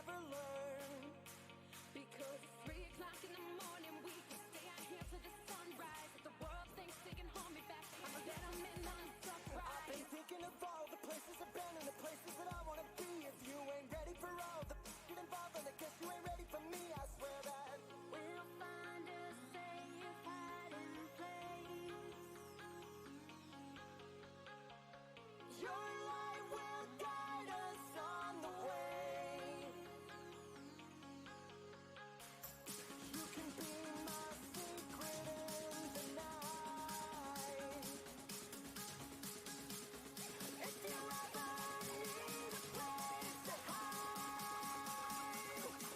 never learn. Because it's 3 o'clock in the morning, we can stay out here till the sunrise. If the world thinks they can hold me back, I'ma let them in unsurprised. I've been thinking of all the places I've been and the places that I wanna be. If you ain't ready for all the involved, then I guess you ain't ready for me. I swear that we'll find a safe hiding place. Your light will guide us on the way. You can be my secret in the night. If you ever need a place to hide,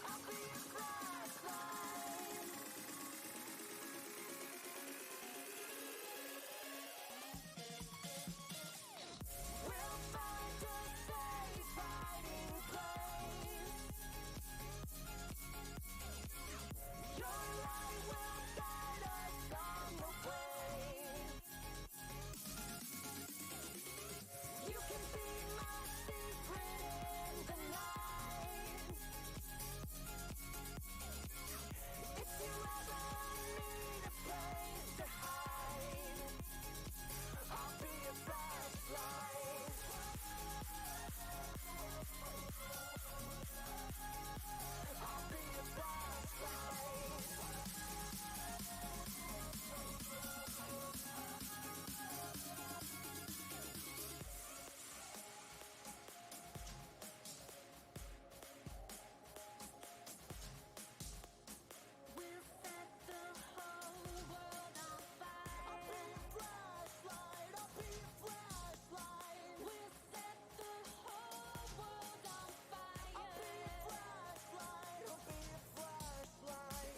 I'll be your flashlight. We'll find a safe hiding place. Your light will guide us on the way. You can be my secret in the night. If you ever need a place to hide, I'll be your flashlight. I'll be your flashlight. We'll set the whole world on fire. I'll be your flashlight. I'll be your flashlight. We'll set the whole world on fire. I'll be your flashlight. I'll be your flashlight.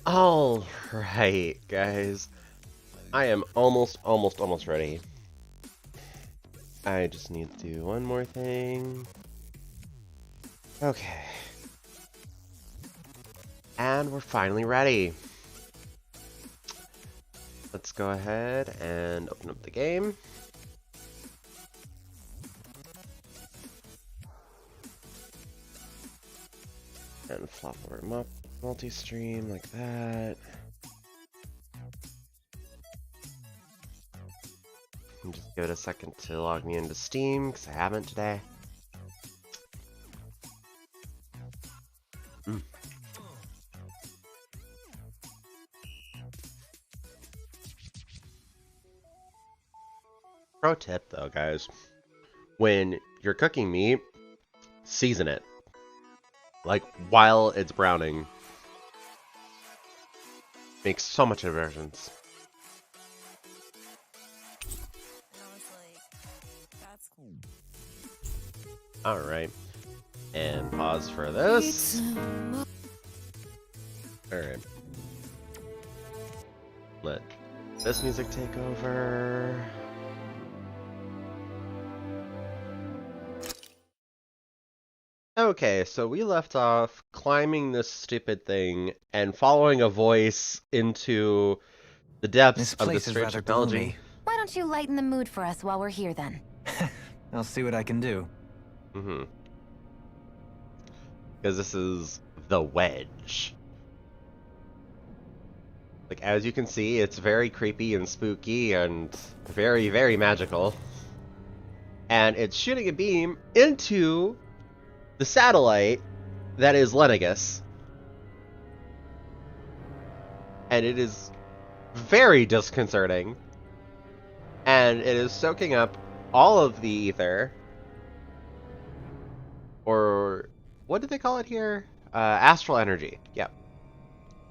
All right, guys. I am almost ready. I just need to do one more thing. Okay. And we're finally ready. Let's go ahead and open up the game. And flop over multi-stream like that. And just give it a second to log me into Steam, because I haven't today. Pro tip though, guys. When you're cooking meat, season it. Like, while it's browning. Makes so much of a difference. Alright. And pause for this. Alright. Let this music take over. Okay, so we left off climbing this stupid thing and following a voice into the depths of this strange technology. Gloomy. Why don't you lighten the mood for us while we're here then? I'll see what I can do. Mm-hmm. Because this is the Wedge. Like, as you can see, it's very creepy and spooky and very, very magical. And it's shooting a beam into the satellite that is Lenegis. And it is very disconcerting. And it is soaking up all of the ether. Or what do they call it here? Astral energy. Yep.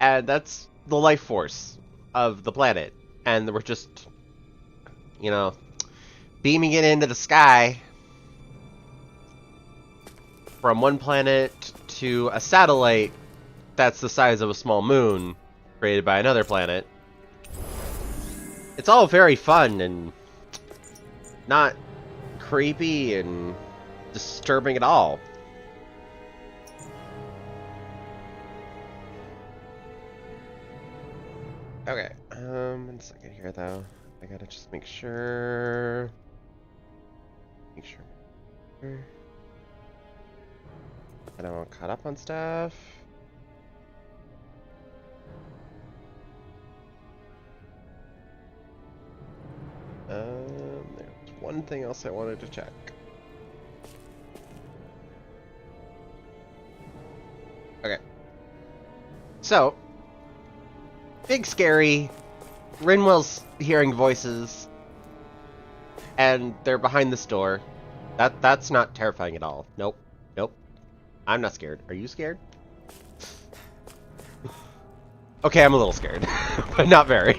And that's the life force of the planet. And we're just, you know, beaming it into the sky from one planet to a satellite that's the size of a small moon created by another planet. It's all very fun and not creepy and disturbing at all. Okay, 1 second here though. I gotta just make sure. And I'm all caught up on stuff. There's one thing else I wanted to check. Okay. So, big scary. Rinwell's hearing voices, and they're behind this door. That's not terrifying at all. Nope. Nope. I'm not scared. Are you scared? Okay, I'm a little scared, but not very.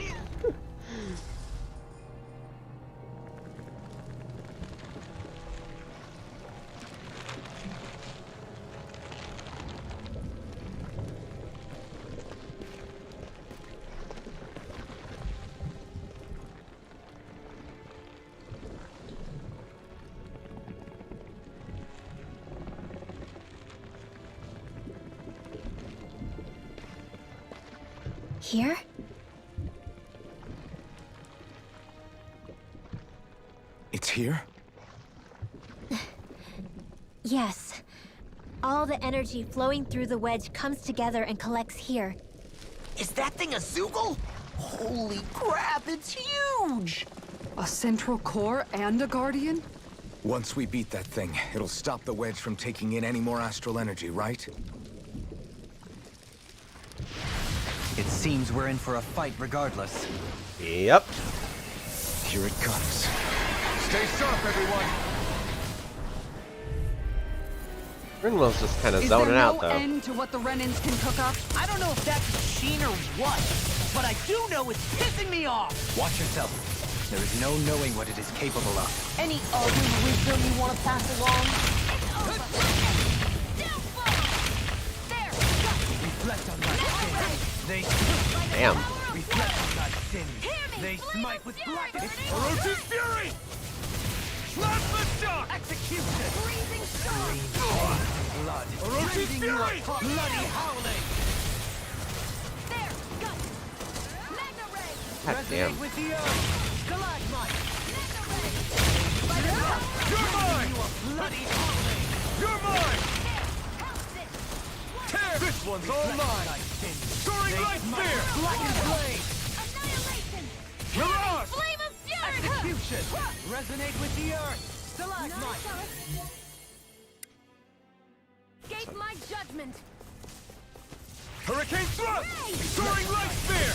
Here? It's here? Yes. All the energy flowing through the wedge comes together and collects here. Is that thing a Zoogle? Holy crap, it's huge! A central core and a guardian? Once we beat that thing, it'll stop the wedge from taking in any more astral energy, right? It seems we're in for a fight regardless. Yep. Here it comes. Stay sharp, everyone! Rinwell's just kind of zoning out, though. Is there no end to what the Renans can cook up? I don't know if that's a machine or what, but I do know it's pissing me off! Watch yourself. There is no knowing what it is capable of. Any ugly wisdom you want to pass along? Reflect on that sin. They Damn. reflect on that sin. They smite with black ferocious fury! Plasma shock! Execution! Freezing storm! Blood! Orochi's fury! Bloody howling! There! Got it! Magna Ray! God damn. With the earth! Stalagmite! Magna Ray! You're mine! Bloody howling! You're mine! House it! Tear! This one's all mine! Soaring light spear! Blackened blade! Annihilation! Mirage! Flame of fury! Execution! Resonate with the earth! Stalagmite! Escape my judgment! Hurricane thrust! Ray! Soaring light spear!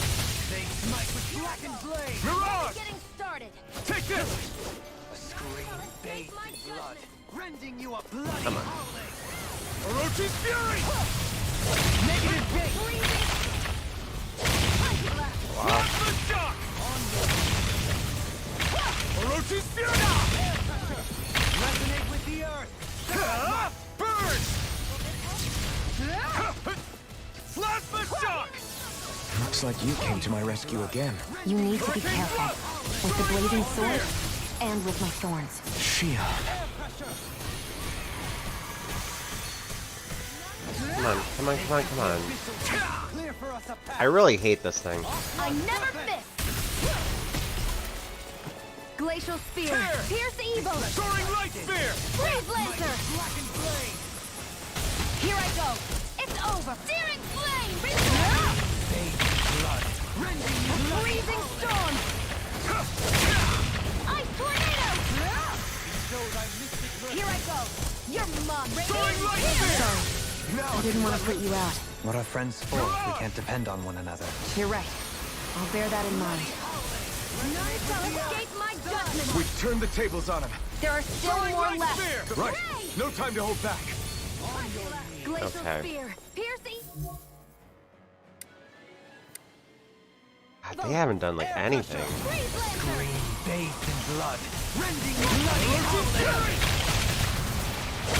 They smite with blackened blade! Mirage! Getting started! Take this! A scream bathed my in blood, judgment. rending you a bloody Come on. howling! Orochi's fury! Negative gate! Freezing! Plasma shock! Orochi's fury! Resonate with the earth! Ah! Burn! Plasma shock! Looks like you came to my rescue again. You need to be careful. With the blazing sword, and with my thorns. Shion. Come on, come on, come on, come on. Clear for us a path! I really hate this thing. I never miss! Glacial Spear! Tear! Pierce evil! Soaring light spear! Freeze Lancer! Blackened blade! Here I go! It's over! Searing Flame! Bathed in blood, rending you bloody Freezing Storm! Ice Tornado! Bestow thy mystic mercy! Here I go! You're mine! Soaring light spear! I didn't want to put you out. What are friends for if we can't depend on one another? You're right. I'll bear that in mind. None shall escape my judgment! We've turned the tables on him. There are still Soaring more light left! spear! Right. No time to hold back. Glacial Okay. Spear! Pierce evil! God, they haven't done like anything. Freeze Lancer! Bathed in blood, rending you bloody howling!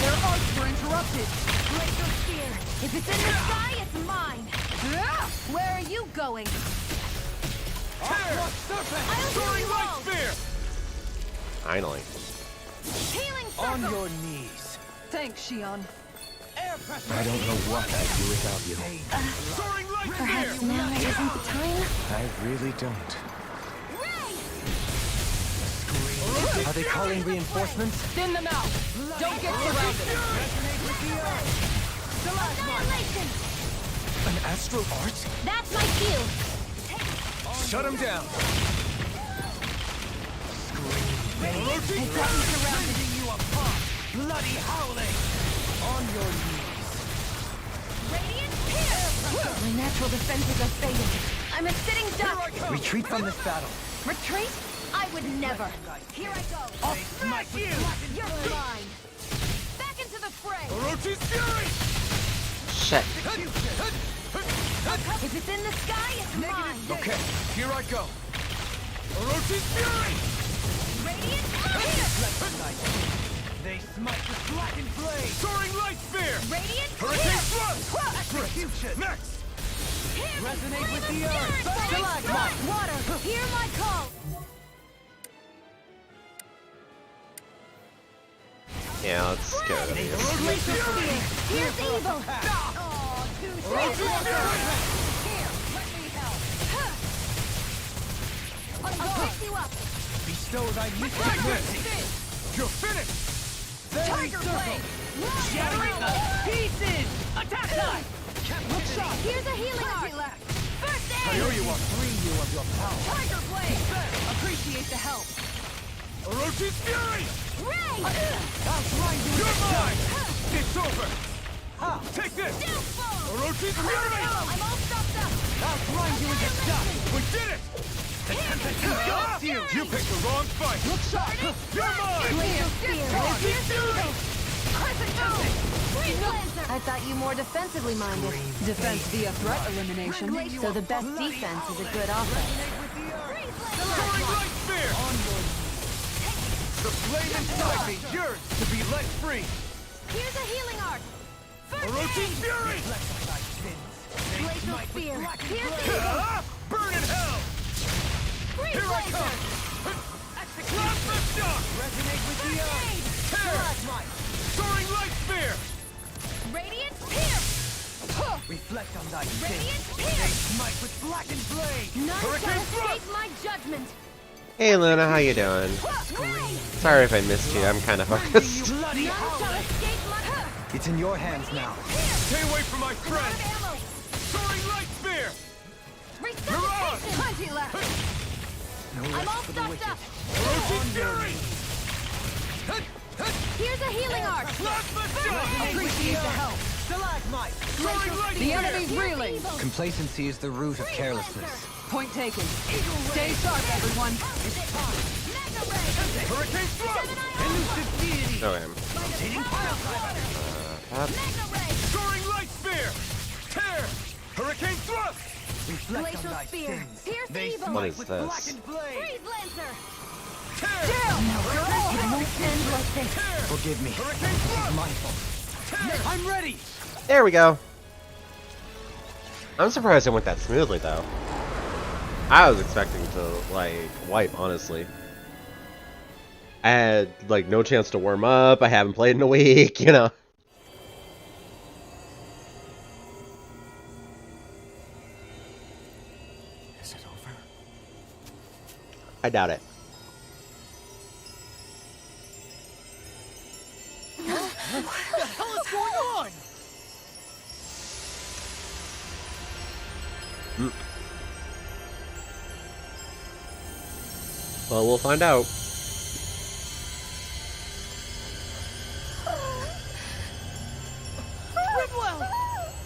Their arcs were interrupted. Glacial Spear! If it's in the sky, it's mine! Where are you going? Tear! Serpent! I'll do Soaring you light all! spear! Finally. Healing On Circle! your knees! Thanks, Shion. Air pressure! I don't know what I'd do without you. Soaring light Perhaps spear! now isn't the time? I really don't. Ray! Are they calling reinforcements? Thin them out. Don't get surrounded. Annihilation! An astral art? That's my shield! Shut him down! They've got you surrounded! Rending you apart! Bloody howling! On your knees! Radiant Pierce! My natural defenses are fading. I'm a sitting duck! Retreat from this battle. Retreat? I would never! Here I go! I'll smash you! You're mine! Back into the fray! Orochi's fury! Shit. If it's in the sky, it's mine! Okay, here I go. Orochi's fury! Radiant Pierce! They smite with blackened blade! Soaring light spear! Radiant Hurricane Pierce! thrust! Execution! Next! Resonate with the Flame of earth! Fury! Stalagmite! Water! Hear my call! Yeah, let's get rid of these. Glacial Spear! Here's evil! Oh, too Orochi's soon! fury! Here, let me help! I'll pick you up! Bestow thy mystic Take mercy! this! You're finished! Tiger blade! Shattering the pieces! Attack time! Here's a healing art! First I aid! owe you one. Free you of your power! Tiger Blade! Appreciate the help. Orochi's fury! Ray! I'll grind you You're with a mine! It's over! Take this! Downfall! Orochi's fury! I'm all stopped up! I'll grind you into dust! We did it! Got you! You picked the wrong fight! Look sharp! You're mine! Glacial Spear! Orochi's fury! Crescent Moon! Freeze Lancer! I thought you more defensively minded. Defense via threat elimination. So the best defense is a good offense. Soaring light spear! The flame inside me yearns to be let free! Here's a healing art! First Orochi's aid! fury! Glacial Spear! Here's evil! Burn in hell! Freeze Here I Lancer! come! Plasma shock! Resonate with the earth. Stalagmite. Soaring light spear! Radiant pierce! Reflect on thy Radiant sins. pierce! They smite with blackened blade. None Hurricane shall thrust! escape my judgment! Hey Luna, how you doing? Sorry if I missed you, I'm kind of focused. Bloody None shall howling. escape my... It's in your hands now. Stay away from my I'm out friend! of ammo! Soaring light spear! Resuscitation! Plenty left. No I'm rest all for the stocked wicked. up! Roaching fury! Here's a healing arc! Plasma shock! Appreciate the help. Stalagmite. Soaring light The spear! enemy's reeling. Complacency is the root of carelessness. Point taken. Stay sharp, everyone. Magna Ray! Hurricane thrust! Elusive deity. Okay. Rotating pile driver. Magna Ray! Soaring light spear! Tear! Hurricane thrust! Reflect on Glacial thy spear. sins. Pierce They evil. smite What is with this? blackened blade. Freeze Lancer! Tear! I won't end like this. Tear! Forgive me. Hurricane It's thrust! my fault. I'm ready. There we go. I'm surprised it went that smoothly, though. I was expecting to, like, wipe, honestly. I had, like, no chance to warm up. I haven't played in a week, you know. Is it over? I doubt it. What the hell is going on? Well, we'll find out. Ridwell!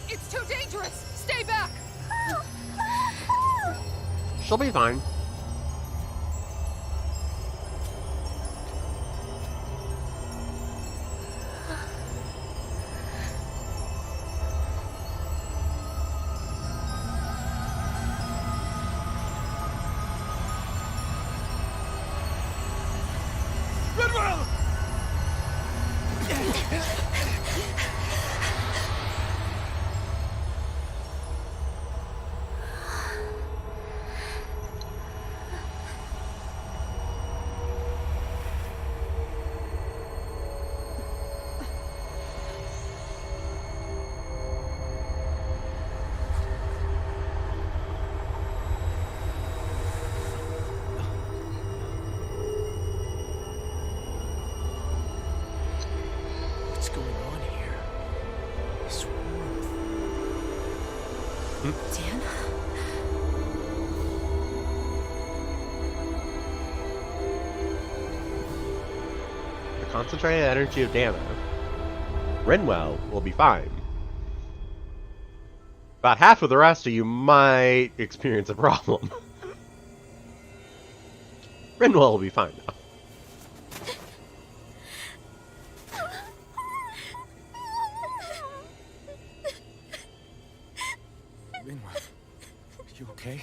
It's too dangerous. Stay back. She'll be fine. Ridwell! What's going on here? This warmth. Dana? The concentrated energy of Dana. Rinwell will be fine. About half of the rest of you might experience a problem. Rinwell will be fine now. Rinwell, you okay?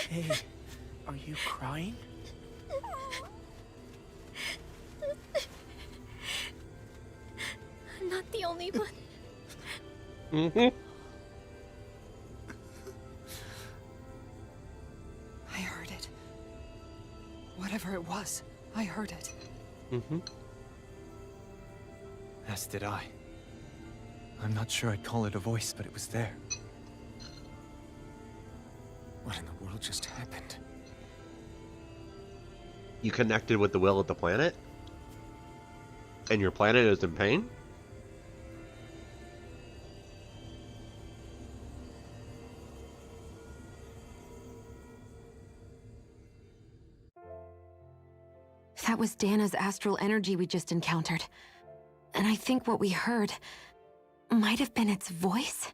Hey, are you crying? I'm not the only one. Mm-hmm. I heard it. Whatever it was, I heard it. Mm-hmm. As did I. I'm not sure I'd call it a voice, but it was there. What in the world just happened? You connected with the will of the planet? And your planet is in pain? That was Dana's astral energy we just encountered. And I think what we heard might have been its voice?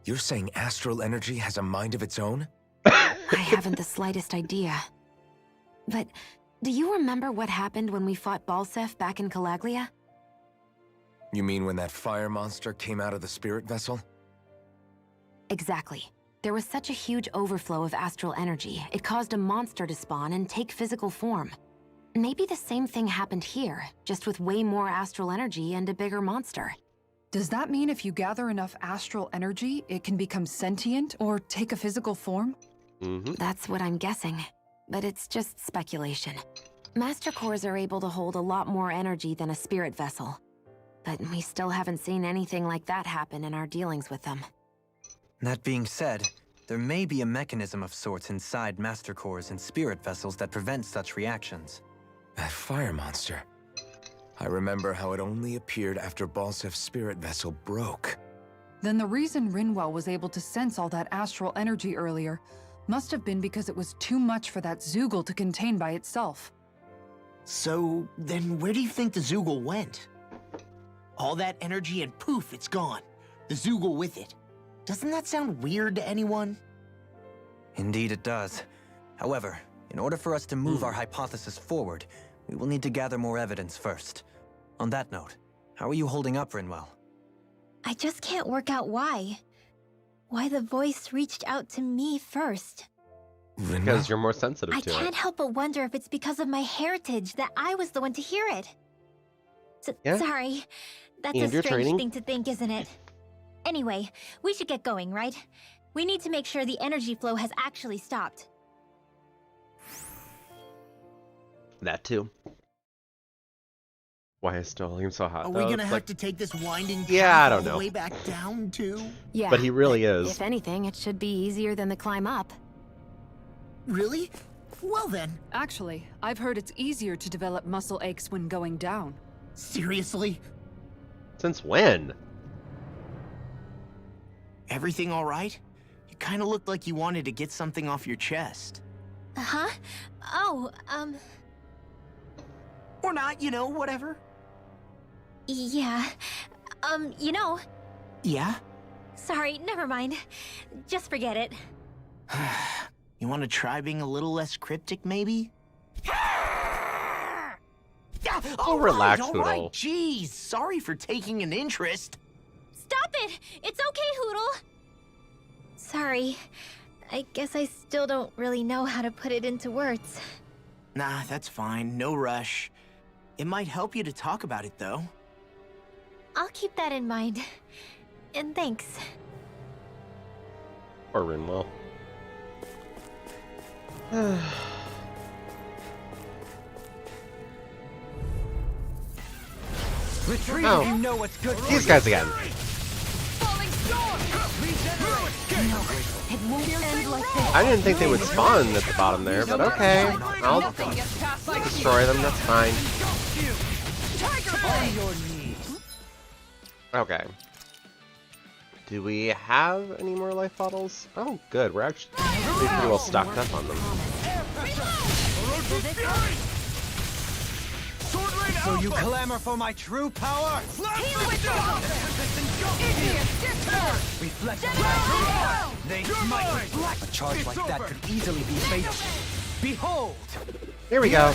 You're saying astral energy has a mind of its own? I haven't the slightest idea. But do you remember what happened when we fought Balsef back in Calaglia? You mean when that fire monster came out of the spirit vessel? Exactly. There was such a huge overflow of astral energy, it caused a monster to spawn and take physical form. Maybe the same thing happened here, just with way more astral energy and a bigger monster. Does that mean if you gather enough astral energy, it can become sentient or take a physical form? Mm-hmm. That's what I'm guessing. but it's just speculation. Master Cores are able to hold a lot more energy than a spirit vessel. But we still haven't seen anything like that happen in our dealings with them. That being said, there may be a mechanism of sorts inside Master Cores and spirit vessels that prevent such reactions. That fire monster. I remember how it only appeared after Balsef's spirit vessel broke. Then the reason Rinwell was able to sense all that astral energy earlier must have been because it was too much for that Zoogle to contain by itself. So, then where do you think the Zoogle went? All that energy and poof, it's gone. The Zoogle with it. Doesn't that sound weird to anyone? Indeed it does. However, in order for us to move our hypothesis forward, we will need to gather more evidence first. On that note, how are you holding up, Rinwell? I just can't work out why. Why the voice reached out to me first. Because you're more sensitive I to can't it. help but wonder if it's because of my heritage that I was the one to hear it. Yeah. Sorry. That's And a your strange training. thing to think, isn't it? Anyway, we should get going, right? We need to make sure the energy flow has actually stopped. That too. Why is Stolium so hot? Are though? we gonna It's have like- to take this winding path Yeah, I don't all the know. way back down, too? Yeah. But he really is. If anything, it should be easier than the climb up. Really? Well then, Actually, I've heard it's easier to develop muscle aches when going down. seriously? Since when? Everything all right? You kind of looked like you wanted to get something off your chest. Huh? Oh, Or not, you know, whatever. yeah. You know, Yeah? sorry, never mind. Just forget it. You want to try being a little less cryptic, maybe? All relax, all right. Hootle. Jeez, sorry for taking an interest. Stop it! It's okay, Hootle! Sorry. I guess I still don't really know how to put it into words. Nah, that's fine. No rush. It might help you to talk about it, though. I'll keep that in mind. And thanks. Or Rinwell. Retreat Oh. if you know what's good for These you. guys again. It won't end like this. I didn't think they would spawn at the bottom there, but okay. I'll destroy them, that's fine. On your knees. Okay. Do we have any more life bottles? Oh, good. We're actually pretty well stocked up on them. So you clamor for my true power? Reflect They smite with black. A charge like that could easily be fatal. Behold! Here we go.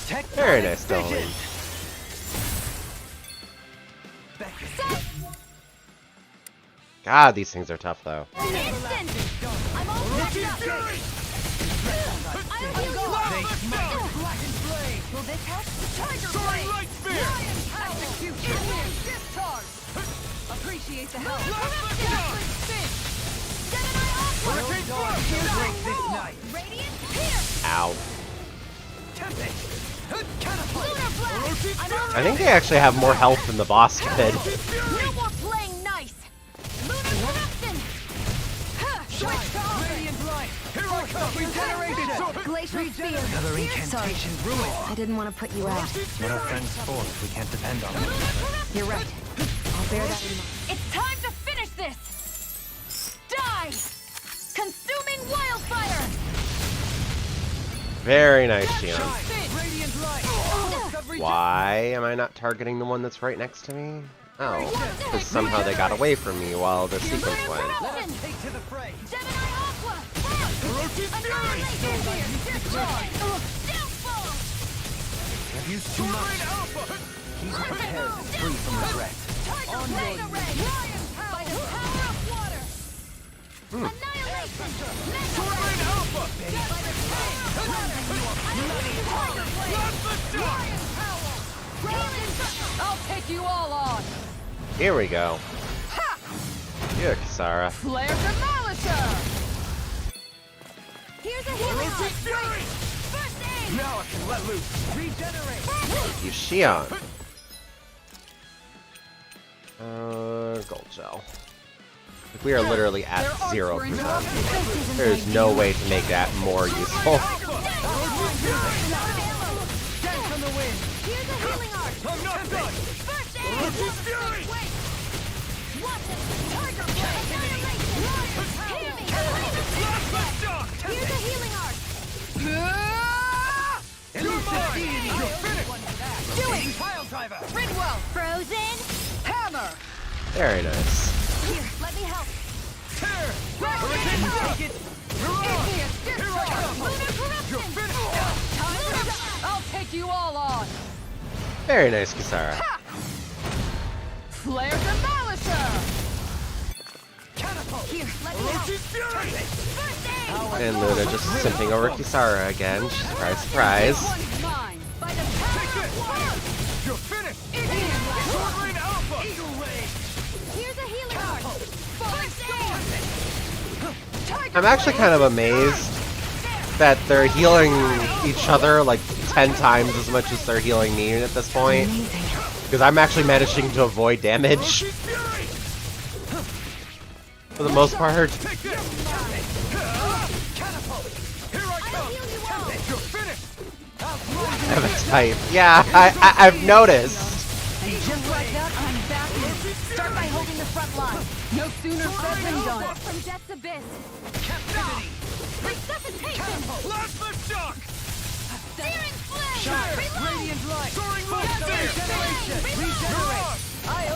Tectonic Very nice, vision. Dolly. God, these things are tough, though. They smite with black and flame. Soaring light spear! Appreciate the help. Hurricane Break this night. Ow. Tempest. Catapult. I think they actually have more health than the boss did. No more playing nice! Lunar eruption! Radiant light. Here I come. Regenerated. Glacial spear. Another incantation ruined. I didn't want to put you out. What are friends for if we can't depend on them? You're right. I'll bear that in mind. It's time to finish this! Die! Consuming wildfire! Very nice, Shion. Radiant light. Why am I not targeting the one that's right next to me? Oh, because somehow they got away from me while the sequence went. Let us take to the fray. Gemini Aqua! Have used too much. Keep prepared and free from regret. On your knees. By the power of water! Annihilation! Soaring Alpha! I'll take you all on. Here we go. Yeah, Kisara. Flare Demolisher! Here's a healing Orochi's Fury! First aid! Now I can let loose. Regenerate. You Shion. Gold gel. We are literally at 0%. There is no way to make that more useful. Dance on the wind. Here's a healing arc! I'm not done. First aid! Orochi's Fury! Watch it! Tiger Blade! Heal me! Last shock. Here's a healing arc! Elusive deity. You're finished. Doing! Pile driver. Rinwell! Frozen! Hammer! Very nice. Here, let me help! Tear. Hurricane, take it. You're on. Here I come. Lunar corruption! You're finished. I'll take you all on! Very nice, Kisara. Flare Demolisher! Catapult. Here, let me help! Orochi's Fury. First aid! And Luna just simping over Kisara again. Surprise, surprise. One's mine! By the power of water! You're finished. Sword Rain Alpha. Eagle Ray. Here's a healing arc! First aid! I'm actually kind of amazed that they're healing each other like 10 times as much as they're healing me at this point. Because I'm actually managing to avoid damage Orochi's Fury. for the most part. Take this. Catapult. Here I come. You're finished. I have a type. Yeah, I've noticed. Just like that, I'm back in. Start by holding the front line. No sooner said than done! From Death's Abyss. Captivity. Resuscitation! Last lift shock. Searing flame! Shire. Reload! Radiant light. Soaring moon. Regeneration! Regenerate.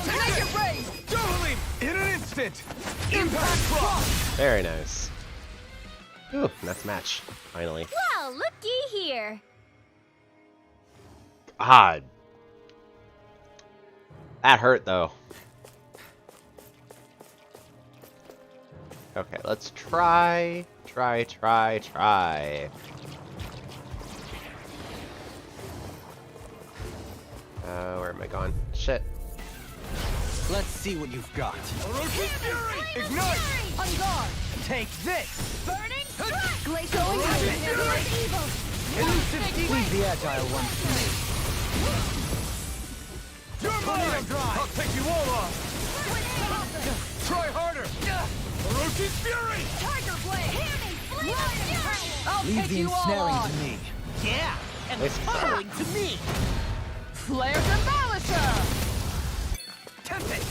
Make it rain! Dohalim. In an instant. Impact Rock. Very nice. Ooh, next match. Finally. Well, looky here. God. That hurt, though. Okay, let's try. Where am I going? Shit. Let's see what you've got. Orochi's Fury. Ignite. On guard! Take this. Burning strike! Glacial Orochi's Fury! Evil! Elusive deity. Leave the agile ones to me. You're mine. I'll take you all on. Try harder. Orochi's Fury. Tiger Blade! Hammy! Flame! I'll Leave take the you all ensnaring on! to me. Yeah, and Nice. following to me. Flare Demolisher! Tempest.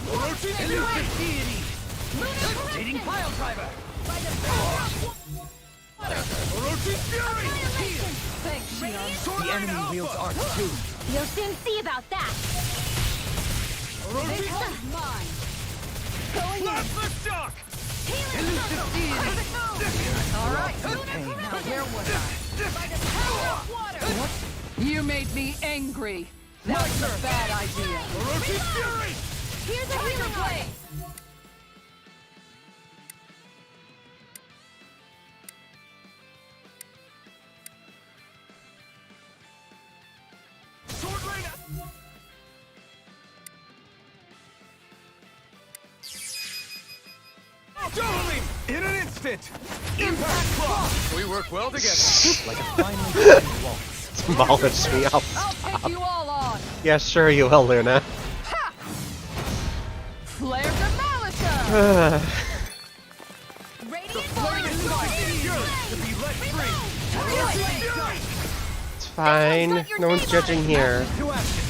Orochi's Fury. Deity. Rotating pile driver. Orochi's Fury. Thanks, Shion. Sword The Rain enemy Alpha. wields Arc too. You'll soon see about that. Orochi's Becomes mine! Going in! last lift shock. Elusive deity! Alright, Pain. now where was I? Water! You made me angry! That's a bad idea! Orochi's Fury. Here's a healing blade! Sword Rain. Dohalim. In an instant. Impact Clock. We work well together. Like a finely trained waltz. Demolish me. I'll I'll take you all on! Yeah, sure you will, Luna. Flare Demolisher! Radiant Flaming Strike. Yours to be let free. Orochi's Fury. It's fine. No one's judging here. To action.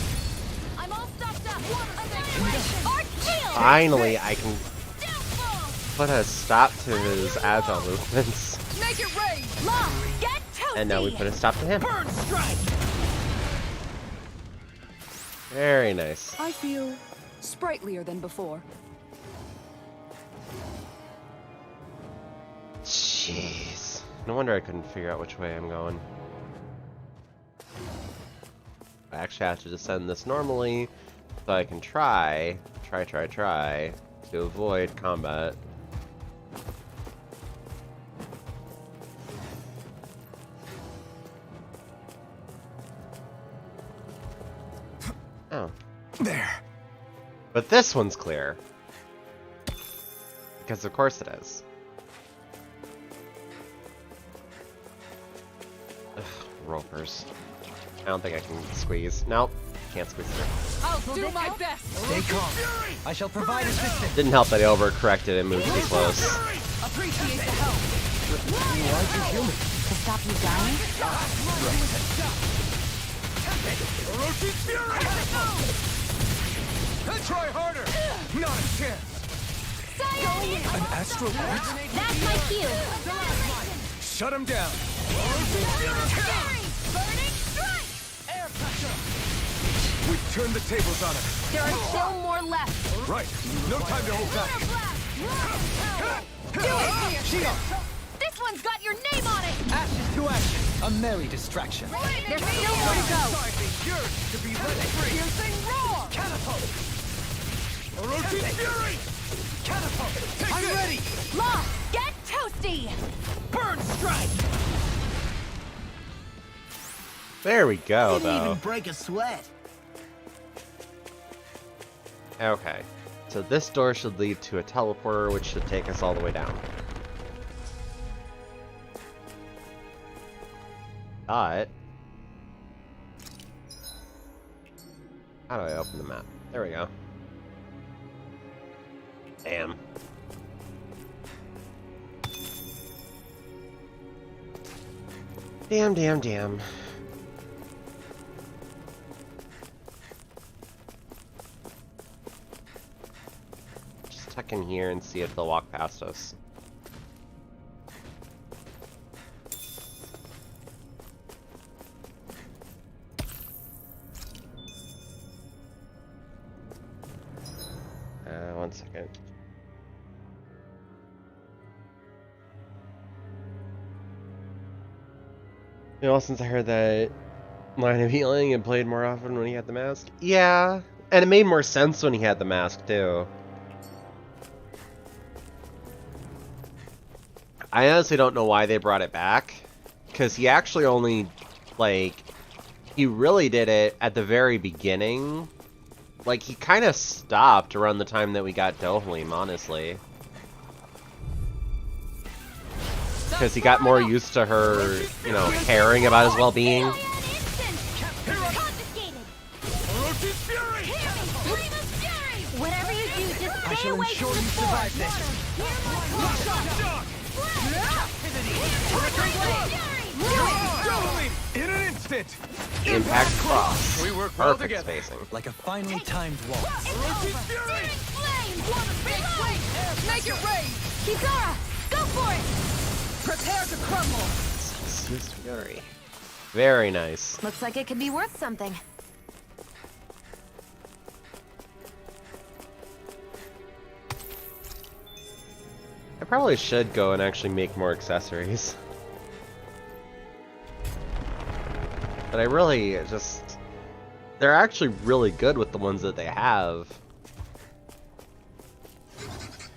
I'm all stocked up! Annihilation! Arc shield! Finally, I can Downfall! put a stop to his agile movements. Make it rain! Long! Get toasty! And now we put a stop to him. Burn strike. Very nice. I feel sprightlier than before. Jeez. No wonder I couldn't figure out which way I'm going. I actually have to descend this normally, so I can try to avoid combat. Oh. There. But this one's clear. Because of course it is. ropers. I don't think I can squeeze. Nope, can't squeeze through. I'll do my best. Stay calm. I shall provide assistance. Didn't help that I overcorrected and moved too close. Appreciate the help. Why are you human? To stop you dying? Orochi's Fury! Try harder! Not a chance! An astral art? That's my cue. Shut him down! Burning strike! Air pressure! We've turned the tables on him. There are still more left. Right, no time to hold back. Do it! This one's got your name on it! Ashes to ashes. A merry distraction. There's still more to go. Yours to be let free. Piercing roar! Catapult! Orochi's Fury! Catapult! I'm ready! Law, get toasty! Burn strike! There we go, Didn't though. even break a sweat. Okay, so this door should lead to a teleporter, which should take us all the way down. But how do I open the map? There we go. Damn. Damn. Just tuck in here and see if they'll walk past us. One second. You know, since I heard that line of healing, it played more often when he had the mask. Yeah, and it made more sense when he had the mask too. I honestly don't know why they brought it back, because he actually only, like, he really did it at the very beginning. Like, he kind of stopped around the time that we got Dohalim, honestly. Because he got more used to her, you know, caring about his well-being. Whatever you do, just I stay shall away ensure from you the survive this. In an instant! Impact cross. We work well Perfect together. spacing. Like a finely timed waltz. Orochi's Fury! Make it rain! Kizara, go for it! Prepare to crumble! Celsius Fury. Very nice. Looks like it could be worth something. I probably should go and actually make more accessories. But I really just... They're actually really good with the ones that they have.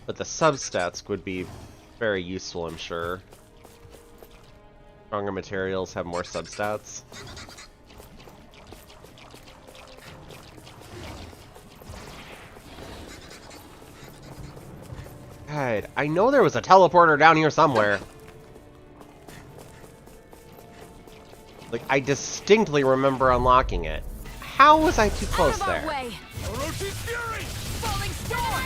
But the substats would be very useful, I'm sure. Stronger materials have more substats. God, I know there was a teleporter down here somewhere. Like, I distinctly remember unlocking it. How was I too close there? Orochi's Fury! Falling storm!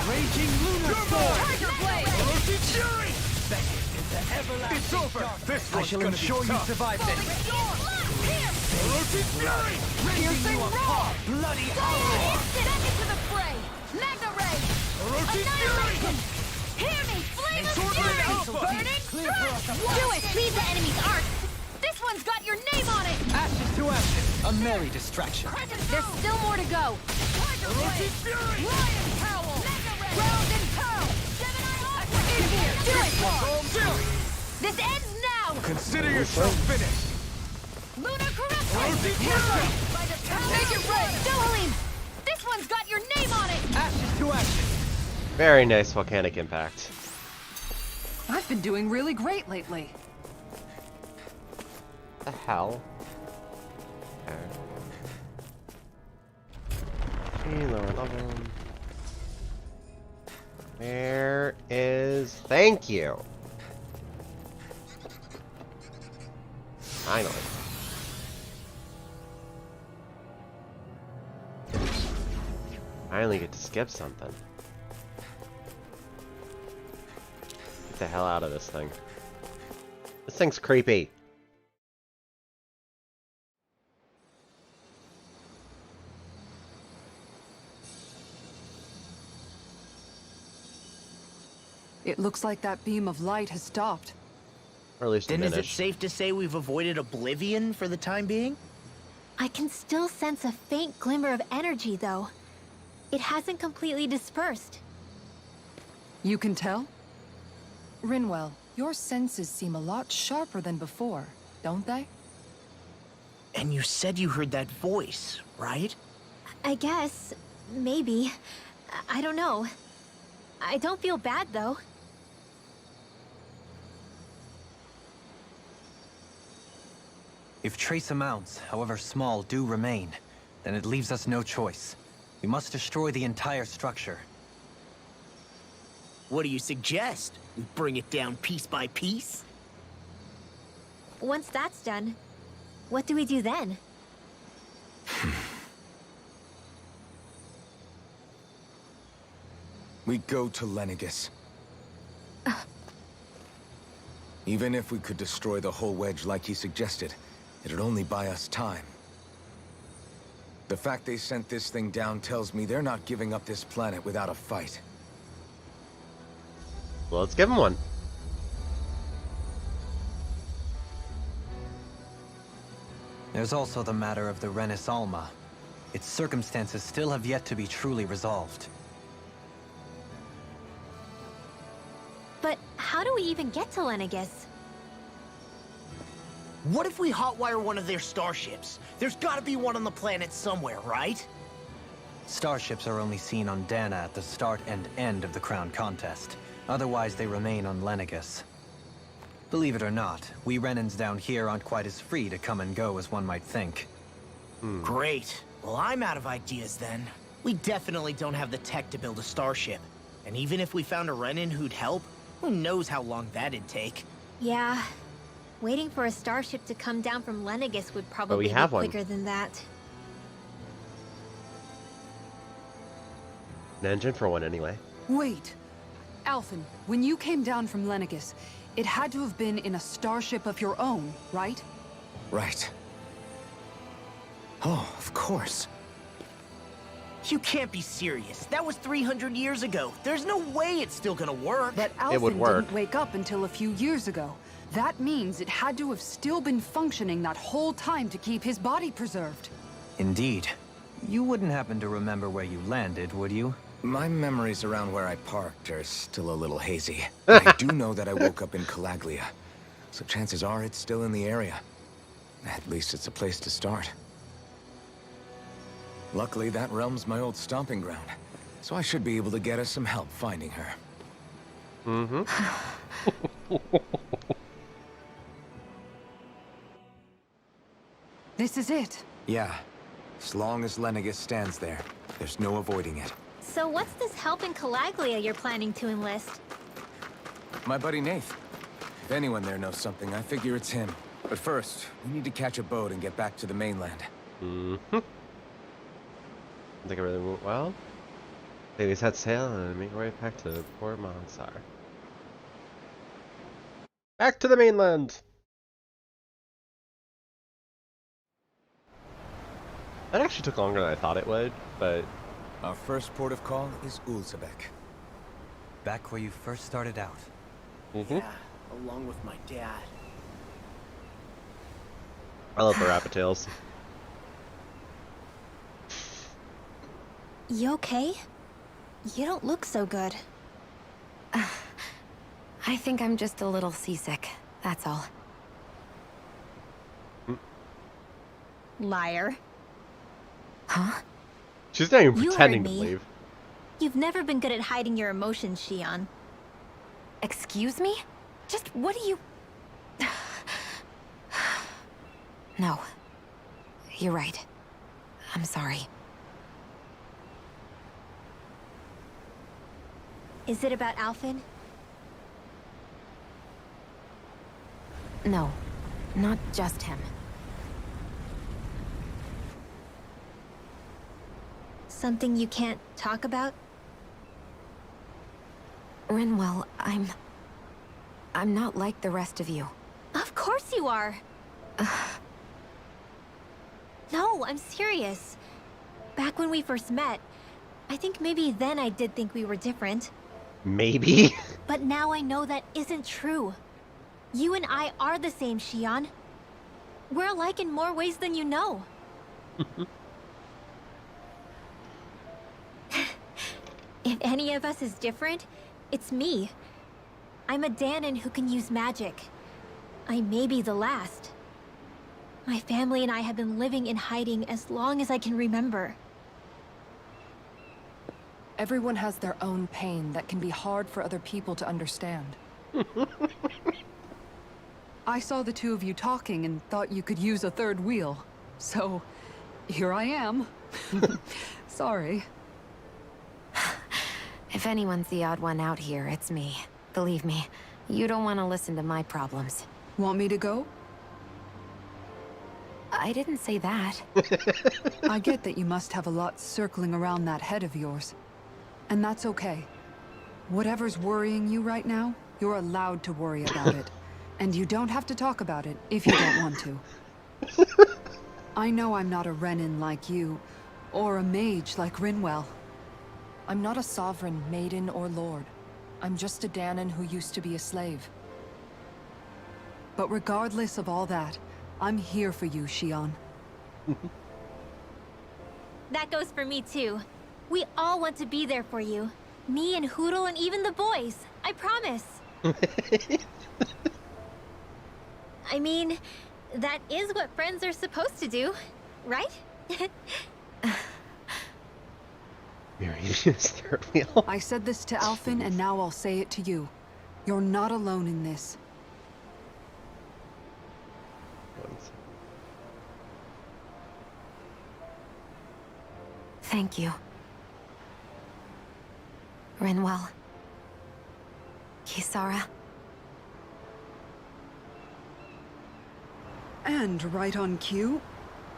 Raging lunar storm! Tiger blade! Orochi's Fury! It's over! This I one's shall gonna ensure be you tough. survive this. Orochi's Fury! Piercing roar! Bloody Back into the fray! Magna Ray! Orochi's Fury! Hear me! Flame of Sword fury! Blade Alpha! Burning strike! Do it! Leave the enemy's art! This one's got your name on it! ashes to ashes. A merry distraction. There's still more to go! Orochi's Fury! Lion Cowl! Round and Pearl! In here! Do it! This ends now! Consider yourself finished! Lunar Corruption! Orochi's Fury! Make it rain! Dohalim! This one's got your name on it! Ashes to ashes. Very nice volcanic impact. I've been doing really great lately. The hell? Okay, lower level. Where is... Thank you! Finally. Finally get to skip something. Get the hell out of this thing. This thing's creepy. It looks like that beam of light has stopped. Or at least Then is it diminished. safe to say we've avoided oblivion for the time being? I can still sense a faint glimmer of energy, though. It hasn't completely dispersed. You can tell? Rinwell, your senses seem a lot sharper than before, don't they? And you said you heard that voice, right? I guess. Maybe. I don't know. I don't feel bad, though. If trace amounts, however small, do remain, then it leaves us no choice. We must destroy the entire structure. What do you suggest? We bring it down piece by piece? Once that's done, what do we do then? We go to Lenegis. Even if we could destroy the whole wedge like he suggested, it'd only buy us time. The fact they sent this thing down tells me they're not giving up this planet without a fight. Well, let's give him one. There's also the matter of the Renis Alma. Its circumstances still have yet to be truly resolved. But how do we even get to Lenegis? What if we hotwire one of their starships? There's gotta be one on the planet somewhere, right? Starships are only seen on Dana at the start and end of the Crown Contest. Otherwise, they remain on Lenegis. Believe it or not, we Renans down here aren't quite as free to come and go as one might think. Great. Well, I'm out of ideas then. We definitely don't have the tech to build a starship. And even if we found a Renin who'd help, who knows how long that'd take. Yeah. Waiting for a starship to come down from Lenegis would probably be have one. quicker than that. An engine for one, anyway. Wait. Alphen, when you came down from Lenegis, it had to have been in a starship of your own, right? Right. Oh, of course. You can't be serious. That was 300 years ago. There's no way it's still gonna work. But It would Alphen work. didn't wake up until a few years ago. That means it had to have still been functioning that whole time to keep his body preserved. Indeed. You wouldn't happen to remember where you landed, would you? My memories around where I parked are still a little hazy. I do know that I woke up in Calaglia, so chances are it's still in the area. At least it's a place to start. Luckily, that realm's my old stomping ground, so I should be able to get us some help finding her. This is it. Yeah, as long as Lenegis stands there, there's no avoiding it. So what's this help in Calaglia you're planning to enlist? My buddy Nath. If anyone there knows something, I figure it's him. But first, we need to catch a boat and get back to the mainland. I think everything went well. Ladies set sail and make our way back to Port Monsar. Back to the mainland! That actually took longer than I thought it would, but... Our first port of call is Ulzebek. Back where you first started out. Yeah, along with my dad. I love the rabbit tails. You okay? You don't look so good. I think I'm just a little seasick, that's all. Liar. Huh? She's not even You pretending heard to me. believe. You've never been good at hiding your emotions, Shion. Excuse me? Just what do you... No. You're right. I'm sorry. Is it about Alphen? No. Not just him. Something you can't talk about? Rinwell, I'm not like the rest of you. Of course you are! No, I'm serious. Back when we first met, I think maybe then I did think we were different. Maybe. But now I know that isn't true. You and I are the same, Shion. We're alike in more ways than you know. If any of us is different, it's me. I'm a Danon who can use magic. I may be the last. My family and I have been living in hiding as long as I can remember. Everyone has their own pain that can be hard for other people to understand. I saw the two of you talking and thought you could use a third wheel. So, here I am. Sorry. If anyone's the odd one out here, it's me. Believe me, you don't want to listen to my problems. Want me to go? I didn't say that. I get that you must have a lot circling around that head of yours. And that's okay. Whatever's worrying you right now, you're allowed to worry about it. And you don't have to talk about it if you don't want to. I know I'm not a Renin like you, or a mage like Rinwell. I'm not a sovereign, maiden, or lord. I'm just a Danon who used to be a slave. But regardless of all that, I'm here for you, Shion. That goes for me too. We all want to be there for you. Me and Hootle and even the boys. I promise. I mean, that is what friends are supposed to do, right? Mary is third wheel. I said this to Alphen, and now I'll say it to you. You're not alone in this. Thank you. Rinwell. Kisara. And right on cue,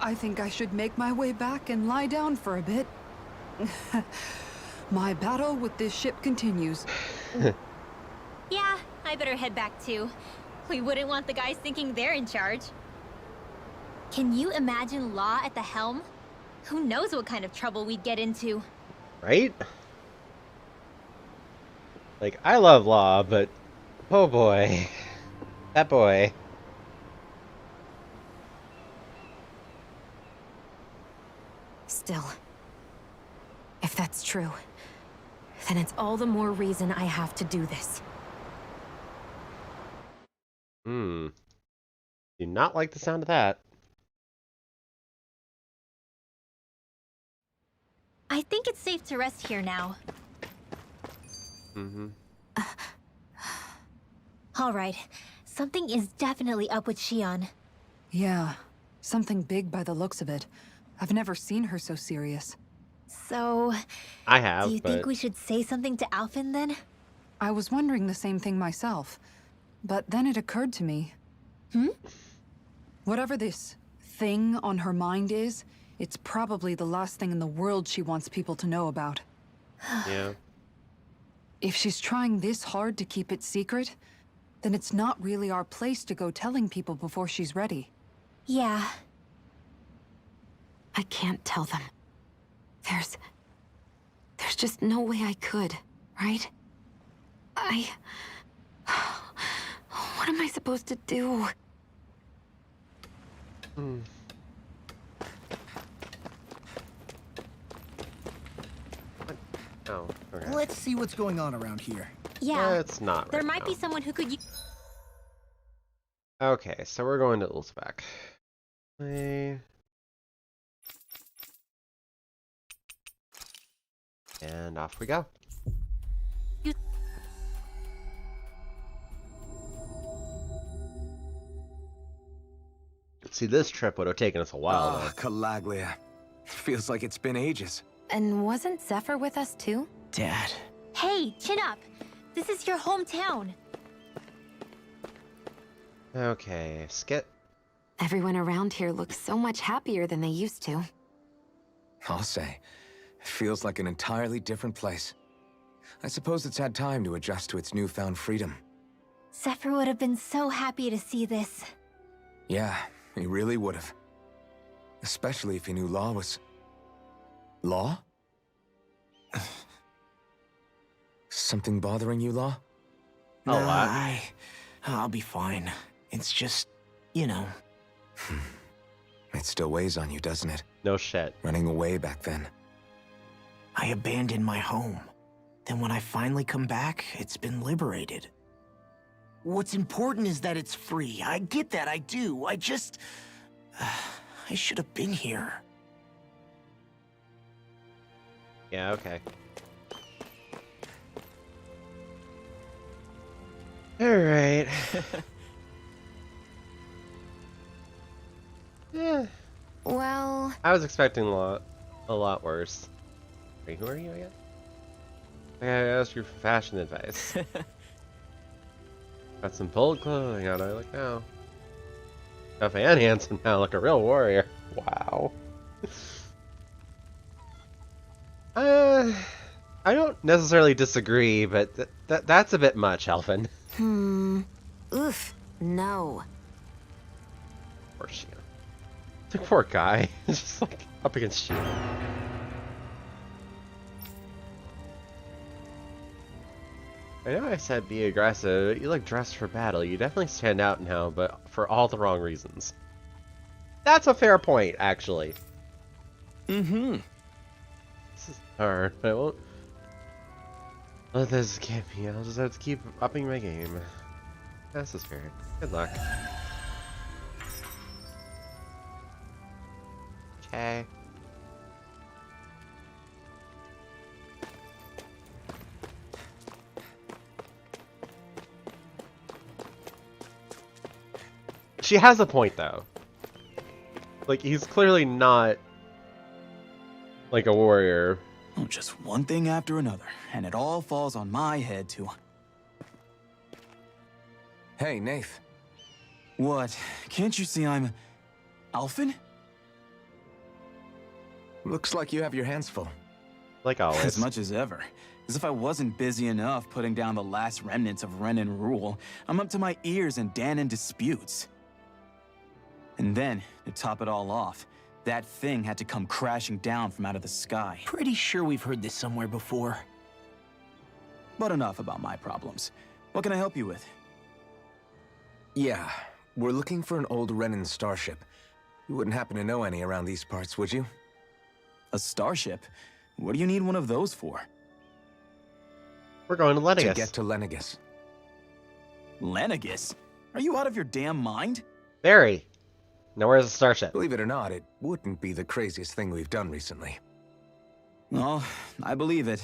I think I should make my way back and lie down for a bit. My battle with this ship continues. Yeah, I better head back too. We wouldn't want the guys thinking they're in charge. Can you imagine Law at the helm? Who knows what kind of trouble we'd get into? Right? Like, I love Law, but oh boy. That boy. Still, if that's true, then it's all the more reason I have to do this. Do not like the sound of that. I think it's safe to rest here now. All right. Something is definitely up with Shion. Yeah, something big by the looks of it. I've never seen her so serious. So, I have, do you but think we should say something to Alphen then? I was wondering the same thing myself. But then it occurred to me. Whatever this thing on her mind is, it's probably the last thing in the world she wants people to know about. yeah. If she's trying this hard to keep it secret, then it's not really our place to go telling people before she's ready. Yeah. I can't tell them. There's just no way I could, right? What am I supposed to do? Oh, okay. Let's see what's going on around here. Yeah. It's not There right might now. be someone who could use... Okay, so we're going to Ulzbek. Play. And off we go. See, this trip would have taken us a while, though. Calaglia. Feels like it's been ages. And wasn't Zephyr with us too? Dad. Hey, chin up. This is your hometown. Okay, skit. Everyone around here looks so much happier than they used to. I'll say, It feels like an entirely different place. I suppose it's had time to adjust to its newfound freedom. Zephyr would have been so happy to see this. Yeah, he really would have. Especially if he knew Law was... Law? Something bothering you, Law? A lot. I'll be fine. It's just, you know. It still weighs on you, doesn't it? No shit. Running away back then. I abandoned my home. Then when I finally come back, it's been liberated. What's important is that it's free. I get that, I do. I just... I should have been here. Yeah, okay. Alright. Yeah. Well... I was expecting a lot worse. Wait, who are you again? I gotta ask you for fashion advice. Got some bold clothing. How do I look now? Tough and handsome now, like a real warrior. Wow. I don't necessarily disagree, but that's a bit much, Elfin. Oof. No. Poor Shia. The poor guy. It's just like up against Shia. I know I said be aggressive, but you look dressed for battle. You definitely stand out now, but for all the wrong reasons. That's a fair point, actually. Mm-hmm. This is hard, but I won't let this get me. I'll just have to keep upping my game. That's the spirit. Good luck. Okay. She has a point, though. Like, he's clearly not like a warrior. Oh, just one thing after another, and it all falls on my head too. Hey, Nath. What? Can't you see I'm... Alphen? Looks like you have your hands full. Like always. As much as ever. As if I wasn't busy enough putting down the last remnants of Renan rule, I'm up to my ears in Dahnan disputes. And then, to top it all off, that thing had to come crashing down from out of the sky. Pretty sure we've heard this somewhere before. But enough about my problems. What can I help you with? Yeah, we're looking for an old Renan starship. You wouldn't happen to know any around these parts, would you? A starship? What do you need one of those for? We're going to Lenegis. To get to Lenegis. Lenegis? Are you out of your damn mind? Very. Now where's the starship? Believe it or not, it wouldn't be the craziest thing we've done recently. Oh, I believe it.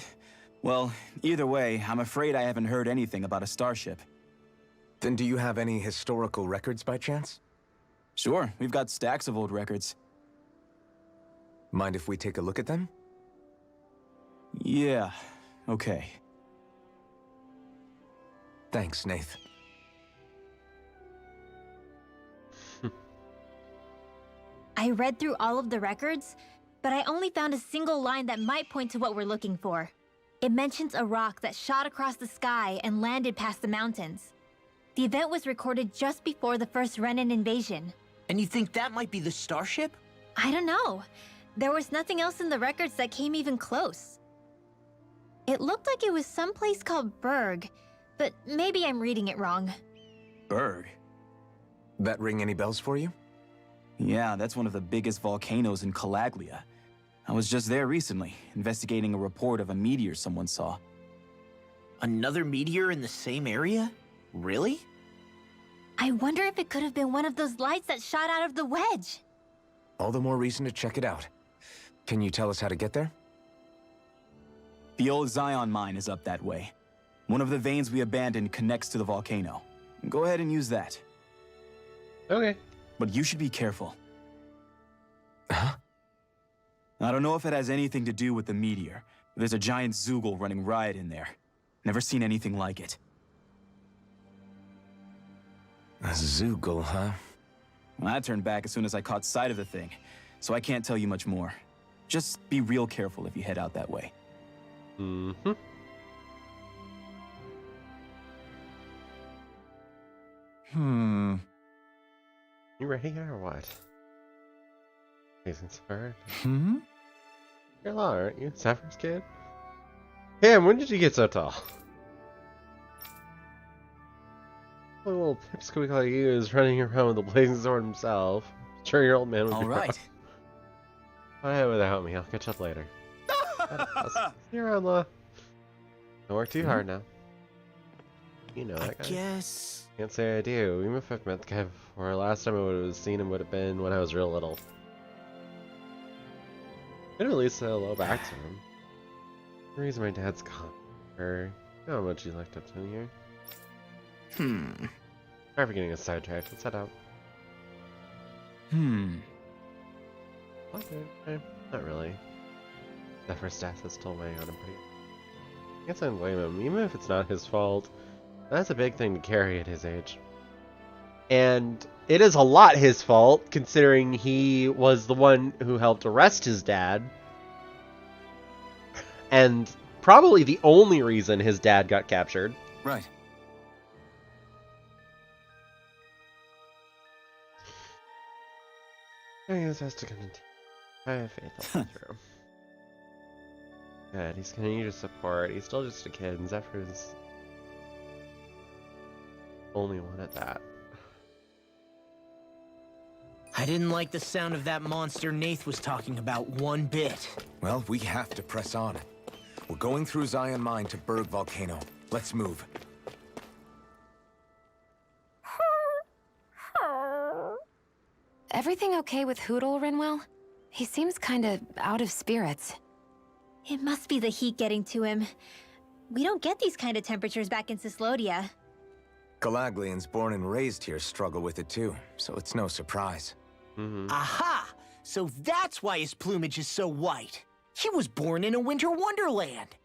Well, either way, I'm afraid I haven't heard anything about a starship. Then do you have any historical records by chance? Sure, we've got stacks of old records. Mind if we take a look at them? Yeah, okay. Thanks, Nath. I read through all of the records, but I only found a single line that might point to what we're looking for. It mentions a rock that shot across the sky and landed past the mountains. The event was recorded just before the first Renan invasion. And you think that might be the starship? I don't know. There was nothing else in the records that came even close. It looked like it was someplace called Berg, but maybe I'm reading it wrong. Berg? That ring any bells for you? Yeah, that's one of the biggest volcanoes in Calaglia. I was just there recently, investigating a report of a meteor someone saw. Another meteor in the same area? Really? I wonder if it could have been one of those lights that shot out of the wedge. All the more reason to check it out. Can you tell us how to get there? The old Zion mine is up that way. One of the veins we abandoned connects to the volcano. Go ahead and use that. Okay. But you should be careful. Huh? I don't know if it has anything to do with the meteor. But there's a giant Zoogle running riot in there. Never seen anything like it. A Zoogle, huh? Well, I turned back as soon as I caught sight of the thing, so I can't tell you much more. Just be real careful if you head out that way. Mm-hmm. You ready or what? He's inspired. You're law, aren't you? Zephyr's kid? Damn, when did you get so tall? A little pipsqueak like you is running around with a blazing sword himself. Sure, your old man would be Alright. Whatever without me, I'll catch up later. See you around, Law. Don't work too hard now. You know that guy. Guess. Can't say I do. Even if I've met the guy before, last time I would have seen him would have been when I was real little. Could at least say hello back to him. The reason my dad's gone. Or, you know how much you liked up to here. Sorry for getting us sidetracked. Let's head out. Okay, not really. Zephyr's death is still weighing on him pretty. I guess I don't blame him, even if it's not his fault. That's a big thing to carry at his age. And it is a lot his fault, considering he was the one who helped arrest his dad. And probably the only reason his dad got captured. Right. I guess has to continue. I have faith all through. Good, he's gonna need your support. He's still just a kid, and Zephyr's only one at that. I didn't like the sound of that monster Nath was talking about one bit. Well, we have to press on. We're going through Zion Mine to Berg Volcano. Let's move. Everything okay with Hootle, Rinwell? He seems kinda out of spirits. It must be the heat getting to him. We don't get these kind of temperatures back in Cyslodia. Galaglians born and raised here struggle with it too, so it's no surprise. Aha! So that's why his plumage is so white. He was born in a winter wonderland.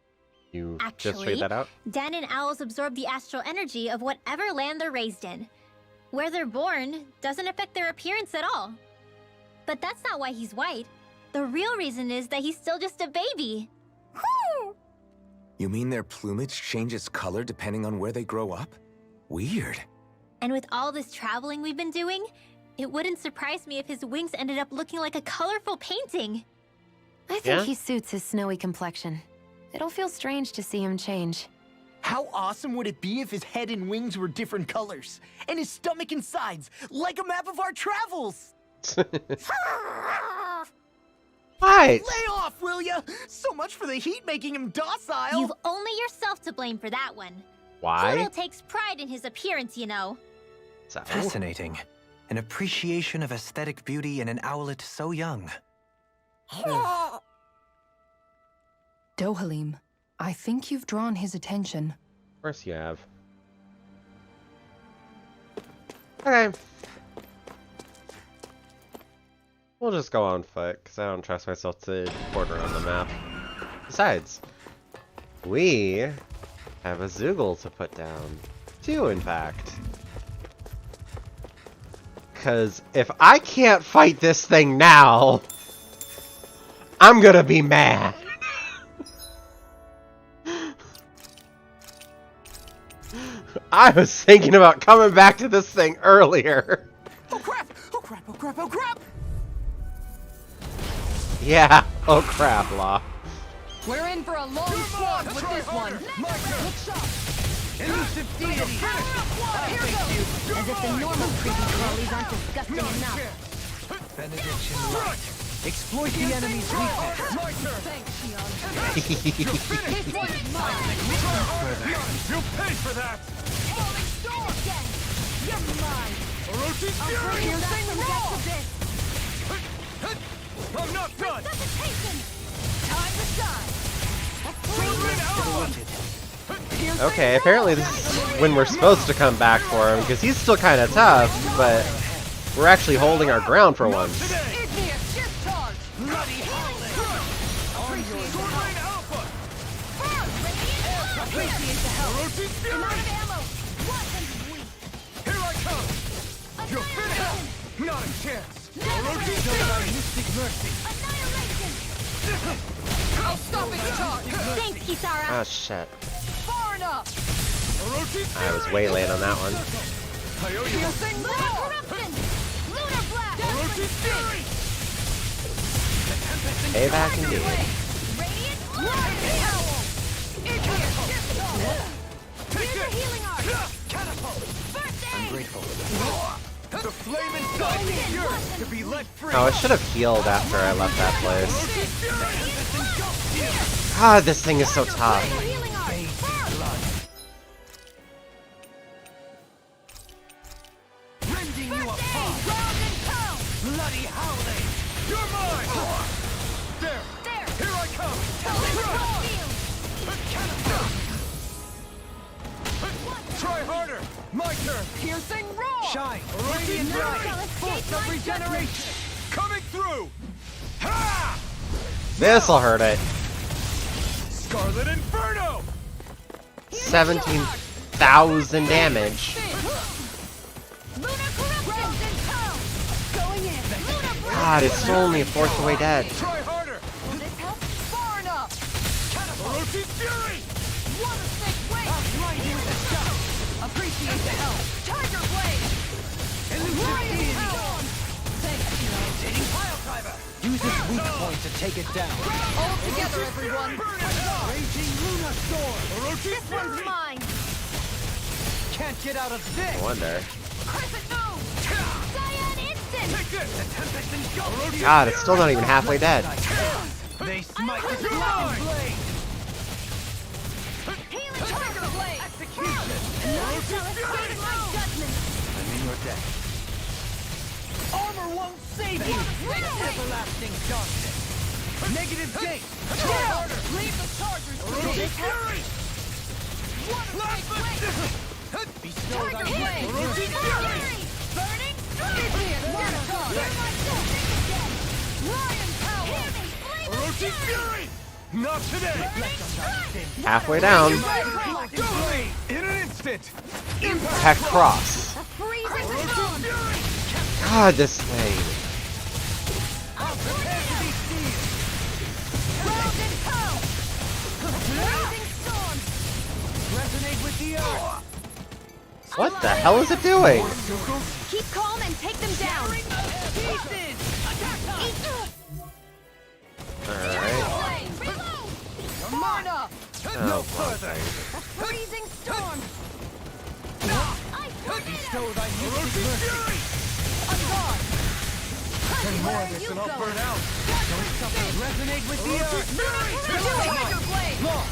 You just Actually, figured that out? Dan and owls absorb the astral energy of whatever land they're raised in. Where they're born doesn't affect their appearance at all. But that's not why he's white. The real reason is that he's still just a baby. You mean their plumage changes color depending on where they grow up? Weird. And with all this traveling we've been doing, it wouldn't surprise me if his wings ended up looking like a colorful painting. I think he suits his snowy complexion. It'll feel strange to see him change. How awesome would it be if his head and wings were different colors? And his stomach and sides, like a map of our travels! What? Lay off, will ya? So much for the heat making him docile! You've only yourself to blame for that one. Why? Hootle takes pride in his appearance, you know. So? Fascinating. An appreciation of aesthetic beauty in an owlet so young. Dohalim, I think you've drawn his attention. Of course you have. Okay. We'll just go on foot, because I don't trust myself to port around the map. Besides, we have a Zoogle to put down. 2, in fact. Because if I can't fight this thing now, I'm gonna be mad. I was thinking about coming back to this thing earlier. Oh crap! Oh crap! Oh crap! Oh crap! Yeah, oh crap, Law. We're in for a long slog with this one. Look sharp. Elusive deity! As if the normal creepy crawlies aren't disgusting enough. Benediction light. Exploit the enemy's weakness. Thanks, Xion. This one's mine. You'll pay for that! Falling storm again. You're mine. Orochi's I'll fury! bring you back the rest of this. I'm not done! Resuscitation. Time to shine. Okay, apparently this is when we're supposed to come back for him, because he's still kind of tough, but we're actually holding our ground for once. Igneous discharge. Bloody Appreciate the help. Orochi's fury! I'm out of ammo. Weapons weak. Here I come! You're finished! Not a chance! Orochi's fury! Mystic mercy! Annihilation. I'll stop its charge. Thanks, Kisara. Oh shit. Far enough. I was way late on that one. Piercing Lunar corruption! Lunar blast! Payback indeed. Radiant blast! Here's the healing art! First aid! I'm grateful. The flame inside me yearns to be let free. Oh, I should have healed after I left that place. God, this thing is so tough. Healing art! Rending you apart. Bloody howling. You're mine. There. Here I come. Try harder. My turn. Piercing roar. Shine. Radiant light. Force of regeneration. Coming through. Ha! This'll hurt it. Scarlet Inferno. 17,000 damage. Lunar corruption! Going in! Lunar blast! God, it's still only a fourth of the way dead. Try harder. Will this help? Far enough. Orochi Fury. Water snake wave. I'll grind you with a shot. Appreciate the help. Tiger blade. Illusion Deity. Thanks, Rotating pile driver. Use its weak point to take it down. all together, everyone. Raging Luna Storm. Orochi This one's mine! Can't get out of this. I wonder. Crescent moon. Cyan instant! Take this. The Tempest engulfs. God, it's still not even halfway dead. They smite with lightning blade. Healing Tiger blade. Execution. Saving my judgment! I'm in your debt. Armor won't save you. Everlasting darkness. Negative gate. Try harder. Leave the chargers. Orochi Fury. Water snake wave. Bestow thy Tiger blade. Orochi Fury. Burning Idiot. Water charge. Lion power. Orochi Fury. Not today. Halfway down. Blade. In an instant. Heck cross. Freezing Orochi storm! Fury. God, this thing. Prepare to be seized. Round and pow! Freezing storm! Resonate with the earth. What the hell is it doing? Keep calm and take them down! Pieces. Attack time. Alright. Reload. Marna. Oh, further. Freezing storm! Bestow thy mystic mercy. Ten more of this and I'll burn out. Don't suffer. Resonate with the earth. Tiger blade. Long.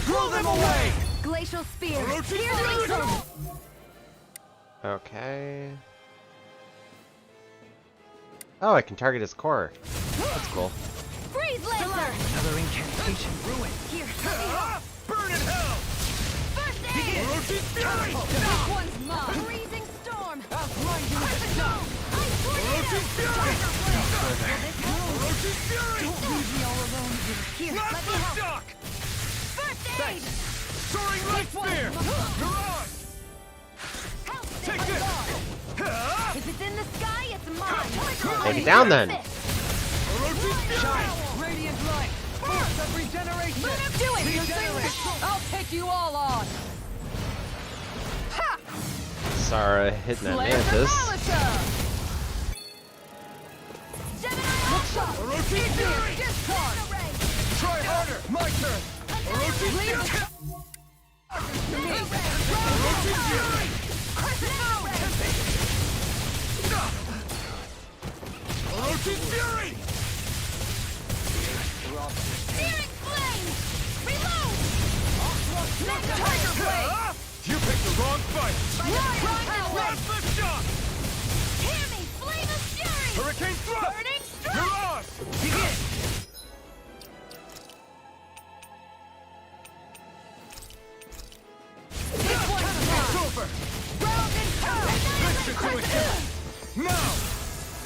Throw them away. Glacial spear! Orochi Piercing Fury. storm! Okay. Oh, I can target his core. That's cool. Freeze lancer! Another incantation. Ruin. Here, Burn in hell. first aid! Orochi Fury. This one's mine. Freezing storm! I'll grind you with a shot. Ice tornado! Orochi Fury. Orochi Fury. Don't leave me all alone here. Here, let me Last help! shock. First aid! Soaring light spear. Mirage. Help! Take this. If it's in the sky, it's mine! Take it down then. Orochi Fury. Radiant light. Force of regeneration. Do it. Regenerate. I'll take you all on. Ha! Sara hitting that Flare mantis. Militia. Orochi Fury. Discard. Try harder. My turn. Orochi Leave Fury. the Orochi Fury. Orochi Fury. Searing flame! Reload! Tiger blade. You picked the wrong fight. Power. Last lift shot. Hear me! Flame of fury! Hurricane thrust. Burning strike! Mirage. Begin. This one's It's mine. over. Round and power. This should do it. Now.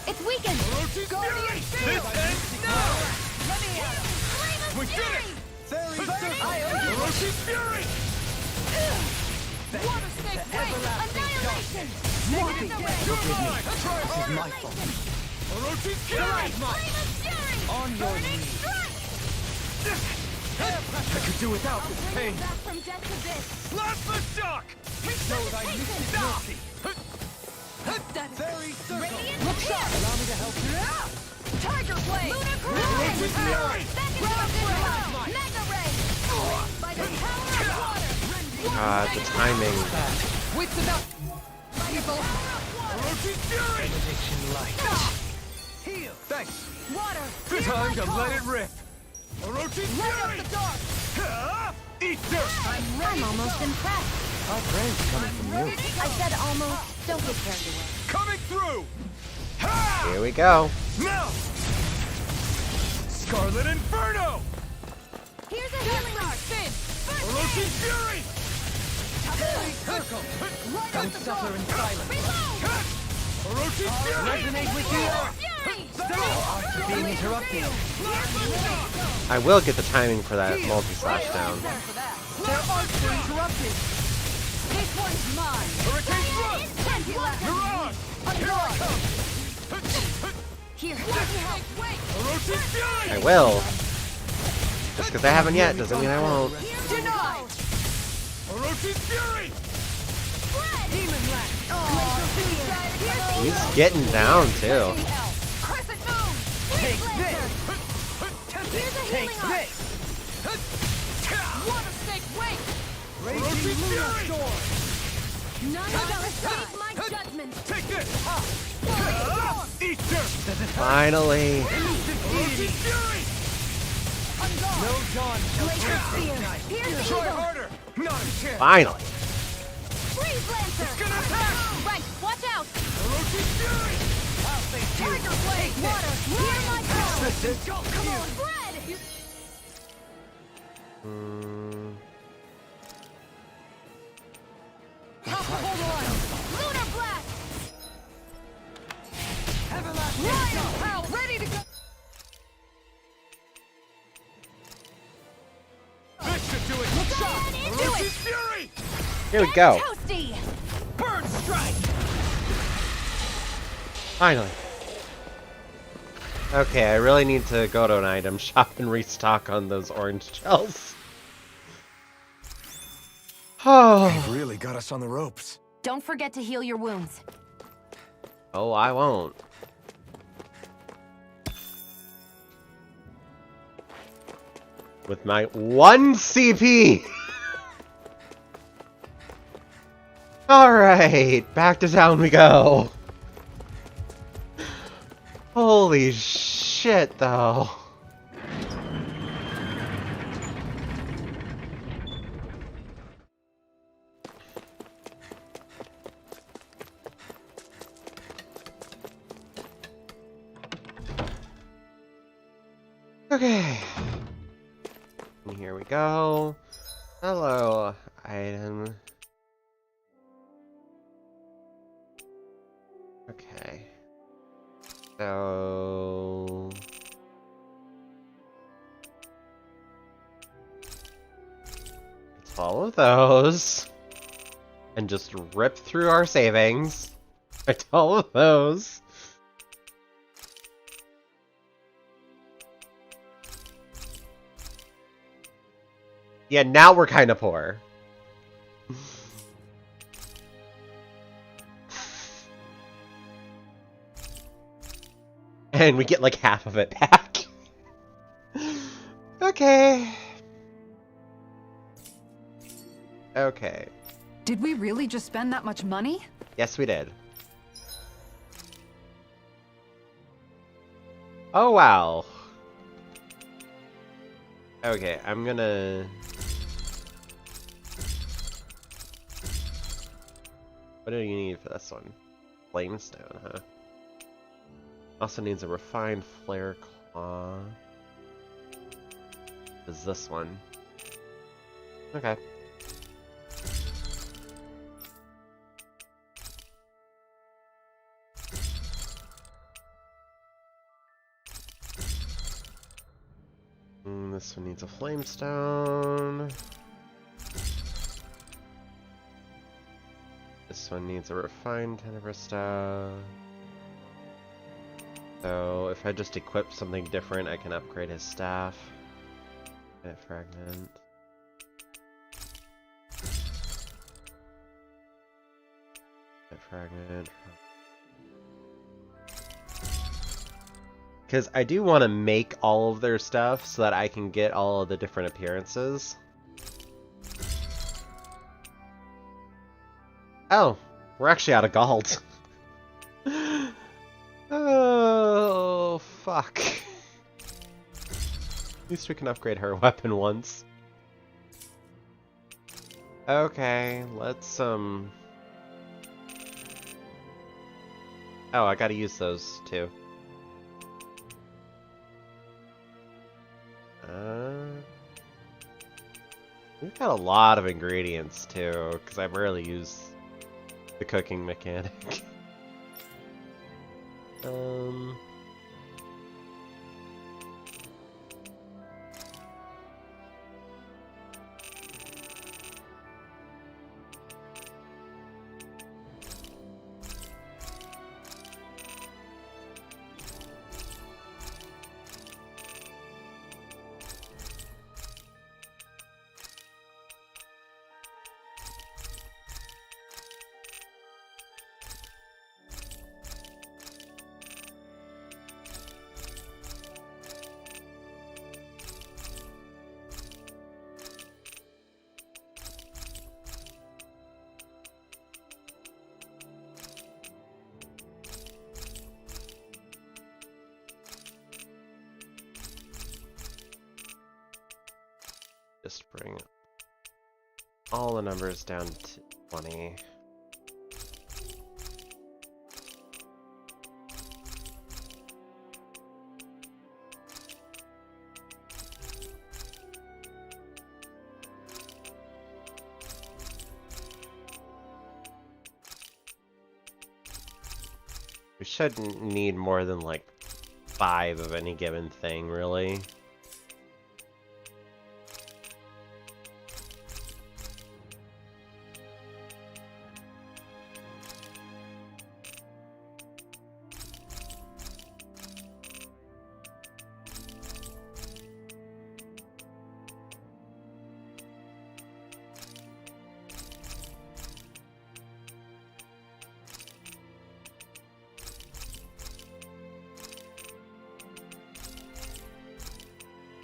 It's weakened! Orochi Fury. This ends now. Let me out. Flame of We did fury! it. Orochi Fury. Water snake wave. Annihilation! Negative You're mine. Try harder. Annihilation! Orochi Fury. Flame of fury! On your knees. I could do without this pain. Back from death to this. Plasma shock! Show thy mystic mercy. Very circle. Look sharp. Allow me to help you. Tiger Blade. Lunar Cruise. Back into the Mega Ray. By the power of water. The timing. Wits about people. Orochi Fury! Benediction light. Heal. Thanks. Water. Good time to let it rip. Orochi Fury! The dark. Eat dirt! I'm almost impressed. Our praise coming from you. I said almost. Don't get carried away. Coming through! Here we go. Now! Scarlet Inferno! Here's a healing arc. Spin. Orochi Fury! Circle. Don't suffer in silence. Reload. Orochi Fury! Resonate with the earth. Fury. After being interrupted. I will get the timing for that multi-slash down. Their arts were interrupted. This one's mine. Hurricane Thrust! Mirage! Here I come! Here. Wait. Orochi Fury! I will. Just because I haven't yet doesn't mean I won't. Denied. Orochi Fury! Demon Land. He's getting down too. Crescent Moon. Take this! Here's a healing arc. Water Snake Wake. Orochi Fury! None of us escape my judgment. Take this! Eat dirt! Finally. Orochi Fury! No dawn shall Glacier Spear. Here's Try Eagle. harder! Not a chance! Finally. Freeze Lancer. It's gonna attack! Right. Watch out. Orochi Fury! I'll face you! Tiger Blade. Water. Hear my call. Come on. Bread. Mm, Hold on. Lunar Blast. Lion Power. Ready to go. This should do it! Look sharp. Into Orochi it. Fury! here we go. Toasty. Burn strike! Finally. Okay, I really need to go to an item shop and restock on those orange shells. Oh, Really got us on the ropes. Don't forget to heal your wounds. oh, I won't. With my 1 CP! Alright, back to town we go. Holy shit, though. Okay. And here we go. Hello, item. Okay. So... let's follow those. And just rip through our savings. Right, all of those. Yeah, now we're kind of poor. And we get like half of it back. Okay. Okay. Did we really just spend that much money? Yes, we did. Oh, wow. Okay, I'm gonna... what do you need for this one? Flamestone, huh? Also needs a refined flare claw. Is this one? Okay. This one needs a flamestone. This one needs a refined tenebrous stone. So if I just equip something different, I can upgrade his staff. Get fragment. Get fragment. Because I do want to make all of their stuff so that I can get all of the different appearances. Oh, we're actually out of gold. Oh, fuck. At least we can upgrade her weapon once. Okay, let's, Oh, I gotta use those, too. We've got a lot of ingredients, too, because I rarely use the cooking mechanic. Just bring all the numbers down to 20. We shouldn't need more than like 5 of any given thing, really.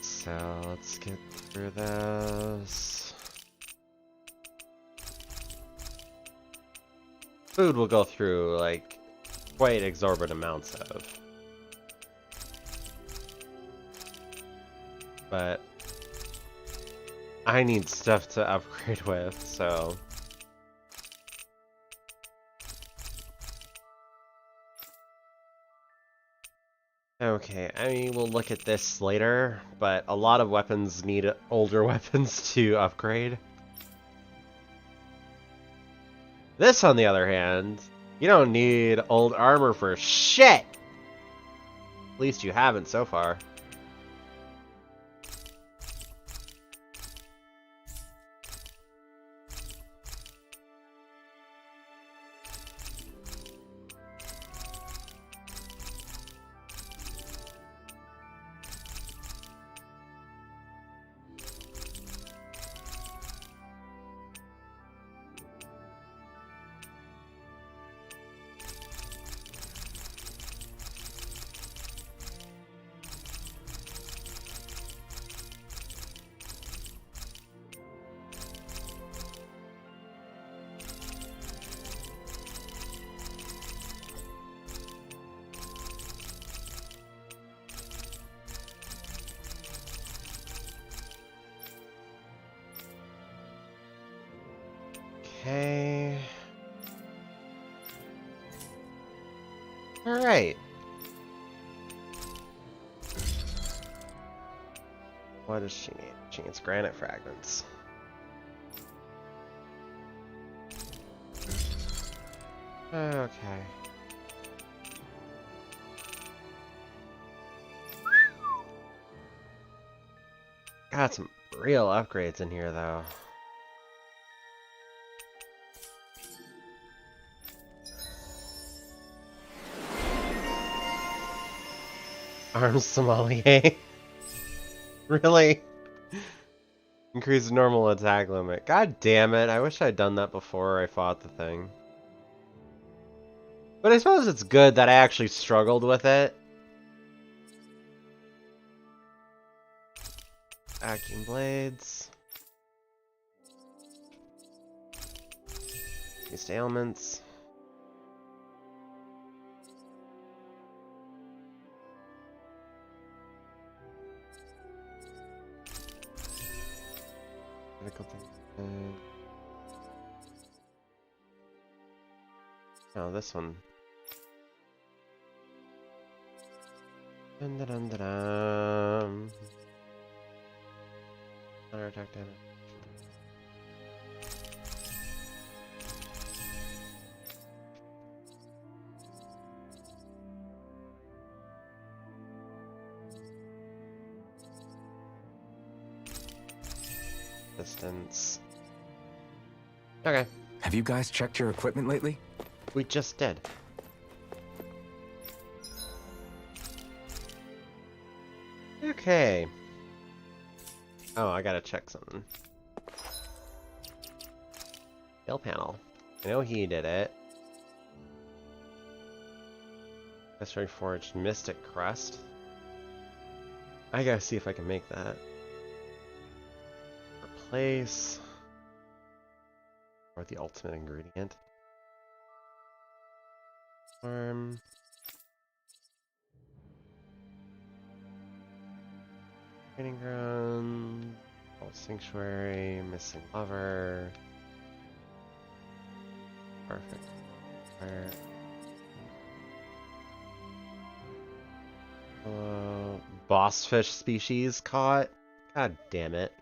So let's get through this. Food we'll go through like quite exorbitant amounts of. But I need stuff to upgrade with, so okay, I mean, we'll look at this later, but a lot of weapons need older weapons to upgrade. This, on the other hand, you don't need old armor for shit! At least you haven't so far. Okay. Alright. What does she need? She needs granite fragments. Okay. Got some real upgrades in here, though. Arms sommelier. Really? Increase normal attack limit. God damn it, I wish I'd done that before I fought the thing. But I suppose it's good that I actually struggled with it. Vacuum blades. These ailments. Critical thing. Oh, this one. Dun dun dun dun dun. Counter attack damage. Distance. Okay. Have you guys checked your equipment lately? We just did. Okay. Oh, I gotta check something. Kill panel. I know he did it. Necessary forged Mystic Crust. I gotta see if I can make that. Replace. Or the ultimate ingredient. Farm. Training ground. Old sanctuary. Missing lover. Perfect. Boss fish species caught. God damn it.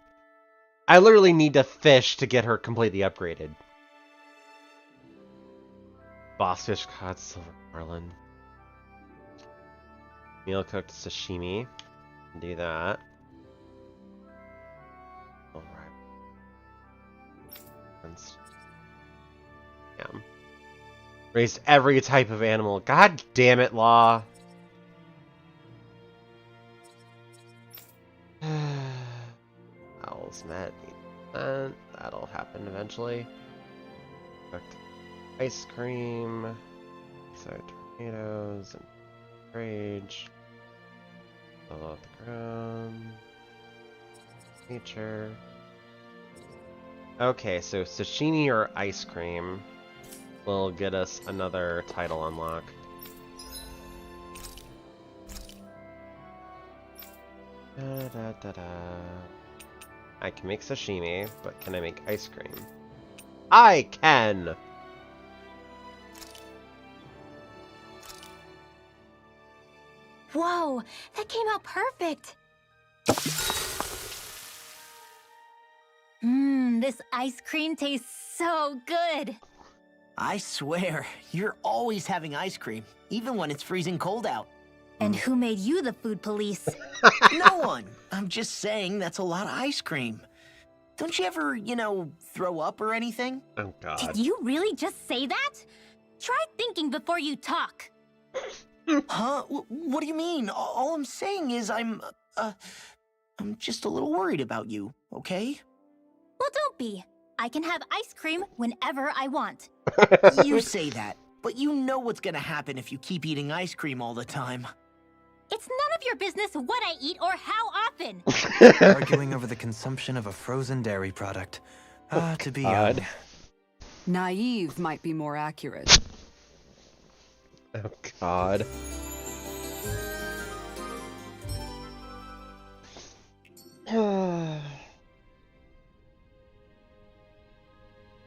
I literally need to fish to get her completely upgraded. Boss fish caught, silver marlin. Meal cooked sashimi. Do that. Alright. Damn. Raised every type of animal. God damn it, Law. Owls met. That'll happen eventually. Cooked ice cream. So tornadoes and rage. Below the ground. Nature. Okay, so sashimi or ice cream will get us another title unlock. I can make sashimi, but can I make ice cream? I can! Whoa, that came out perfect. This ice cream tastes so good. I swear, you're always having ice cream, even when it's freezing cold out. And who made you the food police? No one. I'm just saying that's a lot of ice cream. Don't you ever, throw up or anything? Oh, God. Did you really just say that? Try thinking before you talk. Huh? What do you mean? All I'm saying is I'm just a little worried about you, okay? Well, don't be. I can have ice cream whenever I want. You say that, but you know what's gonna happen if you keep eating ice cream all the time. It's none of your business what I eat or how often. Arguing over the consumption of a frozen dairy product. To be God. Naive might be more accurate. Oh, God.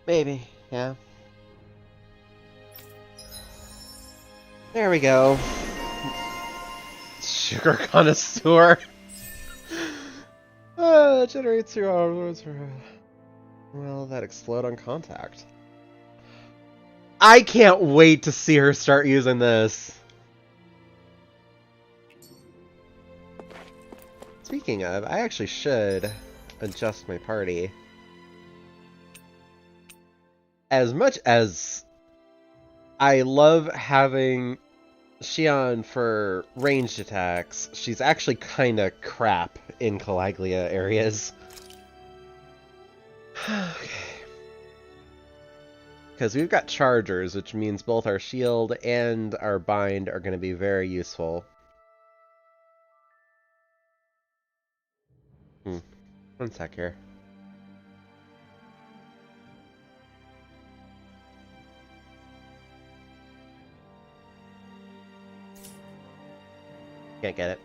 Maybe, yeah. There we go. Sugar connoisseur. Generates 2 hours. Well, that explode on contact. I can't wait to see her start using this. Speaking of, I actually should adjust my party. As much as I love having Xion for ranged attacks. She's actually kind of crap in Calaglia areas. Okay. Because we've got chargers, which means both our shield and our bind are going to be very useful. One sec here. Can't get it.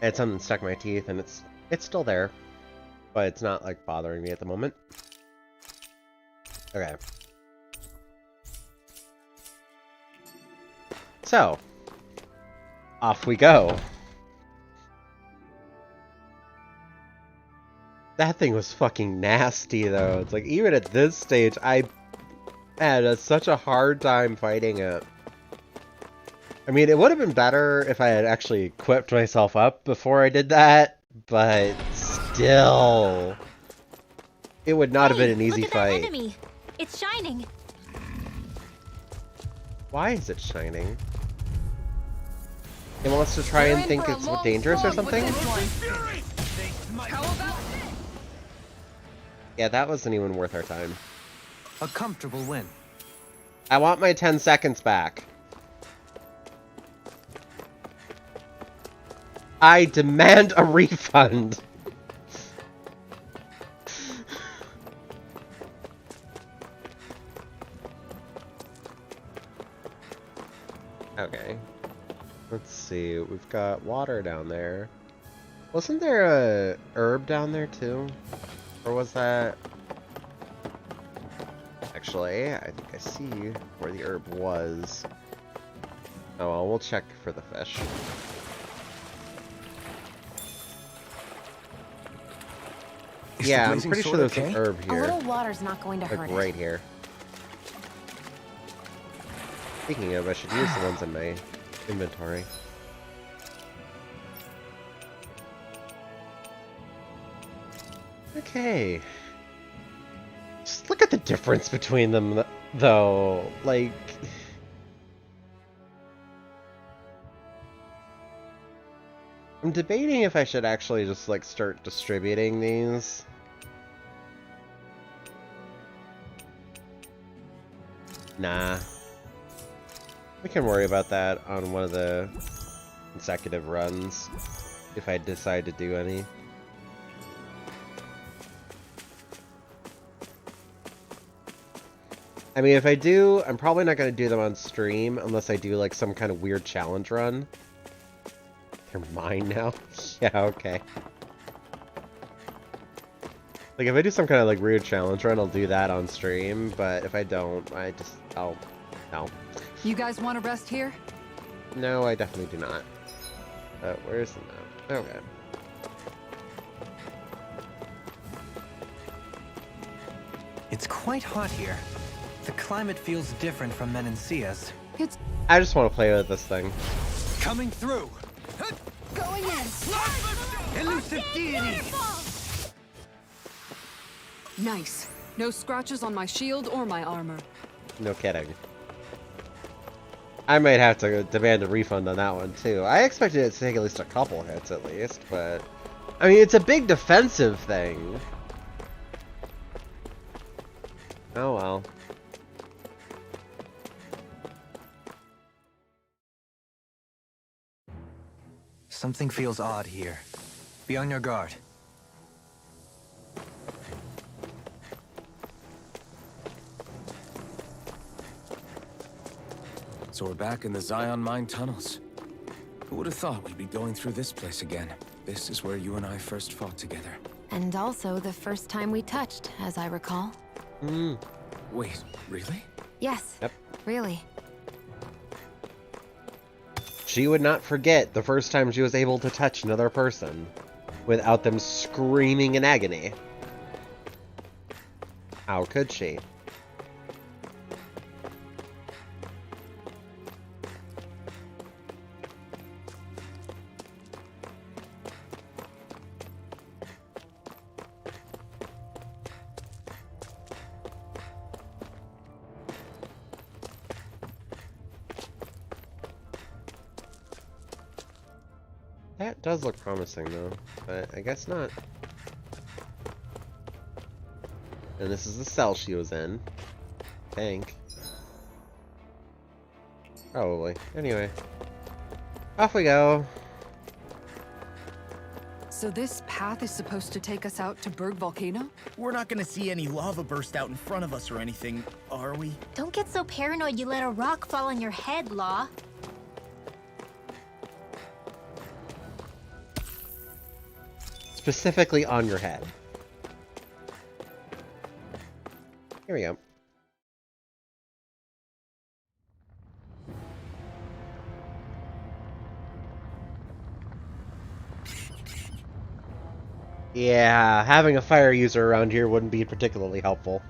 I had something stuck in my teeth, and it's still there, but it's not like bothering me at the moment. Okay. So, off we go. That thing was fucking nasty, though. It's like, even at this stage, I had such a hard time fighting it. I mean, it would have been better if I had actually equipped myself up before I did that, but still, it would not have been an easy look at fight. That enemy. It's shining. Why is it shining? It wants to try and think it's dangerous or something? Yeah, that wasn't even worth our time. A comfortable win. I want my 10 seconds back. I demand a refund. Okay. Let's see. We've got water down there. Wasn't there a herb down there too? Or was that... Actually, I think I see where the herb was. Oh well, we'll check for the fish. Yeah, I'm pretty sure there's an herb A here. little water's not going to hurt Like right here. Speaking of, I should use the ones in my inventory. Okay. Just look at the difference between them, though. Like... I'm debating if I should actually just, like, start distributing these. Nah. We can worry about that on one of the consecutive runs, if I decide to do any. I mean, if I do, I'm probably not going to do them on stream, unless I do, like, some kind of weird challenge run. They're mine now? Yeah, okay. Like, if I do some kind of, like, weird challenge run, I'll do that on stream, but if I don't, no. You guys want to rest here? No, I definitely do not. Where's the map? Okay. It's quite hot here. The climate feels different from Menancia's. I just want to play with this thing. Coming through! Going in. Elusive deity! Nice. No scratches on my shield or my armor. No kidding. I might have to demand a refund on that one, too. I expected it to take at least a couple hits, at least, but... I mean, it's a big defensive thing. Oh, well. Something feels odd here. Be on your guard. So we're back in the Zion Mine tunnels. Who would have thought we'd be going through this place again? This is where you and I first fought together. And also the first time we touched, as I recall. Wait, really? Yes. Yep. Really. She would not forget the first time she was able to touch another person without them screaming in agony. How could she? That does look promising, though, but I guess not. And this is the cell she was in. I think. Probably. Anyway. Off we go. So this path is supposed to take us out to Berg Volcano? We're not gonna see any lava burst out in front of us or anything, are we? Don't get so paranoid you let a rock fall on your head, Law. Specifically on your head. Here we go. Yeah, having a fire user around here wouldn't be particularly helpful.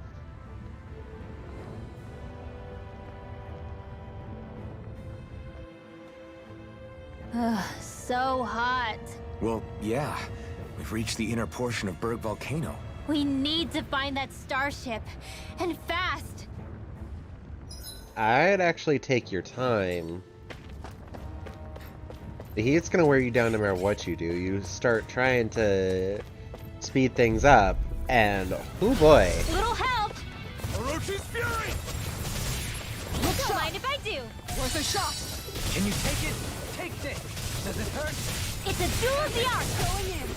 Ugh, so hot. Well, yeah. We've reached the inner portion of Berg Volcano. We need to find that starship, and fast. I'd actually take your time. The heat's gonna wear you down no matter what you do. You start trying to speed things up, and oh boy. Little help! Orochi's Fury! Don't mind if I do. Worth a shot! Can you take it? Take this! Does it hurt? It's a duel of the arts. Going in.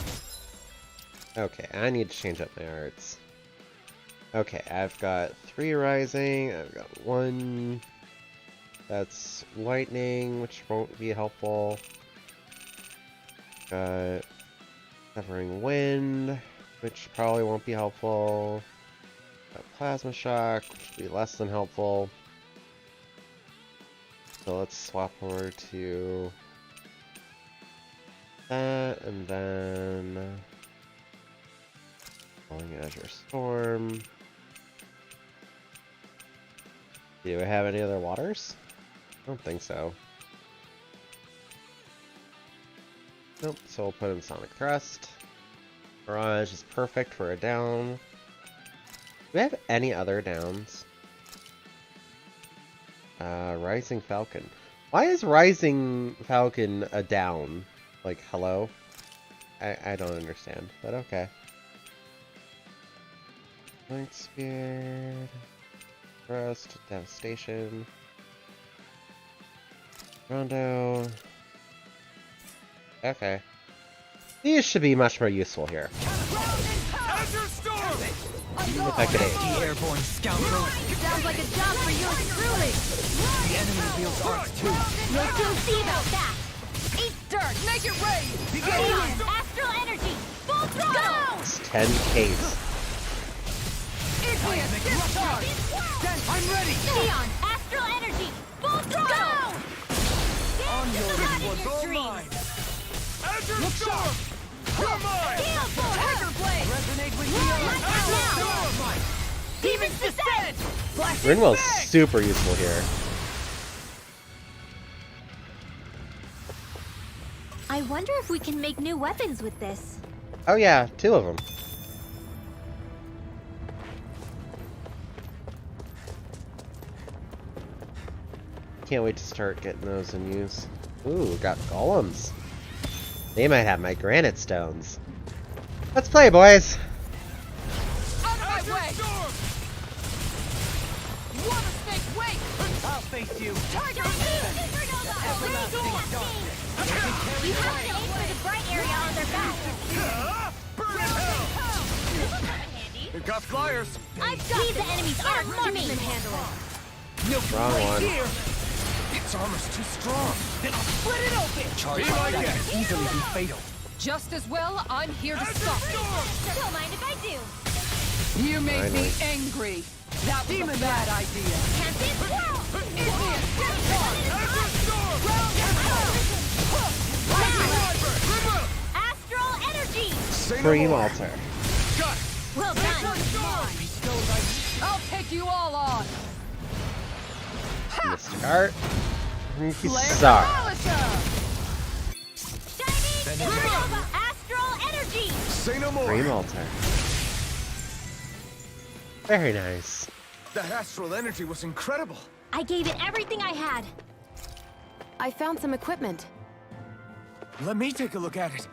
Okay, I need to change up my arts. Okay, I've got 3 rising, I've got 1 that's lightning, which won't be helpful. Got covering wind, which probably won't be helpful. Got plasma shock, which will be less than helpful. So let's swap over to that, and then Falling Azure Storm. Do we have any other waters? I don't think so. Nope, so we'll put in Sonic Thrust. Mirage is perfect for a down. Do we have any other downs? Rising Falcon. Why is Rising Falcon a down? Like, hello? I don't understand, but okay. Light Spear. Thrust. Devastation. Rondo. Okay. These should be much more useful here. If I could aim. Airborne scoundrel! Sounds like a job for yours truly. The enemy wields arcs too! You'll soon see about that. Eat dirt. Make it rain. Neon, astral energy. Full throttle. Go! It's 10Ks. Igneous discharge. I'm ready! Neon, astral energy. Full throttle. Go! On your Not in was your all dreams. mine! Look sharp! You're mine! Steel force. Tiger blade. Resonate with Now. Demons descend. Rinwell's super useful here. I wonder if we can make new weapons with this. Oh yeah, 2 of them. Can't wait to start getting those in use. Ooh, got golems. They might have my granite stones. Let's play, boys! Out of my way! Water snake, wait! I'll face you! Target supernova! You have to aim for the bright area on their back. Burn in hell! We've got flyers! I've got the enemy's art marksman handle it. Wrong one. Its armor's too strong. Then I'll split it open! Charge like that that. can easily be fatal. Just as well, I'm here to stop you. Don't mind if I do. You make me Finally. angry. That was a bad idea. Can't see swirl! Igneous Astral energy! Supreme Altar. Well done. I'll take you all on. Mr. Art. Flare Sorry. Shining supernova! Astral energy! Say no more! Supreme Altar. Very nice. That astral energy was incredible! I gave it everything I had. I found some equipment. Let me take a look at it.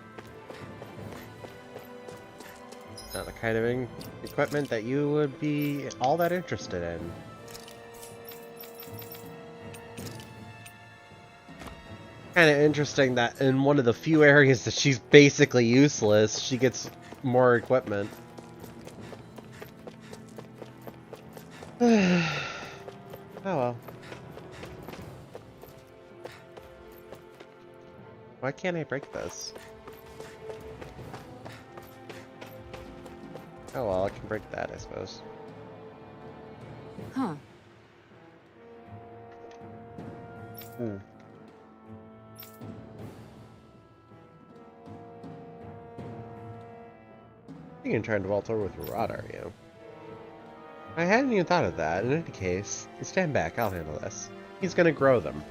Not the kind of equipment that you would be all that interested in. Kind of interesting that in one of the few areas that she's basically useless, she gets more equipment. Oh well. Why can't I break this? Oh well, I can break that, I suppose. Huh. Hmm. You can try to vault over with your rod, are you? I hadn't even thought of that. In any case, stand back, I'll handle this. He's gonna grow them.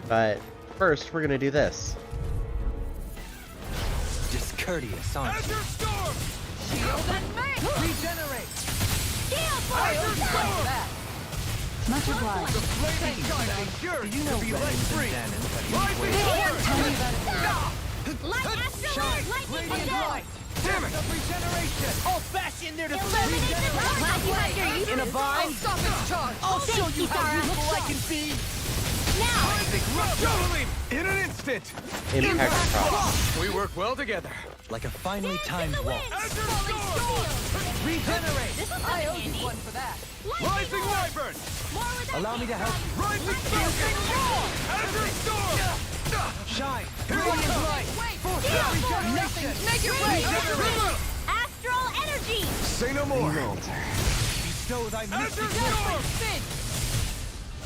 But first, we're gonna do this. Discourteous, aren't you? Shield and make! Regenerate! Steel force! Much obliged. You know better free. Light asteroid! Lightning again! Damn it! Regeneration! I'll bash in there to Illumination! Glad you had your use in a bind. Stop its charge. I'll show you how useful I can be. Now! In an instant! Impact cross. We work well together. Like a finely timed waltz. Regenerate! I owe you one for that. Rising Wyvern! Allow me to help. Rising Falcon! Azure Storm! Shine! Brilliant light! Nothing! Make it rain! Astral energy! Say no more! Bestow thy Azure mystic Storm!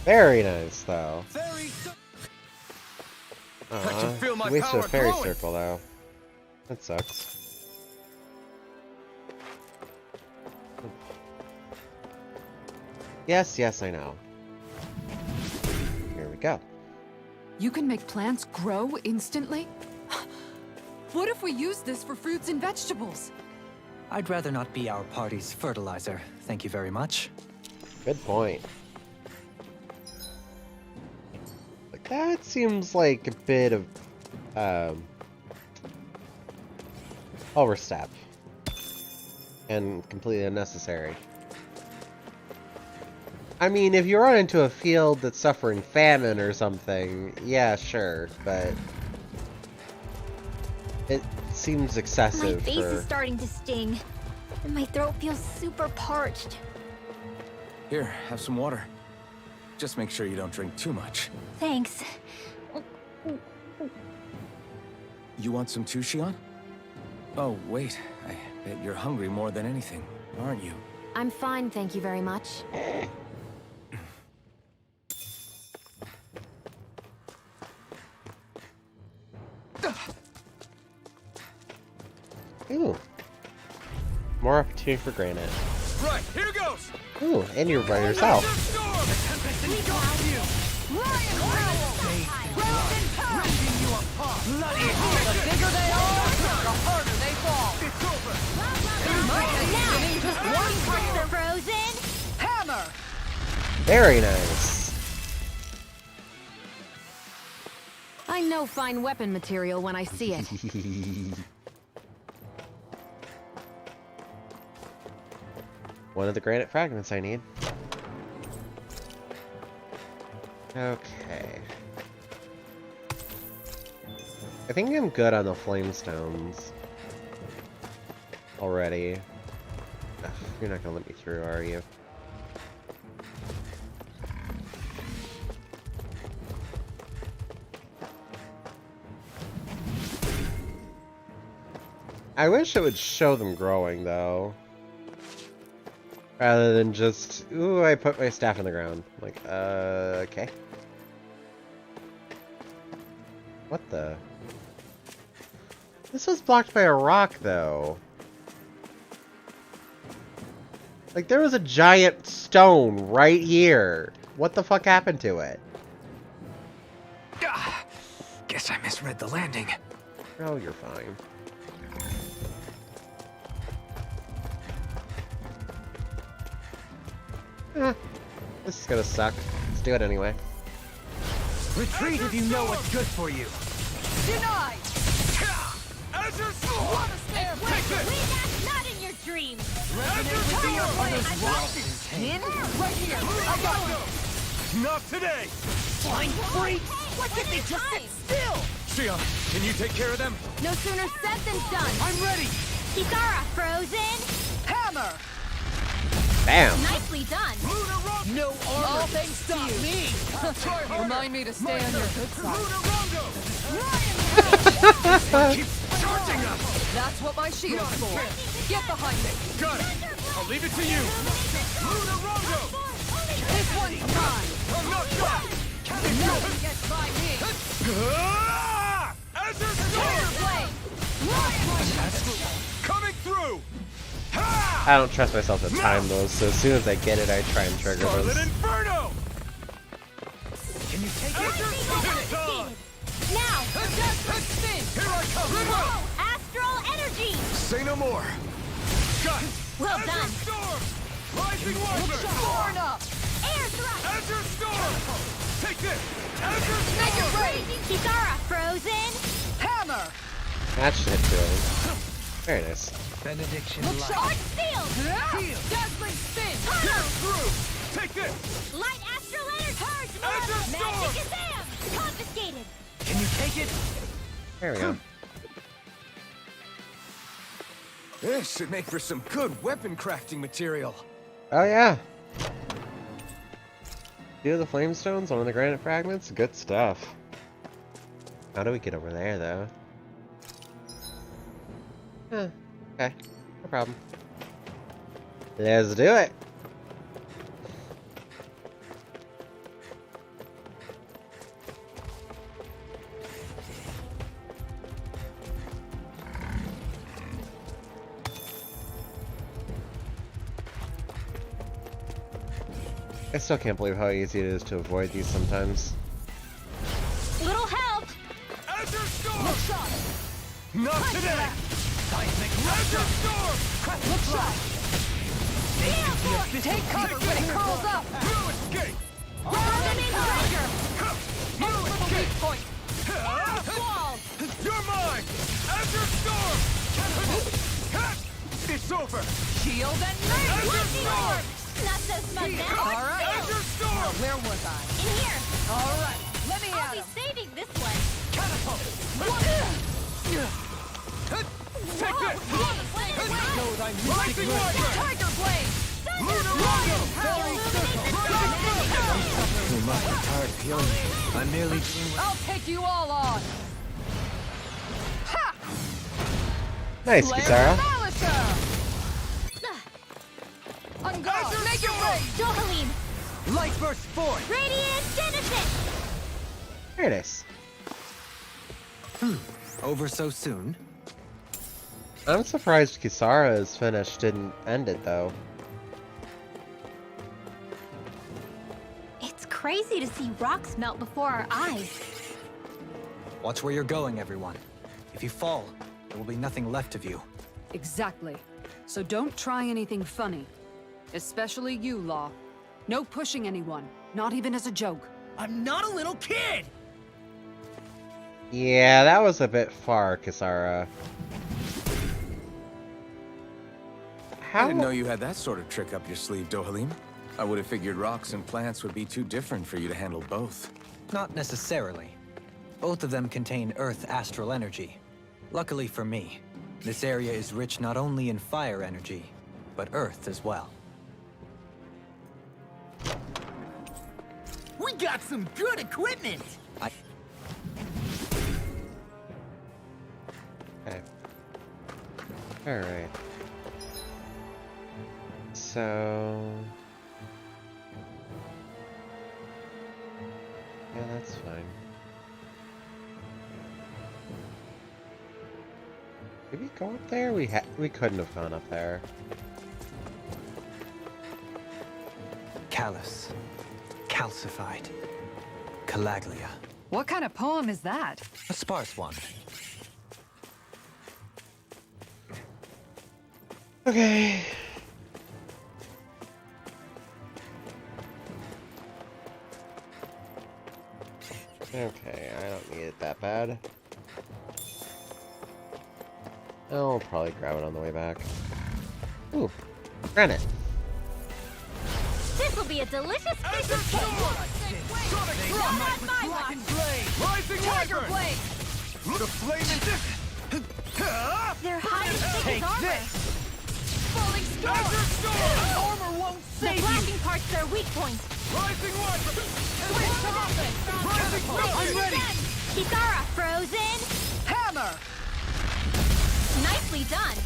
Very nice, though. Very I can feel my wasted power a fairy growing. circle, though. That sucks. Yes, yes, I know. Here we go. You can make plants grow instantly? What if we use this for fruits and vegetables? I'd rather not be our party's fertilizer. Thank you very much. Good point. Like, that seems like a bit of, overstep. And completely unnecessary. I mean, if you run into a field that's suffering famine or something, yeah, sure, but it seems My excessive face for... is starting to sting, and my throat feels super parched. Here, have some water. Just make sure you don't drink too much. Thanks. You want some too, Shion? Oh, wait. I bet you're hungry more than anything, aren't you? I'm fine, thank you very much. Ooh. More opportunity for granite. Right, here goes! Ooh, and you're by yourself. The bigger they are, the harder they fall. Now! Just one frozen! Hammer! Very nice. I know fine weapon material when I see it. One of the granite fragments I need. Okay. I think I'm good on the flamestones already. Ugh, you're not gonna let me through, are you? I wish it would show them growing, though. Rather than just, ooh, I put my staff on the ground. Like, okay. What the? This was blocked by a rock, though. Like, there was a giant stone right here. What the fuck happened to it? Guess I misread the landing. Oh, you're fine. This is gonna suck. Let's do it anyway. Retreat if you know what's good for you. Denied! Azure Sword! Wait, that's not in your dreams! Azure Sword! Right here! I got you! Not today! Flying freak! What did they just sit still? Shion, can you take care of them? No sooner said than done! I'm ready! Kisara, frozen! Hammer! Bam! Nicely done! No armor! All thanks to me! Remind me to stay on your good side. Keep charging us! That's what my shield's for. Get behind me! Got it! I'll leave it to you! Luna Rondo! This one's mine! I'm not done! Nothing gets by me! Ah! Azure Sword! Coming through! Ha! I don't trust myself to time those, so as soon as I get it, I try and trigger Scarlet those. Inferno! Can you take it? Azure Sword! Now! Spin! Here I come! Whoa! Astral energy! Say no more. Got it! Well Azure done! Storm! Rising Wiper! Born up! Air thrust! Azure Storm! Take this! Azure Make it Storm! rain! Kisara, frozen! Hammer! That should hit too. Very nice. Benediction Look light. sharp! Sealed! Heal! Dazzling spin! Through! Take this! Light astral energy! Purge Azure more! Storm! Magic Shazam! Confiscated! Can you take it? There we go. This should make for some good weapon crafting material. Oh yeah. Two of the flame stones, one of the granite fragments. Good stuff. How do we get over there, though? Huh. Okay. No problem. Let's do it. I still can't believe how easy it is to avoid these sometimes. Little help! Azure Storm! Not today! Azure Storm! Look sharp! Take cover when it curls up! No escape! Rounding trigger! Look for the weak point! Wall! You're mine! Azure Storm! It's over! Shield and rain! Azure Storm! Not so smug now! All right. Azure Storm! Where was I? In here! All right, let me I'll at be him! saving this one! Catapult! Take this! Knows I'm Rising Wiper! Tiger Blade! Luna Rondo! You must be tired of healing me. I'm merely doing what... I'll take you all on! Ha! Nice, Kisara. Malicer! Ungol, make it rain! Dohalim! Light burst forth! Radiant Genesis! Very nice. Over so soon? I'm surprised Kisara's finish didn't end it, though. It's crazy to see rocks melt before our eyes. Watch where you're going, everyone. If you fall, there will be nothing left of you. Exactly. So don't try anything funny. Especially you, Law. No pushing anyone, not even as a joke. I'm not a little kid! Yeah, that was a bit far, Kisara. I didn't know you had that sort of trick up your sleeve, Dohalim. I would have figured rocks and plants would be too different for you to handle both. Not necessarily. Both of them contain Earth astral energy. Luckily for me, this area is rich not only in fire energy, but Earth as well. We got some good equipment! Okay. Alright. So... yeah, that's fine. Did we go up there? We couldn't have gone up there. Callous. Calcified. Calaglia. What kind of poem is that? A sparse one. Okay. Okay, I don't need it that bad. I'll probably grab it on the way back. Ooh, granite. This will be a delicious piece of cake! Sonic Not on my watch! Rising Tiger Wyvern! Blade! The flaming They're hiding Take thick as armor! this! Falling storm! Azure Storm! Armor won't save you! The blacking part's their weak point! Rising Wyvern! Switch to offense! Rising I'm ready! Kisara, frozen! Hammer! Nicely done!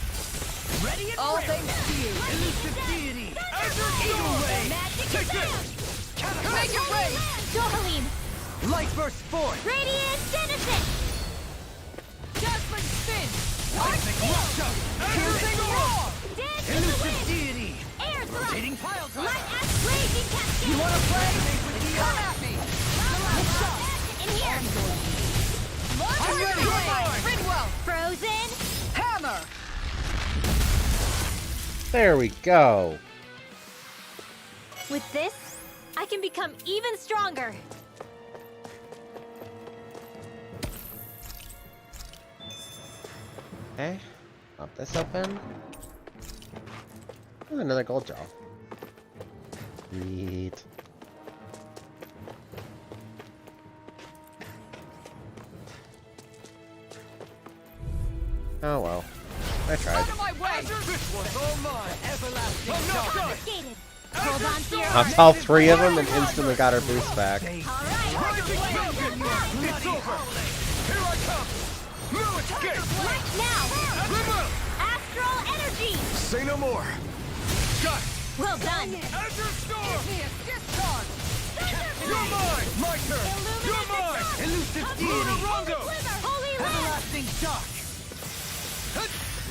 Ready and All ready. thanks to you! Elusive deity! Azure Eagle Ray! Magic Take advance! this! Make it rain! Dohalim! Light burst forth! Radiant Genesis! Judgment spin! Lightning rush up! Piercing roar! Dance in the Elusive wind! deity! Air thrust! Rotating pile driver! Light ash raging cascade! You wanna play? Come at me! In here! I'm ready! Ridwell! Frozen! Hammer! There we go. With this, I can become even stronger. Okay, pop this open. Ooh, another gold jaw. Sweet. Oh well, I tried. Out of my way! This one's all mine! Everlasting Confiscated. Hold on to your Popped heart. all three of them and instantly got her boost back. All right. Rising Falcon! It's over! Here I come! No escape! Right now. Remove! Astral energy. Say no more! Got it! Well done. Azure Storm! You're mine! My turn! You're mine! Elusive deity! Rondo! Holy land. Everlasting shock!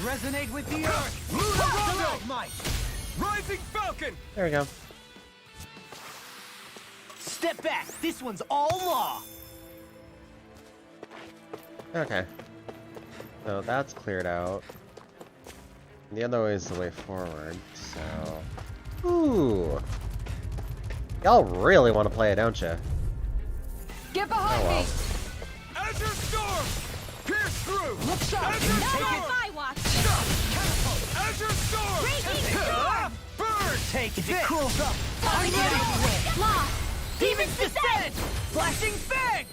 Resonate with the earth! Lunar Rondo! Rising Falcon! There we go. Step back. This one's all law. Okay. So that's cleared out. The other way is the way forward, so... Ooh! Y'all really want to play it, don't you? Get behind Oh well. me. Azure Storm! Pierce through! Look sharp. Azure Not Storm! on my watch. Azure Storm! Raging storm. Burn! Take If this. it cools up, I'm ready. Law. Demons descend! Flashing Fang!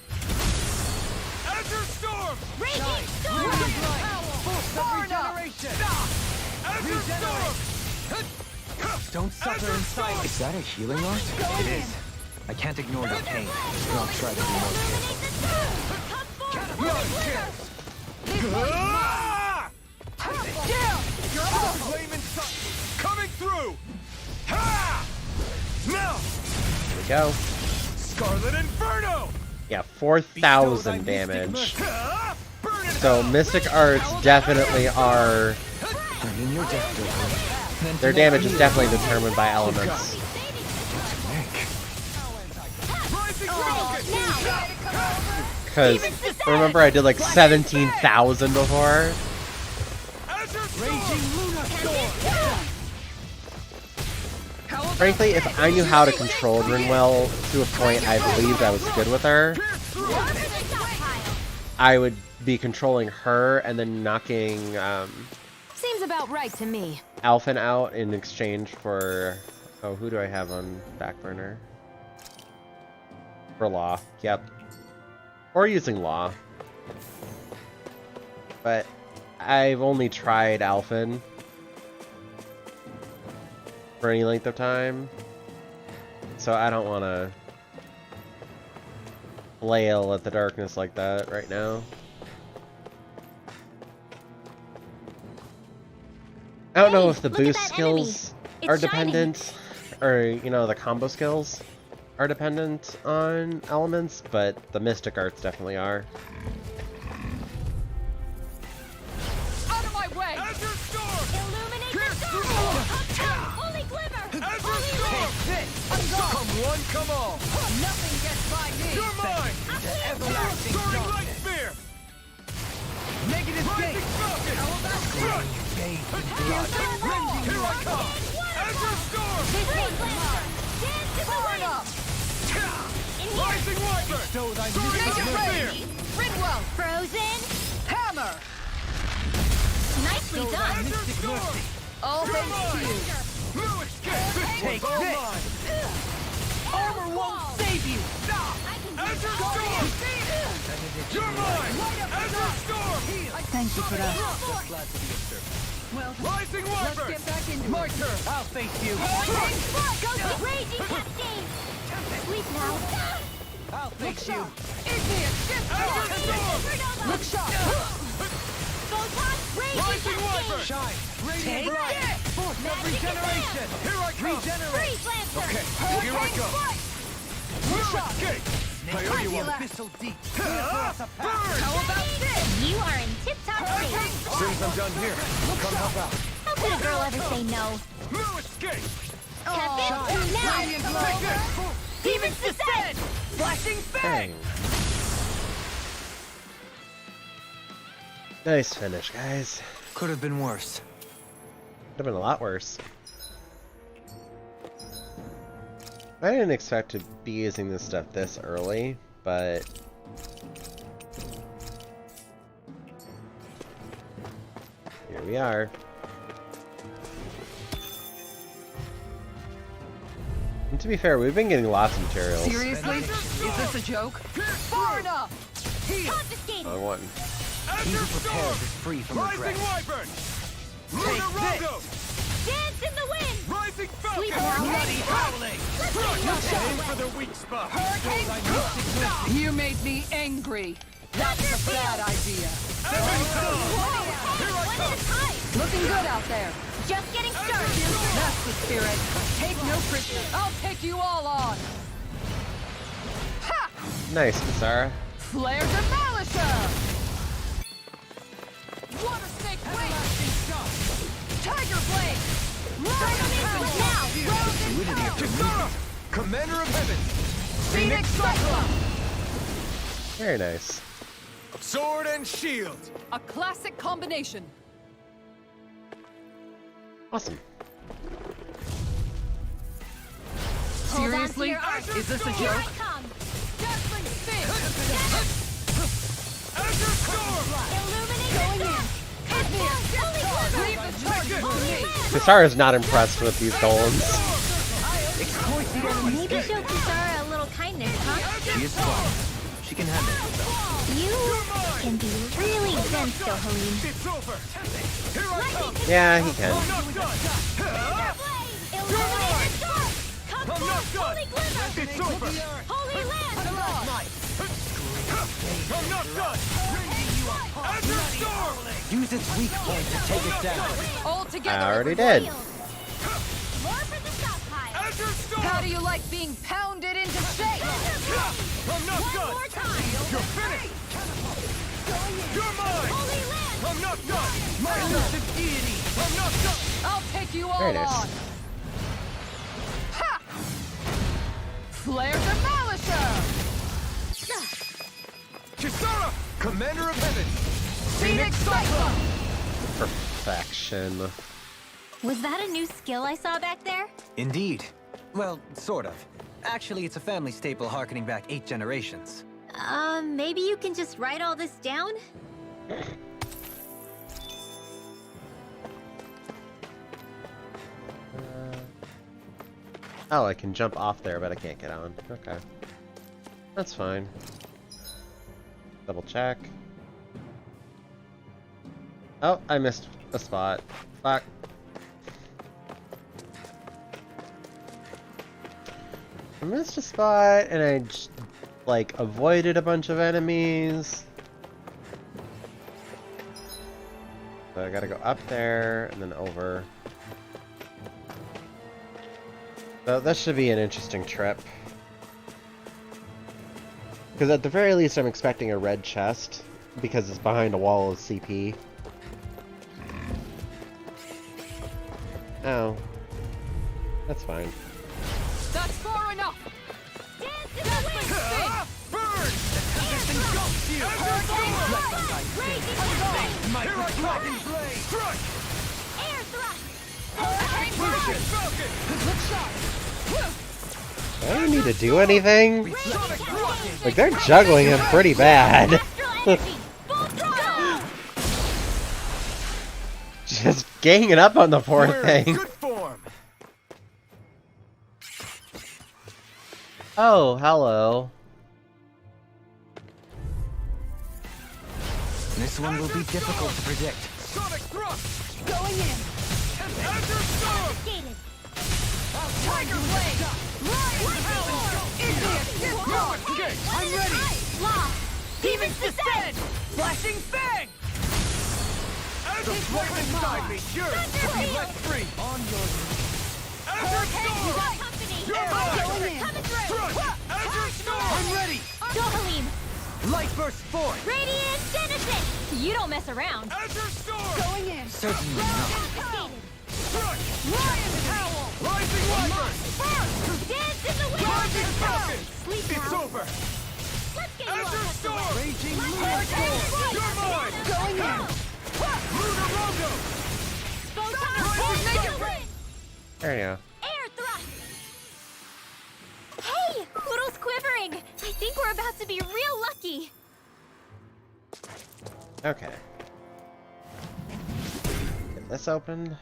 Azure Storm! Raging storm. Force of regeneration! Azure Storm! Don't suffer in silence. Is that a healing art? It is. I can't ignore your pain. I'll try to be more careful. Flaming sun coming through! Ha! Now! Here we go. Scarlet Inferno! Yeah, 4,000 damage. So Mystic Arts definitely are... In your death, Their damage is definitely determined by elements. Because, remember I did like 17,000 before? Frankly, if I knew how to control Rinwell to a point I believed I was good with her, I would be controlling her and then knocking Seems about right to me. Alphen out in exchange for... Oh, who do I have on back burner? For Law, yep. Or using Law. But I've only tried Alphen for any length of time, so I don't want to flail at the darkness like that right now. I don't know if the boost skills are dependent, or, you know, the combo skills are dependent on elements, but the Mystic Arts definitely are. Out of my way! Azure Storm! Illuminate the storm! Holy glimmer! Azure Storm! Come one, come all! Nothing gets by me! You're mine! Everlasting Soaring darkness. Light Spear! Negative Rising gate. Falcon! Crush! Bathed in blood. Here I come! Azure Storm! Dance to the wind! In here! Rising Wyvern! Stow thy Soaring mystic Thunder mercy. Spear! Rinwell! Frozen! Hammer! Nicely done! Mystic mercy. All thanks to you. New escape! Take All this. mine! Armor won't save you! Azure Storm! You're mine! Azure Storm! Thank you for that. Glad to be of service. Well, Rising let's Wyvern! get back into My it. turn. I'll face you. Go to Raging Cascade! Sleep now! I'll face you. Igneous! Azure Storm! Look sharp! Photon Raging Rising Wyvern! Cascade! Shine. Radiant Take bright. this. Force of Magic is regeneration. Here I come! Regenerate. Freeze Lancer! Okay, here I go! New escape! I owe you one. Abyssal deep. Burn! How about this? You are in tip-top shape! Soon as I'm done here, come help out. How could a girl ever say no? New escape! Captain, Radiant now! glow. Demons descend! Flashing Dang. Nice finish, guys. Could have been worse. Could have been a lot worse. I didn't expect to be using this stuff this early, but here we are. And to be fair, we've been getting lots of materials. Seriously? Is this a joke? Far enough! Confiscated! Wrong one. He who Azure prepares Storm! is free from Rising regret. Wyvern! Lunar Rondo! Dance in the wind! Rising Sleep Falcon! now! Bloody howling. Aim for the weak spot! You made me angry. That's a bad idea. One at a time! Looking good out there. Just getting started! That's the spirit. Take no prisoners. I'll take you all on. Ha! Nice, Kisara. Flare Demolisher! Water Snake Wing! Tiger Blade! Now! Kisara! Commander of Heaven! Phoenix Cyclone! Very nice. Sword and shield! A classic combination. Awesome. Hold on to Seriously? your arms. Is this a Here I joke? come! Dazzling Spin! Azure Storm! Illuminate going in! Leave the charge to me! Kisara's not impressed with these golems. Maybe show Kisara a little kindness, huh? She is strong. She can handle herself. You can be really dense, though, Helene. It's over! Here I come! Yeah, he can. I'm not done! Illuminated sword! Come I'm not forth, done! holy glimmer! It's over! Holy land! I'm not done! Azure Storm! Use its weak point to take it down. All I together. already did. More for the stockpile! Azure Storm! How do you like being pounded into shape? I'm not One done! more time! You're finished! You're mine! Holy land! I'm not done! My elusive deity. I'm not done! I'll take you all Very nice. on. Ha! Flare Demolisher! Kisara! Commander of Heaven! Phoenix Cyclone! Perfection. Was that a new skill I saw back there? Indeed. Well, sort of. Actually, it's a family staple harkening back 8 generations. Maybe you can just write all this down? Oh, I can jump off there, but I can't get on. Okay. That's fine. Double check. Oh, I missed a spot. Fuck. I missed a spot, and I just, like, avoided a bunch of enemies. So I gotta go up there, and then over. So that should be an interesting trip. Because at the very least I'm expecting a red chest, because it's behind a wall of CP. Oh. That's fine. That's far enough! Dance in the wind! Burn! Engulfs you. Raging My Here I come! dragon blade. Strike! air thrust! Falcon! Look sharp! I don't need to do anything. Like, they're juggling him pretty bad. Just ganging up on the poor thing. Good form. Oh, hello. This one will be difficult to predict. Sonic thrust. Going in. Azure storm. Skated. Tiger blade. No escape. I'm ready. Law. Demons descend. Flashing fang. The flame inside me yearns to be let free. On your Azure storm. You're mine. Coming through. Azure storm. I'm ready. Dohalim. Light burst forth. Radiant Genesis. You don't mess around. Azure storm. Going in. Certainly not. Skated. Crush. Lion howl. Rising wyvern. Dance in the wind. Rising falcon. Sleep It's now. over. Let's get you Azure off the storm. way. Raging Let's lunar go. storm. You're mine. Going in. Lunar rondo. Photon. Rising Make it win. There you go. Air thrust. Hey, Poodle's quivering. I think we're about to be real lucky. Okay. Get this open.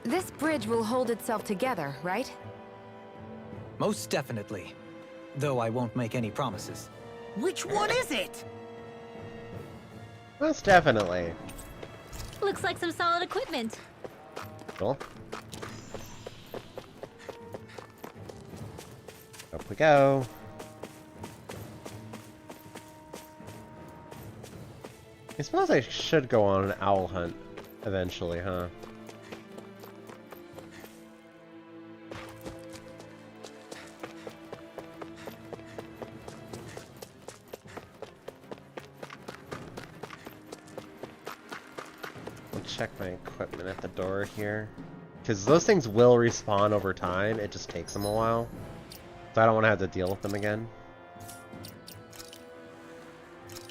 This bridge will hold itself together, right? Most definitely. Though I won't make any promises. Which one is it? Most definitely. Looks like some solid equipment. Cool. Up we go. I suppose I should go on an owl hunt eventually, huh? I'll check my equipment at the door here. Because those things will respawn over time, it just takes them a while. So I don't want to have to deal with them again.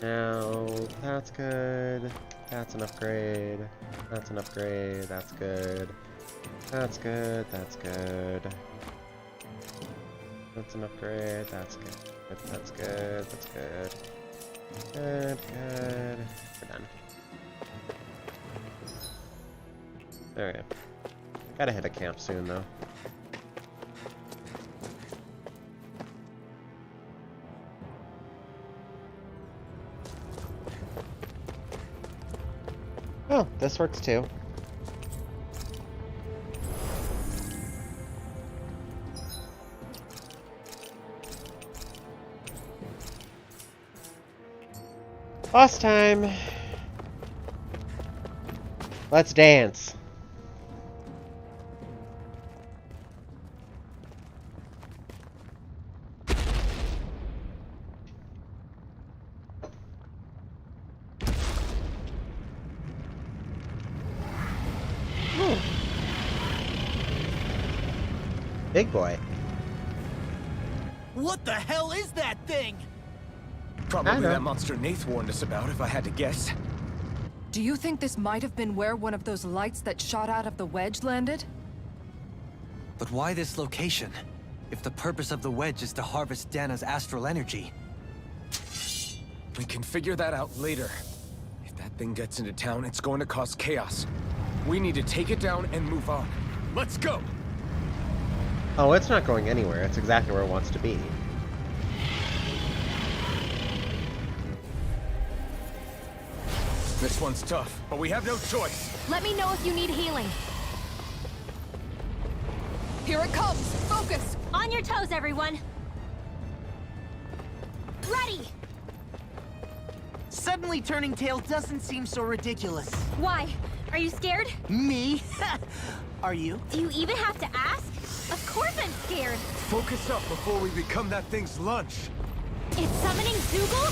Now, that's good. That's an upgrade. That's an upgrade. That's good. That's good. That's good. That's an upgrade. That's good. That's good. That's good. Good, good. We're done. There we go. Gotta hit a camp soon, though. Oh, this works too. Boss time! Let's dance. Big boy. What the hell is that thing? Probably that monster Nath warned us about, if I had to guess. Do you think this might have been where one of those lights that shot out of the wedge landed? But why this location? If the purpose of the wedge is to harvest Dana's astral energy. We can figure that out later. If that thing gets into town, it's going to cause chaos. We need to take it down and move on. Let's go! Oh, it's not going anywhere. It's exactly where it wants to be. This one's tough, but we have no choice. Let me know if you need healing. Here it comes! Focus! On your toes, everyone. Ready. Suddenly turning tail doesn't seem so ridiculous. Why? Are you scared? Me? Are you? Do you even have to ask? Of course I'm scared. Focus up before we become that thing's lunch. It's summoning Zoogle?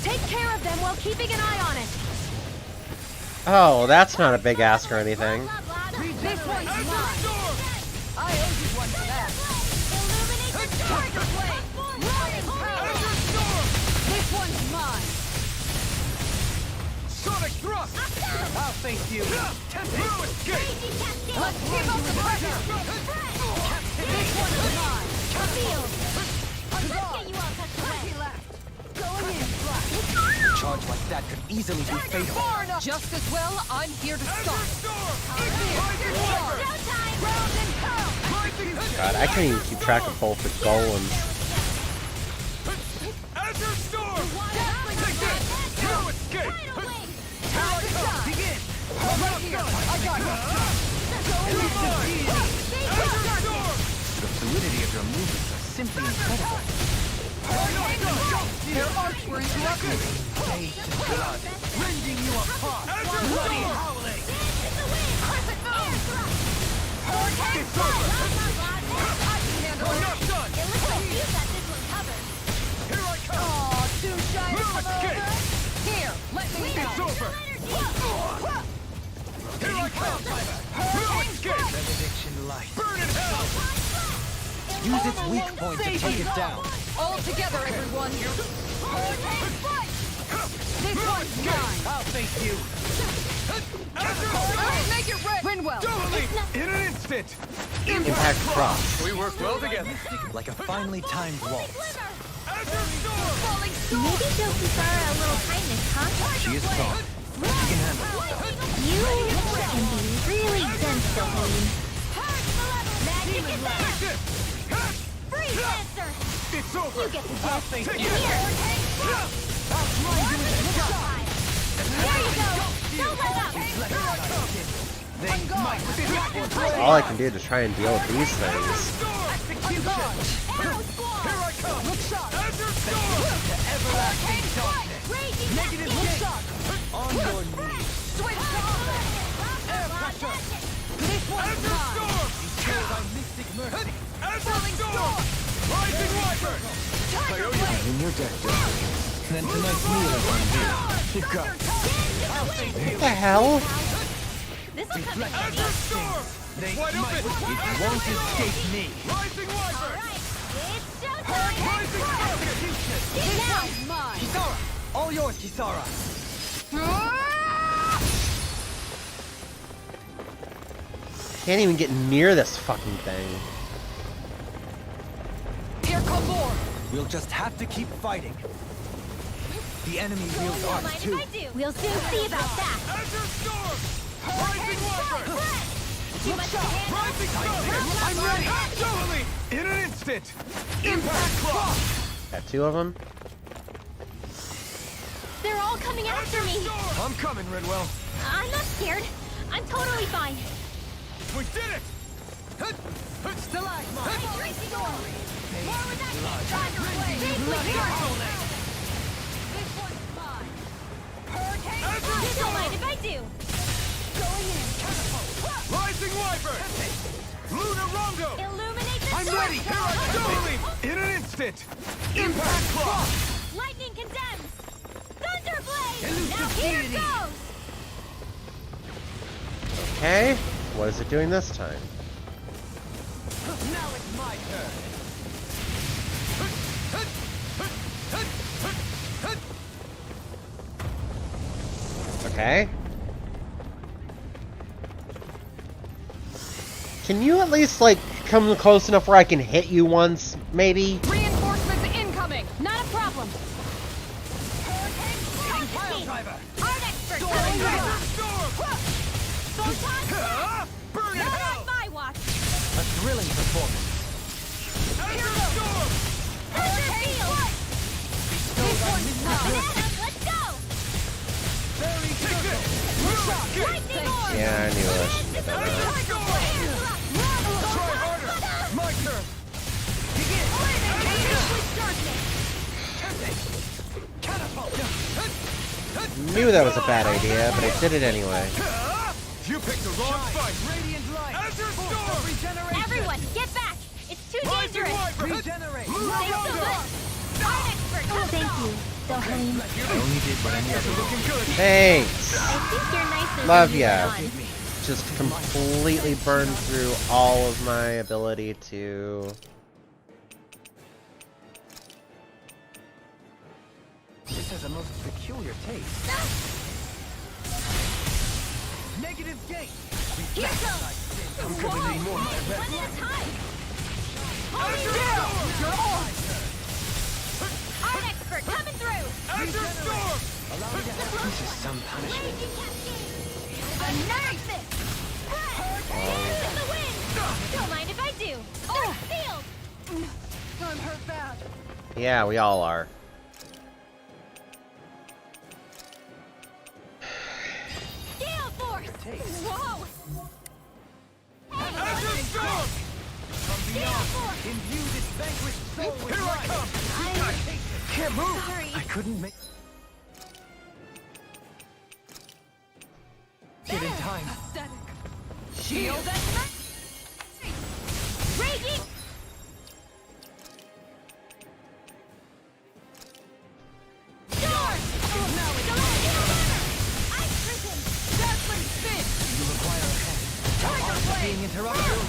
Take care of them while keeping an eye on it. Oh, that's not a big ask or anything. This one's mine! I owe you one for that. Illuminate the Tiger Blade. Roaring power. This one's mine! Sonic thrust! I'll face you. Blue escape! Let's keep up the pressure! This one's like that could easily be fatal. Far enough. Just as well, I'm here to stop. God, I can't even keep track of both the golems. Azure Storm! Take this! No escape! Begin! Right here. I got you. Azure Storm! The fluidity of your movements are simply incredible. Their arcs were interrupted. Blood! Rending you apart! Azure Bloody howling! It's over! We're not done! Here I come! Aw, too shy to No come escape! over. Here, let me It's help. over! Here I come! No escape! Benediction light. Burn in hell! Use its weak point to take it down. All together, everyone. This one's mine. I'll face you. Alright, make it red. Rinwell. Totally! In an instant! Impact cross. We work well together. Like a finely timed waltz. Azure Storm! Maybe show Kisara a little kindness, huh? She is strong. She can handle herself. You can be really dense, Dohain. Take this! Freeze answer! It's over! You get the gist. Take Here. it! There you go. Don't let up. All I can do to try and deal with these things. Here I come! Azure Storm! Everlasting darkness. Negative shot. On your knees. Switch to Air pressure! This one's Azure mine. Storm! Killed by mystic mercy. Azure Storm! Rising Wyvern! In your deck, Destiny. Then tonight's meal is on you. Keep going. What the hell? This'll come in handy. Azure Storm! They Wide might. open! It won't escape me. Rising Wyvern! Alright, it's showtime. Rising Execution! This one's mine. Kisara! All yours, Kisara! Can't even get near this fucking thing. Here come more. We'll just have to keep fighting. The enemy wields Don't arms mind too. if I do. We'll soon see about that. Azure Storm! Rising Wyvern! Too much to handle. Rising Storm! I'm ready! Totally! In an instant! Impact Cross! Got two of them. They're all coming after me. I'm coming, Ridwell. I'm not scared. I'm totally fine. We did it! Stalagmite. Tracy door. More with that This one's mine. Don't mind if I do. Going in. Rising Wyvern! Luna Rondo! Illuminate the I'm sword. ready! Here I come! Totally! In an instant! Impact Cross! Lightning condemns. Thunderblade. Now here goes. Okay, what is it doing this time? Now it's my turn! Okay. Can you at least, like, come close enough where I can hit you once, maybe? Reinforcements incoming. Not a problem. Pile driver! Art expert. Storm! Photon. Burn in Not hell! on my watch. A thrilling performance. Azure Storm! Thunder field. This one's mine. Bananas, let's go. Take this! No escape! Lightning orb. Yeah, I knew I should get that out. Try harder! My turn! Knew that was a bad idea, but I did it anyway. You picked the wrong fight! Radiant light. Azure Storm! Regeneration. Everyone, get back. It's too Rising dangerous. Wyvern! Regenerate. Luna Stay so Rondo! good. Art expert. Oh, thank you. Dohain. I only did what any other Looking good! Thanks! I think you're nicer Love than you ya. let on. Just completely burned through all of my ability to... This has a most peculiar taste. Negative gate. Here goes. I'm gonna need more. One at a time. Azure Storm! Art expert coming through. Azure Storm! This is some punishment. Another fist! In the wind! Don't mind if I do! Oh, field! I'm hurt bad. Yeah, we all are. Gale force! Whoa! Azure Storm! From beyond, imbue this vanquished soul with life. Can't move! Sorry. I couldn't make... Get in time. Shield Raging! Storm! Ice prison! Dazzling Spin! You require a hand. Tiger Blade! Being interrupted.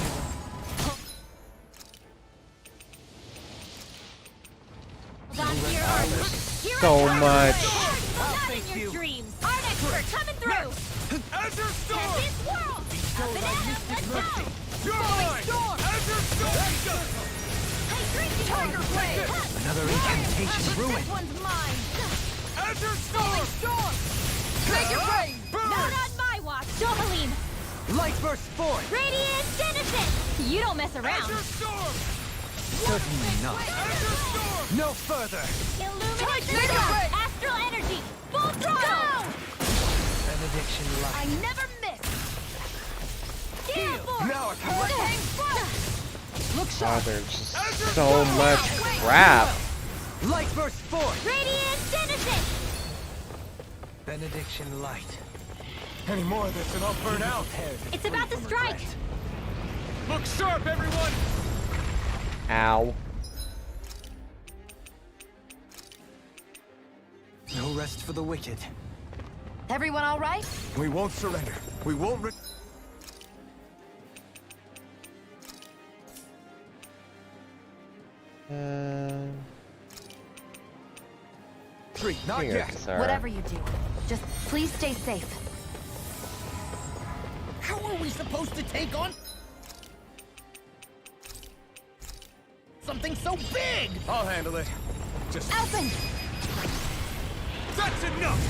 Hold on to your arms. Here So I come. much. Not in your dreams. Art expert coming through. Azure Storm! This world. Up and at 'em. Let's go. You're mine! Azure Storm! Tiger Blade. Another incantation ruined. This one's mine. Azure Storm! Take your brain! Not on my watch. Dohalim. Light burst forth. Radiant Genesis. You don't mess around. Azure Storm! Certainly not. Azure Storm! No further. Illuminate the Take dark. away. Astral energy. Full throttle. Benediction light. I never miss. Gale force. Now I can let Hang fire. Look Oh, there's just so much crap. Light burst forth. Radiant Genesis. Benediction light. Any more of this and I'll burn out. It's about to strike. Look sharp, everyone! Ow. No rest for the wicked. Everyone all right? We won't surrender. We won't retreat. Not Here, yet. Kisara. Whatever you do, just please stay safe. How are we supposed to take on something so big? I'll handle it. Just Open. That's enough!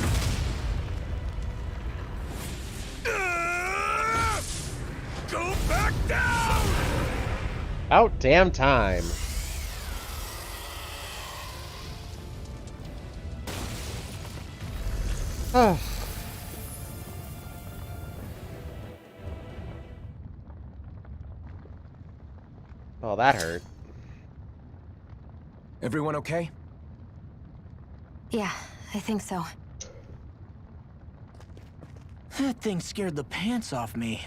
Go back down! Out damn time. Oh. Oh, that hurt. everyone okay? Yeah, I think so. That thing scared the pants off me.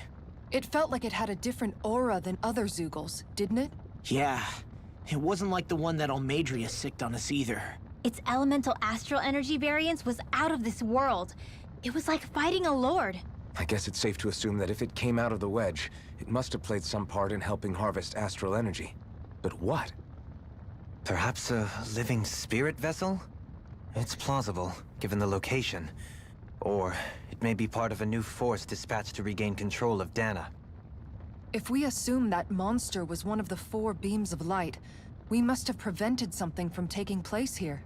It felt like it had a different aura than other Zeugles, didn't it? Yeah, it wasn't like the one that Almadria sicked on us either. Its elemental astral energy variance was out of this world. It was like fighting a lord. I guess it's safe to assume that if it came out of the wedge, it must have played some part in helping harvest astral energy. But what? Perhaps a living spirit vessel? It's plausible, given the location. Or it may be part of a new force dispatched to regain control of Dana. If we assume that monster was one of the 4 beams of light, we must have prevented something from taking place here.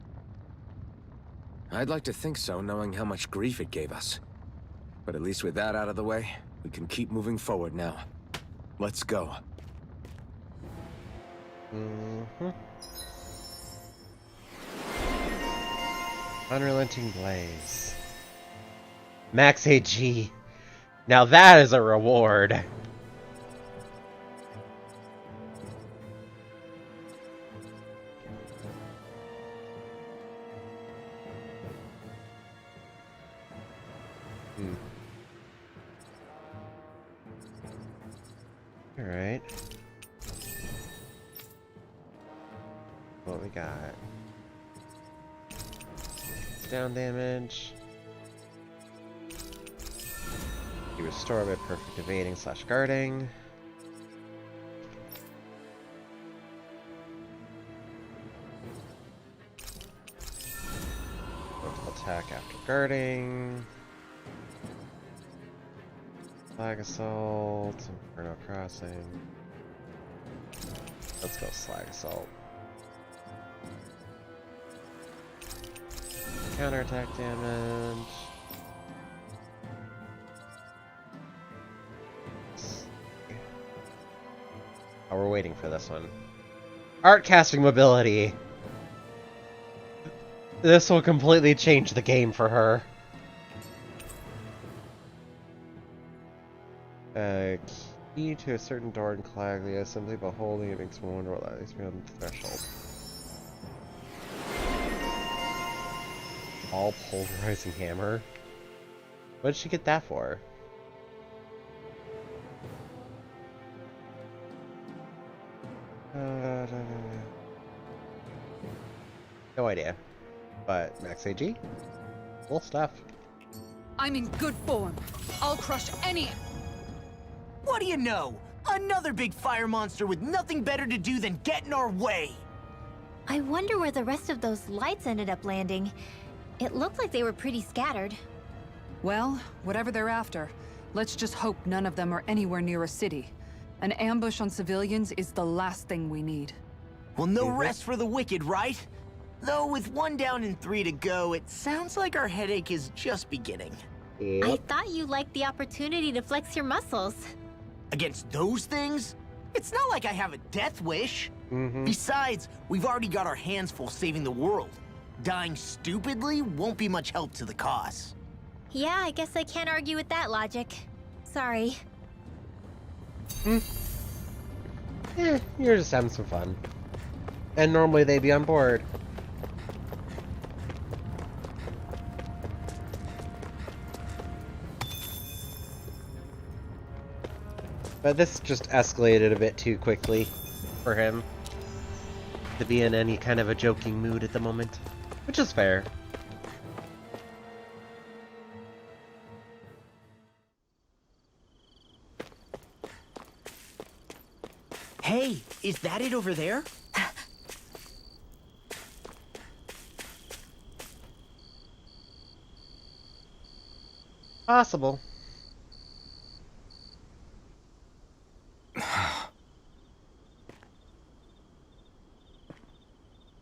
I'd like to think so, knowing how much grief it gave us. But at least with that out of the way, we can keep moving forward now. Let's go. Unrelenting Blaze. Max AG. Now that is a reward. Alright. What we got? Down damage. You restore by perfect evading / guarding. Multiple attack after guarding. Slag Assault, Inferno Crossing. Let's go Slag Assault. counterattack damage. Oh, we're waiting for this one. Art casting mobility. This will completely change the game for her. Key to a certain door in Calaglia, simply by holding it makes one wonder what lies beyond the threshold. All pulverizing hammer? What did she get that for? No idea. But max AG? Cool stuff. I'm in good form. I'll crush any... What do you know? Another big fire monster with nothing better to do than get in our way! I wonder where the rest of those lights ended up landing. It looked like they were pretty scattered. Well, whatever they're after, let's just hope none of them are anywhere near a city. An ambush on civilians is the last thing we need. Well, no rest for the wicked, right? Though with 1 down and 3 to go, it sounds like our headache is just beginning. I thought you liked the opportunity to flex your muscles. Against those things? It's not like I have a death wish. Besides, we've already got our hands full saving the world. Dying stupidly won't be much help to the cause. Yeah, I guess I can't argue with that logic. Sorry. You're just having some fun. And normally they'd be on board. But this just escalated a bit too quickly for him to be in any kind of a joking mood at the moment, which is fair. Hey, is that it over there? Possible.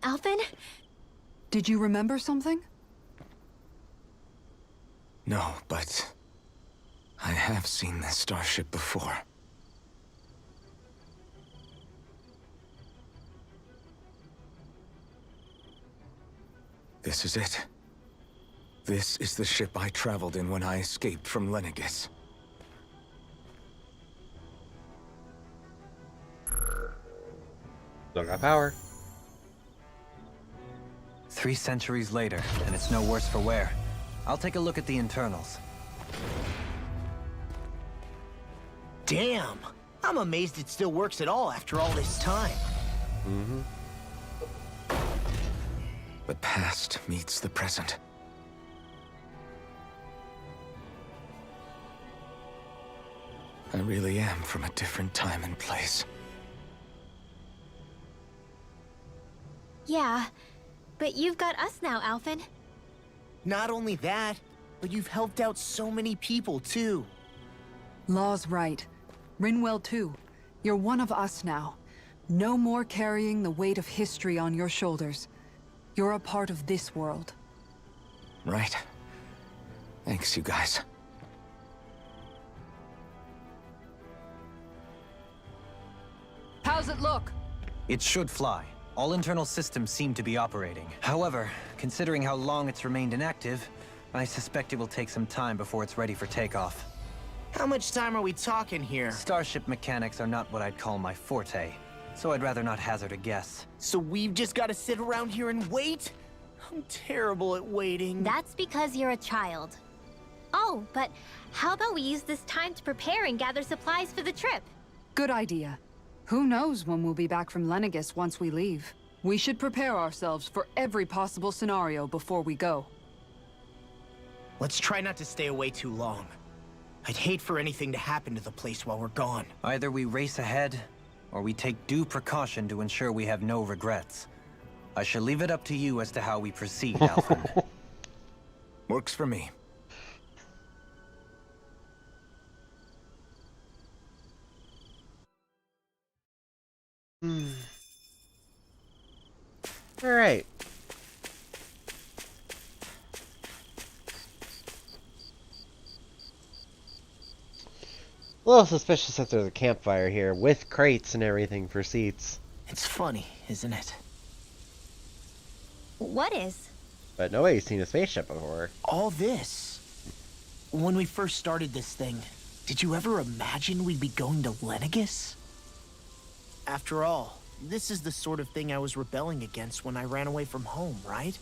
Alphen? Did you remember something? No, but I have seen this starship before. This is it. This is the ship I traveled in when I escaped from Lenegis. Still got power. 3 centuries later, and it's no worse for wear. I'll take a look at the internals. Damn! I'm amazed it still works at all after all this time. The past meets the present. I really am from a different time and place. Yeah, but you've got us now, Alphen. Not only that, but you've helped out so many people, too. Law's right. Rinwell too. You're one of us now. No more carrying the weight of history on your shoulders. You're a part of this world. Right. Thanks, you guys. How's it look? It should fly. All internal systems seem to be operating. However, considering how long it's remained inactive, I suspect it will take some time before it's ready for takeoff. How much time are we talking here? Starship mechanics are not what I'd call my forte, so I'd rather not hazard a guess. So we've just got to sit around here and wait? I'm terrible at waiting. That's because you're a child. Oh, but how about we use this time to prepare and gather supplies for the trip? Good idea. Who knows when we'll be back from Lenegis once we leave? We should prepare ourselves for every possible scenario before we go. Let's try not to stay away too long. I'd hate for anything to happen to the place while we're gone. Either we race ahead, or we take due precaution to ensure we have no regrets. I shall leave it up to you as to how we proceed, Alphen. Works for me. Alright. little suspicious that there's a campfire here with crates and everything for seats. It's funny, isn't it? What is? But nobody's seen a spaceship before. All this. When we first started this thing, did you ever imagine we'd be going to Lenegis? After all, this is the sort of thing I was rebelling against when I ran away from home, right?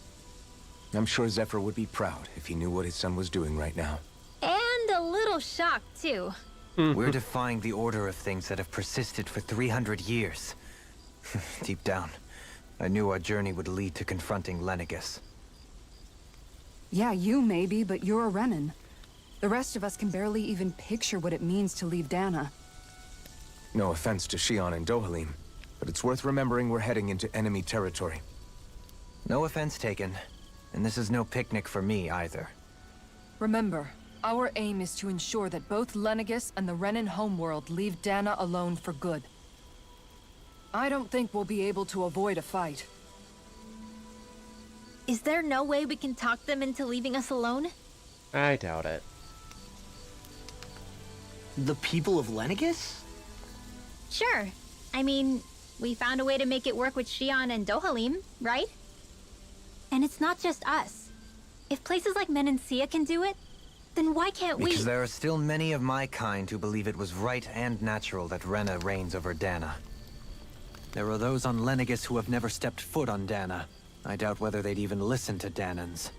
I'm sure Zephyr would be proud if he knew what his son was doing right now. And a little shocked, too. We're defying the order of things that have persisted for 300 years. Deep down, I knew our journey would lead to confronting Lenegis. Yeah, you maybe, but you're a Renan. The rest of us can barely even picture what it means to leave Dana. No offense to Shion and Dohalim, but it's worth remembering we're heading into enemy territory. No offense taken, and this is no picnic for me either. Remember, our aim is to ensure that both Lenegis and the Renan homeworld leave Dana alone for good. I don't think we'll be able to avoid a fight. Is there no way we can talk them into leaving us alone? I doubt it. The people of Lenegis? Sure. I mean, we found a way to make it work with Shion and Dohalim, right? And it's not just us. If places like Menancia can do it, then why can't we? Because there are still many of my kind who believe it was right and natural that Rena reigns over Dana. There are those on Lenegis who have never stepped foot on Dana. I doubt whether they'd even listen to Danans.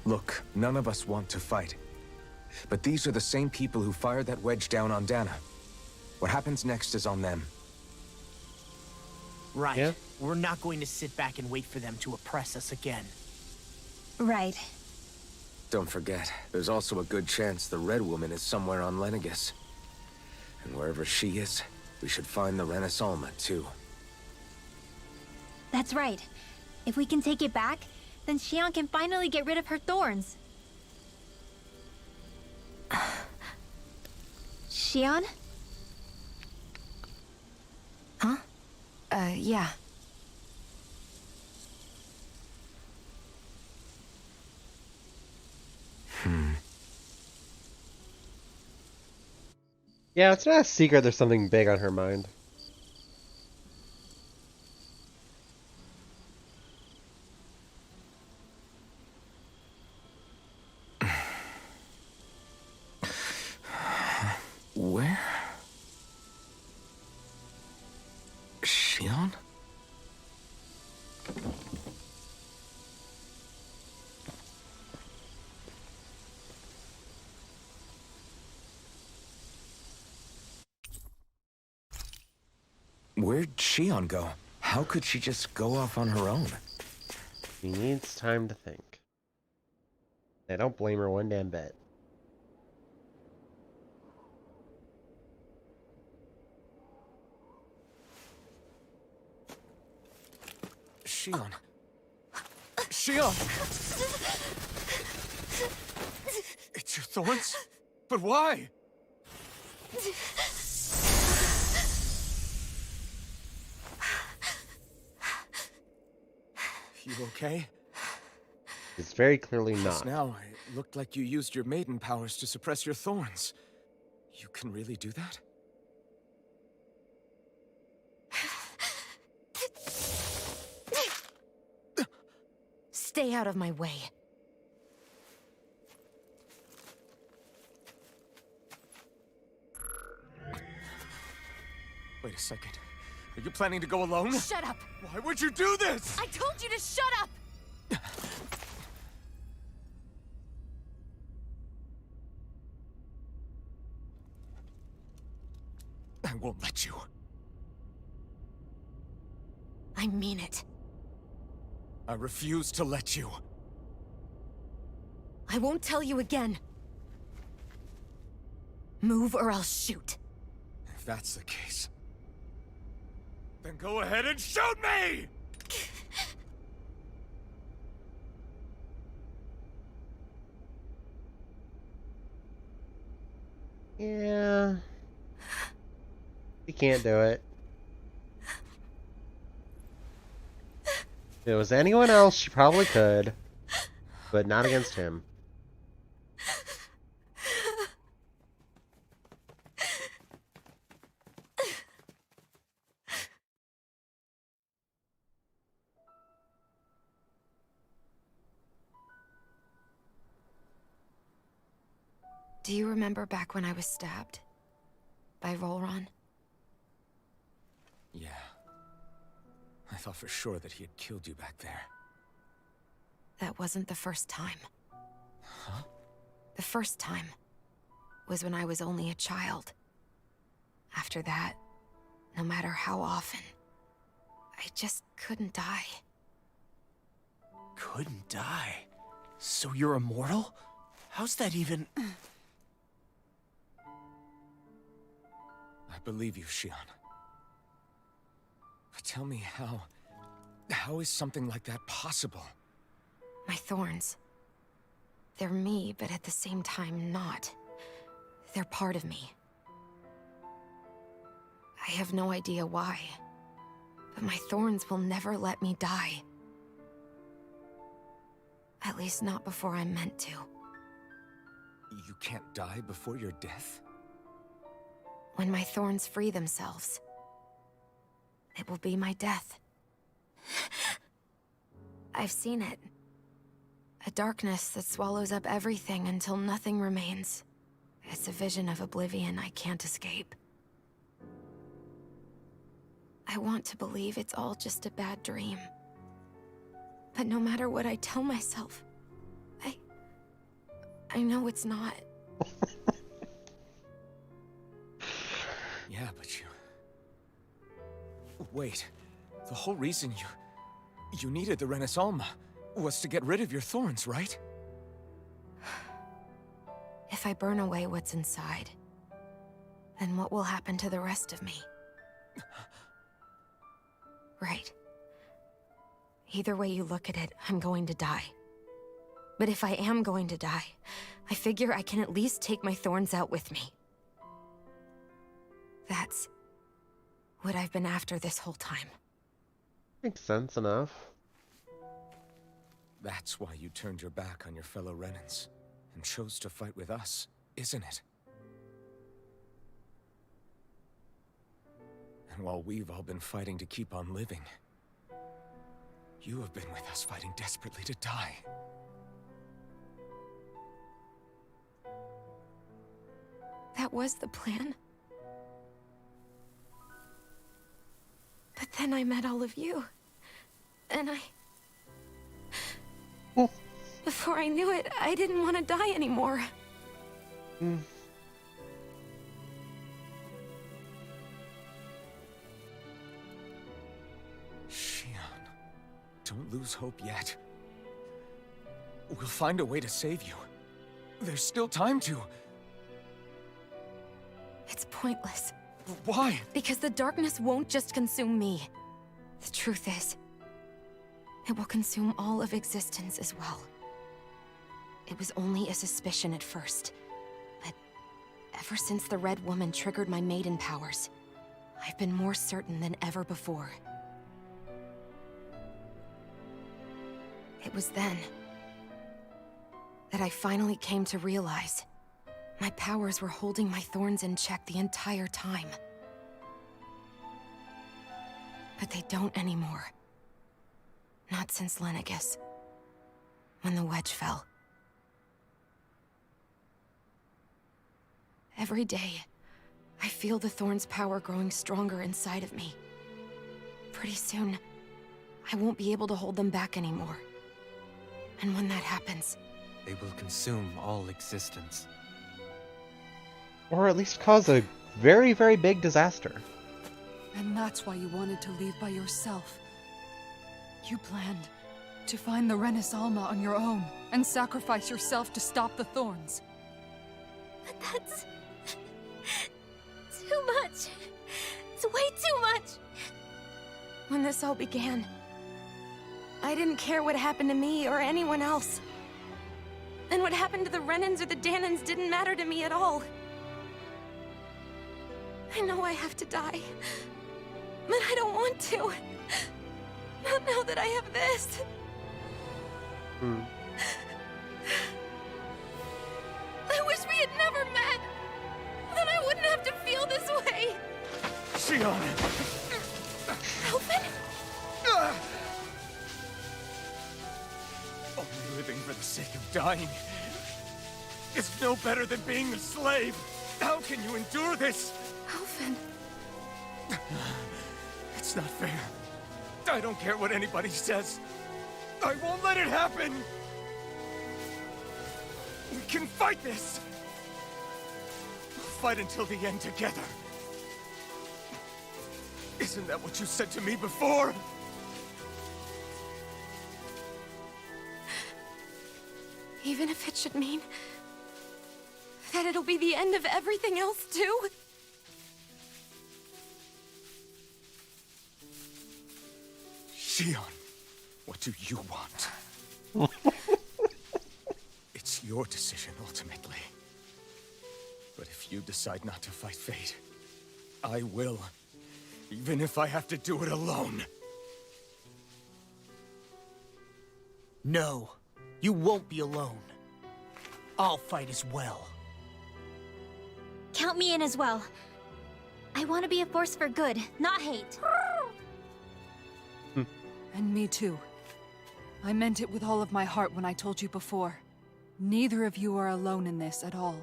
Look, none of us want to fight. But these are the same people who fired that wedge down on Dana. What happens next is on them. Right. Yeah. We're not going to sit back and wait for them to oppress us again. Right. Don't forget, there's also a good chance the Red Woman is somewhere on Lenegis. And wherever she is, we should find the Renaissance too. That's right. If we can take it back, then Shion can finally get rid of her thorns. Shion? Huh? Yeah. Yeah, it's not a secret there's something big on her mind. Where? Shion? Where'd Shion go? How could she just go off on her own? She needs time to think. I don't blame her one damn bit. Shion. Shion! It's your thorns? But why? You okay? It's very clearly not. Just now, it looked like you used your maiden powers to suppress your thorns. You can really do that? Stay out of my way. Wait a second. Are you planning to go alone? Shut up! Why would you do this? I told you to shut up! I won't let you. I mean it. I refuse to let you. I won't tell you again. Move or I'll shoot. If that's the case, then go ahead and shoot me! Yeah. She can't do it. If it was anyone else, she probably could. But not against him. Do you remember back when I was stabbed? By Volron? Yeah. I thought for sure that he had killed you back there. That wasn't the first time. Huh? The first time was when I was only a child. After that, no matter how often, I just couldn't die. Couldn't die? So you're immortal? How's that even... I believe you, Shion. But tell me how is something like that possible? My thorns. They're me, but at the same time not. They're part of me. I have no idea why, but my thorns will never let me die. At least not before I'm meant to. You can't die before your death? When my thorns free themselves, it will be my death. I've seen it. A darkness that swallows up everything until nothing remains. It's a vision of oblivion I can't escape. I want to believe it's all just a bad dream. But no matter what I tell myself, I know it's not. Yeah, but you... Wait. The whole reason you needed the Renaissance was to get rid of your thorns, right? If I burn away what's inside, then what will happen to the rest of me? Right. Either way you look at it, I'm going to die. But if I am going to die, I figure I can at least take my thorns out with me. That's what I've been after this whole time. Makes sense enough. That's why you turned your back on your fellow Renans and chose to fight with us, isn't it? And while we've all been fighting to keep on living, you have been with us fighting desperately to die. That was the plan. But then I met all of you. And before I knew it, I didn't want to die anymore. Shion, don't lose hope yet. We'll find a way to save you. There's still time to... It's pointless. Why? Because the darkness won't just consume me. The truth is, it will consume all of existence as well. It was only a suspicion at first, but ever since the Red Woman triggered my maiden powers, I've been more certain than ever before. It was then that I finally came to realize my powers were holding my thorns in check the entire time. But they don't anymore. Not since Lenegis, when the wedge fell. Every day, I feel the thorn's power growing stronger inside of me. Pretty soon, I won't be able to hold them back anymore. And when that happens... They will consume all existence. Or at least cause a very, very big disaster. And that's why you wanted to leave by yourself. You planned to find the Renaissance on your own and sacrifice yourself to stop the thorns. But that's... too much. It's way too much. When this all began, I didn't care what happened to me or anyone else. And what happened to the Renans or the Dahnans didn't matter to me at all. I know I have to die, but I don't want to. Not now that I have this. I wish we had never met. Then I wouldn't have to feel this way. Shion! Alphen? Only living for the sake of dying. is no better than being a slave. How can you endure this? Alphen. It's not fair. I don't care what anybody says. I won't let it happen! We can fight this! We'll fight until the end together. Isn't that what you said to me before? Even if it should mean that it'll be the end of everything else, too? Shion, what do you want? It's your decision, ultimately. But if you decide not to fight fate, I will. Even if I have to do it alone. No, you won't be alone. I'll fight as well. Count me in as well. I want to be a force for good, not hate. And me too. I meant it with all of my heart when I told you before. Neither of you are alone in this at all.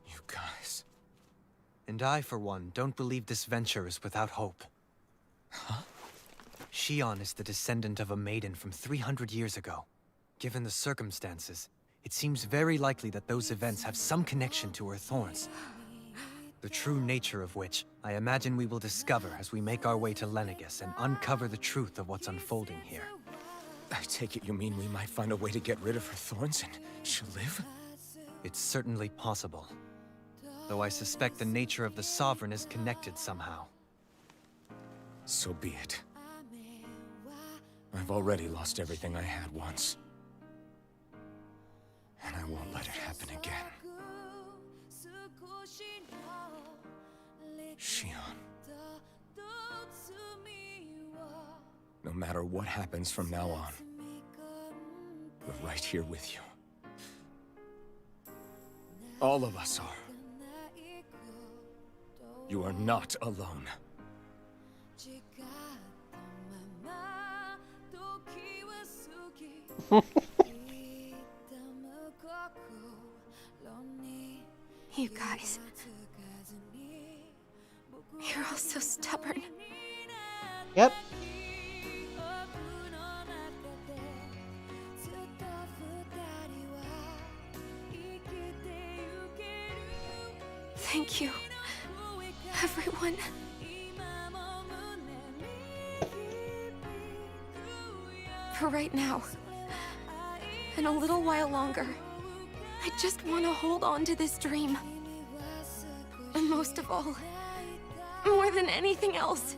You guys... And I, for one, don't believe this venture is without hope. Huh? Shion is the descendant of a maiden from 300 years ago. Given the circumstances, it seems very likely that those events have some connection to her thorns. The true nature of which, I imagine we will discover as we make our way to Lenegis and uncover the truth of what's unfolding here. I take it you mean we might find a way to get rid of her thorns and she'll live? It's certainly possible. Though I suspect the nature of the Sovereign is connected somehow. So be it. I've already lost everything I had once. And I won't let it happen again. Shion. No matter what happens from now on, we're right here with you. All of us are. You are not alone. You guys... You're all so stubborn. Yep. Thank you, everyone. For right now, and a little while longer, I just want to hold on to this dream. And most of all, more than anything else,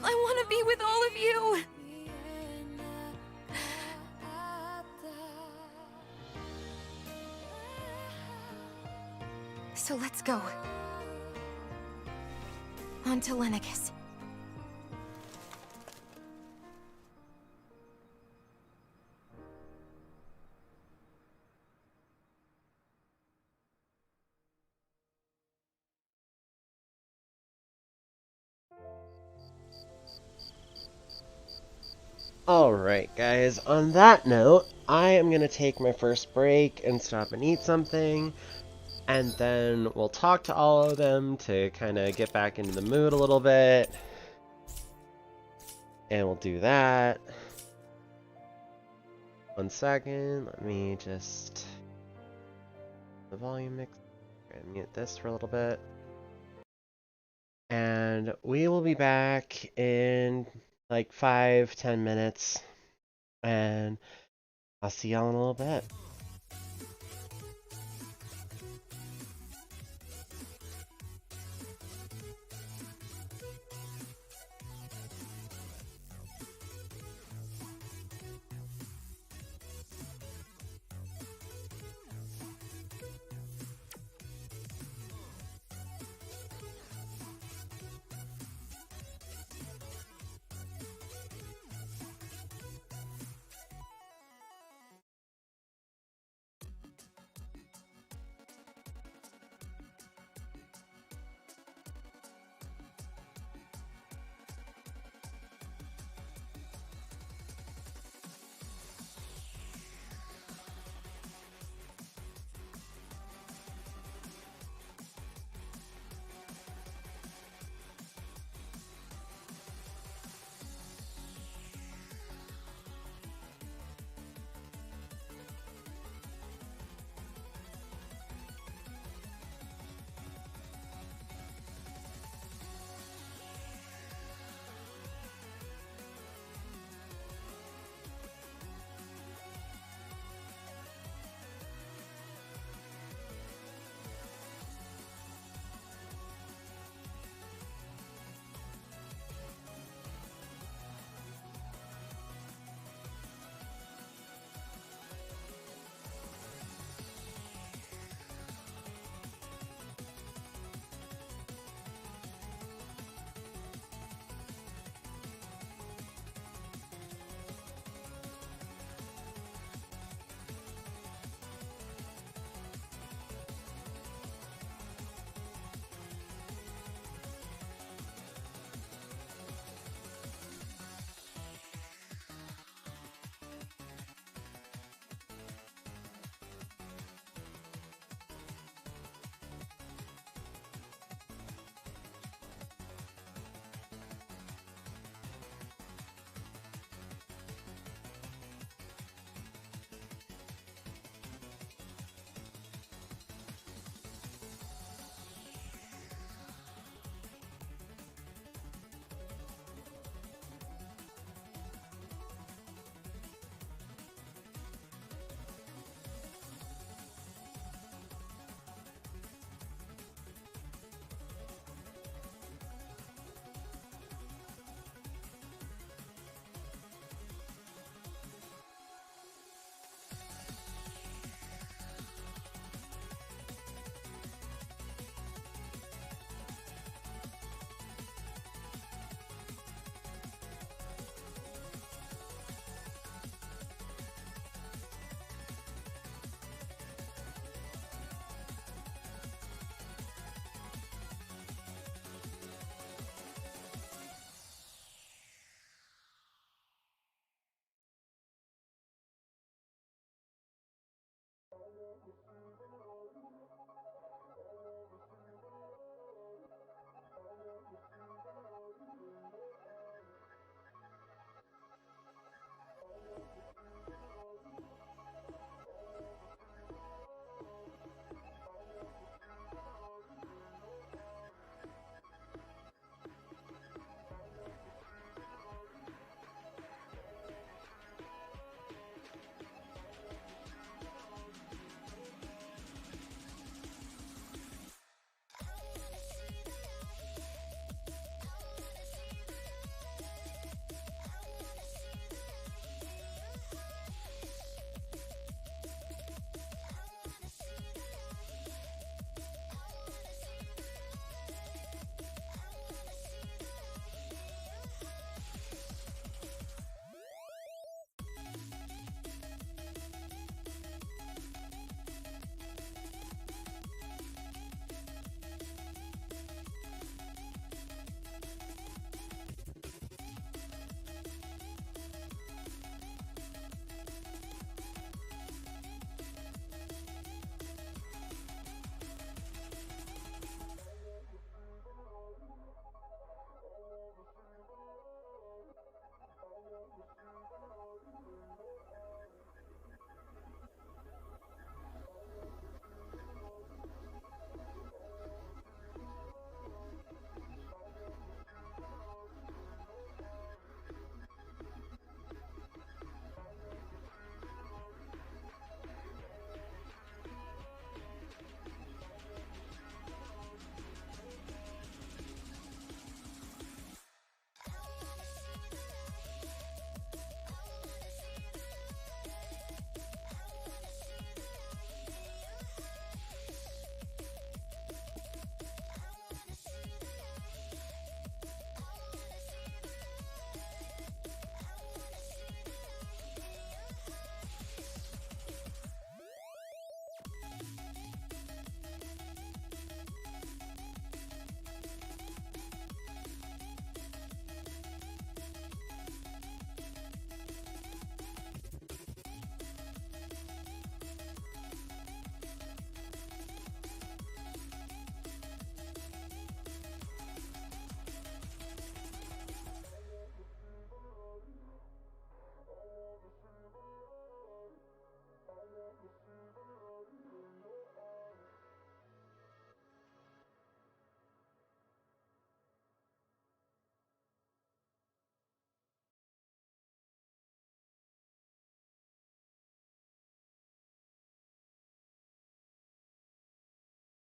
I want to be with all of you. So let's go. On to Lenegis. Alright guys, on that note, I am going to take my first break and stop and eat something, and then we'll talk to all of them to kind of get back into the mood a little bit, and we'll do that. 1 second, let me just... the volume mix, and mute this for a little bit, and we will be back in like 5-10 minutes, and I'll see y'all in a little bit.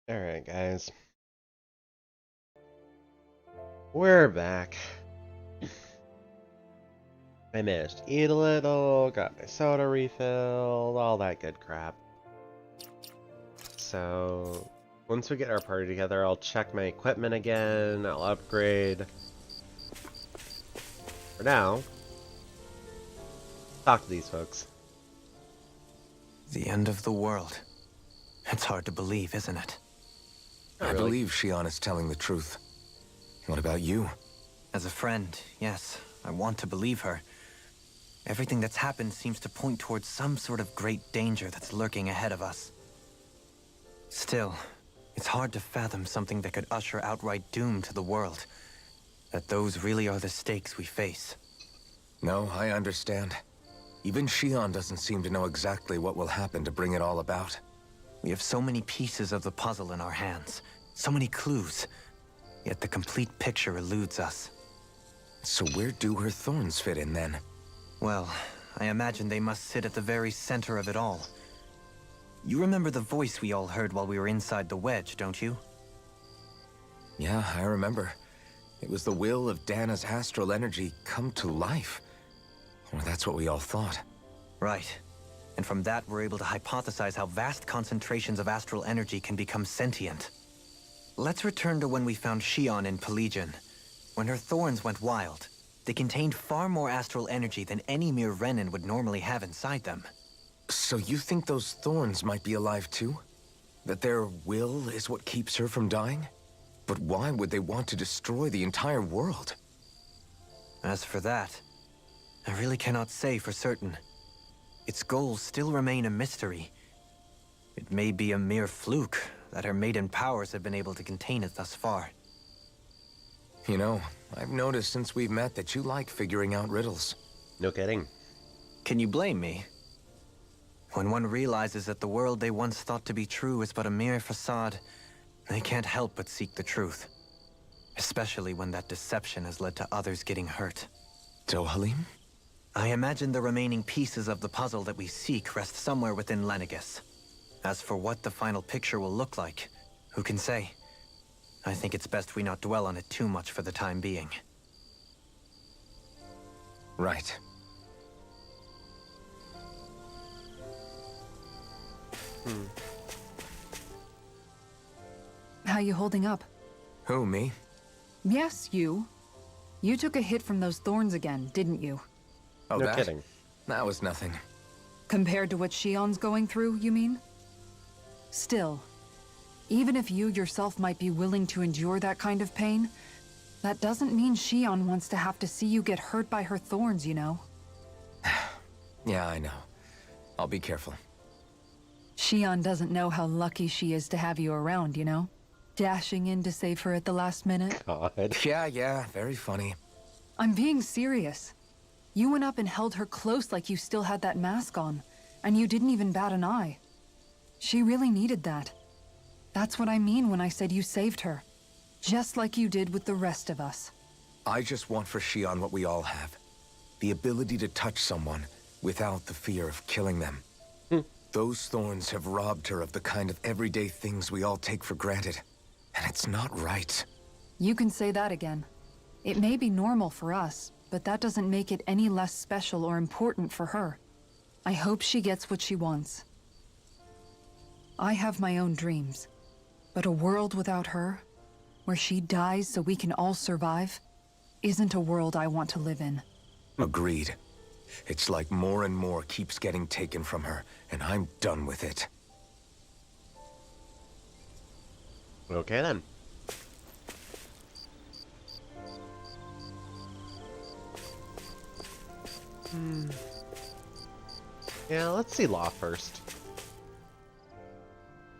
Alright, guys. We're back. I managed to eat a little, got my soda refilled, all that good crap. So, once we get our party together, I'll check my equipment again, I'll upgrade. For now, talk to these folks. The end of the world. It's hard to believe, isn't it? Not I really. believe Shion is telling the truth. What about you? As a friend, yes, I want to believe her. Everything that's happened seems to point towards some sort of great danger that's lurking ahead of us. Still, it's hard to fathom something that could usher outright doom to the world. That those really are the stakes we face. No, I understand. Even Shion doesn't seem to know exactly what will happen to bring it all about. We have so many pieces of the puzzle in our hands, so many clues, yet the complete picture eludes us. So where do her thorns fit in then? Well, I imagine they must sit at the very center of it all. You remember the voice we all heard while we were inside the wedge, don't you? Yeah, I remember. It was the will of Dana's astral energy come to life. Well, that's what we all thought. Right. And from that, we're able to hypothesize how vast concentrations of astral energy can become sentient. Let's return to when we found Shion in Pelegion. When her thorns went wild, they contained far more astral energy than any mere Renin would normally have inside them. So you think those thorns might be alive too? That their will is what keeps her from dying? But why would they want to destroy the entire world? As for that, I really cannot say for certain. Its goals still remain a mystery. It may be a mere fluke that her maiden powers have been able to contain it thus far. You know, I've noticed since we've met that you like figuring out riddles. No kidding. Can you blame me? When one realizes that the world they once thought to be true is but a mere facade, they can't help but seek the truth. Especially when that deception has led to others getting hurt. Dohalim? I imagine the remaining pieces of the puzzle that we seek rest somewhere within Lenegis. As for what the final picture will look like, who can say? I think it's best we not dwell on it too much for the time being. Right. How you holding up? Who, me? Yes, you. You took a hit from those thorns again, didn't you? Oh, No that? kidding. That was nothing. Compared to what Shion's going through, you mean? Still, even if you yourself might be willing to endure that kind of pain, that doesn't mean Shion wants to have to see you get hurt by her thorns, you know? Yeah, I know. I'll be careful. Shion doesn't know how lucky she is to have you around, you know? Dashing in to save her at the last minute. God. Yeah, very funny. I'm being serious. You went up and held her close like you still had that mask on, and you didn't even bat an eye. She really needed that. That's what I mean when I said you saved her. Just like you did with the rest of us. I just want for Shion what we all have. The ability to touch someone without the fear of killing them. Those thorns have robbed her of the kind of everyday things we all take for granted. And it's not right. You can say that again. It may be normal for us, but that doesn't make it any less special or important for her. I hope she gets what she wants. I have my own dreams, but a world without her, where she dies so we can all survive, isn't a world I want to live in. Agreed. It's like more and more keeps getting taken from her, and I'm done with it. Okay then. Yeah, let's see Law first.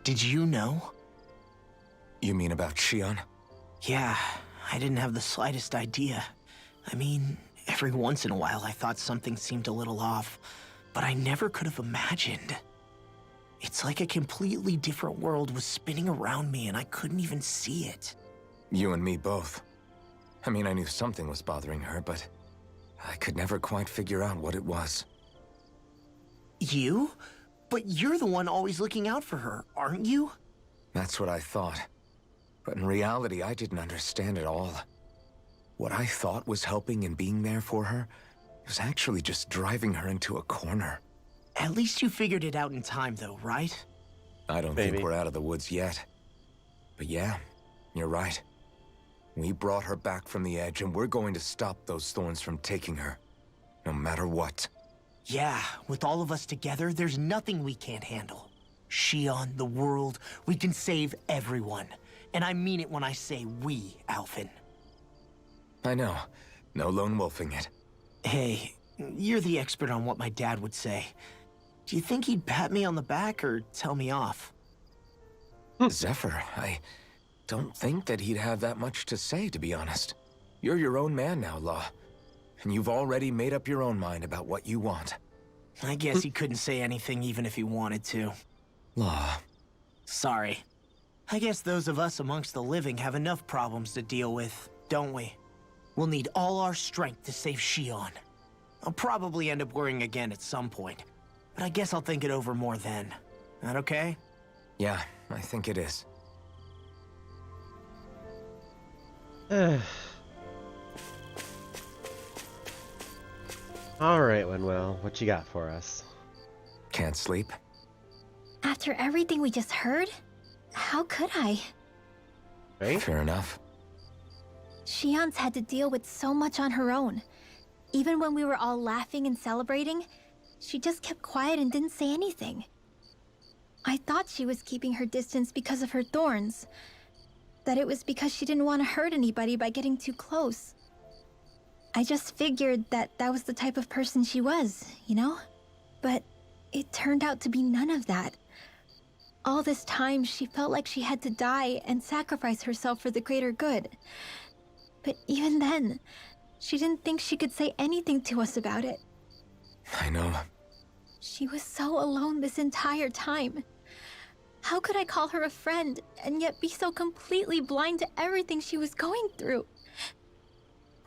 Did you know? You mean about Shion? Yeah, I didn't have the slightest idea. I mean, every once in a while I thought something seemed a little off, but I never could have imagined. It's like a completely different world was spinning around me and I couldn't even see it. You and me both. I mean, I knew something was bothering her, but I could never quite figure out what it was. You? But you're the one always looking out for her, aren't you? That's what I thought. But in reality, I didn't understand it all. What I thought was helping and being there for her was actually just driving her into a corner. At least you figured it out in time, though, right? I don't Maybe. think we're out of the woods yet. But yeah, you're right. We brought her back from the edge, and we're going to stop those thorns from taking her. No matter what. Yeah, with all of us together, there's nothing we can't handle. Shion, the world, we can save everyone. And I mean it when I say we, Alphen. I know. No lone wolfing it. Hey, you're the expert on what my dad would say. Do you think he'd pat me on the back or tell me off? Zephyr, I don't think that he'd have that much to say, to be honest. You're your own man now, Law. And you've already made up your own mind about what you want. I guess he couldn't say anything even if he wanted to. Law. Sorry. I guess those of us amongst the living have enough problems to deal with, don't we? We'll need all our strength to save Shion. I'll probably end up worrying again at some point, but I guess I'll think it over more then. That okay? Yeah, I think it is. Alright, Winwell, what you got for us? Can't sleep? After everything we just heard, how could I? Right? Fair enough. Shion's had to deal with so much on her own. Even when we were all laughing and celebrating, she just kept quiet and didn't say anything. I thought she was keeping her distance because of her thorns. That it was because she didn't want to hurt anybody by getting too close. I just figured that that was the type of person she was, you know? But it turned out to be none of that. All this time, she felt like she had to die and sacrifice herself for the greater good. But even then, she didn't think she could say anything to us about it. I know. She was so alone this entire time. How could I call her a friend and yet be so completely blind to everything she was going through?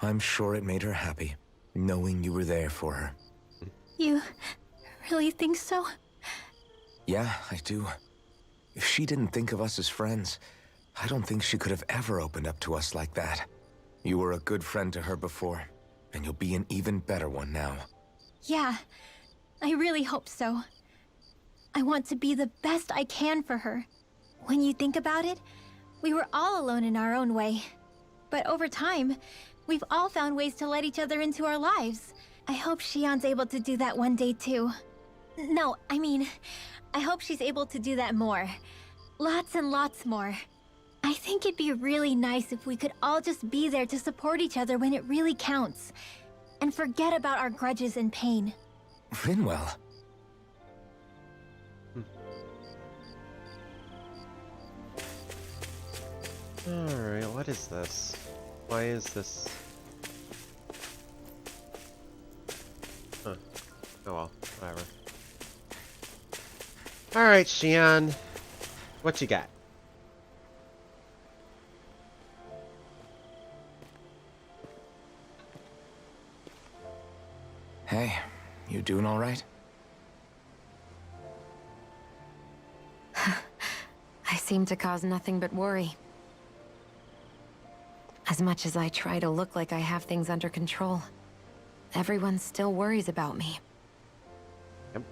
I'm sure it made her happy, knowing you were there for her. You really think so? Yeah, I do. If she didn't think of us as friends, I don't think she could have ever opened up to us like that. You were a good friend to her before, and you'll be an even better one now. Yeah, I really hope so. I want to be the best I can for her. When you think about it, we were all alone in our own way. But over time, we've all found ways to let each other into our lives. I hope Shion's able to do that one day too. No, I mean, I hope she's able to do that more. Lots and lots more. I think it'd be really nice if we could all just be there to support each other when it really counts. And forget about our grudges and pain. Rinwell. Alright, what is this? Why is this? Huh. Oh well, whatever. Alright, Shion. What you got? Hey, you doing all right? I seem to cause nothing but worry. As much as I try to look like I have things under control, everyone still worries about me. Yep.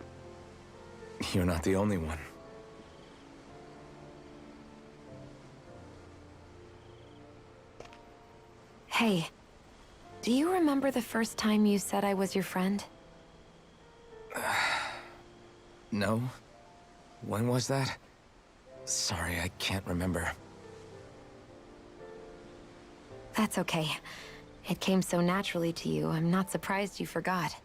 You're not the only one. Hey, do you remember the first time you said I was your friend? No? When was that? Sorry, I can't remember. That's okay. It came so naturally to you, I'm not surprised you forgot.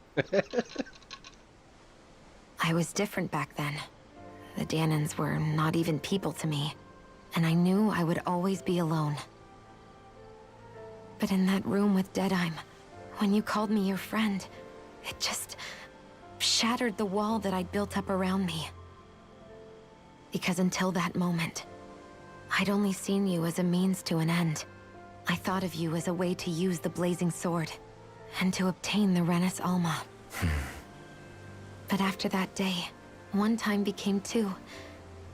I was different back then. The Dahnans were not even people to me, and I knew I would always be alone. But in that room with Deadheim, when you called me your friend, it just shattered the wall that I'd built up around me. Because until that moment, I'd only seen you as a means to an end. I thought of you as a way to use the Blazing Sword, and to obtain the Renis Alma. But after that day, one time became two,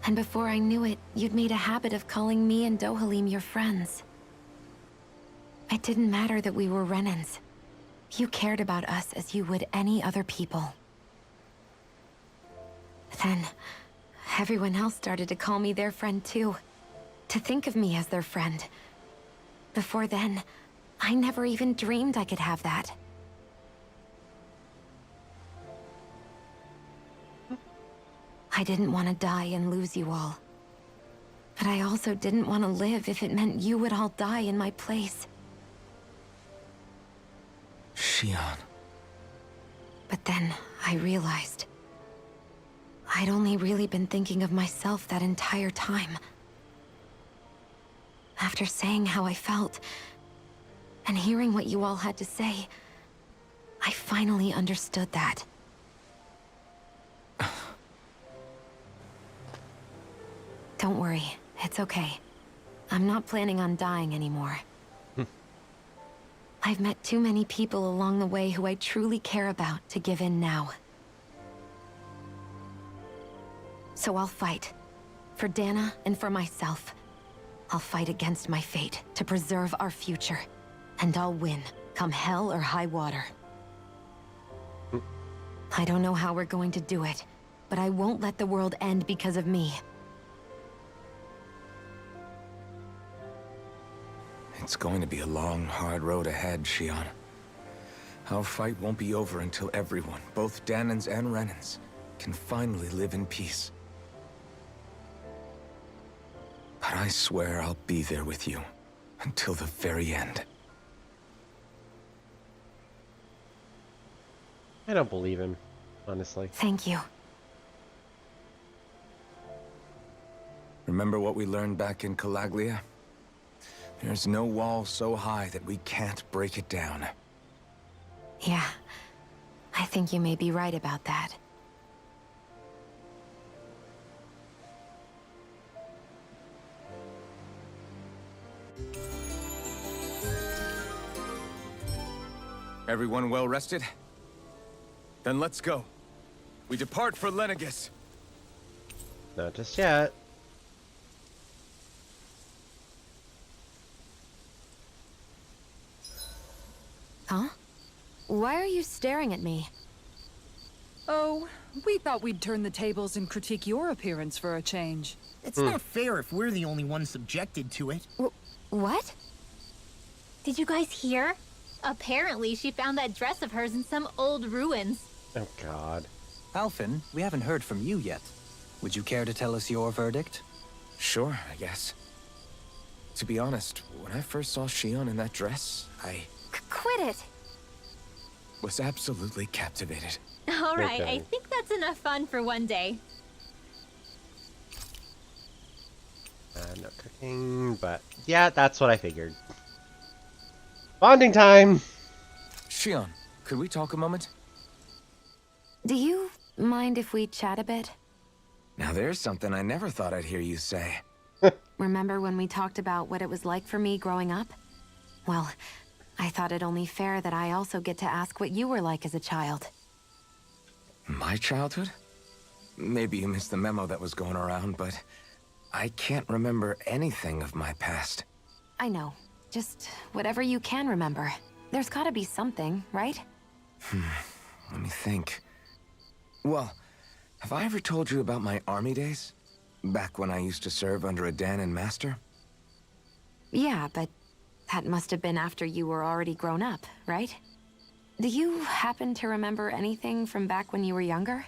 And before I knew it, you'd made a habit of calling me and Dohalim your friends. It didn't matter that we were Renans. You cared about us as you would any other people. Then, everyone else started to call me their friend too. To think of me as their friend. Before then, I never even dreamed I could have that. I didn't want to die and lose you all. But I also didn't want to live if it meant you would all die in my place. Shion. But then, I realized... I'd only really been thinking of myself that entire time. After saying how I felt, and hearing what you all had to say, I finally understood that. Don't worry, it's okay. I'm not planning on dying anymore. I've met too many people along the way who I truly care about to give in now. So I'll fight. For Dana and for myself. I'll fight against my fate to preserve our future. And I'll win, come hell or high water. I don't know how we're going to do it, but I won't let the world end because of me. It's going to be a long, hard road ahead, Shion. Our fight won't be over until everyone, both Danans and Renans, can finally live in peace. But I swear I'll be there with you, until the very end. I don't believe him, honestly. Thank you. Remember what we learned back in Calaglia? There's no wall so high that we can't break it down. Yeah, I think you may be right about that. Everyone well rested? Then let's go. We depart for Lenegis. Not just yet. Huh? Why are you staring at me? Oh, we thought we'd turn the tables and critique your appearance for a change. It's not fair if we're the only ones subjected to it. What? Did you guys hear? Apparently, she found that dress of hers in some old ruins. Oh, God. Alphen, we haven't heard from you yet. Would you care to tell us your verdict? Sure, I guess. To be honest, when I first saw Shion in that dress, I Quit it! was absolutely captivated. All right, Okay. I think that's enough fun for one day. No cooking, but yeah, that's what I figured. Bonding time! Shion, could we talk a moment? Do you mind if we chat a bit? Now there's something I never thought I'd hear you say. Remember when we talked about what it was like for me growing up? Well, I thought it only fair that I also get to ask what you were like as a child. My childhood? Maybe you missed the memo that was going around, but I can't remember anything of my past. I know. Just whatever you can remember. There's gotta be something, right? Let me think. Well, have I ever told you about my army days? Back when I used to serve under a Danan master? Yeah, but that must have been after you were already grown up, right? Do you happen to remember anything from back when you were younger?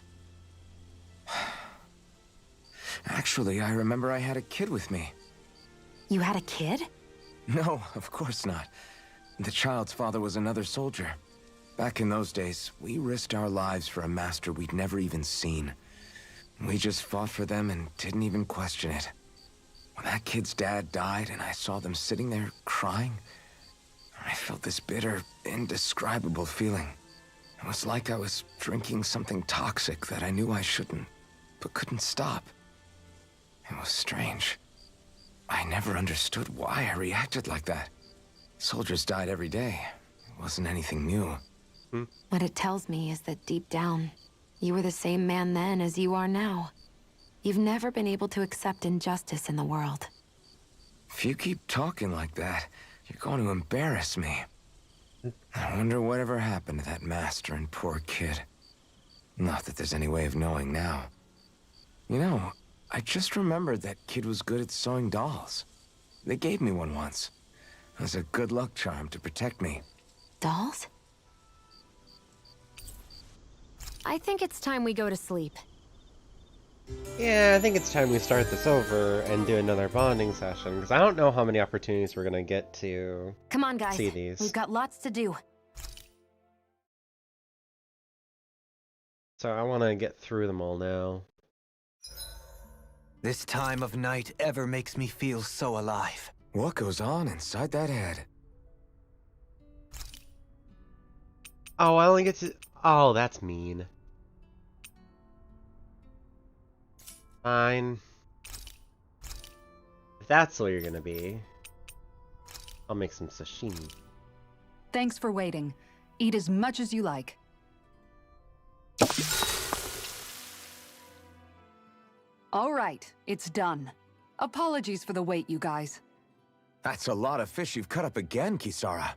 Actually, I remember I had a kid with me. You had a kid? No, of course not. The child's father was another soldier. Back in those days, we risked our lives for a master we'd never even seen. We just fought for them and didn't even question it. When that kid's dad died and I saw them sitting there crying, I felt this bitter, indescribable feeling. It was like I was drinking something toxic that I knew I shouldn't, but couldn't stop. It was strange. I never understood why I reacted like that. Soldiers died every day. It wasn't anything new. What it tells me is that deep down, you were the same man then as you are now. You've never been able to accept injustice in the world. If you keep talking like that, you're going to embarrass me. I wonder whatever happened to that master and poor kid. Not that there's any way of knowing now. You know, I just remembered that kid was good at sewing dolls. They gave me one once. It was a good luck charm to protect me. Dolls? I think it's time we go to sleep. Yeah, I think it's time we start this over and do another bonding session, because I don't know how many opportunities we're gonna get to Come on, guys. see these. We've got lots to do. So I want to get through them all now. This time of night ever makes me feel so alive. What goes on inside that head? Oh, I only get to... Oh, that's mean. Fine. If that's what you're gonna be, I'll make some sashimi. Thanks for waiting. Eat as much as you like. All right, it's done. Apologies for the wait, you guys. That's a lot of fish you've cut up again, Kisara.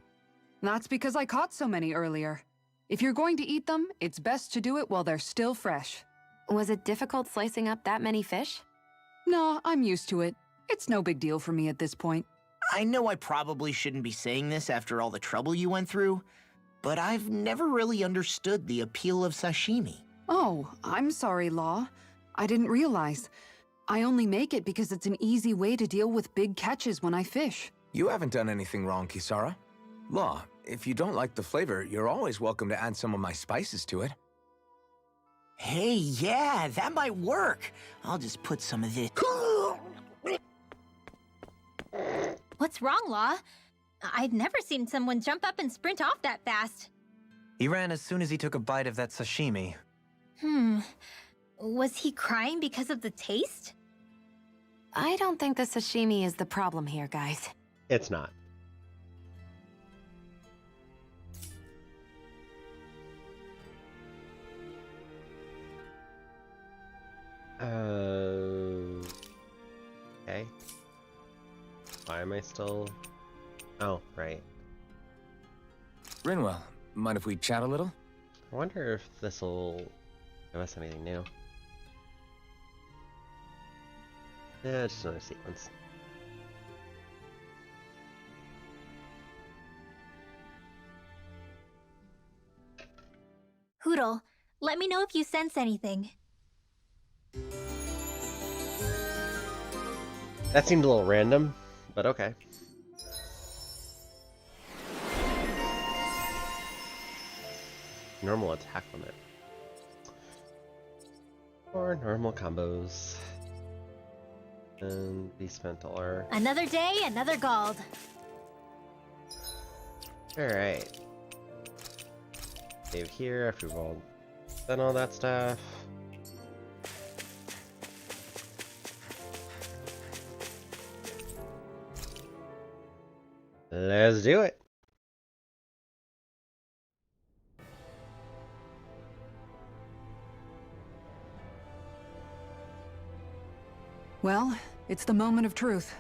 That's because I caught so many earlier. If you're going to eat them, it's best to do it while they're still fresh. Was it difficult slicing up that many fish? Nah, I'm used to it. It's no big deal for me at this point. I know I probably shouldn't be saying this after all the trouble you went through, but I've never really understood the appeal of sashimi. Oh, I'm sorry, Law. I didn't realize. I only make it because it's an easy way to deal with big catches when I fish. You haven't done anything wrong, Kisara. Law, if you don't like the flavor, you're always welcome to add some of my spices to it. Hey, yeah, that might work. I'll just put some of this. What's wrong, Law? I've never seen someone jump up and sprint off that fast. He ran as soon as he took a bite of that sashimi. Was he crying because of the taste? I don't think the sashimi is the problem here, guys. It's not. Okay. Why am I still... Oh, right. Rinwell, mind if we chat a little? I wonder if this'll give us anything new. Yeah, just another sequence. Hootle, let me know if you sense anything. That seemed a little random, but okay. Normal attack limit. Or normal combos. And be spent all our... Another day, another gold. Alright. Save here after we've all done all that stuff. Let's do it. Well, it's the moment of truth.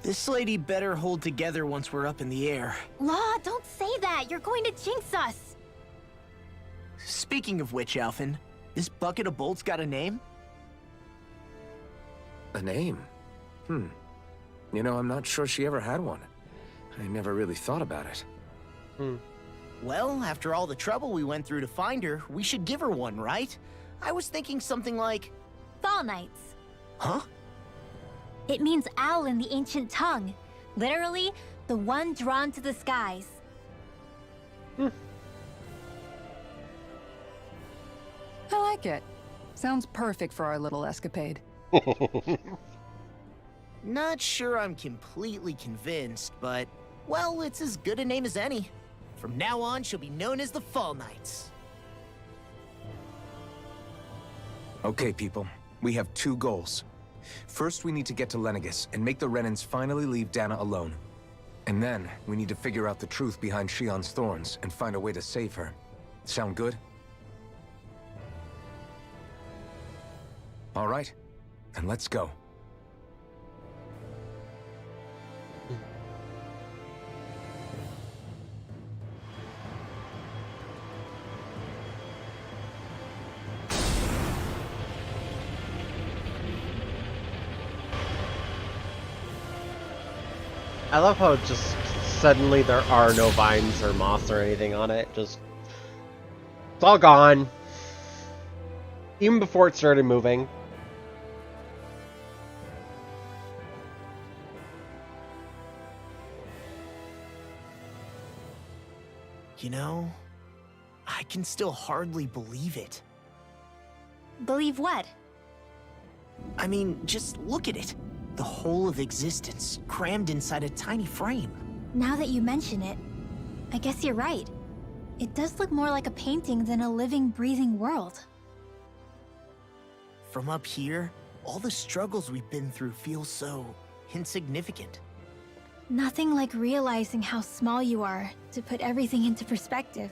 This lady better hold together once we're up in the air. Law, don't say that. You're going to jinx us. Speaking of which, Alphen, this bucket of bolts got a name? A name? You know, I'm not sure she ever had one. I never really thought about it. Well, after all the trouble we went through to find her, we should give her one, right? I was thinking something like... Fall Nights. Huh? It means owl in the ancient tongue. Literally, the one drawn to the skies. I like it. Sounds perfect for our little escapade. Not sure I'm completely convinced, but... Well, it's as good a name as any. From now on, she'll be known as the Fall Knights. Okay, people. We have two goals. First, we need to get to Lenegis and make the Renans finally leave Dana alone. And then, we need to figure out the truth behind Shion's thorns and find a way to save her. Sound good? All right, then let's go. I love how just suddenly there are no vines or moss or anything on it. Just it's all gone. Even before it started moving. You know, I can still hardly believe it. Believe what? I mean, just look at it. The whole of existence, crammed inside a tiny frame. Now that you mention it, I guess you're right. It does look more like a painting than a living, breathing world. From up here, all the struggles we've been through feel so insignificant. Nothing like realizing how small you are to put everything into perspective.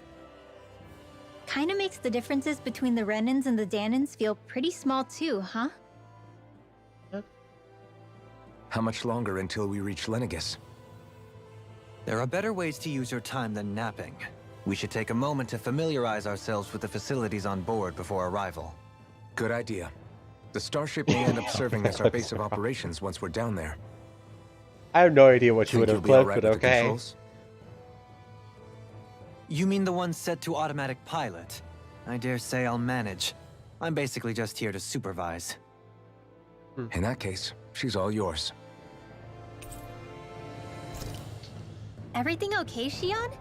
Kinda makes the differences between the Renans and the Danans feel pretty small too, huh? How much longer until we reach Lenegis? There are better ways to use your time than napping. We should take a moment to familiarize ourselves with the facilities on board before arrival. Good idea. The starship may end up serving as our base of operations once we're down there. I have no idea what you would Think have you'll be clicked, alright but with the okay. controls? You mean the one set to automatic pilot? I dare say I'll manage. I'm basically just here to supervise. In that case, she's all yours. Everything okay, Shion?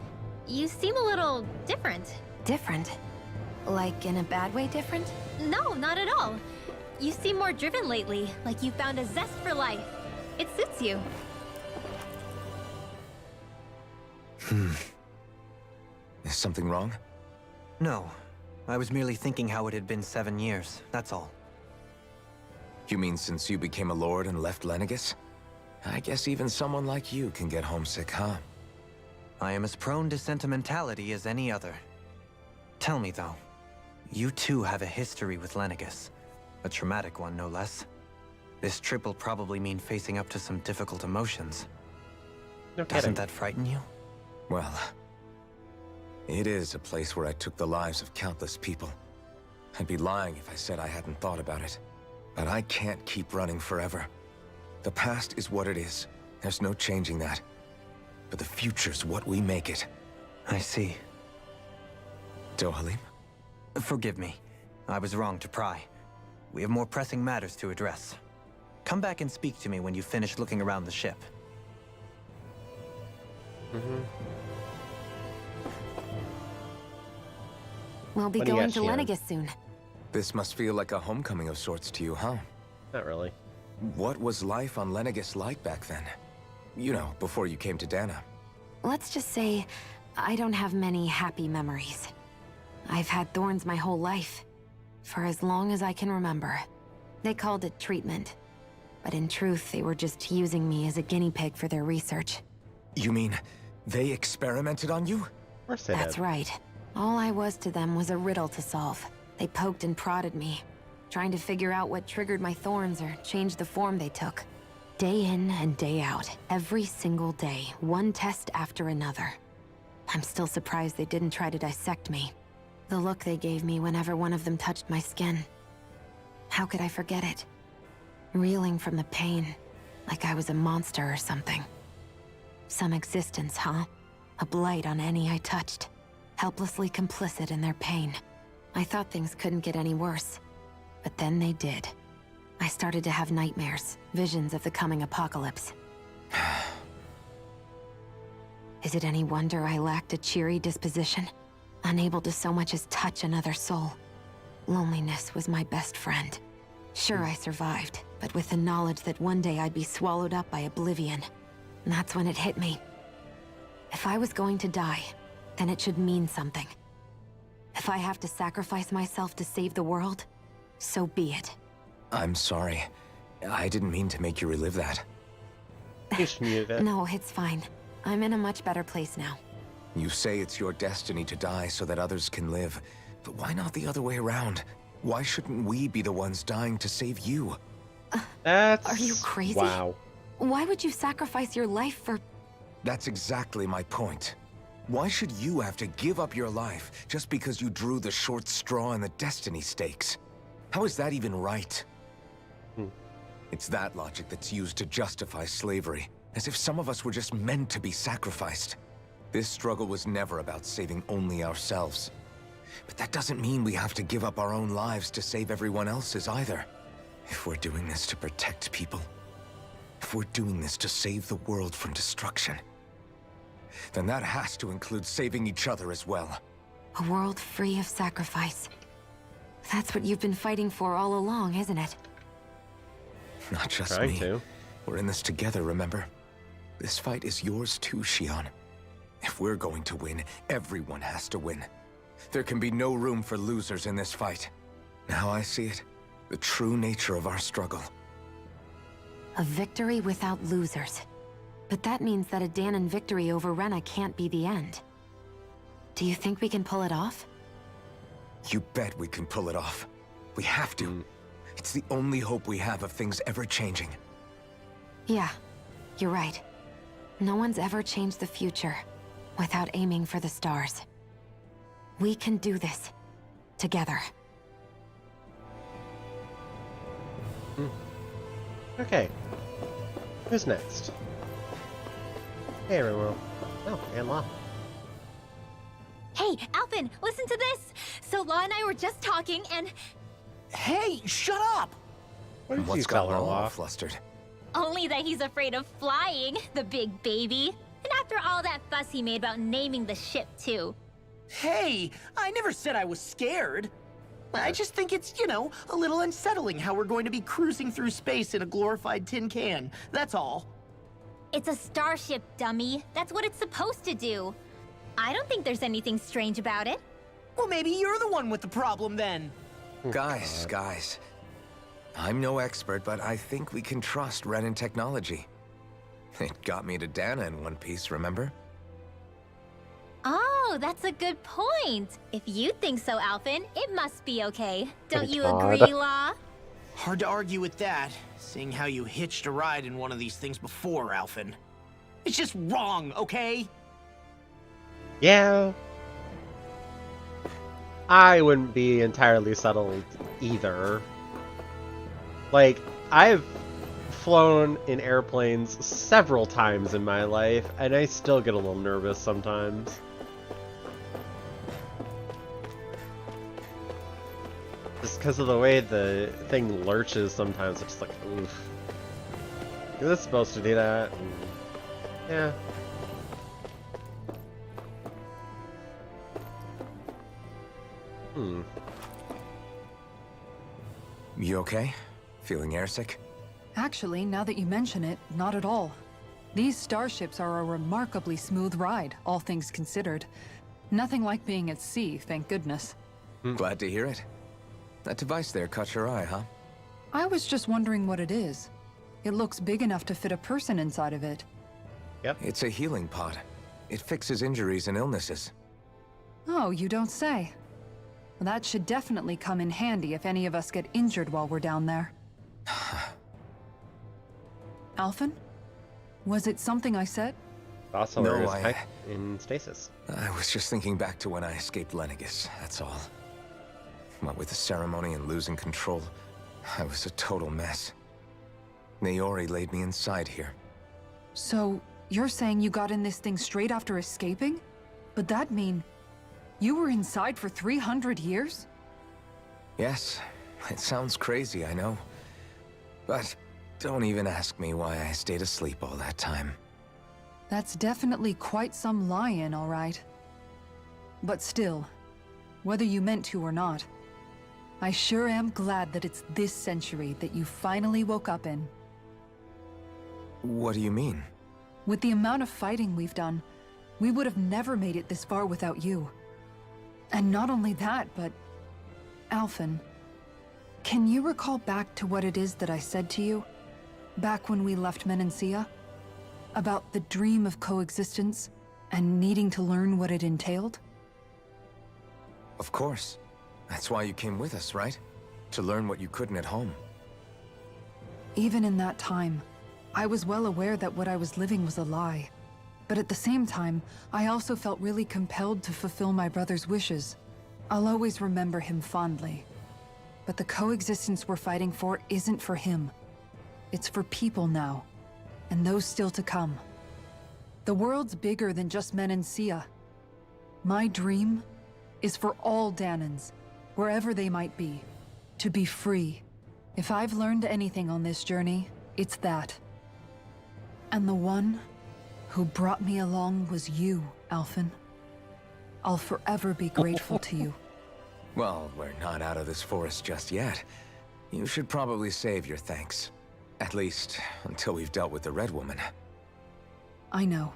You seem a little different. Different? Like in a bad way different? No, not at all. You seem more driven lately, like you found a zest for life. It suits you. Is something wrong? No. I was merely thinking how it had been 7 years, that's all. You mean since you became a lord and left Lenegis? I guess even someone like you can get homesick, huh? I am as prone to sentimentality as any other. Tell me, though, you too have a history with Lenegis. A traumatic one, no less. This trip will probably mean facing up to some difficult emotions. No kidding. Doesn't that frighten you? Well, it is a place where I took the lives of countless people. I'd be lying if I said I hadn't thought about it. But I can't keep running forever. The past is what it is. There's no changing that. But the future's what we make it. I see. Dohalim? Forgive me. I was wrong to pry. We have more pressing matters to address. Come back and speak to me when you finish looking around the ship. We'll be What do you going got, to Shion? Lenegis soon. This must feel like a homecoming of sorts to you, huh? Not really. What was life on Lenegis like back then? You know, before you came to Dana. Let's just say, I don't have many happy memories. I've had thorns my whole life. For as long as I can remember. They called it treatment. But in truth, they were just using me as a guinea pig for their research. You mean, they experimented on you? Of course they That's did. right. All I was to them was a riddle to solve. They poked and prodded me, trying to figure out what triggered my thorns or changed the form they took. Day in and day out, every single day, one test after another. I'm still surprised they didn't try to dissect me. The look they gave me whenever one of them touched my skin. How could I forget it? Reeling from the pain, like I was a monster or something. Some existence, huh? A blight on any I touched. Helplessly complicit in their pain. I thought things couldn't get any worse. But then they did. I started to have nightmares, visions of the coming apocalypse. Is it any wonder I lacked a cheery disposition? Unable to so much as touch another soul. Loneliness was my best friend. Sure, I survived, but with the knowledge that one day I'd be swallowed up by oblivion. And that's when it hit me. If I was going to die, then it should mean something. If I have to sacrifice myself to save the world, so be it. I'm sorry. I didn't mean to make you relive that. You should mute it. No, it's fine. I'm in a much better place now. You say it's your destiny to die so that others can live, but why not the other way around? Why shouldn't we be the ones dying to save you? That's... Are you crazy? Wow. Why would you sacrifice your life for... That's exactly my point. Why should you have to give up your life just because you drew the short straw in the destiny stakes? How is that even right? It's that logic that's used to justify slavery, as if some of us were just meant to be sacrificed. This struggle was never about saving only ourselves. But that doesn't mean we have to give up our own lives to save everyone else's either. If we're doing this to protect people, if we're doing this to save the world from destruction, then that has to include saving each other as well. A world free of sacrifice. That's what you've been fighting for all along, isn't it? Not just Trying me. to. We're in this together, remember? This fight is yours too, Shion. If we're going to win, everyone has to win. There can be no room for losers in this fight. Now I see it. The true nature of our struggle. A victory without losers. But that means that a Dahnan victory over Rena can't be the end. Do you think we can pull it off? You bet we can pull it off. We have to. It's the only hope we have of things ever changing. Yeah, you're right. No one's ever changed the future without aiming for the stars. We can do this. Together. Okay. Who's next? Hey, everyone. Oh, and Law. Hey, Alphen, listen to this! So Law and I were just talking and... Hey, shut up! What did you What's tell got her, all Law? flustered? Only that he's afraid of flying, the big baby. And after all that fuss he made about naming the ship, too. Hey, I never said I was scared. I just think it's, you know, a little unsettling how we're going to be cruising through space in a glorified tin can. That's all. It's a starship, dummy. That's what it's supposed to do. I don't think there's anything strange about it. Well, maybe you're the one with the problem then. Guys. I'm no expert, but I think we can trust Renan technology. It got me to Dana in one piece, remember? Oh, that's a good point. If you think so, Alphen, it must be okay. Don't you God. agree, Law? Hard to argue with that, seeing how you hitched a ride in one of these things before, Alphen. It's just wrong, okay? Yeah. I wouldn't be entirely settled either. Like, I've flown in airplanes several times in my life, and I still get a little nervous sometimes. Just because of the way the thing lurches sometimes, it's just like, oof. Is this supposed to do that? And, yeah. You okay? Feeling airsick? Actually, now that you mention it, not at all. These starships are a remarkably smooth ride, all things considered. Nothing like being at sea, thank goodness. Glad to hear it. That device there caught your eye, huh? I was just wondering what it is. It looks big enough to fit a person inside of it. Yep. It's a healing pod. It fixes injuries and illnesses. Oh, you don't say. Well, that should definitely come in handy if any of us get injured while we're down there. Alphen? Was it something I said? Also, No, is heck in stasis. I was just thinking back to when I escaped Lenegis, that's all. What with the ceremony and losing control, I was a total mess. Naori laid me inside here. So, you're saying you got in this thing straight after escaping? But that mean... you were inside for 300 years? Yes, it sounds crazy, I know. But don't even ask me why I stayed asleep all that time. That's definitely quite some lie-in, all right. But still, whether you meant to or not, I sure am glad that it's this century that you finally woke up in. What do you mean? With the amount of fighting we've done, we would have never made it this far without you. And not only that, but... Alphen, can you recall back to what it is that I said to you? Back when we left Menancia? About the dream of coexistence, and needing to learn what it entailed? Of course. That's why you came with us, right? To learn what you couldn't at home. Even in that time, I was well aware that what I was living was a lie. But at the same time, I also felt really compelled to fulfill my brother's wishes. I'll always remember him fondly. But the coexistence we're fighting for isn't for him. It's for people now, and those still to come. The world's bigger than just Menancia. My dream is for all Dahnans, wherever they might be, to be free. If I've learned anything on this journey, it's that. And the one who brought me along was you, Alphen. I'll forever be grateful to you. Well, we're not out of this forest just yet. You should probably save your thanks. At least, until we've dealt with the Red Woman. I know.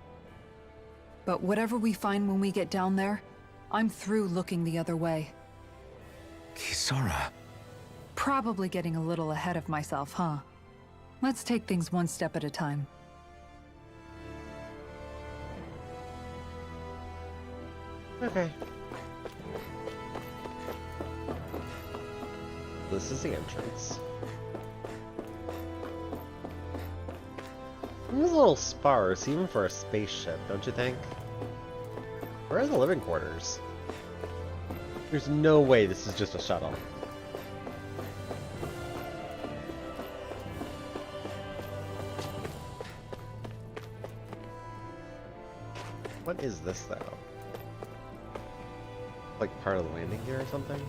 But whatever we find when we get down there, I'm through looking the other way. Kisara. Probably getting a little ahead of myself, huh? Let's take things one step at a time. Okay. This is the entrance. It was a little sparse, even for a spaceship, don't you think? Where are the living quarters? There's no way this is just a shuttle. What is this, though? Like part of the landing gear or something?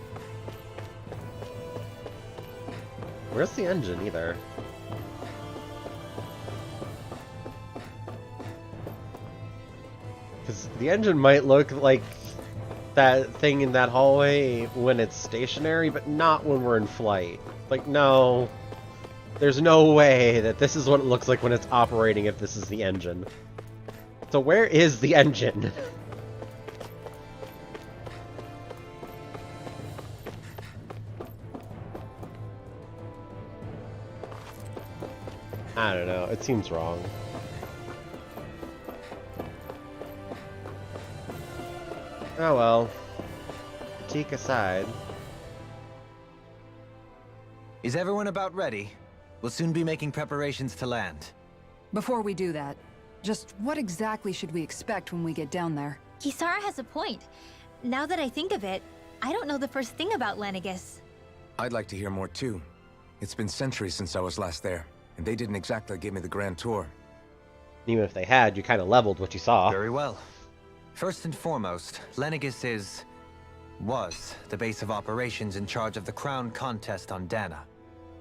Where's the engine, either? Because the engine might look like that thing in that hallway when it's stationary, but not when we're in flight. Like, no. There's no way that this is what it looks like when it's operating if this is the engine. So where is the engine? I don't know, it seems wrong. Oh well. Critique aside. Is everyone about ready? We'll soon be making preparations to land. Before we do that, just what exactly should we expect when we get down there? Kisara has a point. Now that I think of it, I don't know the first thing about Lenegis. I'd like to hear more too. It's been centuries since I was last there, and they didn't exactly give me the grand tour. Even if they had, you kind of leveled what you saw. Very well. First and foremost, Lenegis was the base of operations in charge of the crown contest on Dahna.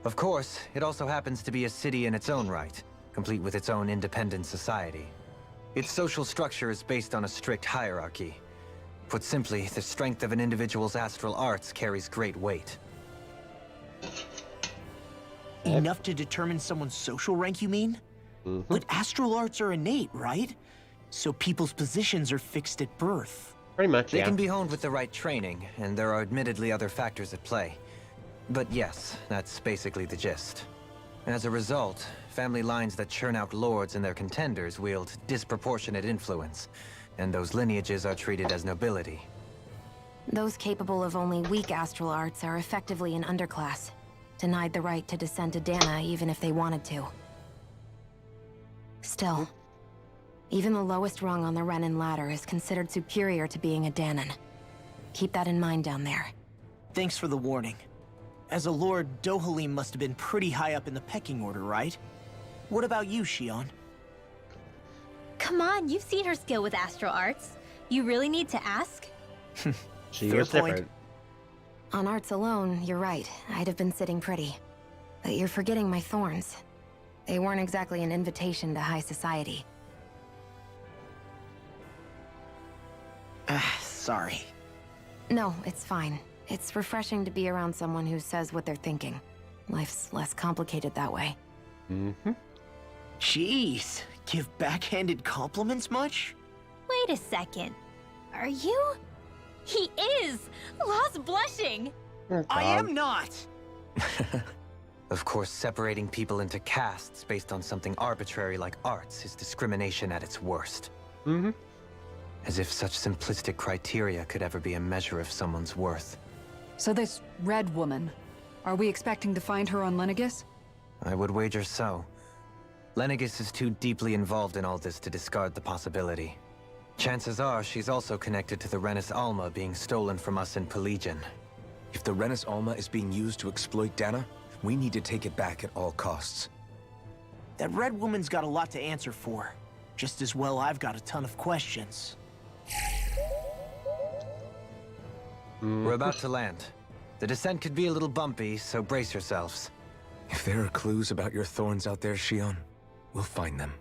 Of course, it also happens to be a city in its own right, complete with its own independent society. Its social structure is based on a strict hierarchy. Put simply, the strength of an individual's astral arts carries great weight. Enough to determine someone's social rank, you mean? But astral arts are innate, right? So people's positions are fixed at birth. Pretty much, They yeah. can be honed with the right training, and there are admittedly other factors at play. But yes, that's basically the gist. As a result, family lines that churn out lords and their contenders wield disproportionate influence, and those lineages are treated as nobility. Those capable of only weak astral arts are effectively an underclass, denied the right to descend to Dahna even if they wanted to. Still, even the lowest rung on the Renan ladder is considered superior to being a Dahnan. Keep that in mind down there. Thanks for the warning. As a lord, Dohalim must have been pretty high up in the pecking order, right? What about you, Shion? Come on, you've seen her skill with astral arts. You really need to ask? She Fair is point. different. On arts alone, you're right. I'd have been sitting pretty. But you're forgetting my thorns. They weren't exactly an invitation to high society. Sorry. No, it's fine. It's refreshing to be around someone who says what they're thinking. Life's less complicated that way. Jeez, give backhanded compliments much? Wait a second. Are you? He is! Lost blushing! I am not! Of course, separating people into castes based on something arbitrary like arts is discrimination at its worst. As if such simplistic criteria could ever be a measure of someone's worth. So this Red Woman, Are we expecting to find her on Lenegis? I would wager so. Lenegis is too deeply involved in all this to discard the possibility. Chances are she's also connected to the Rennis Alma being stolen from us in Pelegion. If the Rennis Alma is being used to exploit Dana, we need to take it back at all costs. That red woman's got a lot to answer for. Just as well I've got a ton of questions. We're about to land. The descent could be a little bumpy, so brace yourselves. If there are clues about your thorns out there, Shion, we'll find them.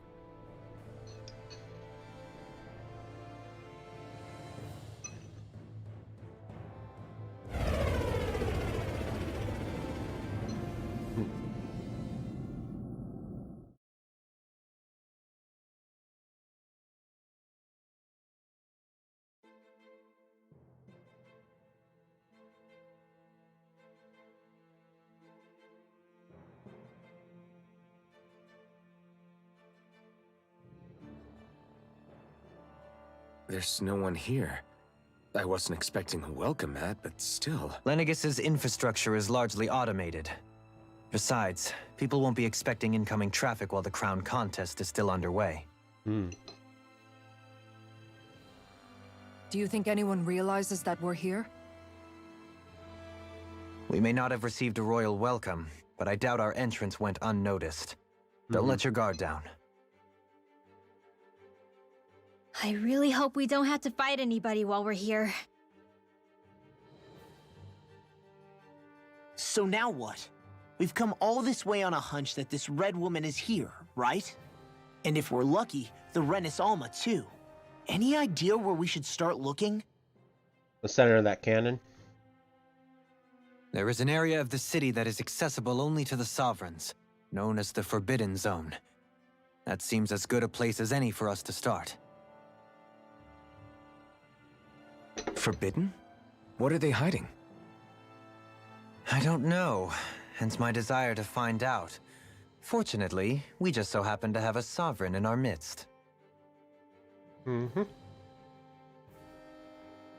There's no one here. I wasn't expecting a welcome mat, but still. Lenegis's infrastructure is largely automated. Besides, people won't be expecting incoming traffic while the crown contest is still underway. Do you think anyone realizes that we're here? We may not have received a royal welcome, but I doubt our entrance went unnoticed. Don't let your guard down. I really hope we don't have to fight anybody while we're here. So now what? We've come all this way on a hunch that this red woman is here, right? And if we're lucky, the Rennis Alma too. Any idea where we should start looking? The center of that cannon. There is an area of the city that is accessible only to the Sovereigns, known as the Forbidden Zone. That seems as good a place as any for us to start. Forbidden? What are they hiding? I don't know, hence my desire to find out. Fortunately, we just so happen to have a Sovereign in our midst. In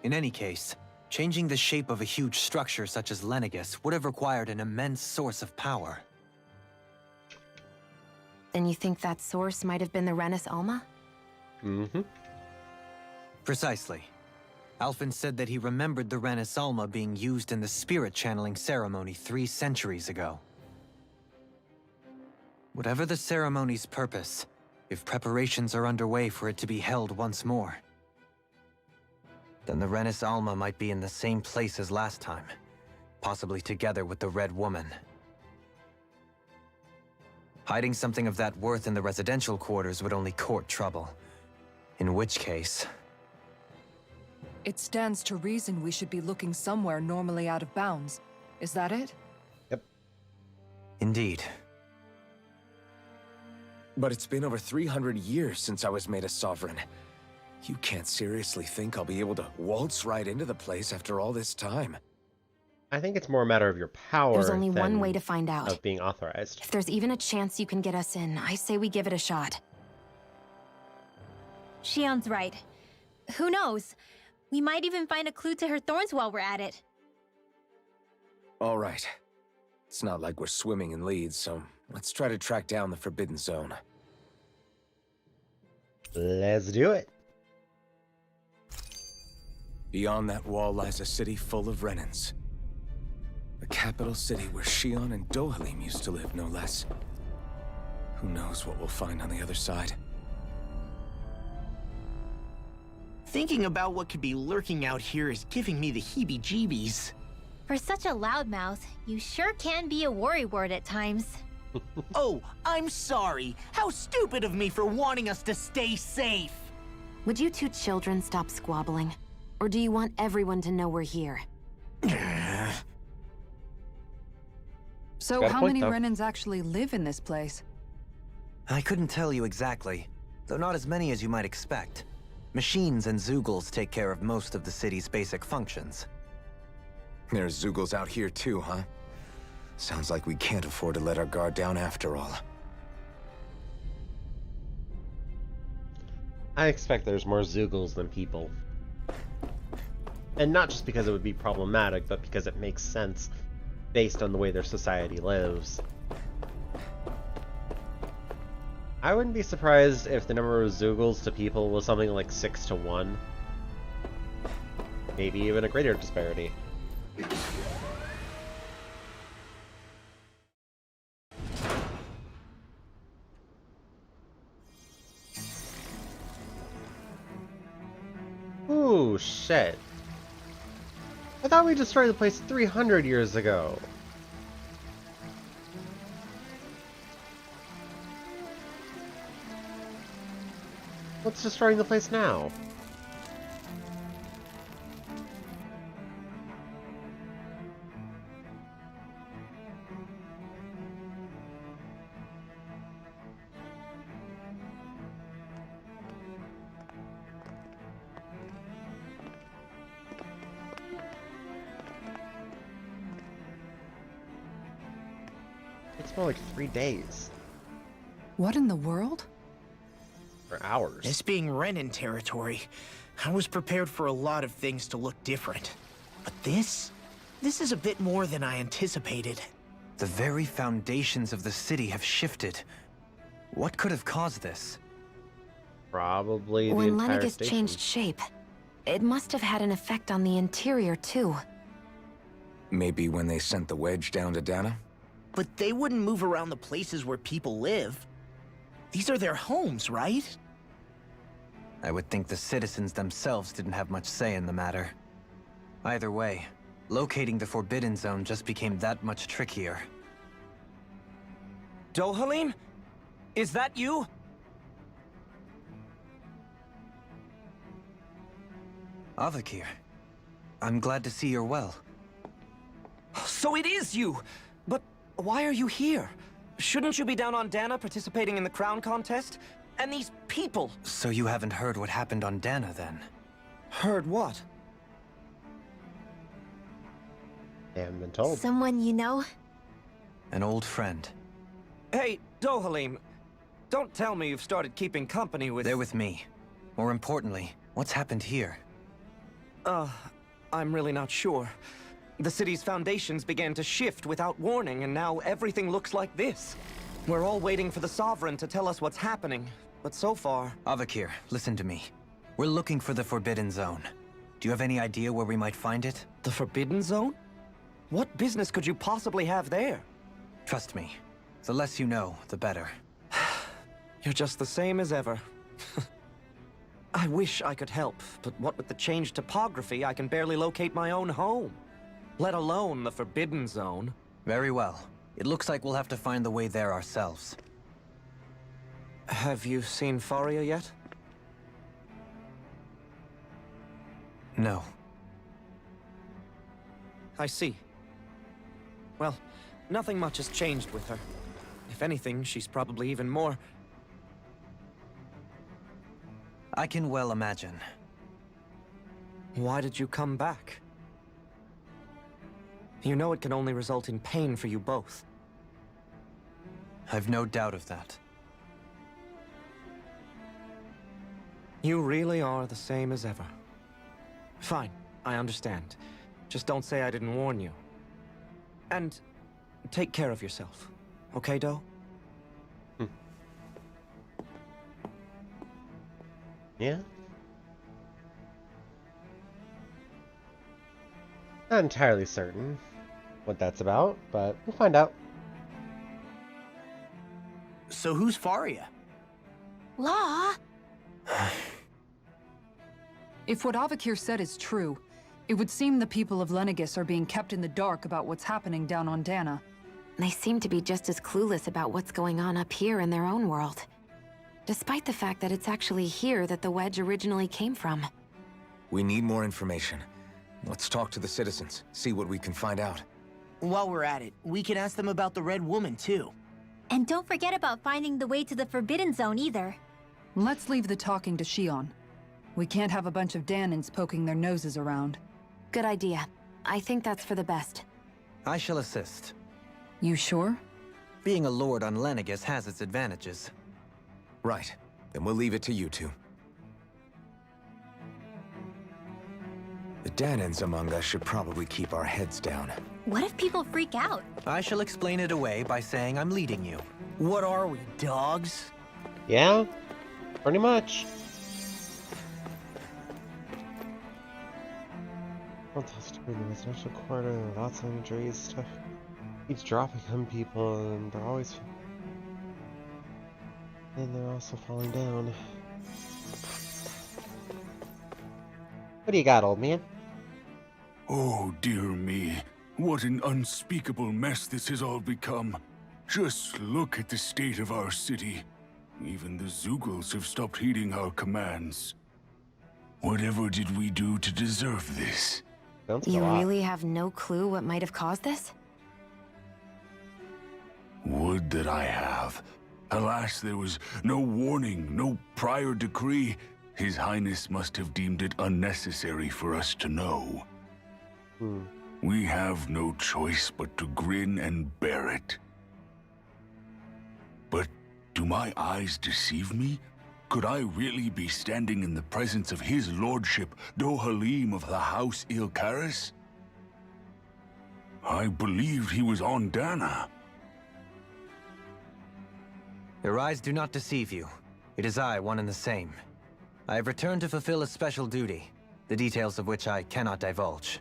any case, changing the shape of a huge structure such as Lenegis would have required an immense source of power. Then you think that source might have been the Rennis Alma? Precisely. Alphen said that he remembered the Rennis Alma being used in the spirit channeling ceremony 3 centuries ago. Whatever the ceremony's purpose, if preparations are underway for it to be held once more, then the Rennis Alma might be in the same place as last time, possibly together with the Red Woman. Hiding something of that worth in the residential quarters would only court trouble. In which case... It stands to reason we should be looking somewhere normally out of bounds. Is that it? Yep. Indeed. But it's been over 300 years since I was made a Sovereign. You can't seriously think I'll be able to waltz right into the place after all this time. I think it's more a matter of your power. There's only one than way to find out. Of being authorized. If there's even a chance you can get us in, I say we give it a shot. Shion's right. Who knows? We might even find a clue to her thorns while we're at it. All right. It's not like we're swimming in leads, so let's try to track down the Forbidden Zone. Let's do it. Beyond that wall lies a city full of Renins. The capital city where Shion and Dohalim used to live, no less. Who knows what we'll find on the other side? Thinking about what could be lurking out here is giving me the heebie-jeebies. For such a loudmouth, you sure can be a worrywart at times. Oh, I'm sorry. How stupid of me for wanting us to stay safe. Would you two children stop squabbling? Or do you want everyone to know we're here? So Got a how point, many though. Renins actually live in this place? I couldn't tell you exactly, though not as many as you might expect. Machines and Zeugles take care of most of the city's basic functions. There's Zeugles out here too, huh? Sounds like we can't afford to let our guard down after all. I expect there's more Zeugles than people. And not just because it would be problematic, but because it makes sense. based on the way their society lives. I wouldn't be surprised if the number of Zeugles to people was something like 6 to 1. Maybe even a greater disparity. Ooh, shit. I thought we destroyed the place 300 years ago. What's destroying the place now? It's more like 3 days. What in the world? For hours. This being Renan territory, I was prepared for a lot of things to look different. But this is a bit more than I anticipated. The very foundations of the city have shifted. What could have caused this? Probably the When entire Lenegis station. changed shape, it must have had an effect on the interior too. Maybe when they sent the wedge down to Dana? But they wouldn't move around the places where people live. These are their homes, right? I would think the citizens themselves didn't have much say in the matter. Either way, locating the Forbidden Zone just became that much trickier. Dohalim? Is that you? Avakir, I'm glad to see you're well. So it is you! But why are you here? Shouldn't you be down on Dana participating in the crown contest? And these people! So you haven't heard what happened on Dana, then? Heard what? They haven't been told. Someone you know? An old friend. Hey, Dohalim, don't tell me you've started keeping company with... They're with me. More importantly, what's happened here? I'm really not sure. The city's foundations began to shift without warning, and now everything looks like this. We're all waiting for the Sovereign to tell us what's happening, but so far... Avakir, listen to me. We're looking for the Forbidden Zone. Do you have any idea where we might find it? The Forbidden Zone? What business could you possibly have there? Trust me. The less you know, the better. You're just the same as ever. I wish I could help, but what with the changed topography, I can barely locate my own home. Let alone the Forbidden Zone. Very well. It looks like we'll have to find the way there ourselves. Have you seen Faria yet? No. I see. Well, nothing much has changed with her. If anything, she's probably even more... I can well imagine. Why did you come back? You know it can only result in pain for you both. I've no doubt of that. You really are the same as ever. Fine, I understand. Just don't say I didn't warn you. And take care of yourself. Okay, Do? Yeah? Not entirely certain what that's about, but we'll find out. So who's Faria? Law? If what Avakir said is true, it would seem the people of Lenegis are being kept in the dark about what's happening down on Dana. They seem to be just as clueless about what's going on up here in their own world. Despite the fact that it's actually here that the wedge originally came from. We need more information. Let's talk to the citizens, see what we can find out. While we're at it, we can ask them about the Red Woman, too. And don't forget about finding the way to the Forbidden Zone either. Let's leave the talking to Shion. We can't have a bunch of Danins poking their noses around. Good idea. I think that's for the best. I shall assist. You sure? Being a lord on Lenegis has its advantages. Right. Then we'll leave it to you two. The Danans among us should probably keep our heads down. What if people freak out? I shall explain it away by saying I'm leading you. What are we, dogs? Yeah, pretty much. Fantastic in the residential quarter, lots of injuries, stuff keeps dropping on people, and they're always... And they're also falling down. What do you got, old man? Oh, dear me. What an unspeakable mess this has all become. Just look at the state of our city. Even the Zeugles have stopped heeding our commands. Whatever did we do to deserve this? You really have no clue what might have caused this? Would that I have. Alas, there was no warning, no prior decree. His Highness must have deemed it unnecessary for us to know. We have no choice but to grin and bear it. But do my eyes deceive me? Could I really be standing in the presence of his lordship, Dohalim of the House Ilkaris? I believed he was on Dana. Your eyes do not deceive you. It is I, one and the same. I have returned to fulfill a special duty, the details of which I cannot divulge.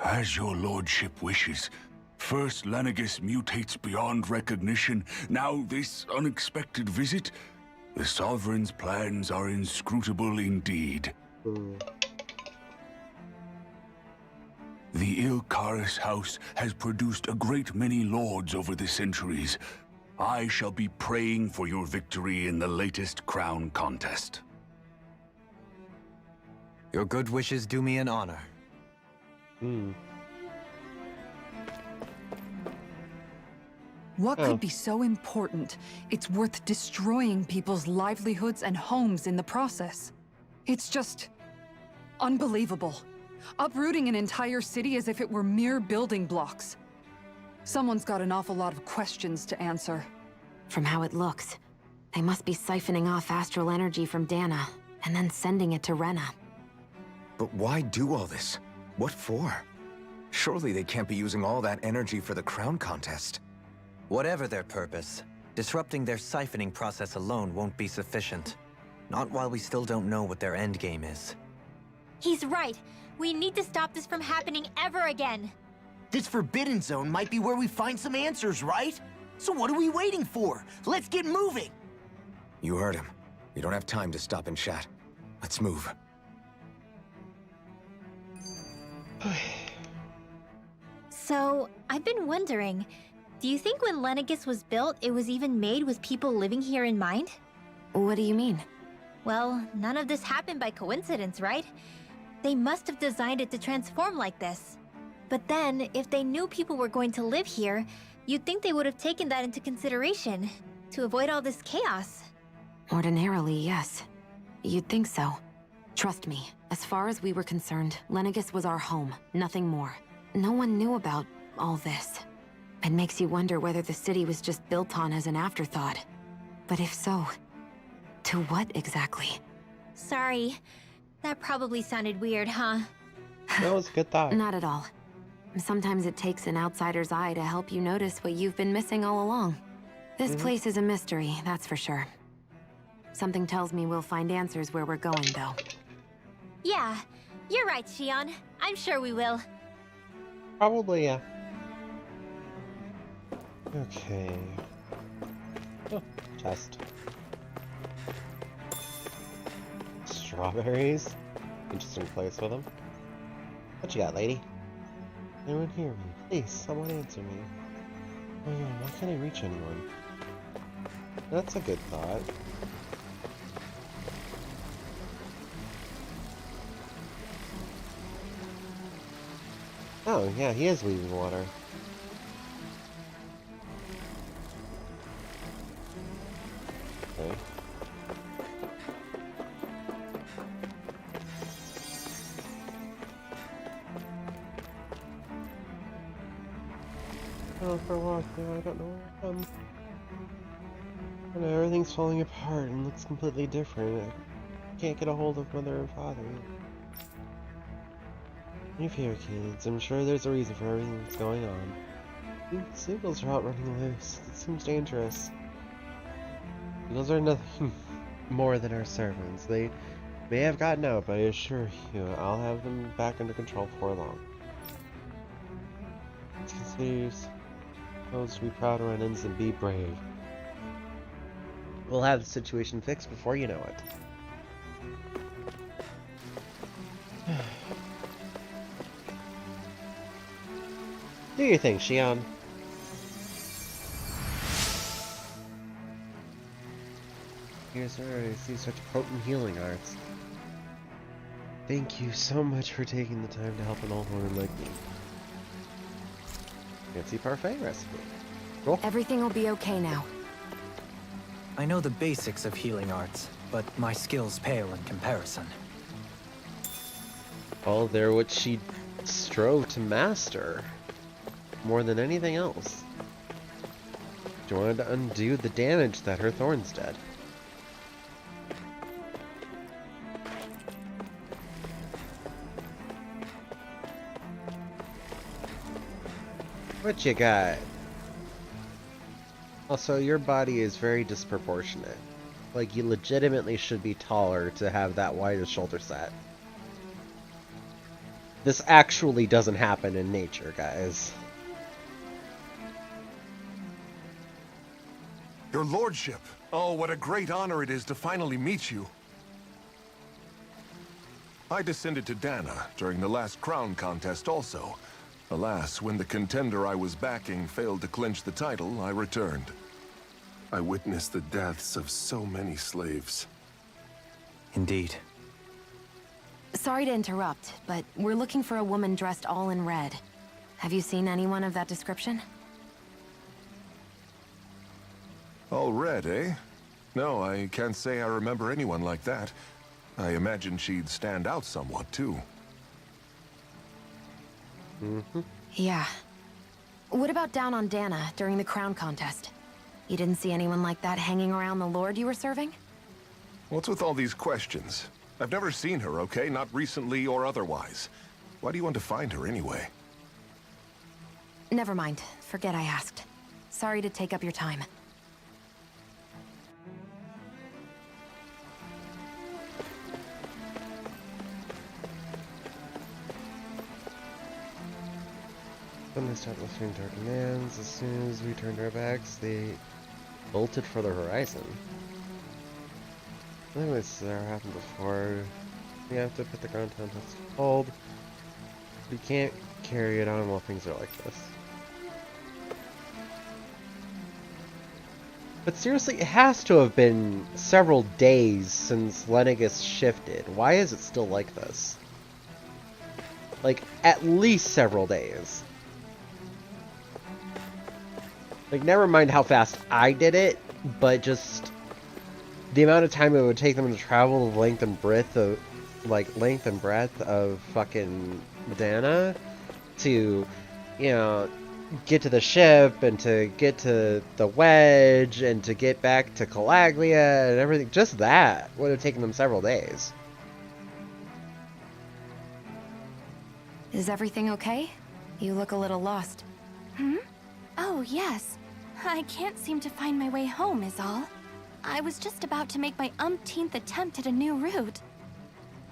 As your lordship wishes. First Lenegis mutates beyond recognition, now this unexpected visit. The Sovereign's plans are inscrutable indeed. The Ilkaris house has produced a great many lords over the centuries. I shall be praying for your victory in the latest crown contest. Your good wishes do me an honor. What could be so important? It's worth destroying people's livelihoods and homes in the process. It's just... unbelievable. Uprooting an entire city as if it were mere building blocks. Someone's got an awful lot of questions to answer. From how it looks, they must be siphoning off astral energy from Dana, and then sending it to Rena. But why do all this? What for? Surely they can't be using all that energy for the crown contest. Whatever their purpose, disrupting their siphoning process alone won't be sufficient. Not while we still don't know what their endgame is. He's right. We need to stop this from happening ever again. This Forbidden Zone might be where we find some answers, right? So what are we waiting for? Let's get moving! You heard him. We don't have time to stop and chat. Let's move. So, I've been wondering, do you think when Lenegis was built, it was even made with people living here in mind? What do you mean? Well, none of this happened by coincidence, right? They must have designed it to transform like this. But then, if they knew people were going to live here, you'd think they would have taken that into consideration, to avoid all this chaos. Ordinarily, yes. You'd think so. Trust me, as far as we were concerned, Lenegis was our home, nothing more. No one knew about all this. It makes you wonder whether the city was just built on as an afterthought. But if so, to what exactly? Sorry. That probably sounded weird, huh? That was a good thought. Not at all. Sometimes it takes an outsider's eye to help you notice what you've been missing all along. This place is a mystery, that's for sure. Something tells me we'll find answers where we're going, though. Yeah, you're right, Shion. I'm sure we will. Probably, yeah. Okay. Oh, chest. Strawberries. Interesting place for them. What you got, lady? Anyone hear me? Please, someone answer me. Oh my god, why can't I reach anyone? That's a good thought. Oh, yeah, he is leaving water. Okay. Oh, for a walk now, I don't know where I am. And everything's falling apart and looks completely different. I can't get a hold of Mother and Father. You fear, kids. I'm sure there's a reason for everything that's going on. These Zeugles are out running loose. It seems dangerous. Those are nothing more than our servants. They may have gotten out, but I assure you, I'll have them back under control before long. Consider yourselves to be proud Renans and be brave. We'll have the situation fixed before you know it. Do your thing, Xion. Here's where I see such potent healing arts. Thank you so much for taking the time to help an old woman like me. Fancy parfait recipe. Cool. Everything will be okay now. I know the basics of healing arts, but my skills pale in comparison. Well, they're what she strove to master. More than anything else. She wanted to undo the damage that her thorns did. What you got? Also, your body is very disproportionate. Like, you legitimately should be taller to have that wide a shoulder set. This actually doesn't happen in nature, guys. Your lordship! Oh, what a great honor it is to finally meet you. I descended to Dana during the last crown contest also. Alas, when the contender I was backing failed to clinch the title, I returned. I witnessed the deaths of so many slaves. Indeed. Sorry to interrupt, but we're looking for a woman dressed all in red. Have you seen anyone of that description? All red, eh? No, I can't say I remember anyone like that. I imagine she'd stand out somewhat, too. Yeah. What about down on Dana during the crown contest? You didn't see anyone like that hanging around the lord you were serving? What's with all these questions? I've never seen her, okay? Not recently or otherwise. Why do you want to find her anyway? Never mind. Forget I asked. Sorry to take up your time. When they start listening to our commands, as soon as we turned our backs, they bolted for the horizon. I think this has never happened before. We have to put the ground contest on hold. We can't carry it on while things are like this. But seriously, it has to have been several days since Lenegis shifted. Why is it still like this? Like, at least several days. Like, never mind how fast I did it, but just the amount of time it would take them to travel the length and breadth of, fucking Dana to, you know, get to the ship and to get to the wedge and to get back to Calaglia and everything. Just that would have taken them several days. Is everything okay? You look a little lost. Oh, yes. I can't seem to find my way home, is all. I was just about to make my umpteenth attempt at a new route.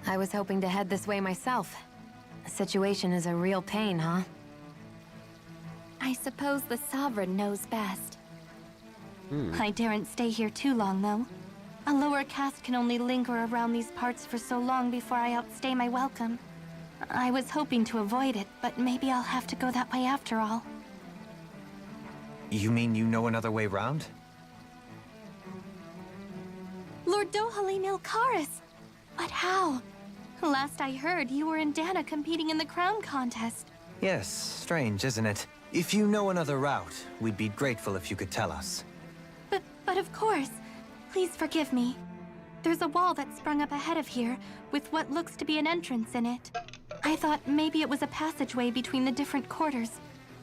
I was hoping to head this way myself. The situation is a real pain, huh? I suppose the Sovereign knows best. I daren't stay here too long, though. A lower caste can only linger around these parts for so long before I outstay my welcome. I was hoping to avoid it, but maybe I'll have to go that way after all. You mean you know another way round? Lord Dohalim Ilkaris! But how? Last I heard, you were in Dana competing in the crown contest. Yes, strange, isn't it? If you know another route, we'd be grateful if you could tell us. But of course. Please forgive me. There's a wall that sprung up ahead of here, with what looks to be an entrance in it. I thought maybe it was a passageway between the different quarters,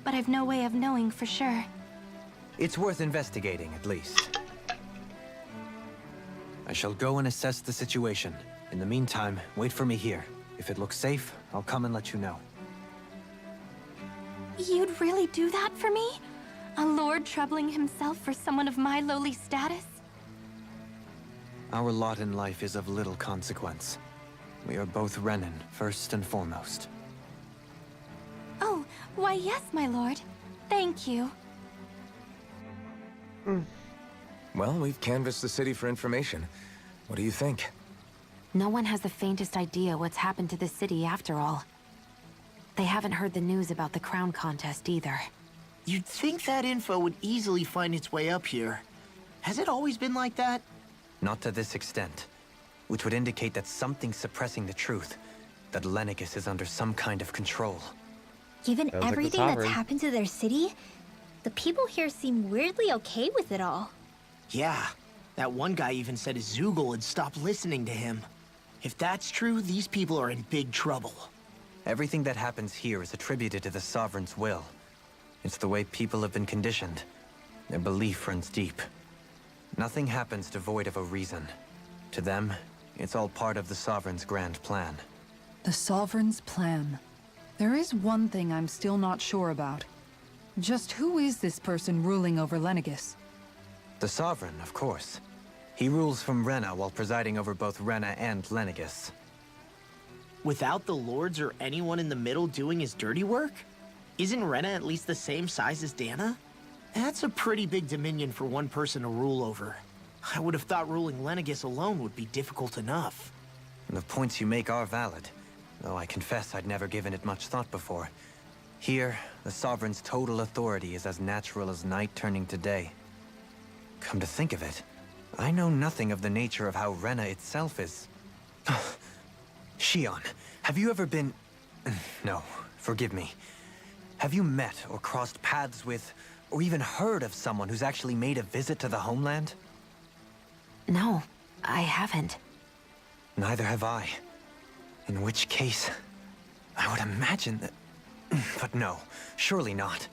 but I've no way of knowing for sure. It's worth investigating, at least. I shall go and assess the situation. In the meantime, wait for me here. If it looks safe, I'll come and let you know. You'd really do that for me? A lord troubling himself for someone of my lowly status? Our lot in life is of little consequence. We are both Renan, first and foremost. Oh, why yes, my lord. Thank you. Well, we've canvassed the city for information. What do you think? No one has the faintest idea what's happened to the city after all. They haven't heard the news about the crown contest either. You'd think that info would easily find its way up here. Has it always been like that? Not to this extent, which would indicate that something's suppressing the truth, that Lenegis is under some kind of control. Given Sounds like the everything that's Sovereign. happened to their city, the people here seem weirdly okay with it all. Yeah. That one guy even said his Zoogle had stopped listening to him. If that's true, these people are in big trouble. Everything that happens here is attributed to the Sovereign's will. It's the way people have been conditioned. Their belief runs deep. Nothing happens devoid of a reason. To them, it's all part of the Sovereign's grand plan. The Sovereign's plan. There is one thing I'm still not sure about. Just who is this person ruling over Lenegis? The Sovereign, of course. He rules from Rena while presiding over both Rena and Lenegis. Without the lords or anyone in the middle doing his dirty work? Isn't Rena at least the same size as Dana? That's a pretty big dominion for one person to rule over. I would have thought ruling Lenegis alone would be difficult enough. The points you make are valid, though I confess I'd never given it much thought before. Here, the Sovereign's total authority is as natural as night turning to day. Come to think of it, I know nothing of the nature of how Rena itself is. Shion, have you ever been... No, forgive me. Have you met or crossed paths with, or even heard of someone who's actually made a visit to the homeland? No, I haven't. Neither have I. In which case, I would imagine that... But no, surely not.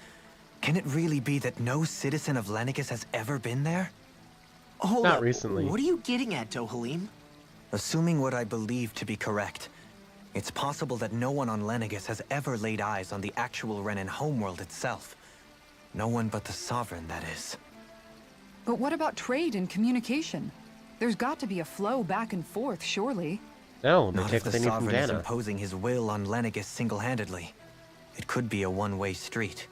Can it really be that no citizen of Lenegis has ever been there? Hold Not up. recently. What are you getting at, Dohalim? Assuming what I believe to be correct, it's possible that no one on Lenegis has ever laid eyes on the actual Renan homeworld itself. No one but the Sovereign, that is. But what about trade and communication? There's got to be a flow back and forth, surely. No, they Not take if what the they need from Sovereign is Dana. imposing his will on Lenegis single-handedly. It could be a one-way street.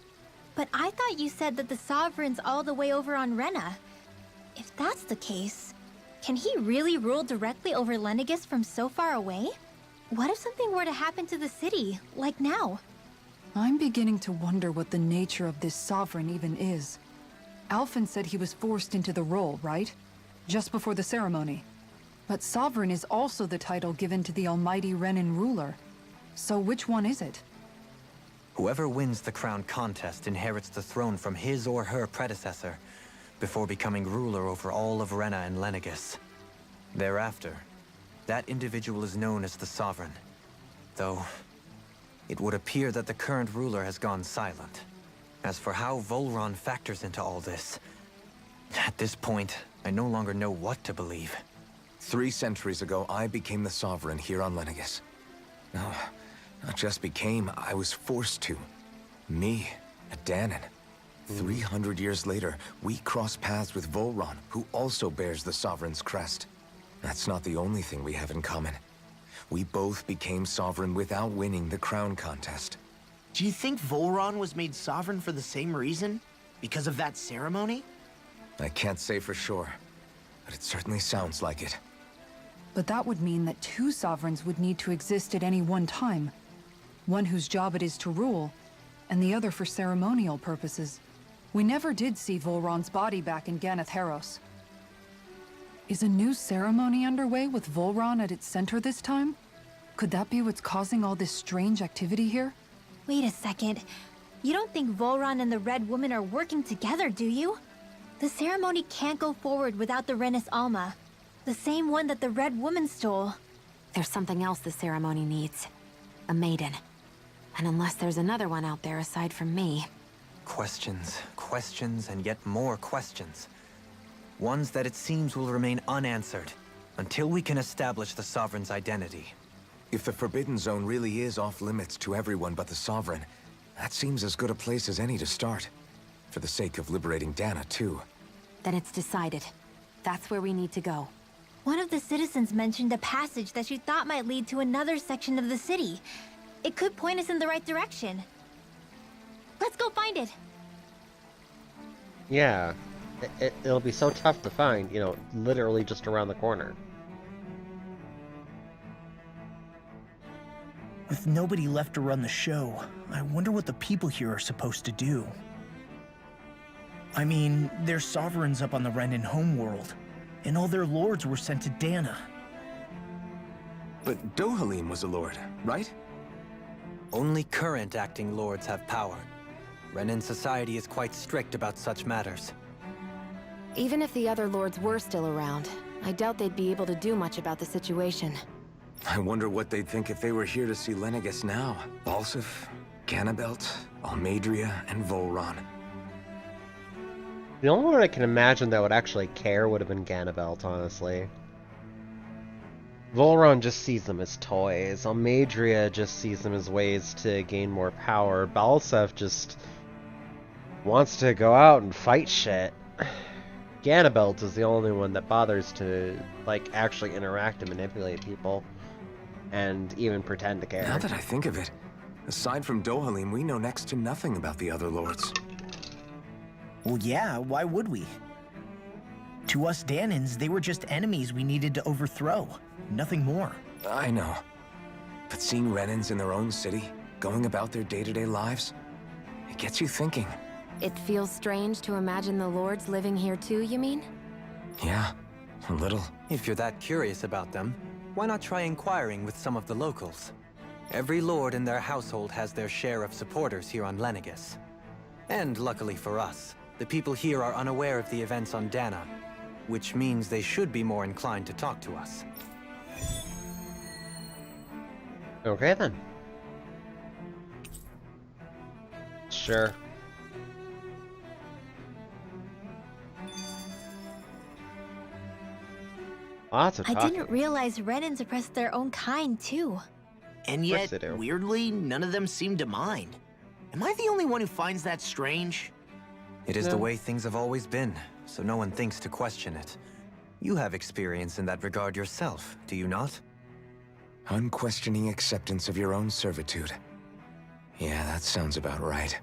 But I thought you said that the Sovereign's all the way over on Rena. If that's the case, can he really rule directly over Lenegis from so far away? What if something were to happen to the city, like now? I'm beginning to wonder what the nature of this Sovereign even is. Alphen said he was forced into the role, right? Just before the ceremony. But Sovereign is also the title given to the almighty Renan ruler. So which one is it? Whoever wins the crown contest inherits the throne from his or her predecessor, before becoming ruler over all of Rena and Lenegis. Thereafter, that individual is known as the Sovereign. Though, it would appear that the current ruler has gone silent. As for how Volron factors into all this, at this point, I no longer know what to believe. 3 centuries ago, I became the Sovereign here on Lenegis. No, not just became, I was forced to. Me, a Danon. 300 years later, we cross paths with Volron, who also bears the Sovereign's crest. That's not the only thing we have in common. We both became Sovereign without winning the crown contest. Do you think Volron was made Sovereign for the same reason? Because of that ceremony? I can't say for sure, but it certainly sounds like it. But that would mean that 2 Sovereigns would need to exist at any one time. One whose job it is to rule, and the other for ceremonial purposes. We never did see Volron's body back in Ganath Haros. Is a new ceremony underway with Volron at its center this time? Could that be what's causing all this strange activity here? Wait a second. You don't think Volron and the Red Woman are working together, do you? The ceremony can't go forward without the Renis Alma. The same one that the Red Woman stole. There's something else the ceremony needs. A maiden. And unless there's another one out there aside from me... Questions, questions, and yet more questions. Ones that it seems will remain unanswered, until we can establish the Sovereign's identity. If the Forbidden Zone really is off-limits to everyone but the Sovereign, That seems as good a place as any to start. For the sake of liberating Dana, too. Then it's decided. That's where we need to go. One of the citizens mentioned a passage that she thought might lead to another section of the city. It could point us in the right direction. Let's go find it. Yeah. It'll be so tough to find, you know, literally just around the corner. With nobody left to run the show, I wonder what the people here are supposed to do. I mean, there's sovereigns up on the Renan homeworld, and all their lords were sent to Dana. But Dohalim was a lord, right? Only current acting lords have power. Renan society is quite strict about such matters. Even if the other lords were still around, I doubt they'd be able to do much about the situation. I wonder what they'd think if they were here to see Lenegis now. Balsif, Ganabelt, Almeidria, and Volron. The only one I can imagine that would actually care would have been Ganabelt, honestly. Volron just sees them as toys. Almeidria just sees them as ways to gain more power. Balsef just wants to go out and fight shit. Ganabelt is the only one that bothers to, like, actually interact and manipulate people. And even pretend to care. Now that I think of it, aside from Dohalim, we know next to nothing about the other lords. Well, yeah, why would we? To us Danans, they were just enemies we needed to overthrow. Nothing more. I know. But seeing Renans in their own city, going about their day-to-day lives, it gets you thinking. It feels strange to imagine the lords living here too, you mean? Yeah, a little. If you're that curious about them, why not try inquiring with some of the locals? Every lord in their household has their share of supporters here on Lenegis. And luckily for us, the people here are unaware of the events on Dana, which means they should be more inclined to talk to us. Okay then. Sure. Lots of I talking. didn't realize Renans oppressed their own kind, too. And Of course yet, they do. weirdly, none of them seem to mind. Am I the only one who finds that strange? It is the way things have always been, so no one thinks to question it. You have experience in that regard yourself, do you not? Unquestioning acceptance of your own servitude. Yeah, that sounds about right.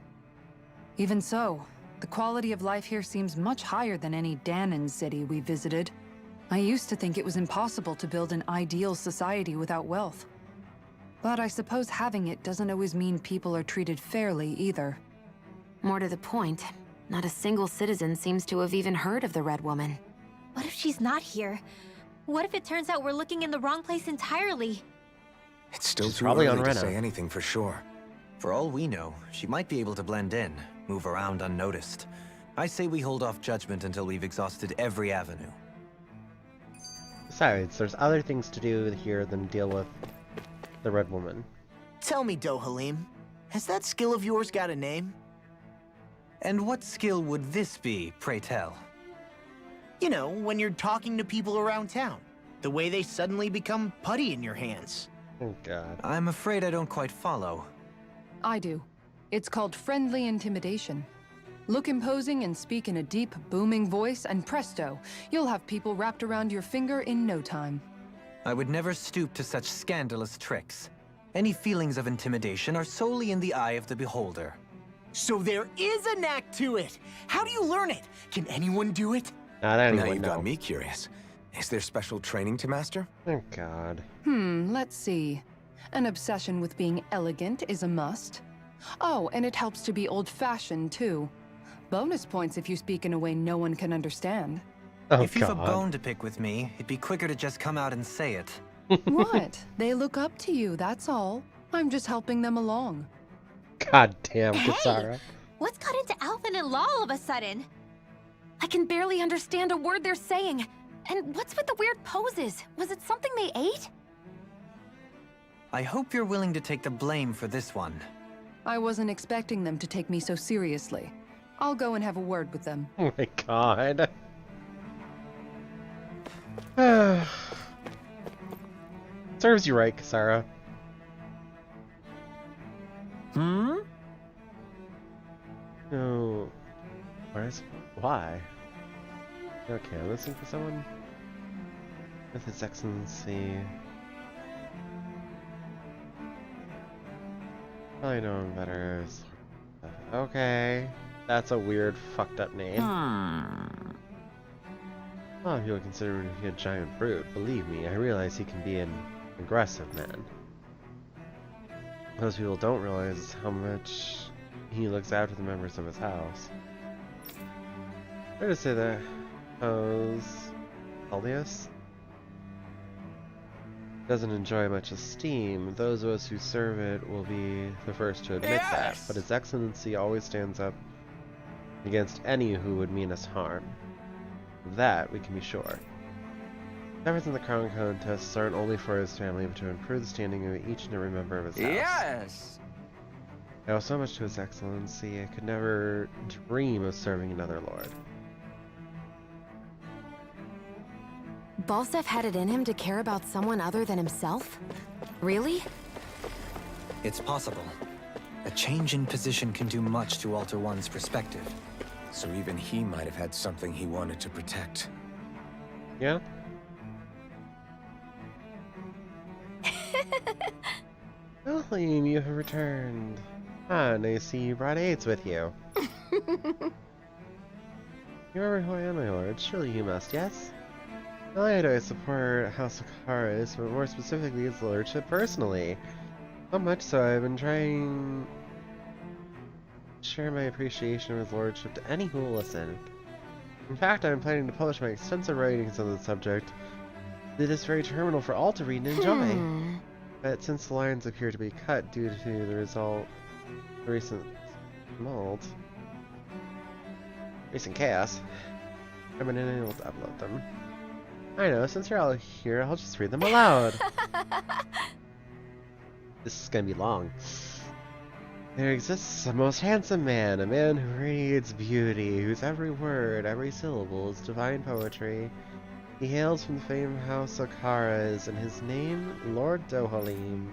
Even so, the quality of life here seems much higher than any Danan city we visited. I used to think it was impossible to build an ideal society without wealth. But I suppose having it doesn't always mean people are treated fairly either. More to the point, not a single citizen seems to have even heard of the Red Woman. What if she's not here? What if it turns out we're looking in the wrong place entirely? It's still She's too probably early on to Rena. say anything for sure. For all we know, she might be able to blend in, move around unnoticed. I say we hold off judgment until we've exhausted every avenue. Besides, there's other things to do here than deal with the Red Woman. Tell me, Dohalim, has that skill of yours got a name? And what skill would this be, pray tell? You know, when you're talking to people around town. The way they suddenly become putty in your hands. Oh god. I'm afraid I don't quite follow. I do. It's called friendly intimidation. Look imposing and speak in a deep, booming voice, and presto, you'll have people wrapped around your finger in no time. I would never stoop to such scandalous tricks. Any feelings of intimidation are solely in the eye of the beholder. So there is a knack to it! How do you learn it? Can anyone do it? Not Now anyone, you've no. got me curious. Is there special training to master? Oh god. Let's see. An obsession with being elegant is a must. Oh, and it helps to be old-fashioned, too. Bonus points if you speak in a way no one can understand. Oh If you've a god. bone to pick with me, it'd be quicker to just come out and say it. What? They look up to you, that's all. I'm just helping them along. God damn, Hey! Kisara. What's got into Alvin and Law all of a sudden? I can barely understand a word they're saying. And what's with the weird poses? Was it something they ate? I hope you're willing to take the blame for this one. I wasn't expecting them to take me so seriously. I'll go and have a word with them. Oh my god. Serves you right, Kisara. No. Why? Okay, I'm listening for someone. With His Excellency. Probably know him better as... Okay. That's a weird, fucked up name. A lot of people consider him to be a giant brute. Believe me, I realize he can be an aggressive man. Those people don't realize how much he looks after the members of his house. Fair to say that Eldius doesn't enjoy much esteem. Those of us who serve it will be the first to admit that, but His Excellency always stands up against any who would mean us harm. Of that we can be sure. Efforts in the crown contests aren't only for his family, but to improve the standing of each and every member of his house. Yes! I owe so much to His Excellency, I could never dream of serving another lord. Balsef had it in him to care about someone other than himself? Really? It's possible. A change in position can do much to alter one's perspective. So even he might have had something he wanted to protect. Yeah? Well, Liam, you have returned. Ah, and I see you brought aids with you. You remember who I am, my lord? Surely you must, yes? Not only do I support House Akaris, but more specifically his lordship personally. So much so I've been trying to share my appreciation of his lordship to any who will listen. In fact, I'm planning to publish my extensive writings on the subject to this very terminal for all to read and enjoy. But since the lines appear to be cut due to the result of recent chaos, I've been unable to upload them. I know, since you're all here, I'll just read them aloud. This is gonna be long. There exists a most handsome man, a man who radiates beauty, whose every word, every syllable is divine poetry. He hails from the famed house Akaras, and his name, Lord Dohalim.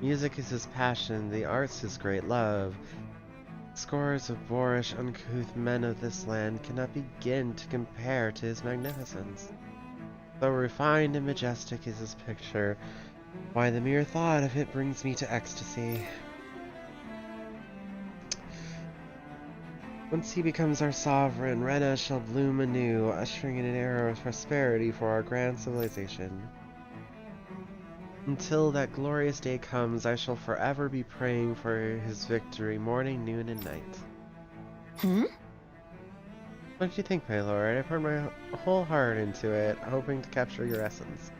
Music is his passion, the arts his great love. Scores of boorish, uncouth men of this land cannot begin to compare to his magnificence. Though refined and majestic is his picture, why the mere thought of it brings me to ecstasy. Once he becomes our sovereign, Rena shall bloom anew, ushering in an era of prosperity for our grand civilization. Until that glorious day comes, I shall forever be praying for his victory, morning, noon, and night. What do you think, my lord? I poured my whole heart into it, hoping to capture your essence.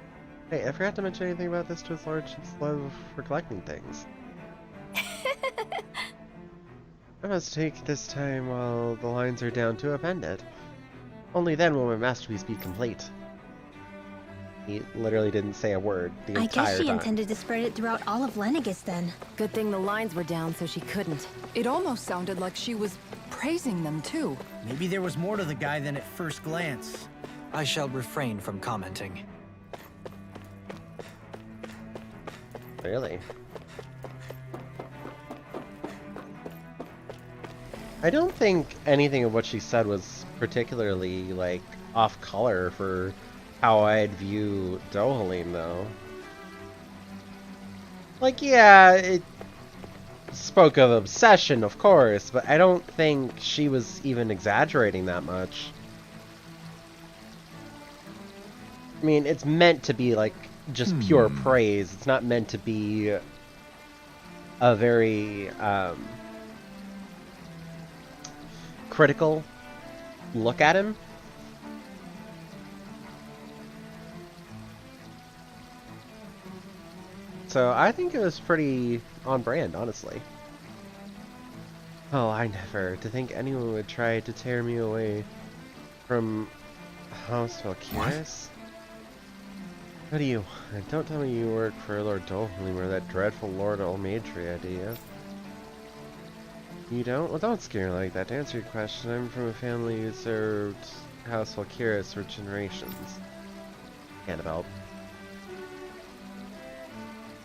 Hey, I forgot to mention anything about this to his lordship's love for collecting things. I must take this time while the lines are down to append it. Only then will my masterpiece be complete. He literally didn't say a word the entire time. I guess she intended to spread it throughout all of Lenegus then. Good thing the lines were down so she couldn't. It almost sounded like she was praising them too. Maybe there was more to the guy than at first glance. I shall refrain from commenting. Really? I don't think anything of what she said was particularly, like, off color for how I'd view Dohalim, though. Like, yeah, it spoke of obsession, of course, but I don't think she was even exaggerating that much. I mean, it's meant to be, like, just pure praise. It's not meant to be a very, critical look at him. So I think it was pretty on brand, honestly. Oh, I never. To think anyone would try to tear me away from House Valkyris? What do you want? Don't tell me you work for Lord Dohalim or that dreadful Lord Almadria, do you? You don't? Well, don't scare like that. To answer your question, I'm from a family who served House Valkyris for generations. Annabelle.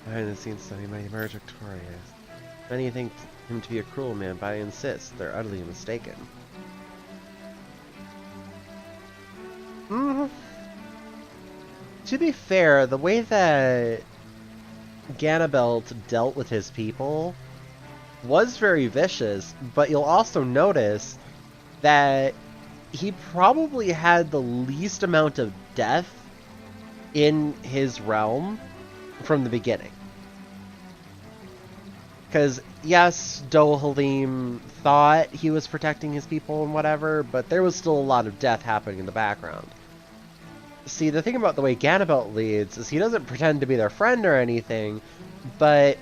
Behind the scenes study might emerge victorious. Many think him to be a cruel man, but I insist they're utterly mistaken. To be fair, the way that Ganabelt dealt with his people was very vicious, but you'll also notice that he probably had the least amount of death in his realm from the beginning. Because, yes, Dohalim thought he was protecting his people and whatever, but there was still a lot of death happening in the background. See, the thing about the way Ganabelt leads is he doesn't pretend to be their friend or anything, but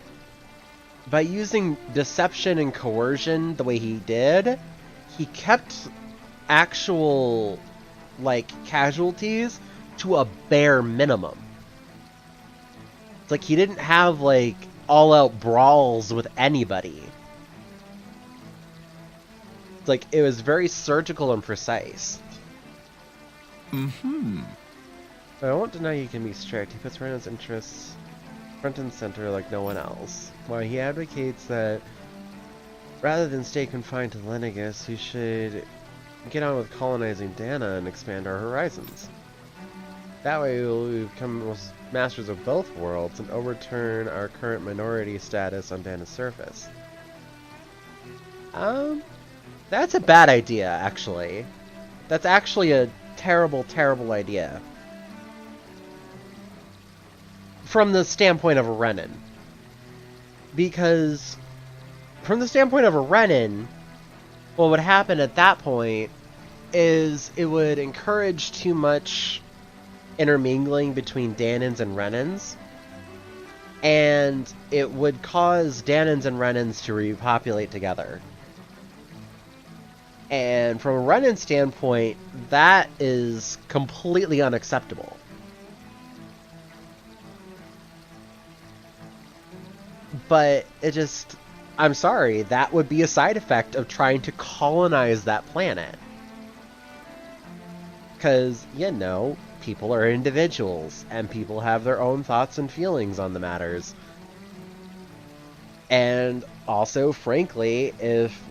by using deception and coercion the way he did, he kept actual, like, casualties to a bare minimum. It's like he didn't have, like, all-out brawls with anybody. It's like, it was very surgical and precise. I won't deny he can be strict. He puts Rena's interests front and center like no one else. While he advocates that rather than stay confined to Lenegis, we should get on with colonizing Dana and expand our horizons. That way we'll become masters of both worlds and overturn our current minority status on Dana's surface. That's a bad idea, actually. That's actually a terrible, terrible idea. From the standpoint of a Renan. Because from the standpoint of a Renan, what would happen at that point is it would encourage too much intermingling between Danans and Renans, and it would cause Danans and Renans to repopulate together. And from a Renan standpoint, that is completely unacceptable. But it just, I'm sorry, that would be a side effect of trying to colonize that planet. Because, you know, people are individuals, and people have their own thoughts and feelings on the matters. And also, frankly, if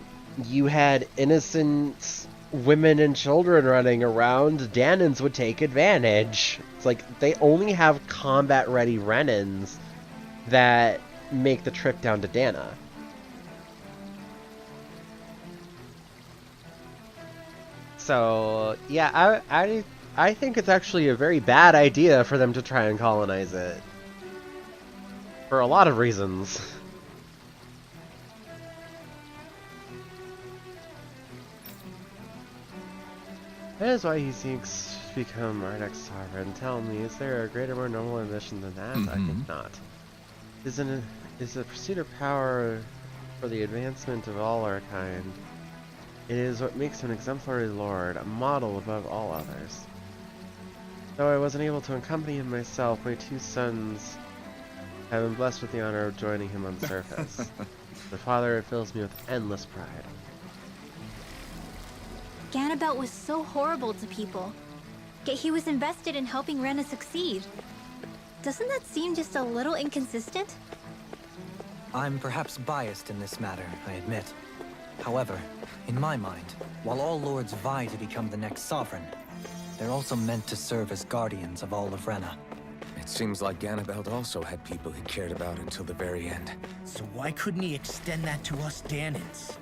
you had innocent women and children running around, Danans would take advantage. It's like, they only have combat-ready Renans that make the trip down to Dana. So, yeah, I think it's actually a very bad idea for them to try and colonize it. For a lot of reasons. That is why he seeks to become our next sovereign. Tell me, is there a greater, more noble ambition than that? I think not. Is the pursuit of power for the advancement of all our kind. It is what makes him an exemplary lord, a model above all others. Though I wasn't able to accompany him myself, my two sons have been blessed with the honor of joining him on the surface. The father, it fills me with endless pride. Ganabelt was so horrible to people, yet he was invested in helping Rena succeed. Doesn't that seem just a little inconsistent? I'm perhaps biased in this matter, I admit. However, in my mind, while all lords vie to become the next sovereign, they're also meant to serve as guardians of all of Rena. It seems like Ganabelt also had people he cared about until the very end. So why couldn't he extend that to us Danans?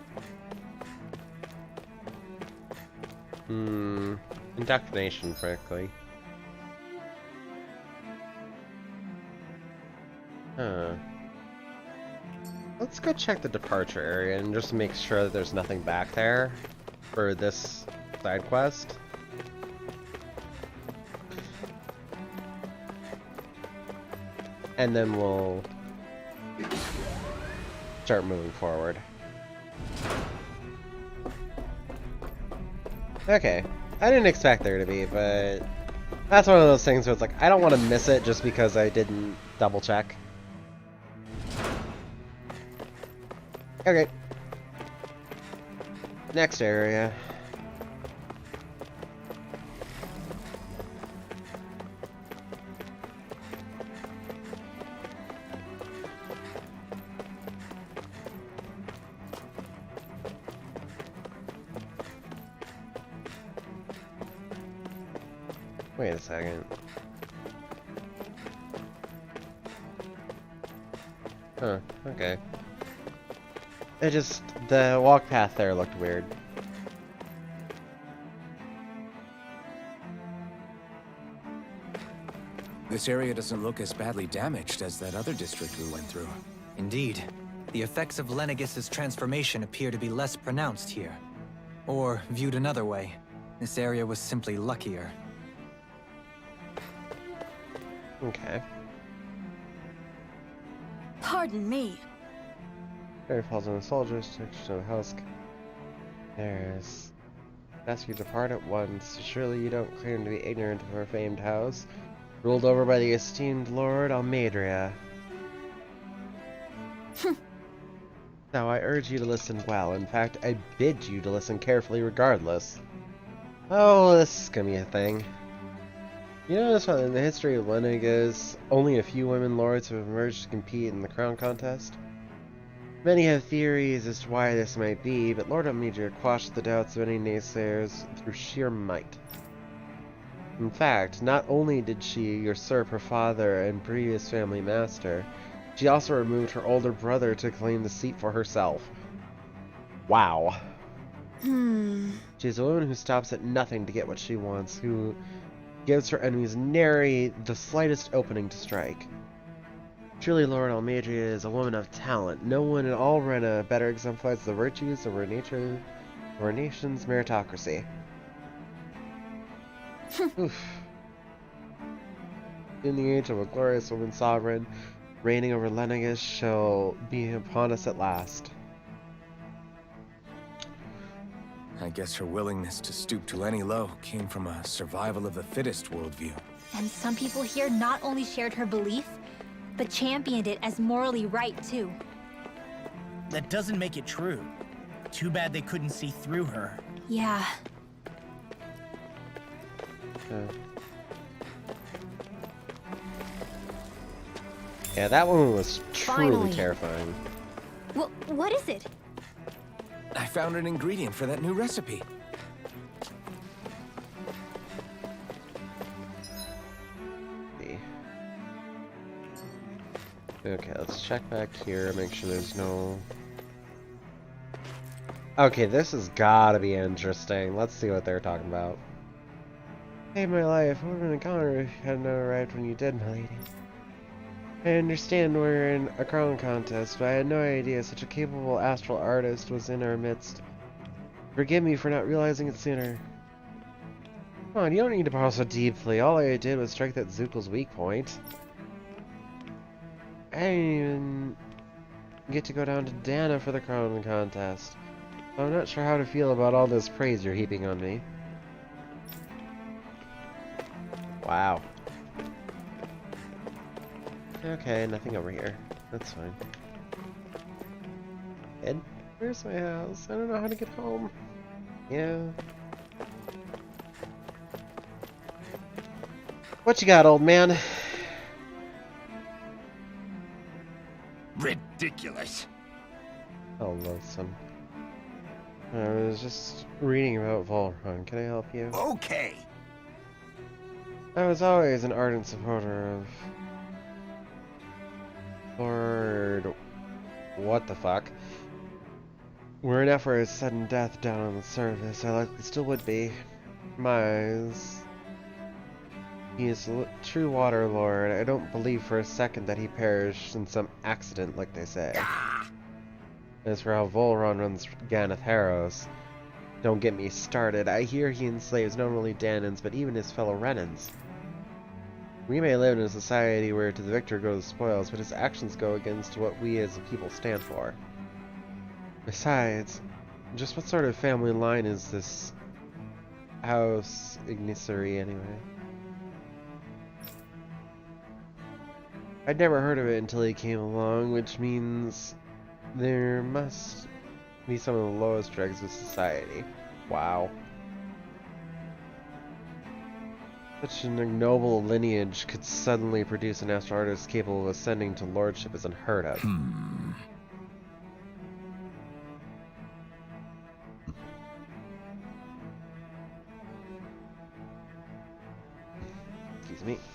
Indoctrination, frankly. Huh. Let's go check the departure area and just make sure that there's nothing back there for this side quest. And then we'll start moving forward. Okay. I didn't expect there to be, but that's one of those things where it's like, I don't want to miss it just because I didn't double check. Okay. Next area. Wait a second. Huh, okay. The walk path there looked weird. This area doesn't look as badly damaged as that other district we went through. Indeed. The effects of Lenegis' transformation appear to be less pronounced here. Or, viewed another way, this area was simply luckier. Okay. Pardon me. Harry falls on the soldiers, takes to the house. There's... Ask you to depart at once. Surely you don't claim to be ignorant of our famed house, ruled over by the esteemed Lord Almeidrea. Now I urge you to listen well. In fact, I bid you to listen carefully regardless. Oh, this is gonna be a thing. You notice how in the history of Lenegis, only a few women lords have emerged to compete in the crown contest? Many have theories as to why this might be, but Lord Almeidrea quashed the doubts of any naysayers through sheer might. In fact, not only did she usurp her father and previous family master, she also removed her older brother to claim the seat for herself. Wow. She's a woman who stops at nothing to get what she wants, who gives her enemies nary the slightest opening to strike. Truly, Lord Almeidrea is a woman of talent. No one in all Rena better exemplifies the virtues of our nation's meritocracy. Oof. In the age of a glorious woman sovereign, reigning over Lenegis shall be upon us at last. I guess her willingness to stoop to any low came from a survival of the fittest worldview. And some people here not only shared her belief, but championed it as morally right, too. That doesn't make it true. Too bad they couldn't see through her. Yeah. Yeah, that one was truly Finally. terrifying. What is it? I found an ingredient for that new recipe. Okay, let's check back here, make sure there's no... Okay, this has gotta be interesting. Let's see what they're talking about. Hey, my life, what would have been a goner if you hadn't arrived when you did, my lady. I understand we're in a crown contest, but I had no idea such a capable astral artist was in our midst. Forgive me for not realizing it sooner. Come on, you don't need to borrow so deeply. All I did was strike that Zuko's weak point. I didn't even get to go down to Dana for the crown contest. I'm not sure how to feel about all this praise you're heaping on me. Wow. Okay, nothing over here. That's fine. Ed, where's my house? I don't know how to get home. Yeah. What you got, old man? Ridiculous. Oh, loathsome. I was just reading about Volron. Can I help you? Okay. I was always an ardent supporter of Lord... What the fuck? Were it not for his sudden death down on the surface, I likely still would be. He is a true water lord. I don't believe for a second that he perished in some accident, like they say. As for how Volron runs Ganath Harros, don't get me started. I hear he enslaves not only Danans, but even his fellow Renans. We may live in a society where to the victor go the spoils, but his actions go against what we as a people stand for. Besides, just what sort of family line is this House Ignisari anyway? I'd never heard of it until he came along, which means there must be some of the lowest dregs of society. Wow. Such an ignoble lineage could suddenly produce an astral artist capable of ascending to lordship is unheard of. Excuse me.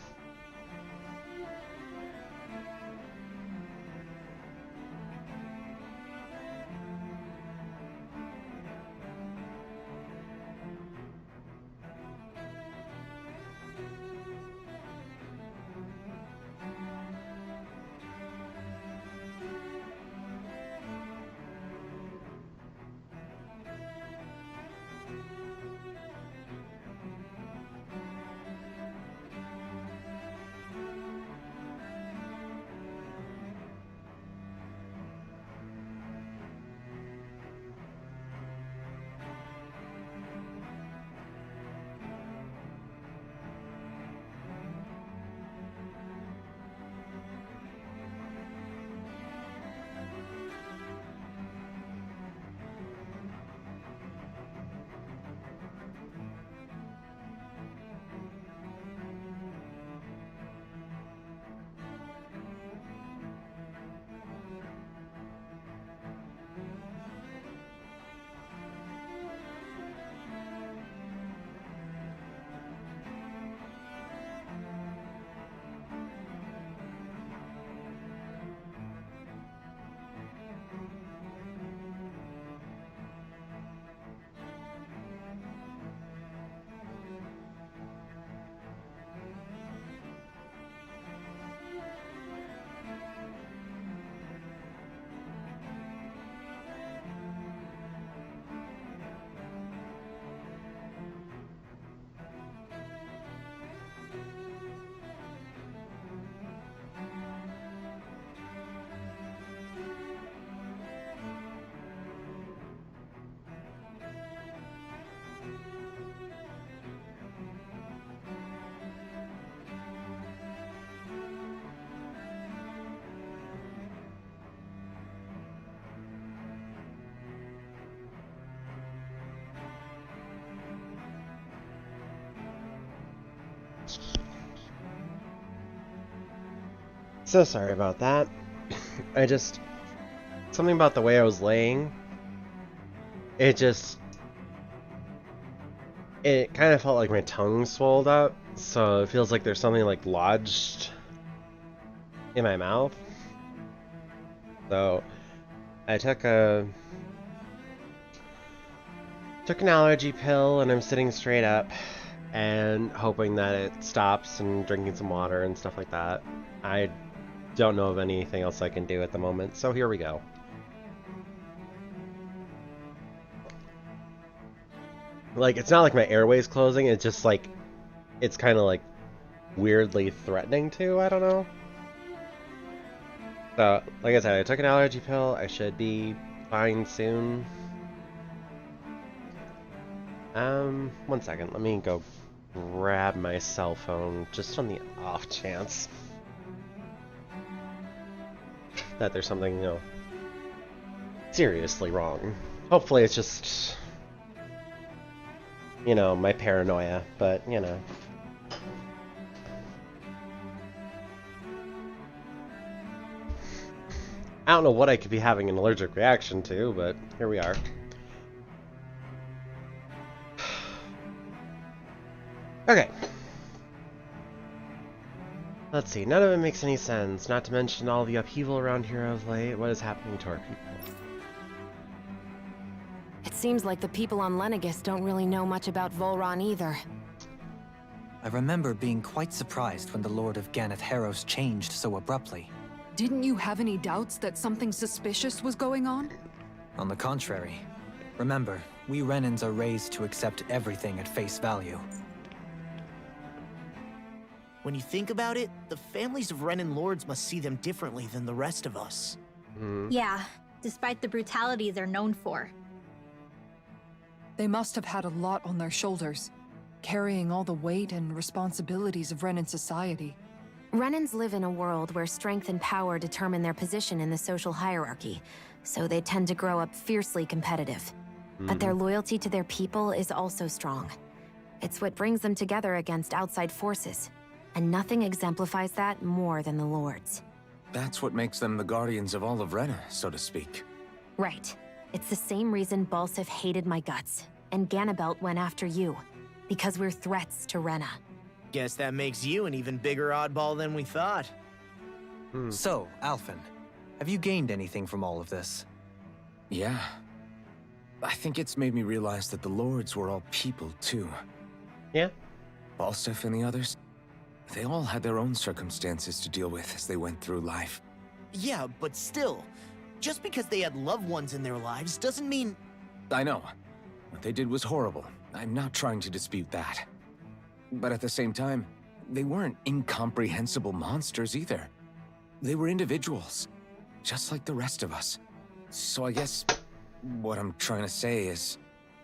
So sorry about that. Something about the way I was laying, it kind of felt like my tongue swelled up, so it feels like there's something like lodged in my mouth. So I took an allergy pill, and I'm sitting straight up and hoping that it stops, and drinking some water and stuff like that. I don't know of anything else I can do at the moment, so here we go. Like, it's not like my airway's closing, it's just like, it's kind of like weirdly threatening to, I don't know. So, like I said, I took an allergy pill, I should be fine soon. 1 second, let me go grab my cell phone, just on the off chance that there's something, you know, seriously wrong. Hopefully it's just, you know, my paranoia, but, you know. I don't know what I could be having an allergic reaction to, but here we are. Okay. Let's see, none of it makes any sense, not to mention all the upheaval around here of late. What is happening to our people? It seems like the people on Lenegis don't really know much about Volron either. I remember being quite surprised when the Lord of Ganeth Haros changed so abruptly. Didn't you have any doubts that something suspicious was going on? On the contrary. Remember, we Renans are raised to accept everything at face value. When you think about it, the families of Renan lords must see them differently than the rest of us. Yeah, despite the brutality they're known for. They must have had a lot on their shoulders, carrying all the weight and responsibilities of Renan society. Renans live in a world where strength and power determine their position in the social hierarchy, so they tend to grow up fiercely competitive. But their loyalty to their people is also strong. It's what brings them together against outside forces, and nothing exemplifies that more than the Lords. That's what makes them the guardians of all of Rena, so to speak. Right. It's the same reason Balsif hated my guts, and Ganabelt went after you. Because we're threats to Rena. Guess that makes you an even bigger oddball than we thought. So, Alphen, have you gained anything from all of this? Yeah. I think it's made me realize that the Lords were all people, too. Yeah? Falstafr and the others, they all had their own circumstances to deal with as they went through life. Yeah, but still, just because they had loved ones in their lives doesn't mean... I know. What they did was horrible. I'm not trying to dispute that. But at the same time, they weren't incomprehensible monsters either. They were individuals, just like the rest of us. So I guess what I'm trying to say is...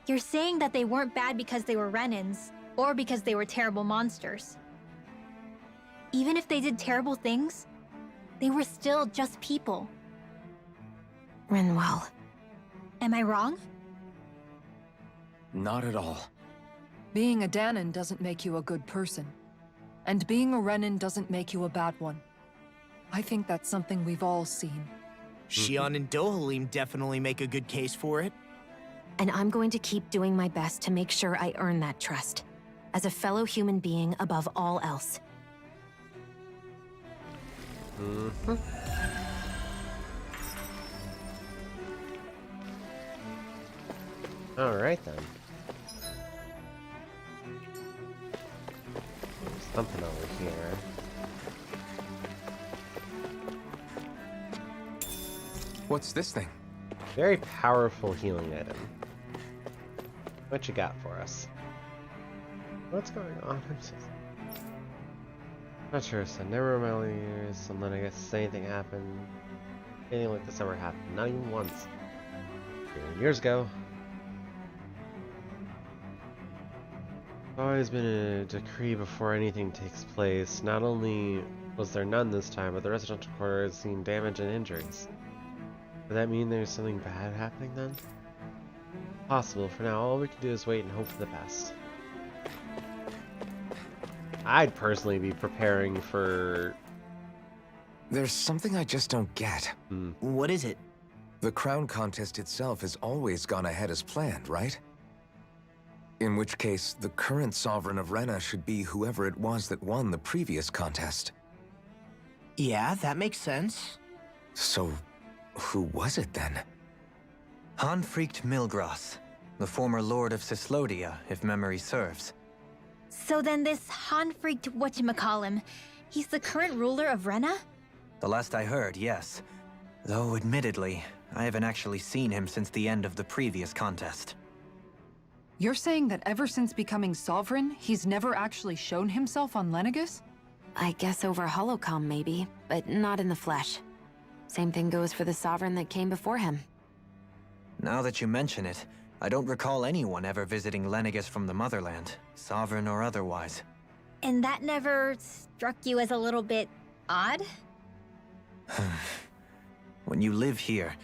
You're saying that they weren't bad because they were Renans, or because they were terrible monsters. Even if they did terrible things, they were still just people. Rinwell. Am I wrong? Not at all. Being a Dahnan doesn't make you a good person. And being a Renan doesn't make you a bad one. I think that's something we've all seen. Shion and Dohalim definitely make a good case for it. And I'm going to keep doing my best to make sure I earn that trust. As a fellow human being above all else. Alright then. There's something over here. What's this thing? Very powerful healing item. What you got for us? What's going on? Not sure, so never in my early years, and then I guess anything happened. Anything like this ever happened. Not even once. Years ago. Always been a decree before anything takes place. Not only was there none this time, but the residential quarter has seen damage and injuries. Does that mean there's something bad happening then? Possible. For now, all we can do is wait and hope for the best. I'd personally be preparing for... There's something I just don't get. What is it? The crown contest itself has always gone ahead as planned, right? In which case, the current Sovereign of Rena should be whoever it was that won the previous contest. Yeah, that makes sense. So, who was it then? Hanfrikt Milgras, the former Lord of Cyslodia, if memory serves. So then this Hanfrikt whatchamacallem, he's the current ruler of Rena? The last I heard, yes. Though, admittedly, I haven't actually seen him since the end of the previous contest. You're saying that ever since becoming Sovereign, he's never actually shown himself on Lenegis? I guess over Holocom maybe, but not in the flesh. Same thing goes for the Sovereign that came before him. Now that you mention it, I don't recall anyone ever visiting Lenegis from the motherland, Sovereign or otherwise. And that never struck you as a little bit odd? When you live here,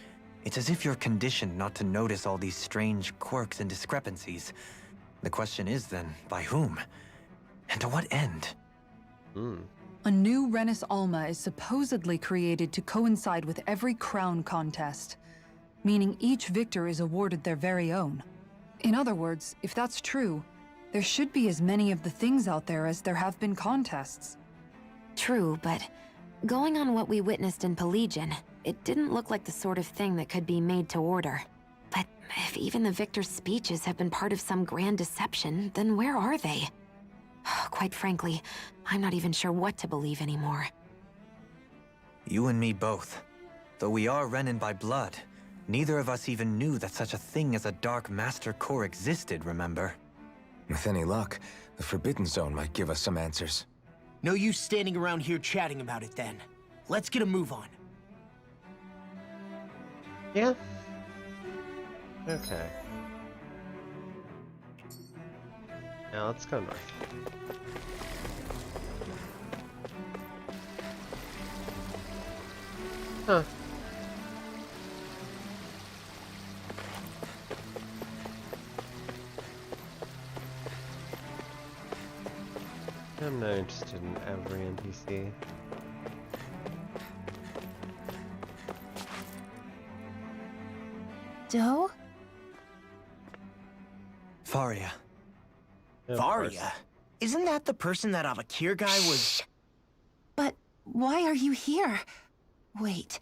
it's as if you're conditioned not to notice all these strange quirks and discrepancies. The question is then, by whom? And to what end? A new Renis Alma is supposedly created to coincide with every crown contest, meaning each victor is awarded their very own. In other words, if that's true, there should be as many of the things out there as there have been contests. True, but going on what we witnessed in Pelagian, it didn't look like the sort of thing that could be made to order. But if even the victor's speeches have been part of some grand deception, then where are they? Quite frankly, I'm not even sure what to believe anymore. You and me both. Though we are Renan by blood, neither of us even knew that such a thing as a Dark Master Corps existed, remember? With any luck, the Forbidden Zone might give us some answers. No use standing around here chatting about it then. Let's get a move on. Yeah. Okay. Now let's go north. Huh. I'm not interested in every NPC. Doe? Faria. Faria? isn't that the person that Avakir guy was... Shh. But why are you here? Wait.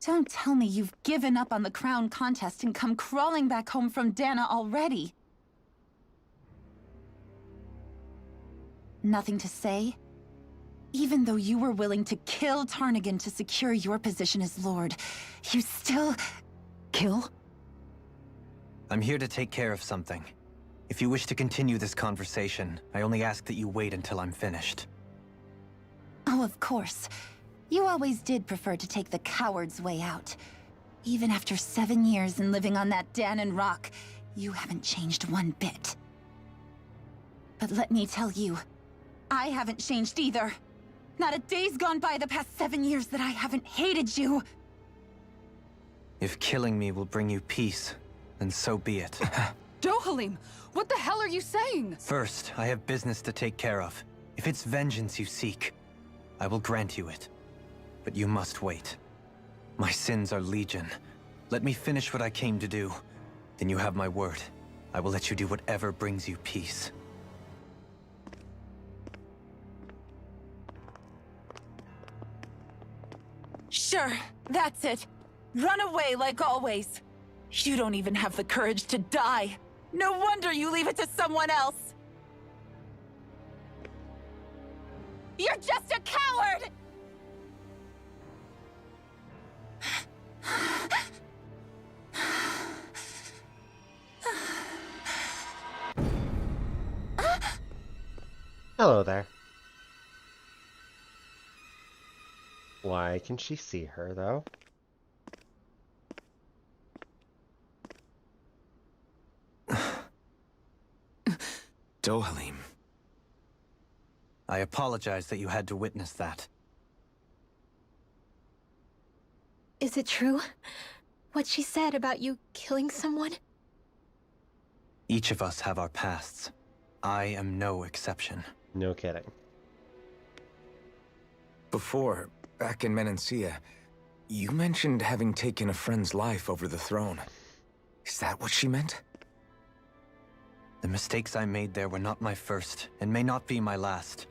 Don't tell me you've given up on the crown contest and come crawling back home from Dana already. Nothing to say? Even though you were willing to kill Tarnigan to secure your position as Lord, you still... Kill? I'm here to take care of something. If you wish to continue this conversation, I only ask that you wait until I'm finished. Oh, of course. You always did prefer to take the coward's way out. Even after 7 years and living on that Dahnan rock, you haven't changed one bit. But let me tell you, I haven't changed either. Not a day's gone by the past 7 years that I haven't hated you. If killing me will bring you peace, then so be it. Dohalim, what the hell are you saying? First, I have business to take care of. If it's vengeance you seek, I will grant you it. But you must wait. My sins are legion. Let me finish what I came to do. Then you have my word. I will let you do whatever brings you peace. Sure, that's it. Run away like always. You don't even have the courage to die. No wonder you leave it to someone else. You're just a coward! Hello there. Why can she see her, though? Dohalim. I apologize that you had to witness that. Is it true? What she said about you killing someone? Each of us have our pasts. I am no exception. No kidding. Before, back in Menancia, you mentioned having taken a friend's life over the throne. Is that what she meant? The mistakes I made there were not my first, and may not be my last.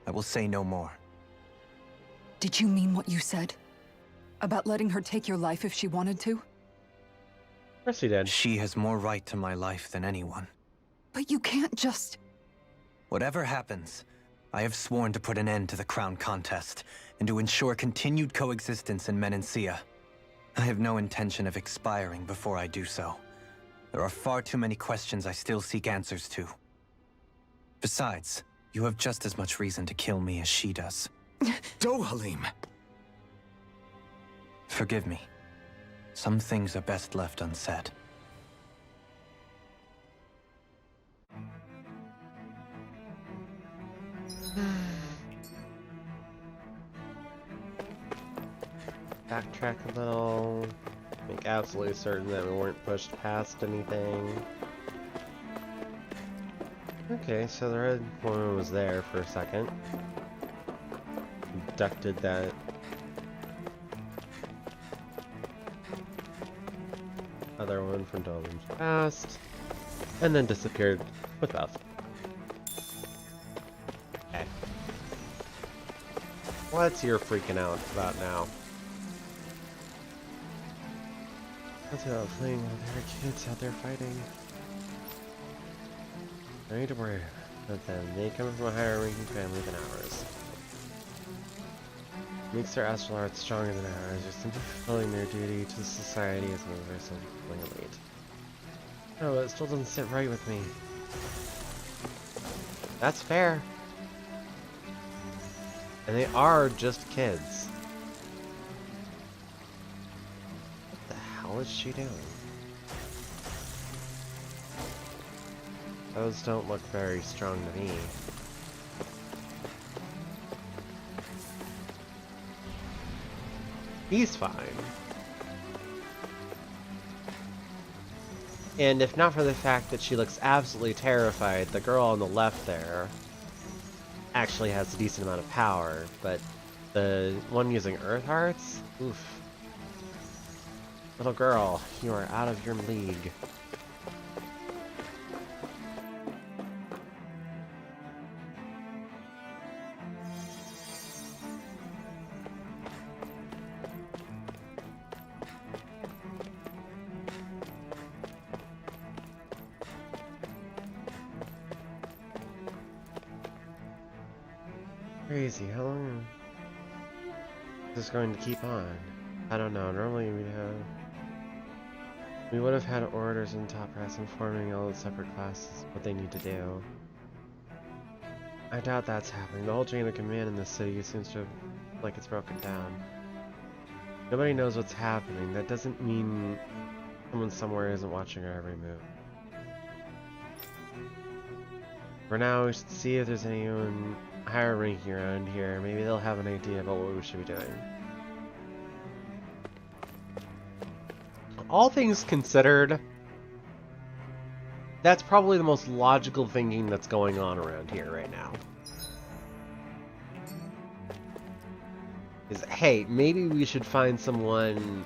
I will say no more. Did you mean what you said? About letting her take your life if she wanted to? Of course he did. She has more right to my life than anyone. But you can't just... Whatever happens, I have sworn to put an end to the crown contest, and to ensure continued coexistence in Menancia. I have no intention of expiring before I do so. There are far too many questions I still seek answers to. Besides, you have just as much reason to kill me as she does. Dohalim! Forgive me. Some things are best left unsaid. Backtrack a little. Make absolutely certain that we weren't pushed past anything. Okay, so the red one was there for a second. Abducted that. Other one from Dolan's past. And then disappeared with both. Okay. What's your freaking out about now? That's about playing while there are kids out there fighting. No need to worry about them. They come from a higher ranking family than ours. Makes their astral arts stronger than ours. They're simply fulfilling their duty to society as members of the elite. No, it still doesn't sit right with me. That's fair. And they are just kids. What the hell is she doing? Those don't look very strong to me. He's fine. And if not for the fact that she looks absolutely terrified, the girl on the left there actually has a decent amount of power, but the one using Earth Hearts? Oof. Little girl, you are out of your league. crazy. How long is this going to keep on? I don't know. Normally we would have had orders in top brass informing all the separate classes what they need to do. I doubt that's happening. The whole chain of command in this city seems to like it's broken down. Nobody knows what's happening. That doesn't mean someone somewhere isn't watching our every move. For now, we should see if there's anyone higher ranking around here. Maybe they'll have an idea about what we should be doing. All things considered, that's probably the most logical thinking that's going on around here right now. Is, hey, maybe we should find someone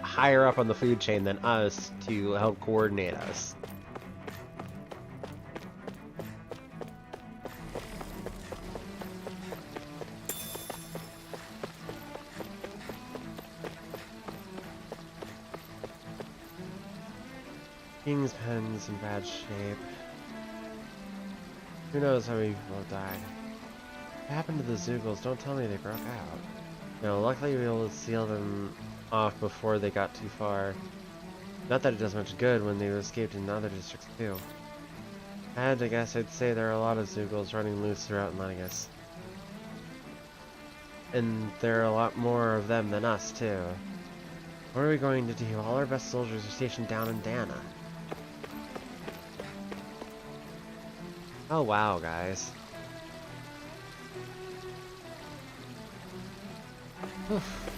higher up on the food chain than us to help coordinate us. King's pen's in bad shape. Who knows how many people have died. What happened to the Zeugles? Don't tell me they broke out. No, luckily we were able to seal them off before they got too far. Not that it does much good when they escaped in other districts too. I had to guess, I'd say there are a lot of Zeugles running loose throughout Lenegis. And there are a lot more of them than us too. What are we going to do? All our best soldiers are stationed down in Dana. Oh wow, guys. Oof.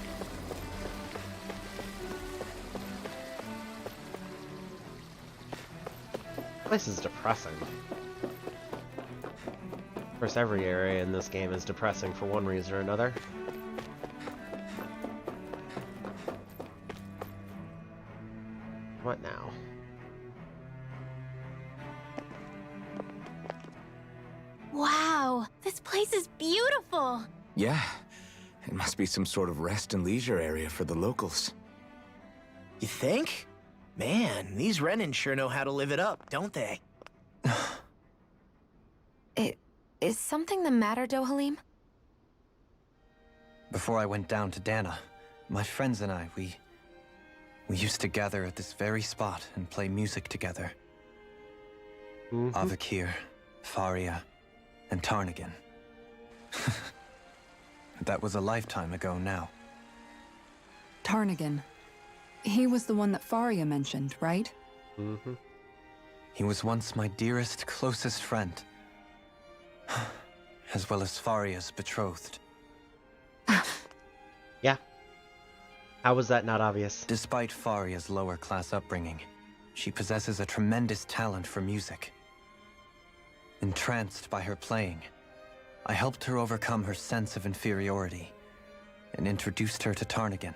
This is depressing. Of course, every area in this game is depressing for one reason or another. What now? Wow, this place is beautiful! Yeah, it must be some sort of rest and leisure area for the locals. You think? Man, these Renin sure know how to live it up, don't they? Is something the matter, Dohalim? Before I went down to Dana, my friends and I, we used to gather at this very spot and play music together. Avakir, Faria, and Tarnagin. That was a lifetime ago now. Tarnagin. He was the one that Faria mentioned, right? Mm-hmm. He was once my dearest, closest friend. As well as Faria's betrothed. Yeah. How was that not obvious? Despite Faria's lower class upbringing, she possesses a tremendous talent for music. Entranced by her playing, I helped her overcome her sense of inferiority and introduced her to Tarnagin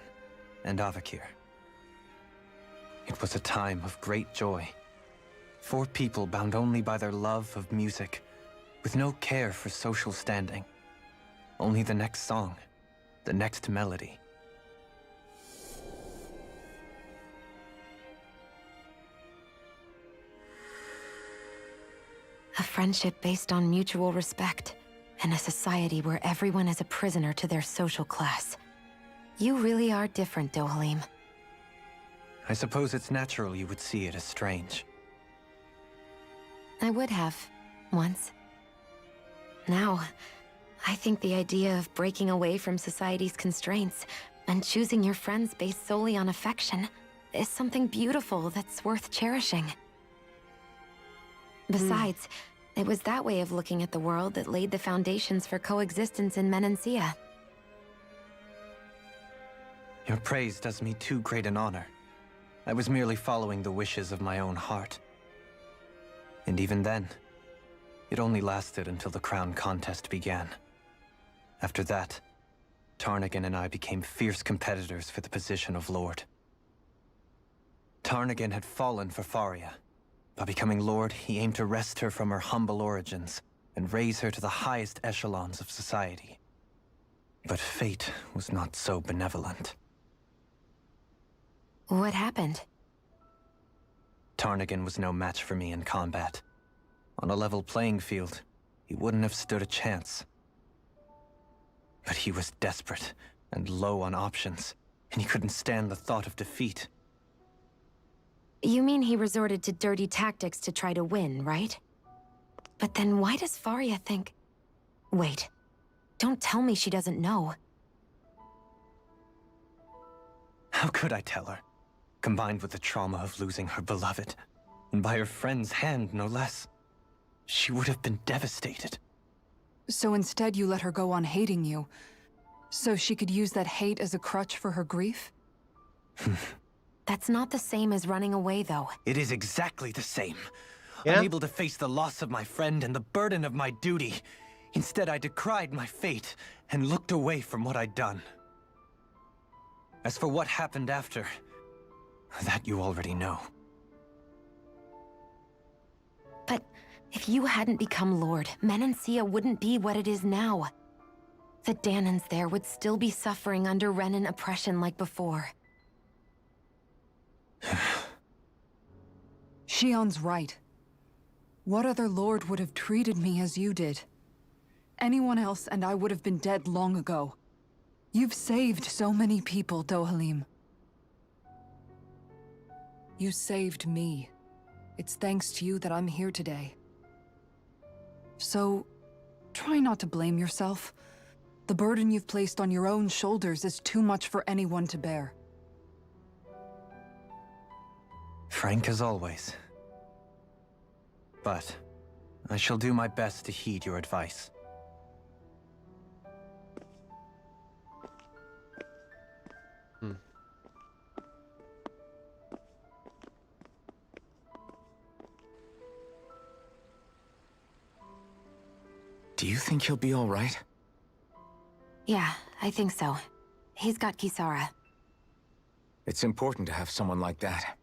and Avakir. It was a time of great joy. 4 people bound only by their love of music, with no care for social standing. Only the next song, the next melody. A friendship based on mutual respect, and a society where everyone is a prisoner to their social class. You really are different, Dohalim. I suppose it's natural you would see it as strange. I would have, once. Now, I think the idea of breaking away from society's constraints and choosing your friends based solely on affection is something beautiful that's worth cherishing. Besides, it was that way of looking at the world that laid the foundations for coexistence in Menancia. Your praise does me too great an honor. I was merely following the wishes of my own heart. And even then, it only lasted until the crown contest began. After that, Tarnagin and I became fierce competitors for the position of Lord. Tarnagin had fallen for Faria. By becoming Lord, he aimed to wrest her from her humble origins and raise her to the highest echelons of society. But fate was not so benevolent. What happened? Tarnagin was no match for me in combat. On a level playing field, he wouldn't have stood a chance. But he was desperate and low on options, and he couldn't stand the thought of defeat. You mean he resorted to dirty tactics to try to win, right? But then why does Faria think... Wait. Don't tell me she doesn't know. How could I tell her? Combined with the trauma of losing her beloved, and by her friend's hand, no less, she would have been devastated. So instead you let her go on hating you, so she could use that hate as a crutch for her grief? That's not the same as running away, though. It is exactly the same. Yeah? Unable to face the loss of my friend and the burden of my duty. Instead, I decried my fate and looked away from what I'd done. As for what happened after, that you already know. But if you hadn't become Lord, Menancia wouldn't be what it is now. The Danans there would still be suffering under Renan oppression like before. Shion's right. What other lord would have treated me as you did? Anyone else and I would have been dead long ago. You've saved so many people, Dohalim. You saved me. It's thanks to you that I'm here today. So, try not to blame yourself. The burden you've placed on your own shoulders is too much for anyone to bear. Frank as always. But I shall do my best to heed your advice. Do you think he'll be all right? Yeah, I think so. He's got Kisara. It's important to have someone like that.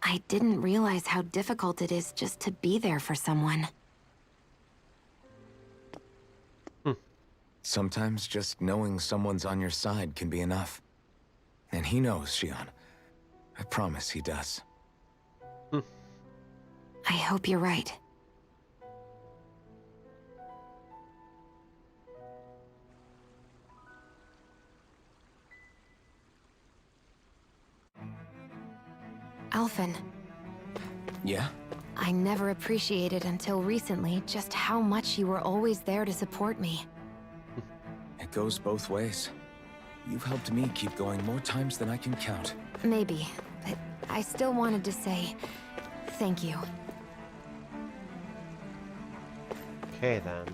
I didn't realize how difficult it is just to be there for someone. Sometimes just knowing someone's on your side can be enough. And he knows, Shion. I promise he does. I hope you're right. Alphen. Yeah? I never appreciated until recently just how much you were always there to support me. It goes both ways. You've helped me keep going more times than I can count. Maybe, but I still wanted to say thank you. Okay, then.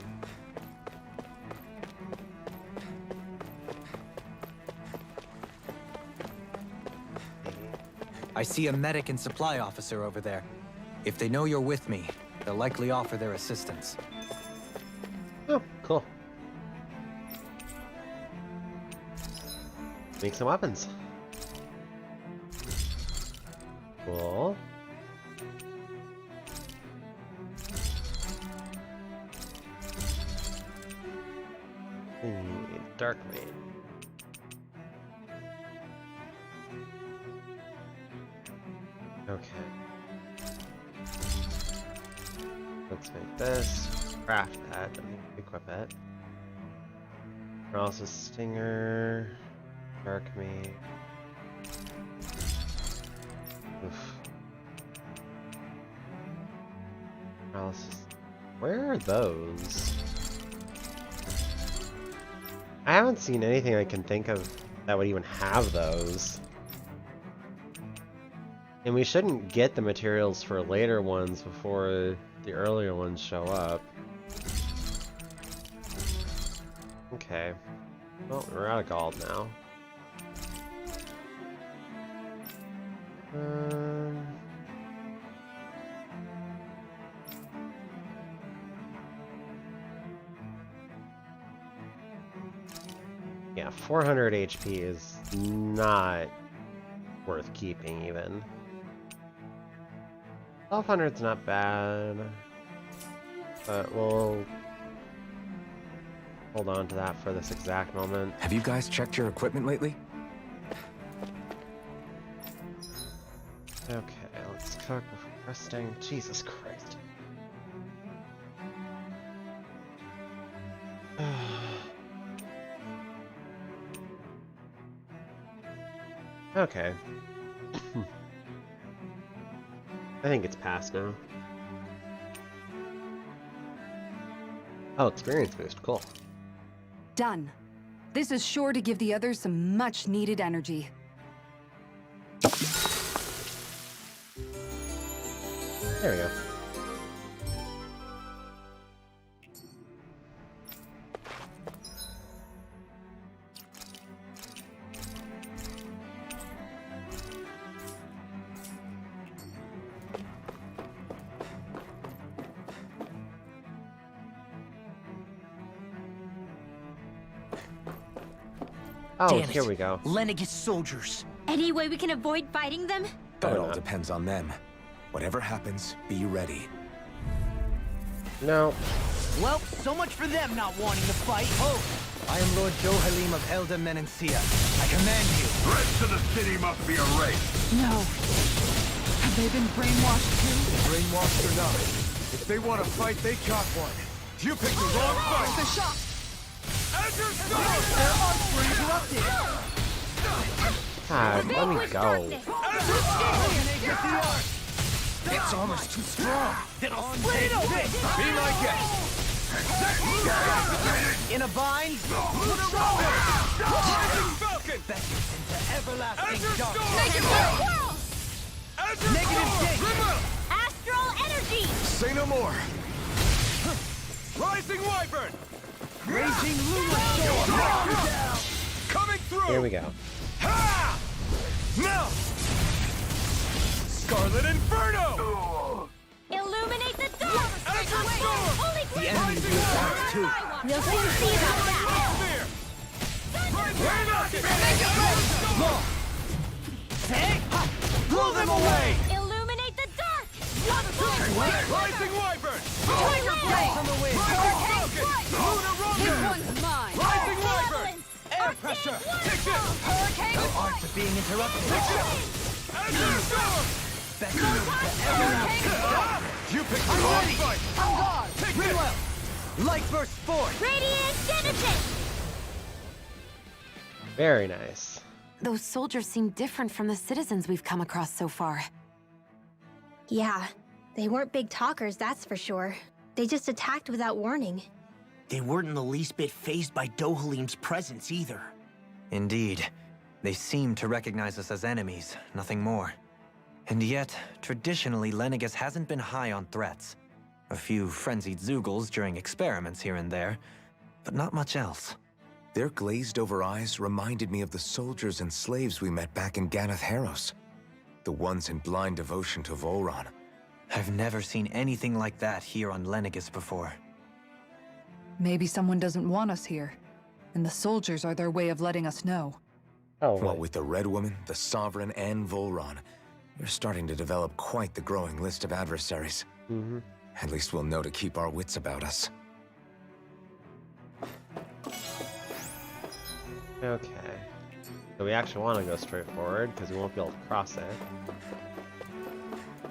I see a medic and supply officer over there. If they know you're with me, they'll likely offer their assistance. Oh, cool. Make some weapons. Cool. Dark Maid. Okay. Let's make this. Craft that and equip it. Paralysis Stinger. Dark Maid. Oof. Paralysis. Where are those? I haven't seen anything I can think of that would even have those. And we shouldn't get the materials for later ones before the earlier ones show up. Okay. Well, we're out of gold now. Yeah, 400 HP is not worth keeping even. 1200's not bad, but we'll hold on to that for this exact moment. Have you guys checked your equipment lately? Okay, let's cook before resting. Jesus Christ. Okay. I think it's past now. Oh, experience boost. Cool. Done. This is sure to give the others some much-needed energy. There we go. Oh, Damn here it. we go. Lenegis soldiers. Any way we can avoid fighting them? That all depends on them. Whatever happens, be ready. No. Well, so much for them not wanting to fight. Oh! I am Lord Dohalim of Elda Menencia. I command you. Rest of the city must be erased. No. Have they been brainwashed too? Brainwashed or not, if they want to fight, they got one. You picked the wrong fight. The shot! Their arms were interrupted. God, let me go. It's almost too strong. Then I'll split it open. Be my guest. In a bind. Falcon! Beckons into everlasting darkness. Negative gate. Astral energy! Say no more. Rising Wyvern! Raging Lunar Storm. Coming through! Here we go. Ha! Now! Scarlet Inferno! Illuminate the dark! Azure Storm! Holy The grail! enemy will dance too. We'll soon see about that! Blow them away! Illuminate the dark! Rising Wyvern! Tiger Blade! On the wind. This one's mine! Rising Wyvern! Air pressure. Hurricane! Thou art being interrupted. Azure Storm! Beckons into everlasting darkness. You picked the wrong fight! On guard! Take this! Rinwell! Light burst forth! Radiant Genesis! Very nice. Those soldiers seem different from the citizens we've come across so far. Yeah, they weren't big talkers, that's for sure. They just attacked without warning. They weren't in the least bit fazed by Dohalim's presence either. Indeed. They seem to recognize us as enemies, nothing more. And yet, traditionally, Lenegis hasn't been high on threats. A few frenzied Zeugles during experiments here and there, but not much else. Their glazed-over eyes reminded me of the soldiers and slaves we met back in Ganath Haros. The ones in blind devotion to Volron. I've never seen anything like that here on Lenegis before. Maybe someone doesn't want us here, and the soldiers are their way of letting us know. Oh, What with the Red Woman, the Sovereign, and Volron, we're starting to develop quite the growing list of adversaries. Mm-hmm. At least we'll know to keep our wits about us. Okay. So we actually want to go straight forward, because we won't be able to cross it.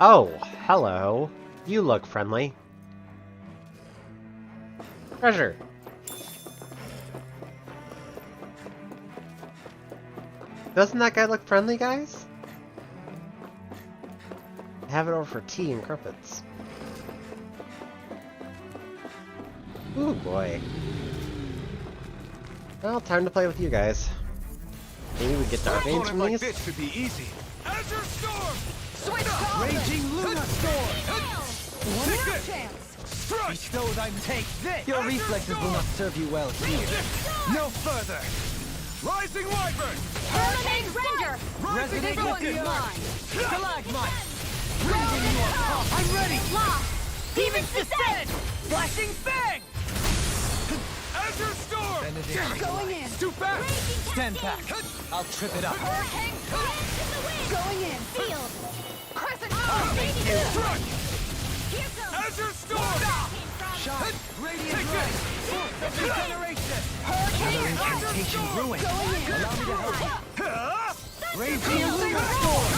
Oh, hello. You look friendly. Treasure. Doesn't that guy look friendly, guys? Have it over for tea and crumpets. Ooh, boy. Well, time to play with you guys. Maybe we get dark veins from these? This should be easy. Azure Storm! Switch Raging Lunar Storm! One more chance! Bestow thy take this! Your reflexes will not serve you well here. No further! Rising Wyvern! Hurricane Ranger! Resonate with the one's earth! mine! Stalagmite! Raising your top! I'm ready! Lost! Demons descend! Flashing Fang! Azure Storm! Going in! Too fast! Stand back. I'll trip it up. Hurricane Blast in the wind! Going in! Field! Crescent! Struck! Here goes! Azure Storm! Shine! Radiant Ray! Force of regeneration! Hurricane! Incantation ruin! Going in! Allow me to help you! Raging Lunar Storm!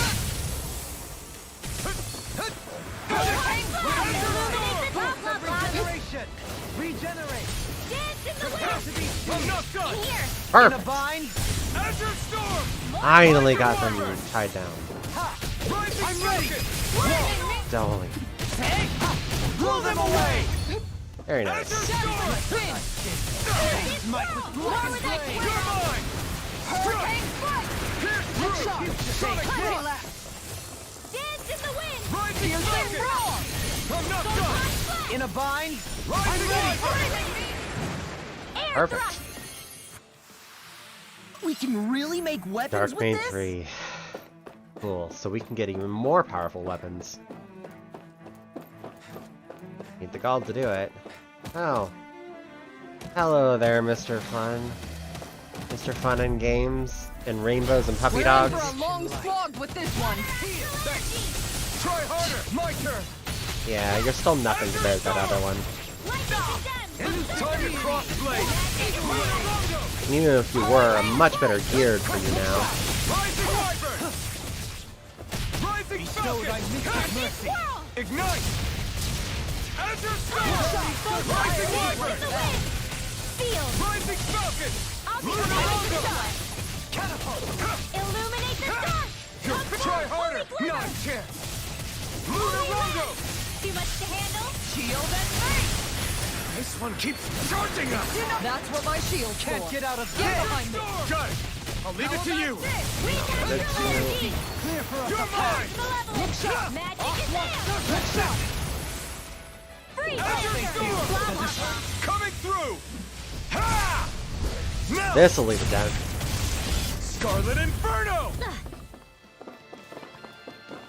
Hurricane Blast! Illuminate the Force top of lava! regeneration! Regenerate! Dance in the Prepare wind! to be I'm not done! Here! in a Perfect. bind! Azure Storm! Finally got them tied down. I'm ready! Dolly. Blow them away! Very nice. Dance in the wind! I'm not done! In a bind? I'm ready! Perfect. We can really make weapons Dark with Main this? 3. Cool, so we can get even more powerful weapons. Need the gold to do it. Oh. Hello there, Mr. Fun. Mr. Fun and Games, and Rainbows and Puppy Dogs. We're in for a long slog with this one. Try harder! My turn! Yeah, you're still nothing compared to that other one. Time to cross blade! And even if you were, I'm much better geared for you now. Rising Wyvern! Rising Falcon! Mercy! Ignite! Azure Storm! Rising Wyvern! Rising Falcon! Lunar Rondo! Catapult! Illuminate the dark! Try harder! Not a chance! Lunar Rondo! Too much to handle? Shield and face! This one keeps charging us! That's what my shield's Can't for. get out of Get this! behind me. Got it! I'll leave it to you! Clear for us. You're mine! Look shot! Magic is there! Free! Azure Storm! Coming through! Ha! Now! This'll leave it down. Scarlet Inferno!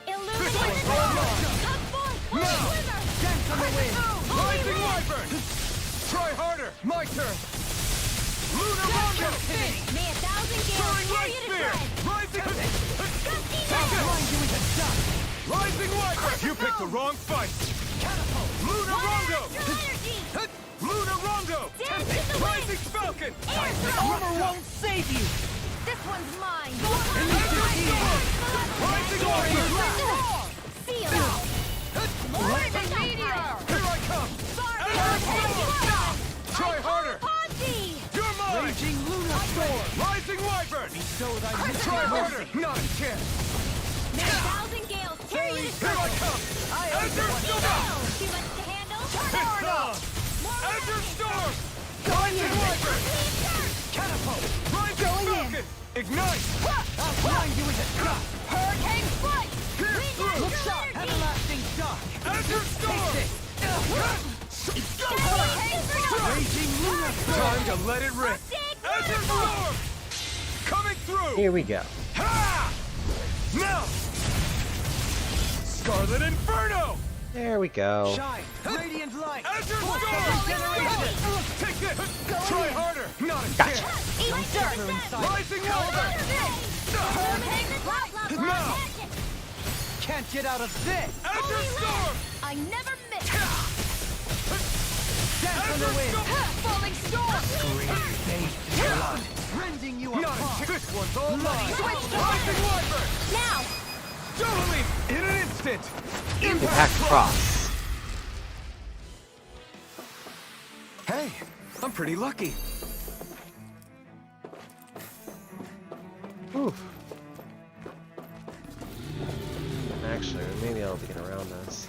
Illuminate the dark! Come forth! Quiver! Dance on the wind! Rising Wyvern! Try harder! My turn! Lunar Rondo! May 1,000 gales Soaring carry Light you to Spear! stride! Rising... Gusty Rising Wyvern! You picked the wrong fight! Catapult! Lunar Rondo! Lunar Rondo! Rising Falcon! Armor won't save you! This one's mine! Rising Wyvern! Seal! Lightning Meteor! Here I come! Try harder! You're mine! Raging Lunar Storm! Rising Wyvern! Try harder! Not a chance! May 1,000 gales carry you to Here I stride! come! Azure Storm! Too much to handle? It's on! Azure Storm! Rising Wyvern! Catapult! Rising Falcon! Ignite! I'll blind you with a shot! Hurricane Flight! Pierce through! Look sharp! Everlasting Shock! Azure Storm! Raging Lunar Storm! Time to let it rip! Azure Storm! Coming through! Here we go. Ha! Now! Scarlet Inferno! There we go. Shine! Radiant Light! Azure Storm! Take this! Try harder! Not a Gotcha. chance! Rising Wyvern! Now! Can't get out of this! Azure Storm! I never miss! Dance on the wind! Falling storm! Blood! Rending you Not apart! a This one's all mine! Switch to Rising Wyvern! Now! Totally! In an instant! Impact Cross. Hey, I'm pretty lucky. Oof. Actually, we may be able to get around this.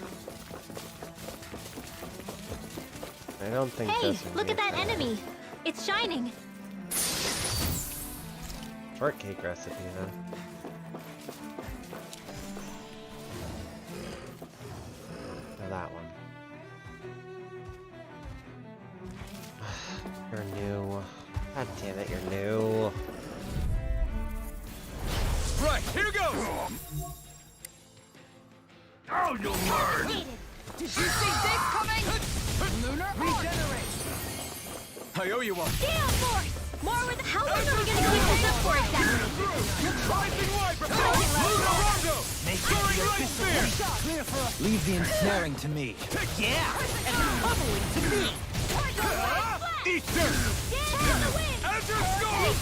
I don't think Hey, this would look be at that a thing. enemy. It's shining. Shortcake recipe, huh? Now that one. You're new. God damn it, you're new. Right, here goes! Now you'll learn! Did you see this coming? Lunar Regenerate! I owe you one. Gale Force! More with... How long are we gonna keep this up for exactly? Rising Wyvern! Lunar Rondo! Soaring Light Spear! Clear for us! Leave the ensnaring to me. Yeah! And pummeling to me! Eat dirt! Azure Storm!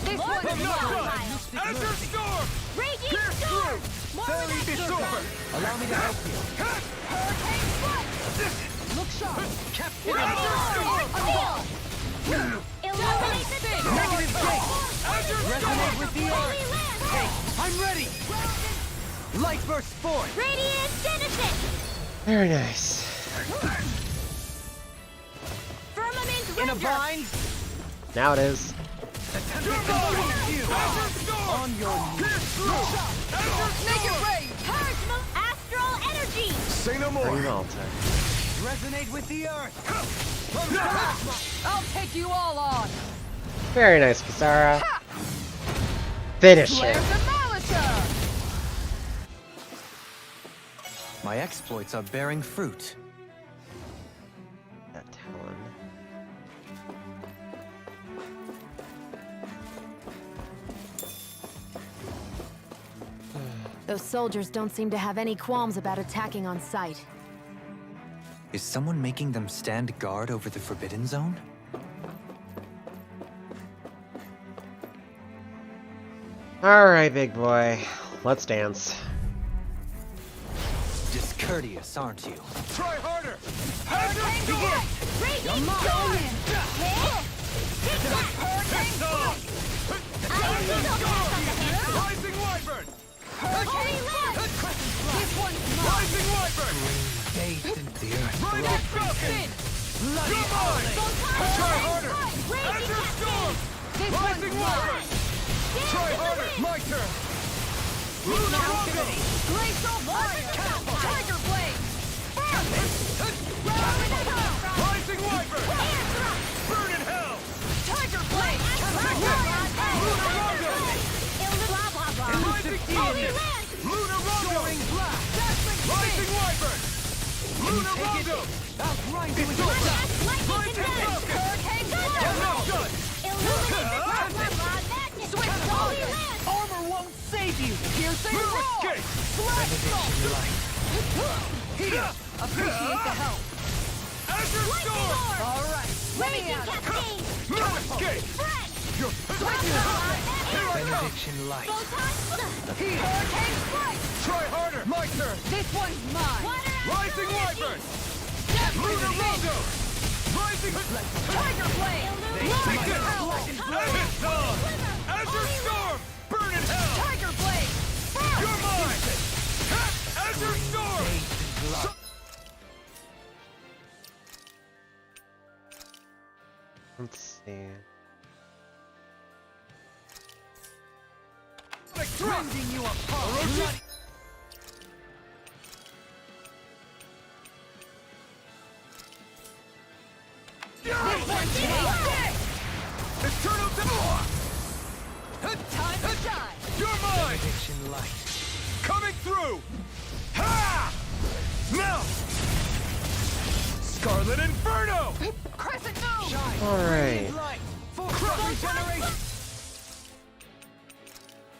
This one's I'm not done! mine! Azure Storm! Raging Pierce Storm! through! More with It's Azure over! Allow me to help you. Hurricane Flight! Look sharp! Azure Storm! Illuminate Illuminate the dark! Negative gate! Resonate with the earth! Hey, I'm ready! Light burst forth! Radiant Genesis! Very nice. Firmament In a Render! bind! Now it is. On your knees! Make it rain! Purge Astral Energy! Say no more! Green altar. Resonate with the earth! I'll take you all on! Very nice, Kisara. Finish Flare it. Demolitor! My exploits are bearing fruit. That Talon. Those soldiers don't seem to have any qualms about attacking on sight. Is someone making them stand guard over the Forbidden Zone? Alright, big boy. Let's dance. Discourteous, aren't you? Try harder! Hurricane Strike! Raging Storm! Take that! Hurricane Strike! Rising Wyvern! Hurricane Strike! This one's mine! Rising Wyvern! Bathed in the earth. Rising Falcon! You're mine! Try harder! Enter Storm! Rising Wyvern! Try harder! My turn! Luna Rondo! Glacial Fire! Tiger Blade! Rising Wyvern! Burn in Hell! Tiger Blade! Luna Rondo! Rising Falcon! Luna Rondo! Rising Wyvern! Luna Rondo! Rising Falcon! Hurricane Thunder! Switch Holy Land! Armor won't save you! Piercing Roar! Blast Salt! Appreciate the help. Azure Storm! All right, let me Raging at it. Cascade! Escape! Benediction light. Hurricane Strike! Try harder! My turn! This one's mine. Rising Wyvern! Luna Rondo! Rising... Tiger Blade! Take it! It's on! Azure Storm! Burn in Hell! Tiger Blade! You're mine! Azure Storm! Let's see. Rending you apart! Eternal Time to shine! You're mine! Benediction light. Coming through! Ha! Now! Scarlet Inferno! Crescent Moon! Shine! Alright. Light! Force of regeneration!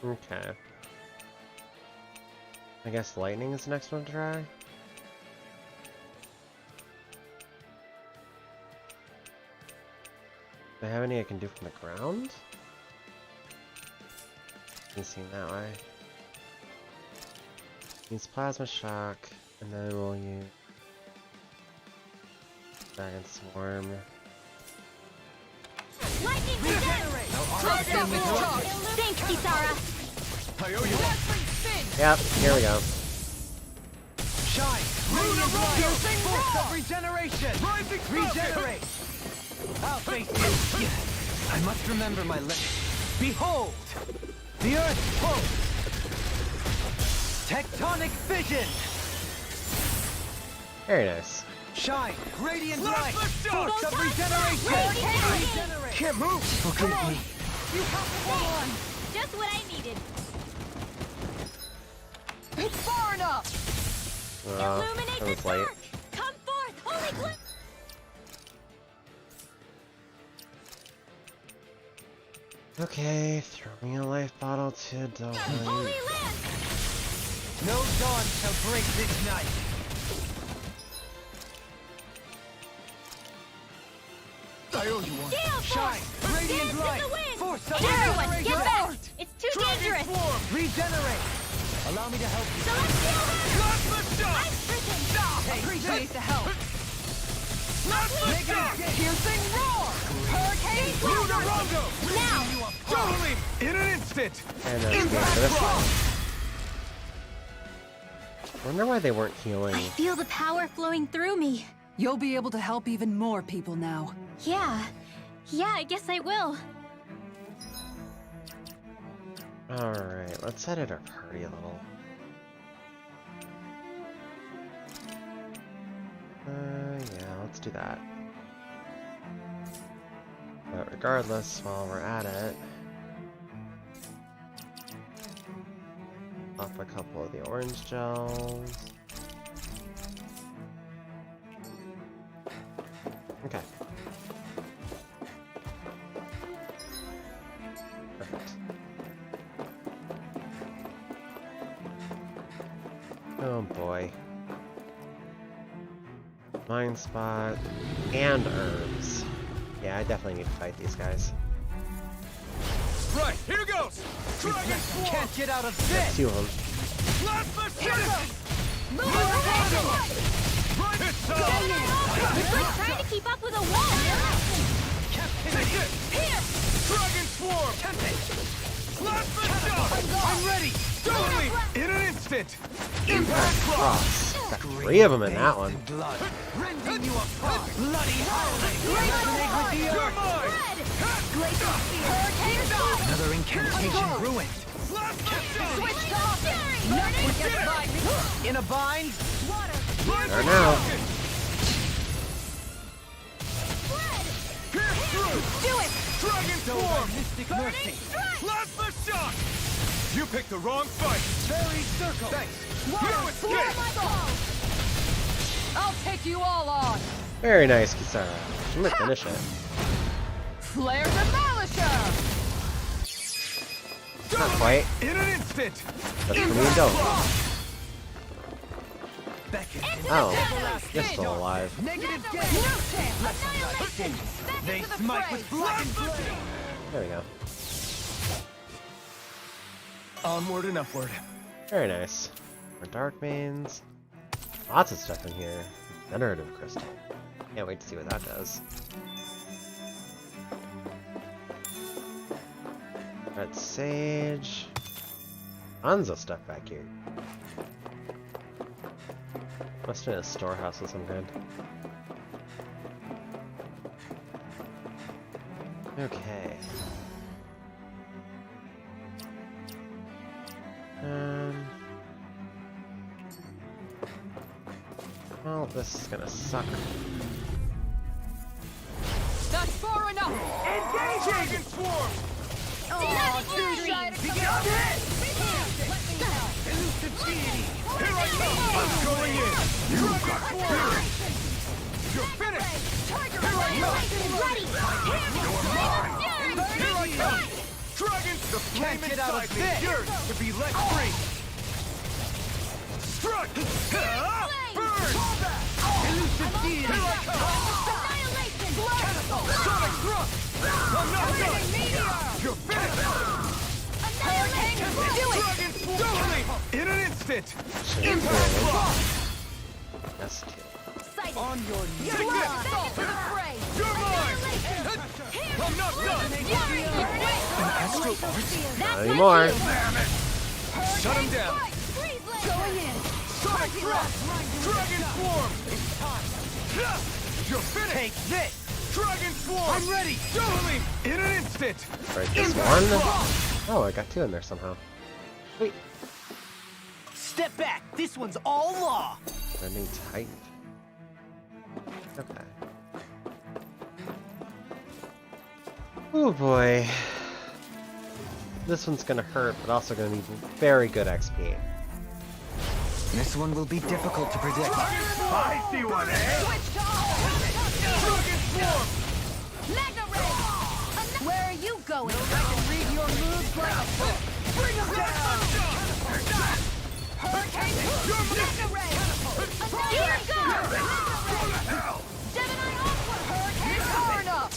Okay. I guess lightning is the next one to try. Do I have any I can do from the ground? Doesn't seem that way. Use plasma shock, and then we'll use Dragon Swarm. Lightning Regenerate! Thanks, Kisara. I owe you one. Yep, here we go. Shine! Luna Rondo! Force of regeneration! Rising Regenerate! I'll face you! I must remember my limits. Behold! The Earth pulse! Tectonic vision! Very nice. Shine! Radiant light! Force Force of regeneration! Regenerate! Can't move! Forgive me. You have to hold on! Just what I needed. It's far enough! Illuminate that the was late. dark! Come forth, holy glim! Okay, throw me a life bottle to Dolphin. Holy Land! No dawn shall break this night. I owe you one. Gale Shine! Force! Radiant Dance light! in the wind! Force of Everyone, regeneration! get back! It's too Dragon dangerous! Swarm! Regenerate! Allow me to help you. Celestial Hammer! Plasma Shock! I've risen! Appreciate the help. Piercing roar! Hurricane Lunarongo! Now! Totally! In an instant! And this one. Wonder why they weren't healing. I feel the power flowing through me. You'll be able to help even more people now. Yeah, I guess I will. Alright, let's edit our party a little. Yeah, let's do that. But regardless, while we're at it, up a couple of the orange gels. Okay. Perfect. Oh boy. Mind spot and herbs. Yeah, I definitely need to fight these guys. Right, here goes! Can't get out of this! Two of them. It's like trying to keep up with a wall. Take it! Here! Dragon Swarm! I'm ready! Totally! In an instant! Impact Cross. Got three of them in that one. Blood. Rending you apart! Bloody howling! Resonate with the earth! Glacial Spear! Hurricane Storm! Another incantation ruined. Switch off! In a bind? There now. Pierce through! Do it! Dragon Swarm! Mystic Mercy! Plasma Shock! You picked the wrong fight! Fairy Circle! Thanks! No escape! I'll take you all on! Very nice, Kisara. She might finish it. Flare Demolisher! Not quite. In an instant! But for me, don't. Oh, you're still alive. Negative They smite with black blade! There we go. Onward and upward. Very nice. More dark mains. Lots of stuff in here. Generative crystal. Can't wait to see what that does. Red sage. Tons of stuff back here. Must have been a storehouse of some kind. Okay. Well, this is gonna suck. That's far enough! Engage! Dragon Swarm! Oh, too shy to come Beyond it! Elusive Deity! Here I come! I'm going in! Dragon Swarm! You're finished! Here I come! You're mine! Here I come! Dragon! The flame inside me yearns to be let free! Struck! Burn! Elusive Deity! Here I come! Sonic Thrust! I'm not done! You're finished! Dragon Totally! In an instant! Impact Block! That's two. On your knees! Take this! You're mine! I'm not done! Not anymore. Shut him down! Sonic Thrust! Dragon Swarm! You're finished! Take this! Dragon Swarm! I'm ready! Totally! In an instant! Right, this one. Oh, I got two in there somehow. Wait. Step back! This one's all law! Running tight. Okay. Oh boy. This one's gonna hurt, but also gonna need very good XP. This one will be difficult to predict. I see one, eh? Dragon Swarm! Where are you going? I can read your moves like a book! Bring him down! Hurricane! You're Mega Ray! Here goes! Gemini Aqua! Hurricane far enough!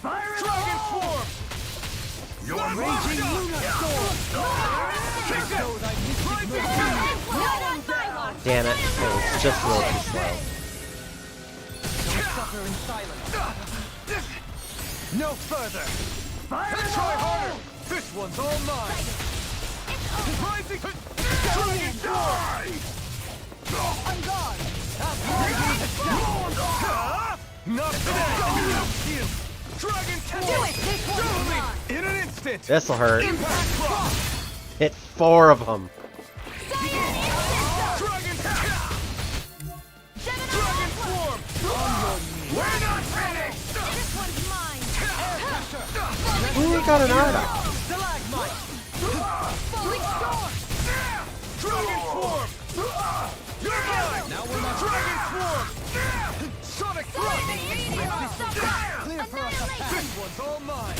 Dragon Swarm! You're raging Luna Storm! Take that! Damn it, it was just a little too slow. Suffer in silence. No further. Try harder. This one's all mine. Rising. Dragon die. On guard. Not today. Dragon Do it. This one's mine. in an instant. This'll hurt. Impact cross. Hit 4 of them. Dragon form. We're not finished. This one's mine. Air pressure. Ooh, we got an Arda. Stalagmite. Falling storm. Dragon form. You're mine. Now we're not Dragon form. Sonic thrust. Clear for us a path. This one's all mine.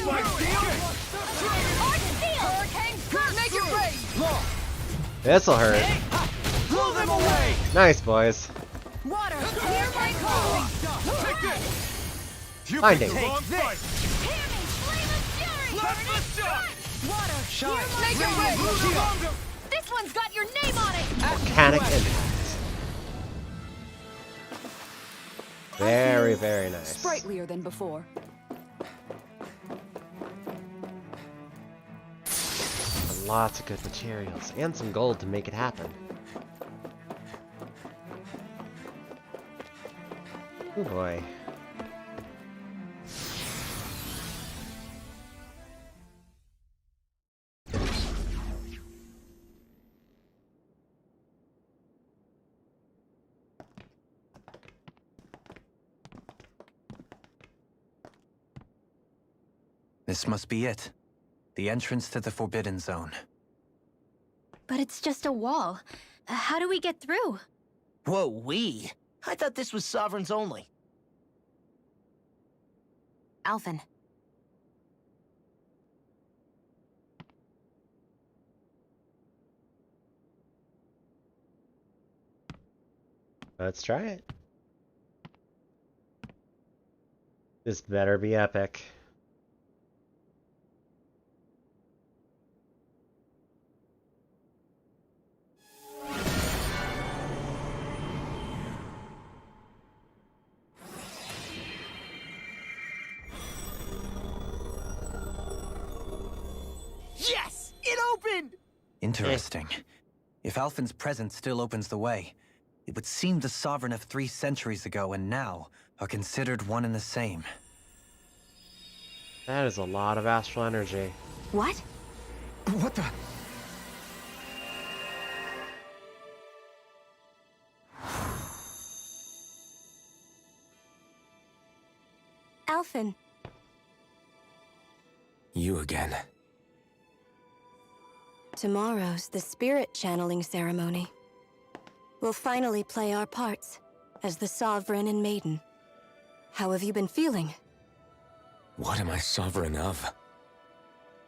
My deal. Hurricane Spirit, make it rain. This'll hurt. Blow them away. Nice, boys. Water, clear my call. Take this. You Finding. picked the wrong fight. Hammy, flame of fury. Let the shot. Water, Shine. make it rain. Shield. This one's got your name on it. Volcanic impact. Very, very nice. Sprightlier than before. Lots of good materials and some gold to make it happen. Oh boy. This must be it. The entrance to the Forbidden Zone. But it's just a wall. How do we get through? Whoa, we? I thought this was Sovereigns only. Alphen. Let's try it. This better be epic. Yes! It opened! Interesting. If Alphen's presence still opens the way, it would seem the Sovereign of 3 centuries ago and now are considered one and the same. That is a lot of astral energy. What? What the? Alphen. You again. Tomorrow's the spirit channeling ceremony. We'll finally play our parts as the Sovereign and Maiden. How have you been feeling? What am I sovereign of?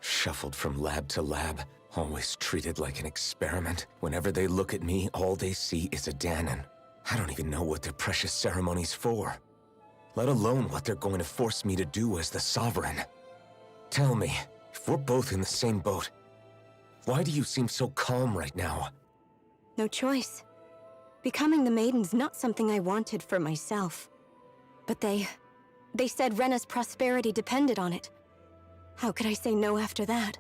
Shuffled from lab to lab, always treated like an experiment. Whenever they look at me, all they see is a Dahnan. I don't even know what their precious ceremony's for, let alone what they're going to force me to do as the Sovereign. Tell me, if we're both in the same boat, why do you seem so calm right now? No choice. Becoming the Maiden's not something I wanted for myself. But they said Rena's prosperity depended on it. How could I say no after that?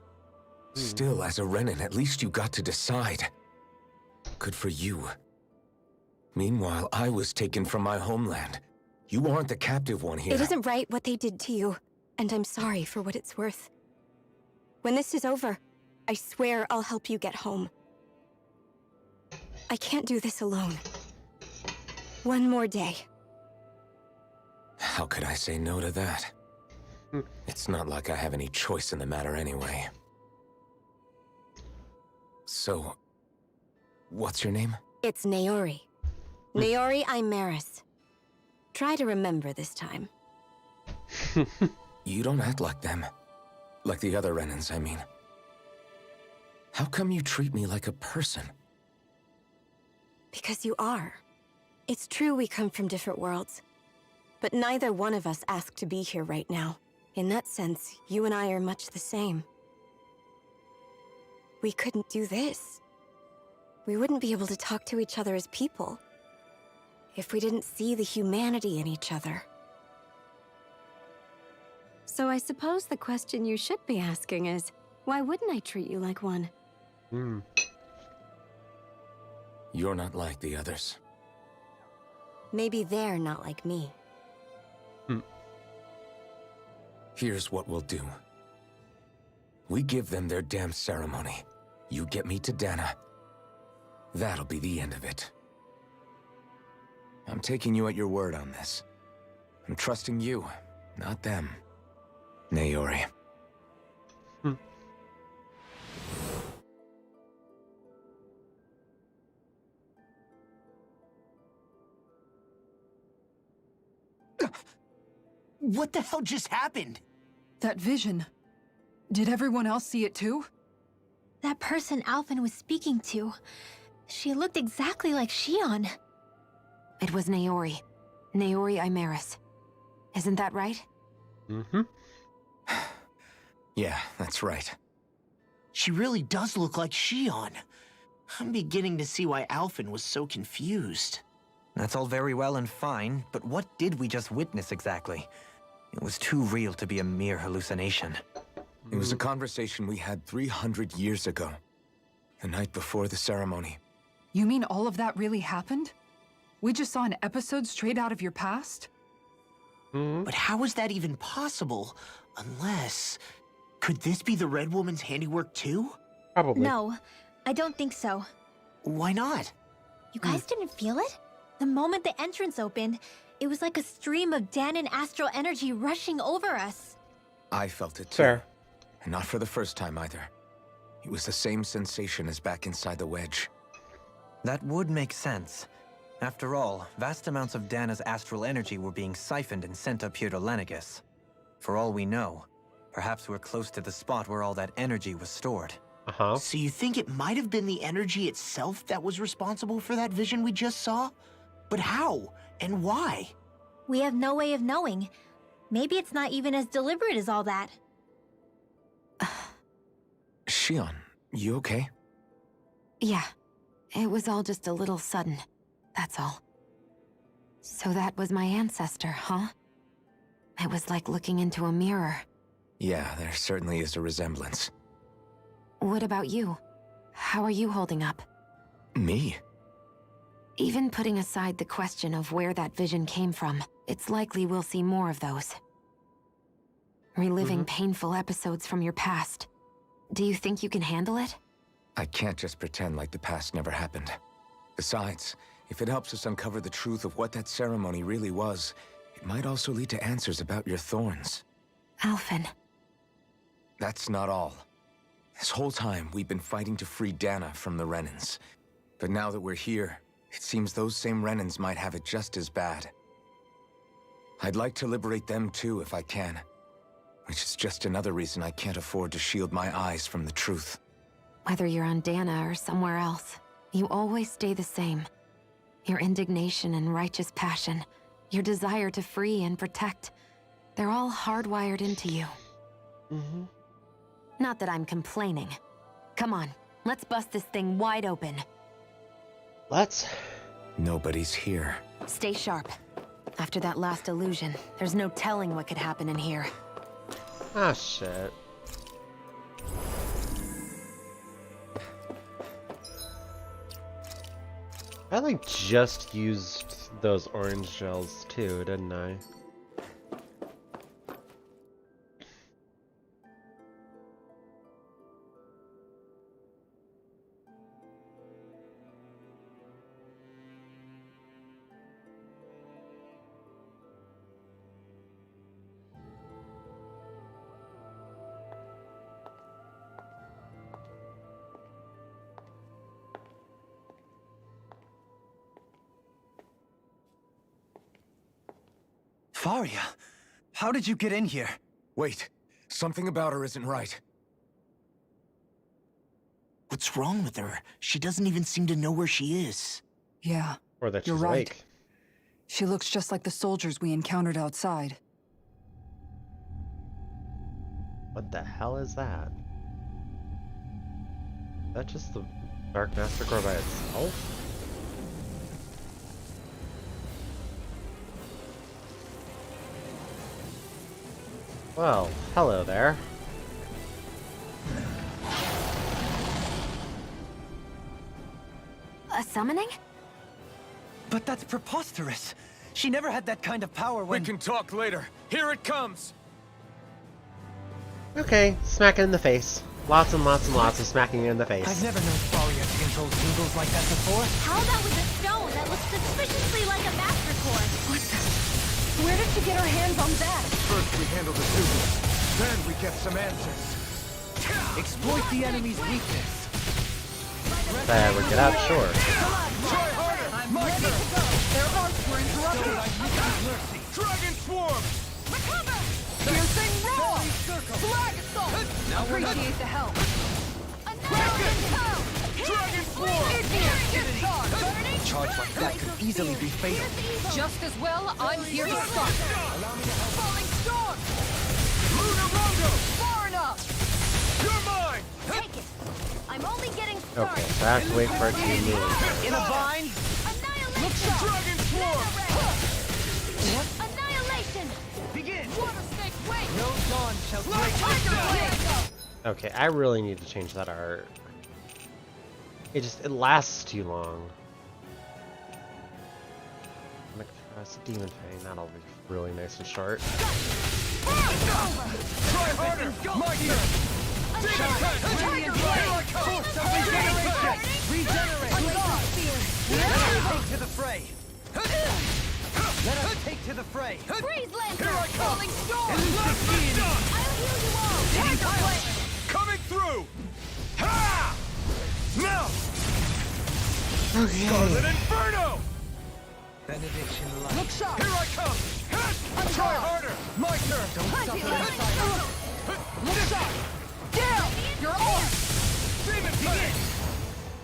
Still, as a Renan, at least you got to decide. Good for you. Meanwhile, I was taken from my homeland. You aren't the captive one here. It isn't right what they did to you, and I'm sorry for what it's worth. When this is over, I swear I'll help you get home. I can't do this alone. One more day. How could I say no to that? It's not like I have any choice in the matter anyway. So, what's your name? It's Naori. Naori Imaris. Try to remember this time. You don't act like them. Like the other Renans, I mean. How come you treat me like a person? Because you are. It's true we come from different worlds. But neither one of us asked to be here right now. In that sense, you and I are much the same. We couldn't do this. We wouldn't be able to talk to each other as people. if we didn't see the humanity in each other. So I suppose the question you should be asking is, why wouldn't I treat you like one? You're not like the others. Maybe they're not like me. Here's what we'll do. We give them their damn ceremony. You get me to Dana. That'll be the end of it. I'm taking you at your word on this. I'm trusting you, not them. Naori. What the hell just happened? That vision. Did everyone else see it too? That person Alphen was speaking to. She looked exactly like Shion. It was Naori. Naori Imeris. Isn't that right? Yeah, that's right. She really does look like Shion. I'm beginning to see why Alphen was so confused. That's all very well and fine, but what did we just witness exactly? It was too real to be a mere hallucination. It was a conversation we had 300 years ago. The night before the ceremony. You mean all of that really happened? We just saw an episode straight out of your past? But how is that even possible? Unless... Could this be the Red Woman's handiwork too? Probably. No, I don't think so. Why not? You guys didn't feel it? The moment the entrance opened, it was like a stream of Danon astral energy rushing over us. I felt it too. Fair. And not for the first time either. It was the same sensation as back inside the wedge. That would make sense. After all, vast amounts of Dana's astral energy were being siphoned and sent up here to Lenegis. For all we know, perhaps we're close to the spot where all that energy was stored. So you think it might have been the energy itself that was responsible for that vision we just saw? But how? And why? We have no way of knowing. Maybe it's not even as deliberate as all that. Shion, you okay? Yeah. It was all just a little sudden. That's all. So that was my ancestor, huh? It was like looking into a mirror. Yeah, there certainly is a resemblance. What about you? How are you holding up? Me? Even putting aside the question of where that vision came from, it's likely we'll see more of those. Reliving painful episodes from your past. Do you think you can handle it? I can't just pretend like the past never happened. Besides, if it helps us uncover the truth of what that ceremony really was, it might also lead to answers about your thorns. Alphen. That's not all. This whole time, we've been fighting to free Dana from the Renans. But now that we're here, it seems those same Renans might have it just as bad. I'd like to liberate them too if I can. Which is just another reason I can't afford to shield my eyes from the truth. Whether you're on Dana or somewhere else, you always stay the same. Your indignation and righteous passion, your desire to free and protect, they're all hardwired into you. Not that I'm complaining. Come on, let's bust this thing wide open. Let's. Nobody's here. Stay sharp. After that last illusion, there's no telling what could happen in here. Ah, shit. I like just used those orange gels too, didn't I? Faria, how did you get in here? Wait, something about her isn't right. What's wrong with her? She doesn't even seem to know where she is. Yeah, Or that you're she's right. awake. She looks just like the soldiers we encountered outside. What the hell is that? Is that just the Dark Master Core by itself? Well, hello there. A summoning? But that's preposterous. She never had that kind of power when... We can talk later. Here it comes! Okay, smack it in the face. Lots and lots and lots of smacking it in the face. I've never known Faria to control Zeugles like that before. How about with a stone that looks suspiciously like a master core? What the? Where did she get her hands on that? First we handle the Zeugles, then we get some answers. Exploit the enemy's weakness. There, work it out, sure. Try harder! I'm ready to go. Their arms were interrupted. Dragon Swarm! Recover! Piercing roar! Flag assault! Appreciate the help. Dragon Swarm! Burning! Charge like that could easily be fatal. Just as well, I'm here to stop. Falling storm! Lunar Rondo! Far enough! You're mine! Take it. I'm only getting Okay, started. so I have to wait for it to be moved. In a bind? Annihilation! Dragon Swarm! Annihilation! Begin! Water snake wait! No dawn shall break Tiger this blade! Okay, I really need to change that art. It lasts too long. Demon Fang, that'll be really nice and short. Try harder! Mightier! Demon Fang! Radiant Blade! Force of regeneration! Regenerate! Let us take to the fray! Let us take to the fray! Freeze Lancer! Here I come! Falling storm! I'll heal you all! Tiger blade! Coming through! Ha! Now! Okay. Scarlet Inferno! Benediction light. Look sharp! Here I come! Try harder! My turn! Don't suffer in silence. Look sharp! Down! Your arm! Demon Fang!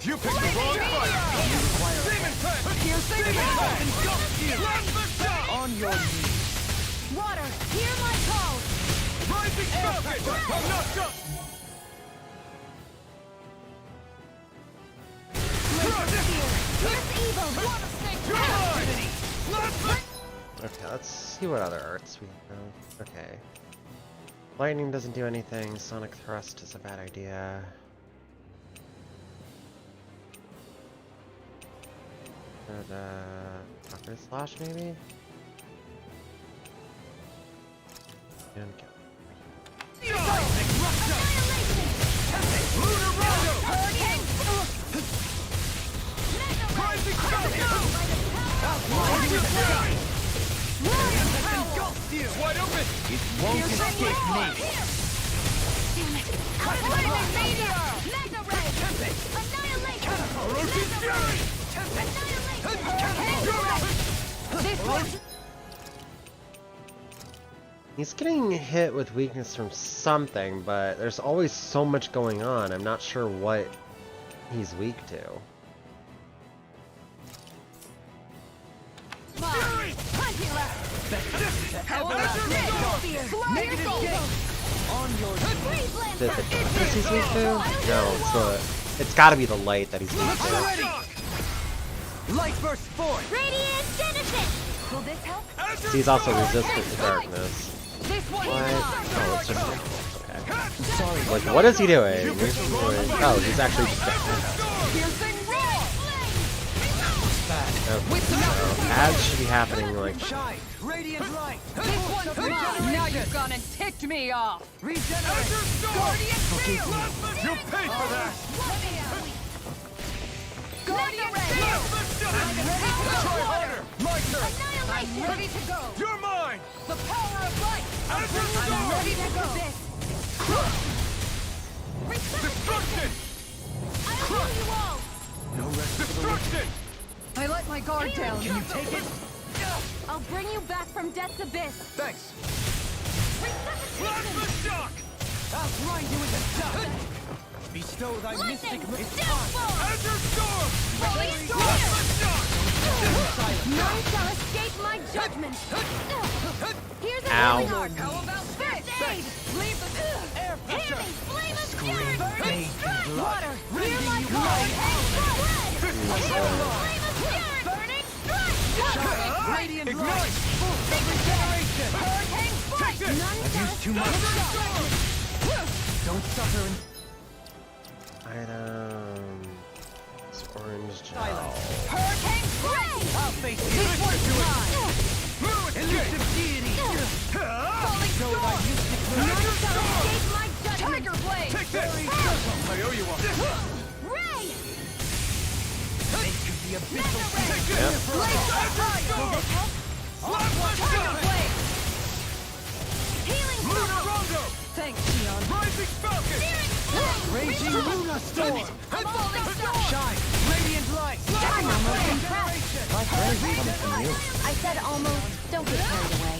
You picked the wrong fight! Demon Fang! Piercing Demon roar! Fang! Blast the shot! On your knees. Water! Hear my call! Rising Falcon! I'm not done! Pierce evil! Water snake! You're mine! Okay, let's see what other arts we have. Okay. Lightning doesn't do anything. Sonic Thrust is a bad idea. Upper Slash maybe? And kill. Lunar Rondo! Rising Falcon! Wide open! It won't escape me. Flaming meteor! Mega ray! Annihilation! Orochi Fury! This one! He's getting hit with weakness from something, but there's always so much going on. I'm not sure what he's weak to. Fury! Negative gate! On your Freeze Is Lancer! it the darkness he's weak to? No, it's gotta be the light that he's weak to. Light burst forth. Radiant Genesis! Will this help? He's also resistant to darkness. This one! What? Oh, it's just... Okay. Sorry. Like, what is he doing? Oh, he's actually just dead. Piercing roar! Okay, so ads should be happening like... Shine. Radiant light. This one's mine! Now you've gone and ticked me off! Regenerate. Guardian Shield! You pay for that! Guardian Shield! Try harder! My turn! I'm ready to go! You're mine! The power of light! Azure I'm Storm! ready to go! Destruction! I'll heal you all! No rest for the wicked. Destruction! I let my guard down. Can you take it? I'll bring you back from death's abyss. Thanks! Resuscitation! Plasma shock! I'll grind you into dust. Bestow thy mystic Azure Storm! Falling storm! Plasma shock! None shall escape my judgment. Here's a Ow. warlock. How about first aid? Leave the air pressure. Healing flame of fury. Burning strike. Water. Hear my call. Healing flame of fury. Burning strike. Radiant light. Ignite! Regeneration. Hurricane strike. this! I've used too much. Don't suffer in... Item. It's orange gel. Hurricane Ray! I'll face you. This one's mine! Elusive deity! Falling storm! None shall escape my judgment! Tiger Blade! Take this! I owe you one. Ray! They could be abyssal. Take this! Yep. Blaze of fire! Will this help? Tiger Blade! Healing Luna storm! Rondo! Thanks, Xion. Rising Falcon! Raging Luna Storm! Falling storm! Shine! Radiant light! I'm almost impressed. My friends coming from you. I said almost. Don't get carried away.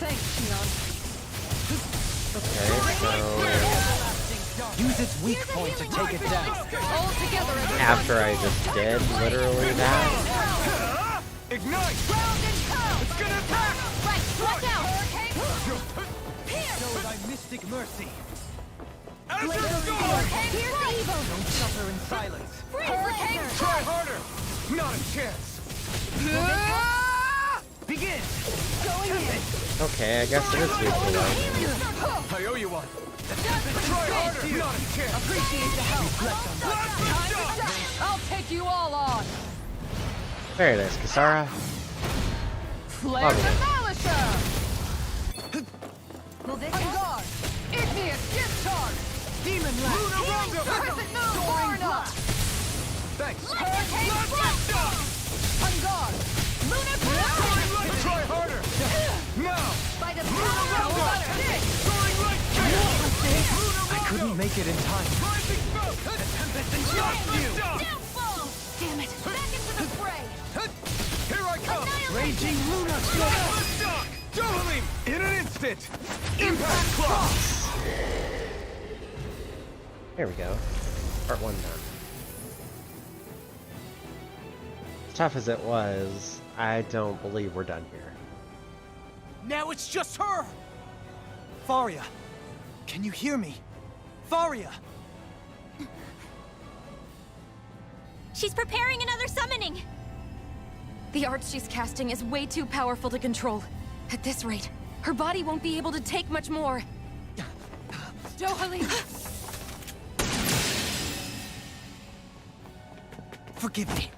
Thanks, Xion. Okay, so Use its weak point to take it down. All together as a after I just did literally that. Ignite! ground and curl! It's gonna attack! Right, watch out! Hurricane! Show thy mystic mercy. Azure Storm! Hurricane Pierce evil! Don't suffer in silence. Hurricane Try harder! Not a chance! Begin! Going in! Okay, I guess it is weak to light. I owe you one. Try harder! Not a chance! Appreciate the help! I'll take you all on! Very nice, Kisara. Flare Lovely. Demolisher! Will this help? Igneous Discharge! Demon Lance! Luna Rondo! Doesn't move far enough! Thanks! Hurricane Blast off! On guard! Luna Blast! Try harder! Now! By the power of butter! Soaring Light Cannon! I couldn't make it in time. Rising Falcon! Tempest and you! Downfall! Damn it! Back into the fray! Here I come! Raging Luna Storm! Shock! Dohalim! In an instant! Impact Clock! There we go. Part 1 done. As tough as it was, I don't believe we're done here. Now it's just her! Faria, can you hear me? Faria! She's preparing another summoning! The art she's casting is way too powerful to control. At this rate, her body won't be able to take much more. Dohalim! Forgive me.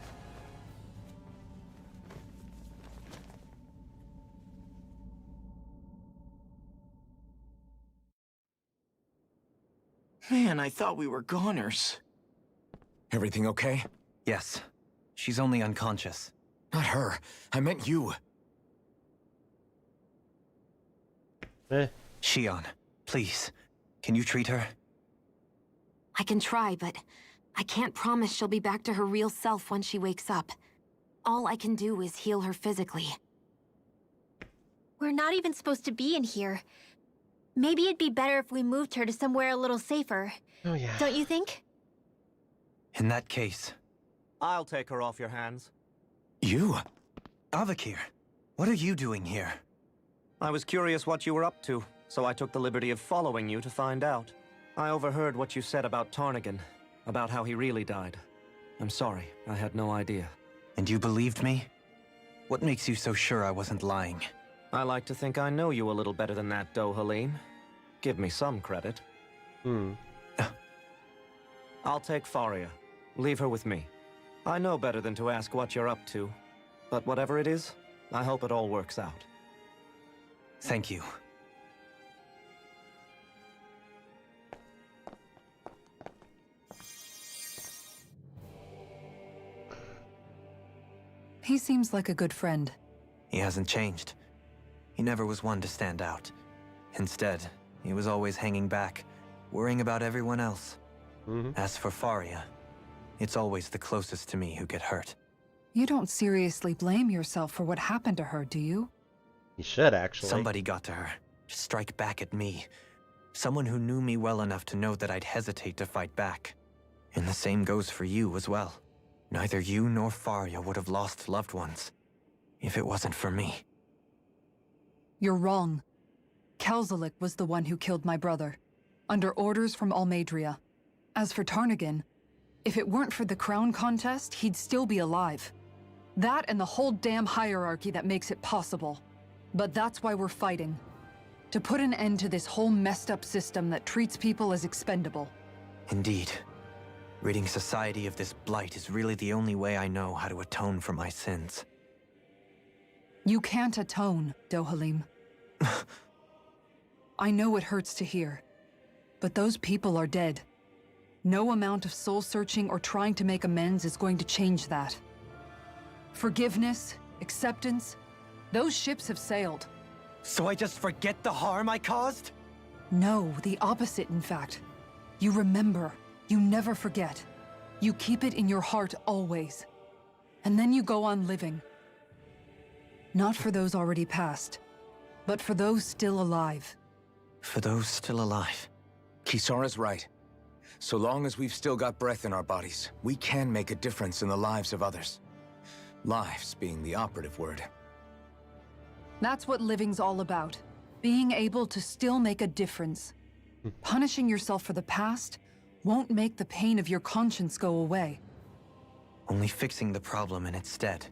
Man, I thought we were goners. Everything okay? Yes. She's only unconscious. Not her. I meant you. Xion, please. Can you treat her? I can try, but I can't promise she'll be back to her real self when she wakes up. All I can do is heal her physically. We're not even supposed to be in here. Maybe it'd be better if we moved her to somewhere a little safer. Oh yeah. Don't you think? In that case... I'll take her off your hands. You? Avakir, what are you doing here? I was curious what you were up to, so I took the liberty of following you to find out. I overheard what you said about Tarnigan, about how he really died. I'm sorry, I had no idea. And you believed me? What makes you so sure I wasn't lying? I like to think I know you a little better than that, Dohalim. Give me some credit. I'll take Faria. Leave her with me. I know better than to ask what you're up to. But whatever it is, I hope it all works out. Thank you. He seems like a good friend. He hasn't changed. He never was one to stand out. Instead, he was always hanging back, worrying about everyone else. As for Faria, it's always the closest to me who get hurt. You don't seriously blame yourself for what happened to her, do you? You should, actually. Somebody got to her, to strike back at me. Someone who knew me well enough to know that I'd hesitate to fight back. And the same goes for you as well. Neither you nor Faria would have lost loved ones, if it wasn't for me. You're wrong. Kelzelik was the one who killed my brother, under orders from Almeidria. As for Tarnigan, if it weren't for the crown contest, he'd still be alive. That and the whole damn hierarchy that makes it possible. But that's why we're fighting. To put an end to this whole messed up system that treats people as expendable. Indeed. Ridding society of this blight is really the only way I know how to atone for my sins. You can't atone, Dohalim. I know it hurts to hear, but those people are dead. No amount of soul-searching or trying to make amends is going to change that. Forgiveness, acceptance, those ships have sailed. So I just forget the harm I caused? No, the opposite, in fact. You remember. You never forget. You keep it in your heart always. And then you go on living. Not for those already past, but for those still alive. For those still alive. Kisara's right. So long as we've still got breath in our bodies, we can make a difference in the lives of others. Lives being the operative word. That's what living's all about. Being able to still make a difference. Punishing yourself for the past won't make the pain of your conscience go away. Only fixing the problem in its stead.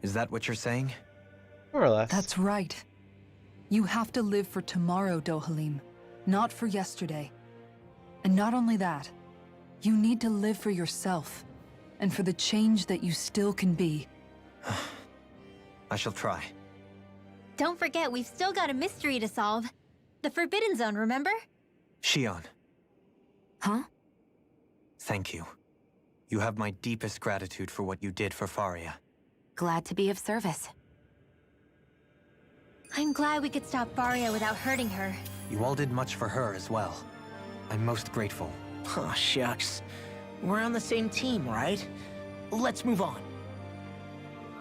Is that what you're saying? More or less. That's right. You have to live for tomorrow, Dohalim, not for yesterday. And not only that, you need to live for yourself, and for the change that you still can be. I shall try. Don't forget, we've still got a mystery to solve. The Forbidden Zone, remember? Shion. Huh? Thank you. You have my deepest gratitude for what you did for Faria. Glad to be of service. I'm glad we could stop Faria without hurting her. You all did much for her as well. I'm most grateful. Oh, shucks. We're on the same team, right? Let's move on.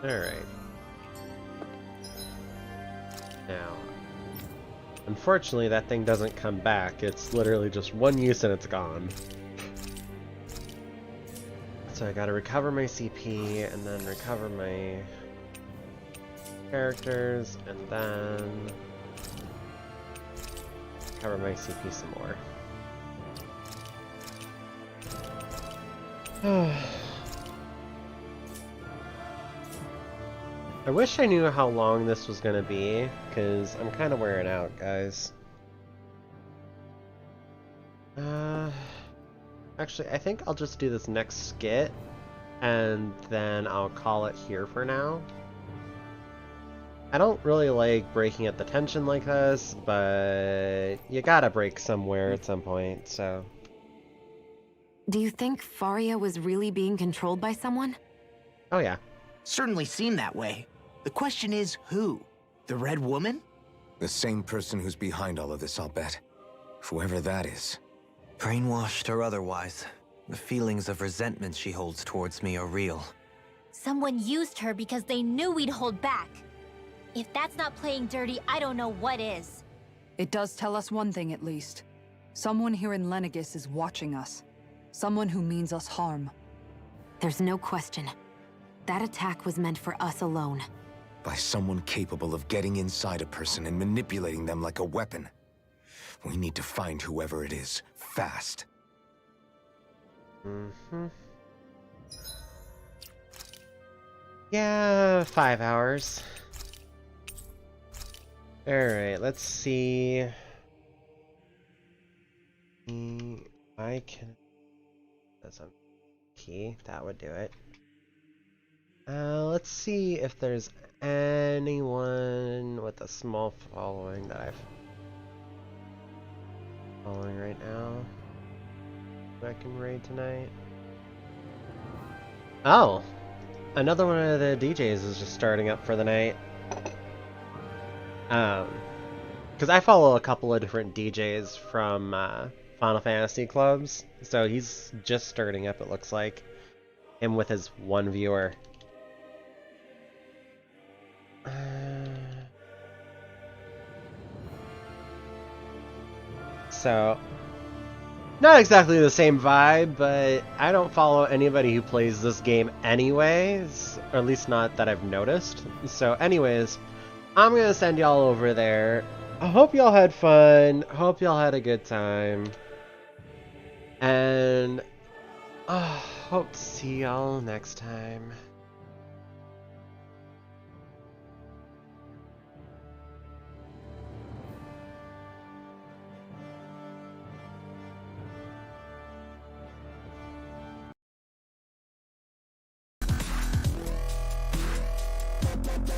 Alright. Now, unfortunately, that thing doesn't come back. It's literally just one use and it's gone. So I gotta recover my CP, and then recover my characters, and then recover my CP some more. I wish I knew how long this was gonna be, because I'm kind of wearing out, guys. Actually, I think I'll just do this next skit, and then I'll call it here for now. I don't really like breaking up the tension like this, but you gotta break somewhere at some point, so... Do you think Faria was really being controlled by someone? Oh yeah. Certainly seemed that way. The question is, who? The Red Woman? The same person who's behind all of this, I'll bet. Whoever that is. Brainwashed or otherwise, the feelings of resentment she holds towards me are real. Someone used her because they knew we'd hold back. If that's not playing dirty, I don't know what is. It does tell us one thing at least. Someone here in Lenegis is watching us. Someone who means us harm. There's no question. That attack was meant for us alone. By someone capable of getting inside a person and manipulating them like a weapon. We need to find whoever it is, fast. Yeah, 5 hours. Alright, let's see. I can... That's a key. That would do it. Let's see if there's anyone with a small following that I've... following right now. I can raid tonight. Oh! Another one of the DJs is just starting up for the night. Because I follow a couple of different DJs from Final Fantasy clubs, so he's just starting up, it looks like. Him with his one viewer. So, not exactly the same vibe, but I don't follow anybody who plays this game anyways, or at least not that I've noticed. So anyways, I'm gonna send y'all over there. I hope y'all had fun, hope y'all had a good time, and hope to see y'all next time.